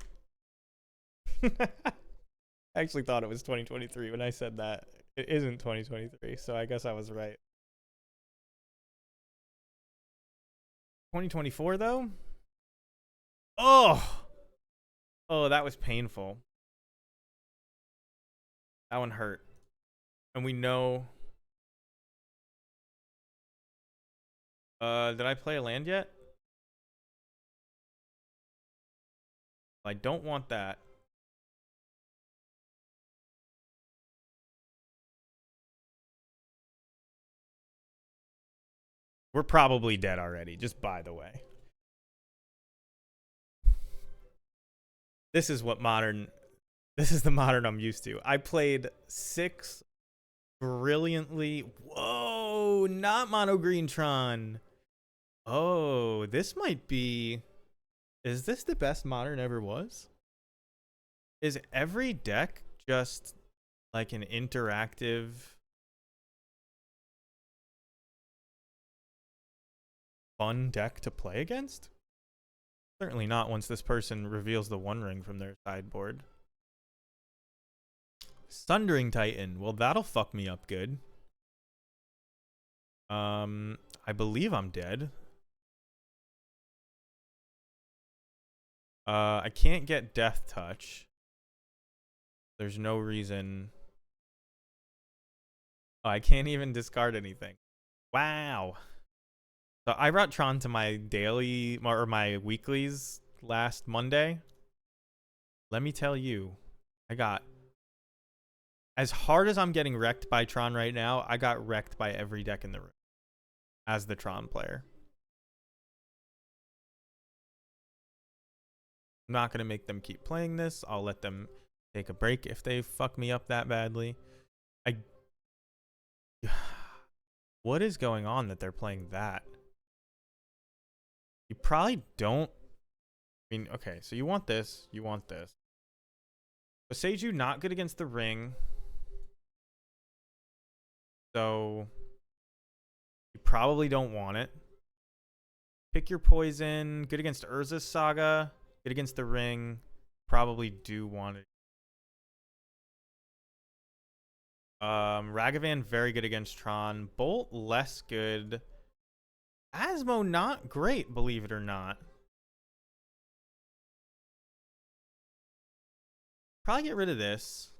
I actually thought it was 2023 when I said that. It isn't 2023, so I guess I was right. 2024 though? Oh, that was painful. That one hurt. And we know... did I play a land yet? I don't want that. We're probably dead already, just by the way. This is the modern I'm used to. I played 6 brilliantly. Whoa, not Mono Green Tron. Oh, this might be... Is this the best modern ever was? Is every deck just like an interactive... fun deck to play against? Certainly not once this person reveals the One Ring from their sideboard. Sundering Titan. Well, that'll fuck me up good. I believe I'm dead. I can't get Death Touch. There's no reason Oh, I can't even discard anything. Wow. So I brought Tron to my daily or my weeklies last Monday. Let me tell you, I got as hard as I'm getting wrecked by Tron right now, I got wrecked by every deck in the room as the Tron player. I'm not going to make them keep playing this. I'll let them take a break if they fuck me up that badly. I What is going on that they're playing that? You probably don't. I mean, okay, so you want this, you want this. But Seiju not good against the ring. So you probably don't want it. Pick your poison. Good against Urza's Saga. Good against the ring. Probably do want it. Ragavan very good against Tron. Bolt less good. Asmo not great, believe it or not. Probably get rid of this.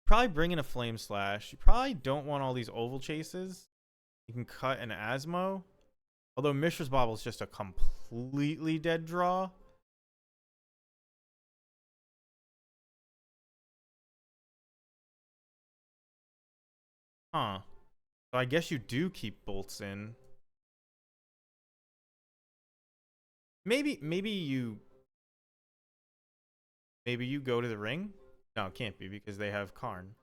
Probably bring in a Flame Slash. You probably don't want all these oval chases. You can cut an Asmo. Although Mishra's Bobble is just a completely dead draw. Huh. So I guess you do keep bolts in. Maybe you go to the ring? No, it can't be because they have Karn.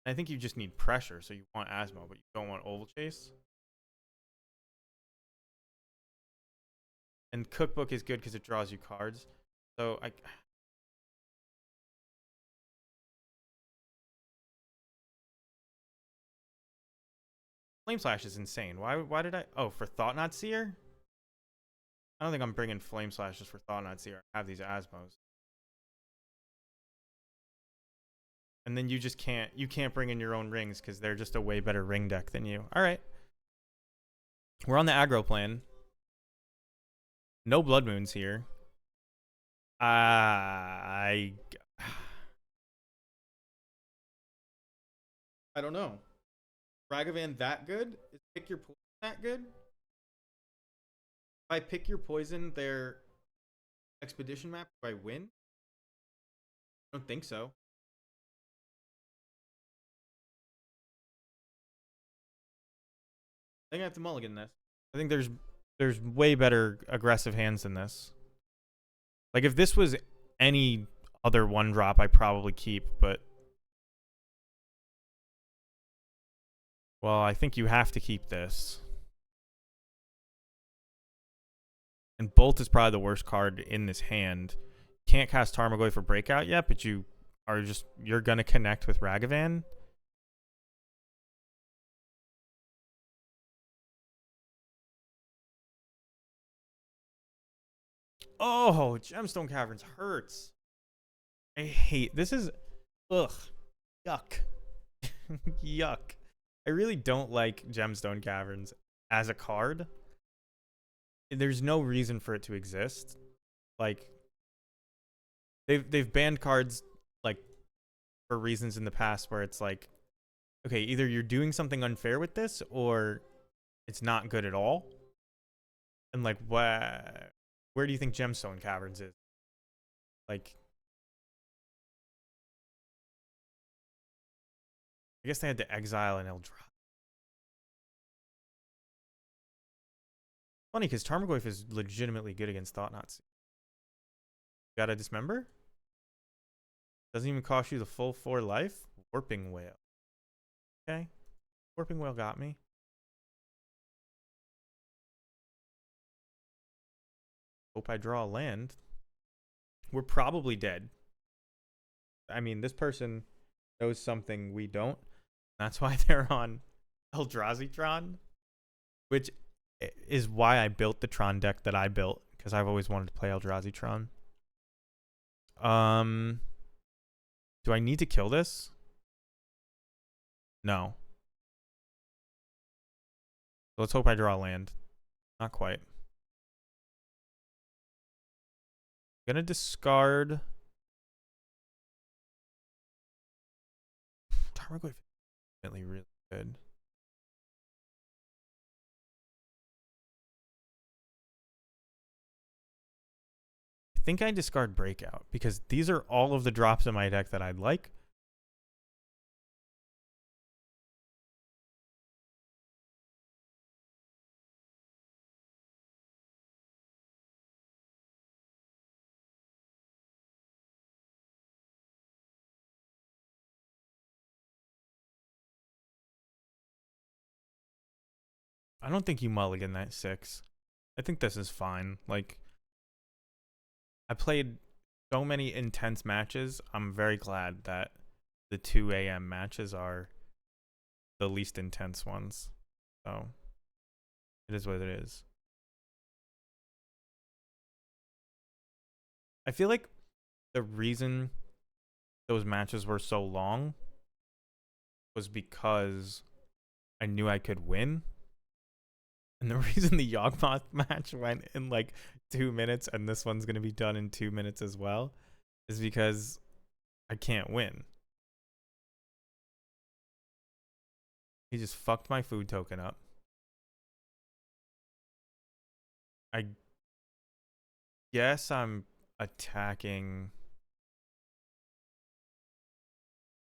I think you just need pressure, so you want Asmo, but you don't want Oval Chase. And Cookbook is good because it draws you cards. So Flame Slash is insane. Why did I? Oh, for Thought Knot Seer? I don't think I'm bringing Flame Slash just for Thought Knot Seer. I have these Asmos. And then you just can't bring in your own rings because they're just a way better ring deck than you. All right. We're on the aggro plan. No Blood Moons here. I don't know. Ragavan that good? Is Pick Your Poison that good? If I pick your poison, their expedition map, do I win? I don't think so. I think I have to mulligan this. I think there's way better aggressive hands than this. Like if this was any other one drop, I probably keep, but well, I think you have to keep this. And Bolt is probably the worst card in this hand. Can't cast Tarmogoyf for Breakout yet, but you're gonna connect with Ragavan. Oh, Gemstone Caverns hurts. I hate this. Is ugh, yuck, yuck. I really don't like Gemstone Caverns as a card. There's no reason for it to exist. Like they've banned cards like for reasons in the past where it's like, okay, either you're doing something unfair with this or it's not good at all. And like, where do you think Gemstone Caverns is? Like, I guess they had to exile an Eldrazi. Funny because Tarmogoyf is legitimately good against Thought Knots. Got a Dismember? Doesn't even cost you the full 4 life? Warping Whale. Okay. Warping Whale got me. Hope I draw a land. We're probably dead. I mean, this person knows something we don't. That's why they're on Eldrazi Tron, which is why I built the Tron deck that I built, because I've always wanted to play Eldrazi Tron. Do I need to kill this? No. So let's hope I draw a land. Not quite. Gonna discard Tarmogoyf is definitely really good. I think I discard Breakout because these are all of the drops in my deck that I'd like. I don't think you mulligan that 6. I think this is fine. Like, I played so many intense matches. I'm very glad that the 2 a.m. matches are the least intense ones. So, it is what it is. I feel like the reason those matches were so long was because I knew I could win. And the reason the Yawgmoth match went in like 2 minutes and this one's going to be done in 2 minutes as well is because I can't win. He just fucked my food token up. I guess I'm attacking.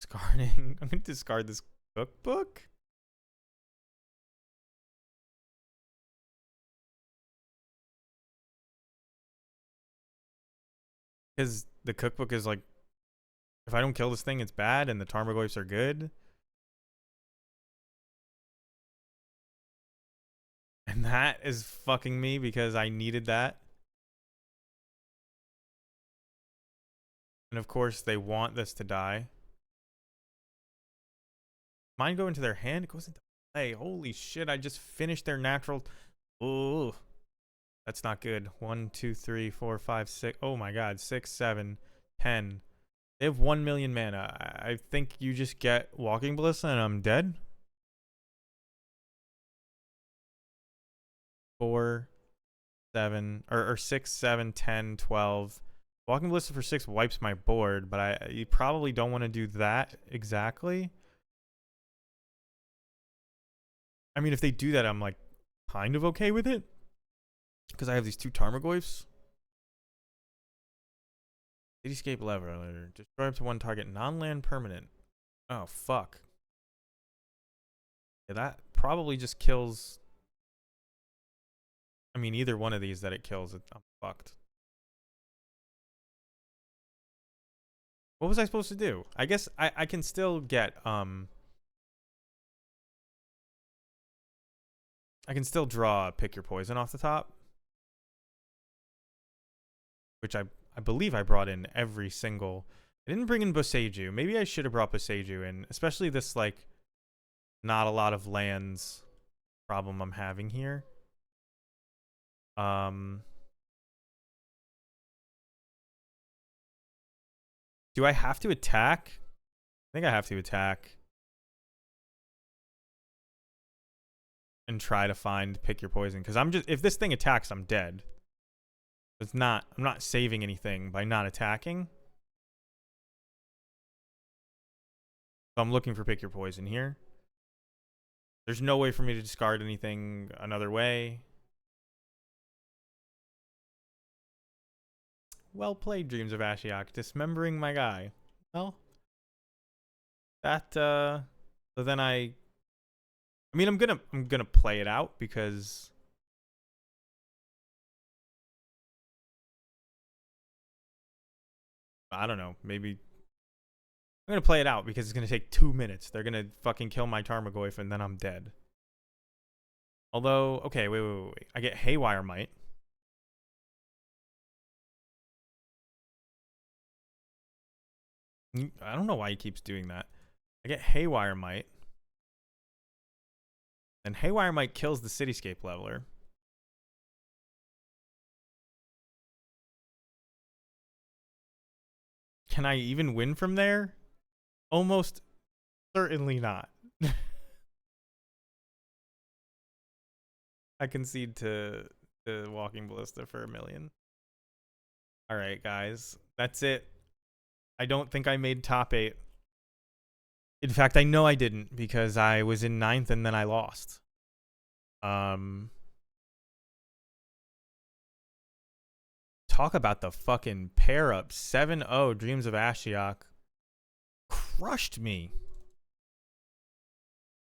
Discarding. I'm going to discard this cookbook. Because the cookbook is like, if I don't kill this thing, it's bad, and the Tarmogoyfs are good. And that is fucking me because I needed that. And of course, they want this to die. Mine go into their hand? It goes into play. Holy shit, I just finished their natural. Oh, that's not good. 1, 2, 3, 4, 5, 6. Oh my god. 6, 7, 10. They have 1 million mana. I think you just get Walking Ballista and I'm dead. 4, 7, or 6, 7, 10, 12. Walking Ballista for 6 wipes my board, but you probably don't want to do that exactly. I mean, if they do that, I'm like kind of okay with it. Because I have these 2 Tarmogoyfs. Cityscape Leveler. Destroy up to 1 target. Non-land permanent. Oh, fuck. Yeah, that probably just kills. I mean, either one of these that it kills, I'm fucked. What was I supposed to do? I guess I can still get, I can still draw Pick Your Poison off the top. Which I believe I brought in every single. I didn't bring in Boseiju. Maybe I should have brought Boseiju in, especially this like not a lot of lands problem I'm having here. Do I have to attack? I think I have to attack and try to find Pick Your Poison because I'm just if this thing attacks, I'm dead. It's not. I'm not saving anything by not attacking. So I'm looking for Pick Your Poison here. There's no way for me to discard anything another way. Well played, Dreams of Ashiok. Dismembering my guy. Well, that so then I mean I'm gonna play it out because I don't know, maybe I'm gonna play it out because it's gonna take 2 minutes. They're gonna fucking kill my Tarmogoyf and then I'm dead. Although, okay, wait. I get Haywire Might. I don't know why he keeps doing that. I get Haywire Might. And Haywire Might kills the Cityscape Leveler. Can I even win from there? Almost certainly not. I concede to Walking Ballista for 1 million. All right, guys. That's it. I don't think I made top 8. In fact, I know I didn't because I was in 9th and then I lost. Talk about the fucking pair up. 7-0 Dreams of Ashiok crushed me.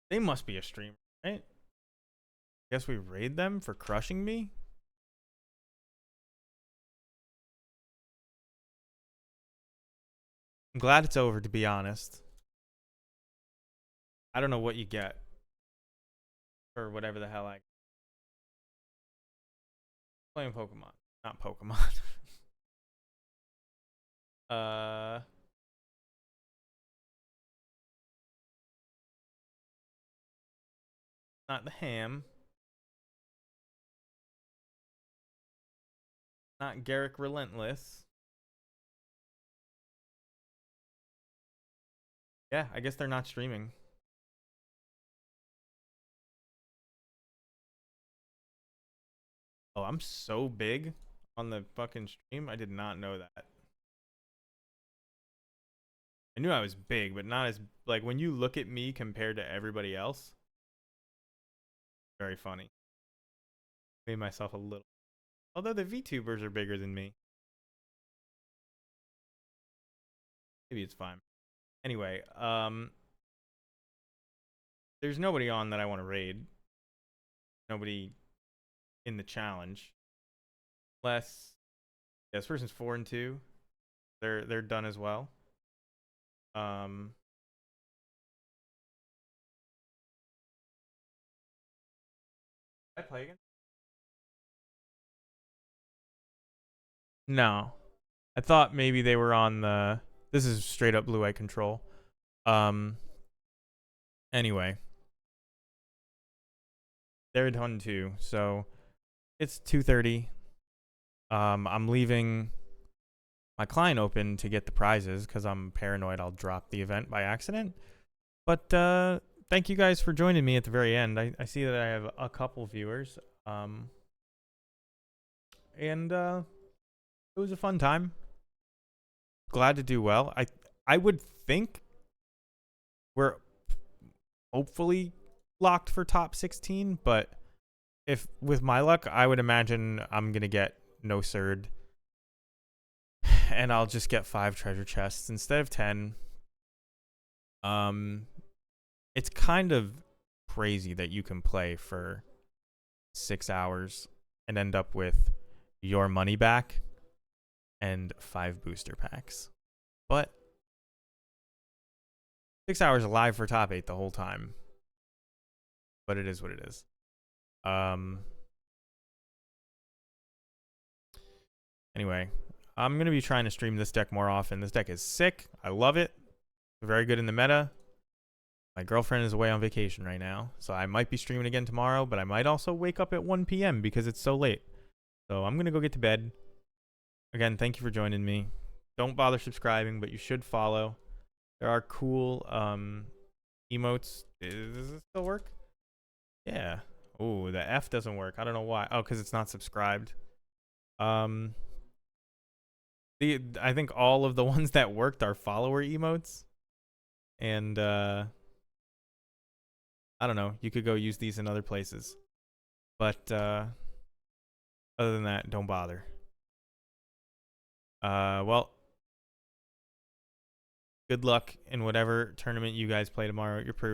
They must be a streamer, right? Guess we raid them for crushing me? I'm glad it's over, to be honest. I don't know what you get. Or whatever the hell I... Playing Pokemon. Not Pokemon. Not the ham. Not Garrick Relentless. Yeah, I guess they're not streaming. Oh, I'm so big on the fucking stream. I did not know that. I knew I was big, but not as like when you look at me compared to everybody else. Very funny. Made myself a little. Although the VTubers are bigger than me. Maybe it's fine. Anyway, there's nobody on that I want to raid. Nobody in the challenge. Unless yeah, this person's 4-2. They're done as well. Did I play again? No. I thought maybe they were on the this is straight up blue eye control. Anyway. They're done too, so it's 2:30. I'm leaving my client open to get the prizes because I'm paranoid I'll drop the event by accident. But thank you guys for joining me at the very end. I see that I have a couple viewers. And it was a fun time. Glad to do well. I would think we're hopefully locked for top 16, but if with my luck, I would imagine I'm gonna get no surd, and I'll just get 5 treasure chests instead of 10. It's kind of crazy that you can play for 6 hours and end up with your money back and 5 booster packs. But 6 hours alive for top 8 the whole time. But it is what it is. Anyway, I'm going to be trying to stream this deck more often. This deck is sick. I love it. Very good in the meta. My girlfriend is away on vacation right now, so I might be streaming again tomorrow, but I might also wake up at 1 p.m. because it's so late. So I'm going to go get to bed. Again, thank you for joining me. Don't bother subscribing, but you should follow. There are cool emotes. Does this still work? Yeah. Oh, the F doesn't work. I don't know why. Oh, because it's not subscribed. I think all of the ones that worked are follower emotes. And I don't know. You could go use these in other places. But other than that, don't bother. Well, good luck in whatever tournament you guys play tomorrow. You're pretty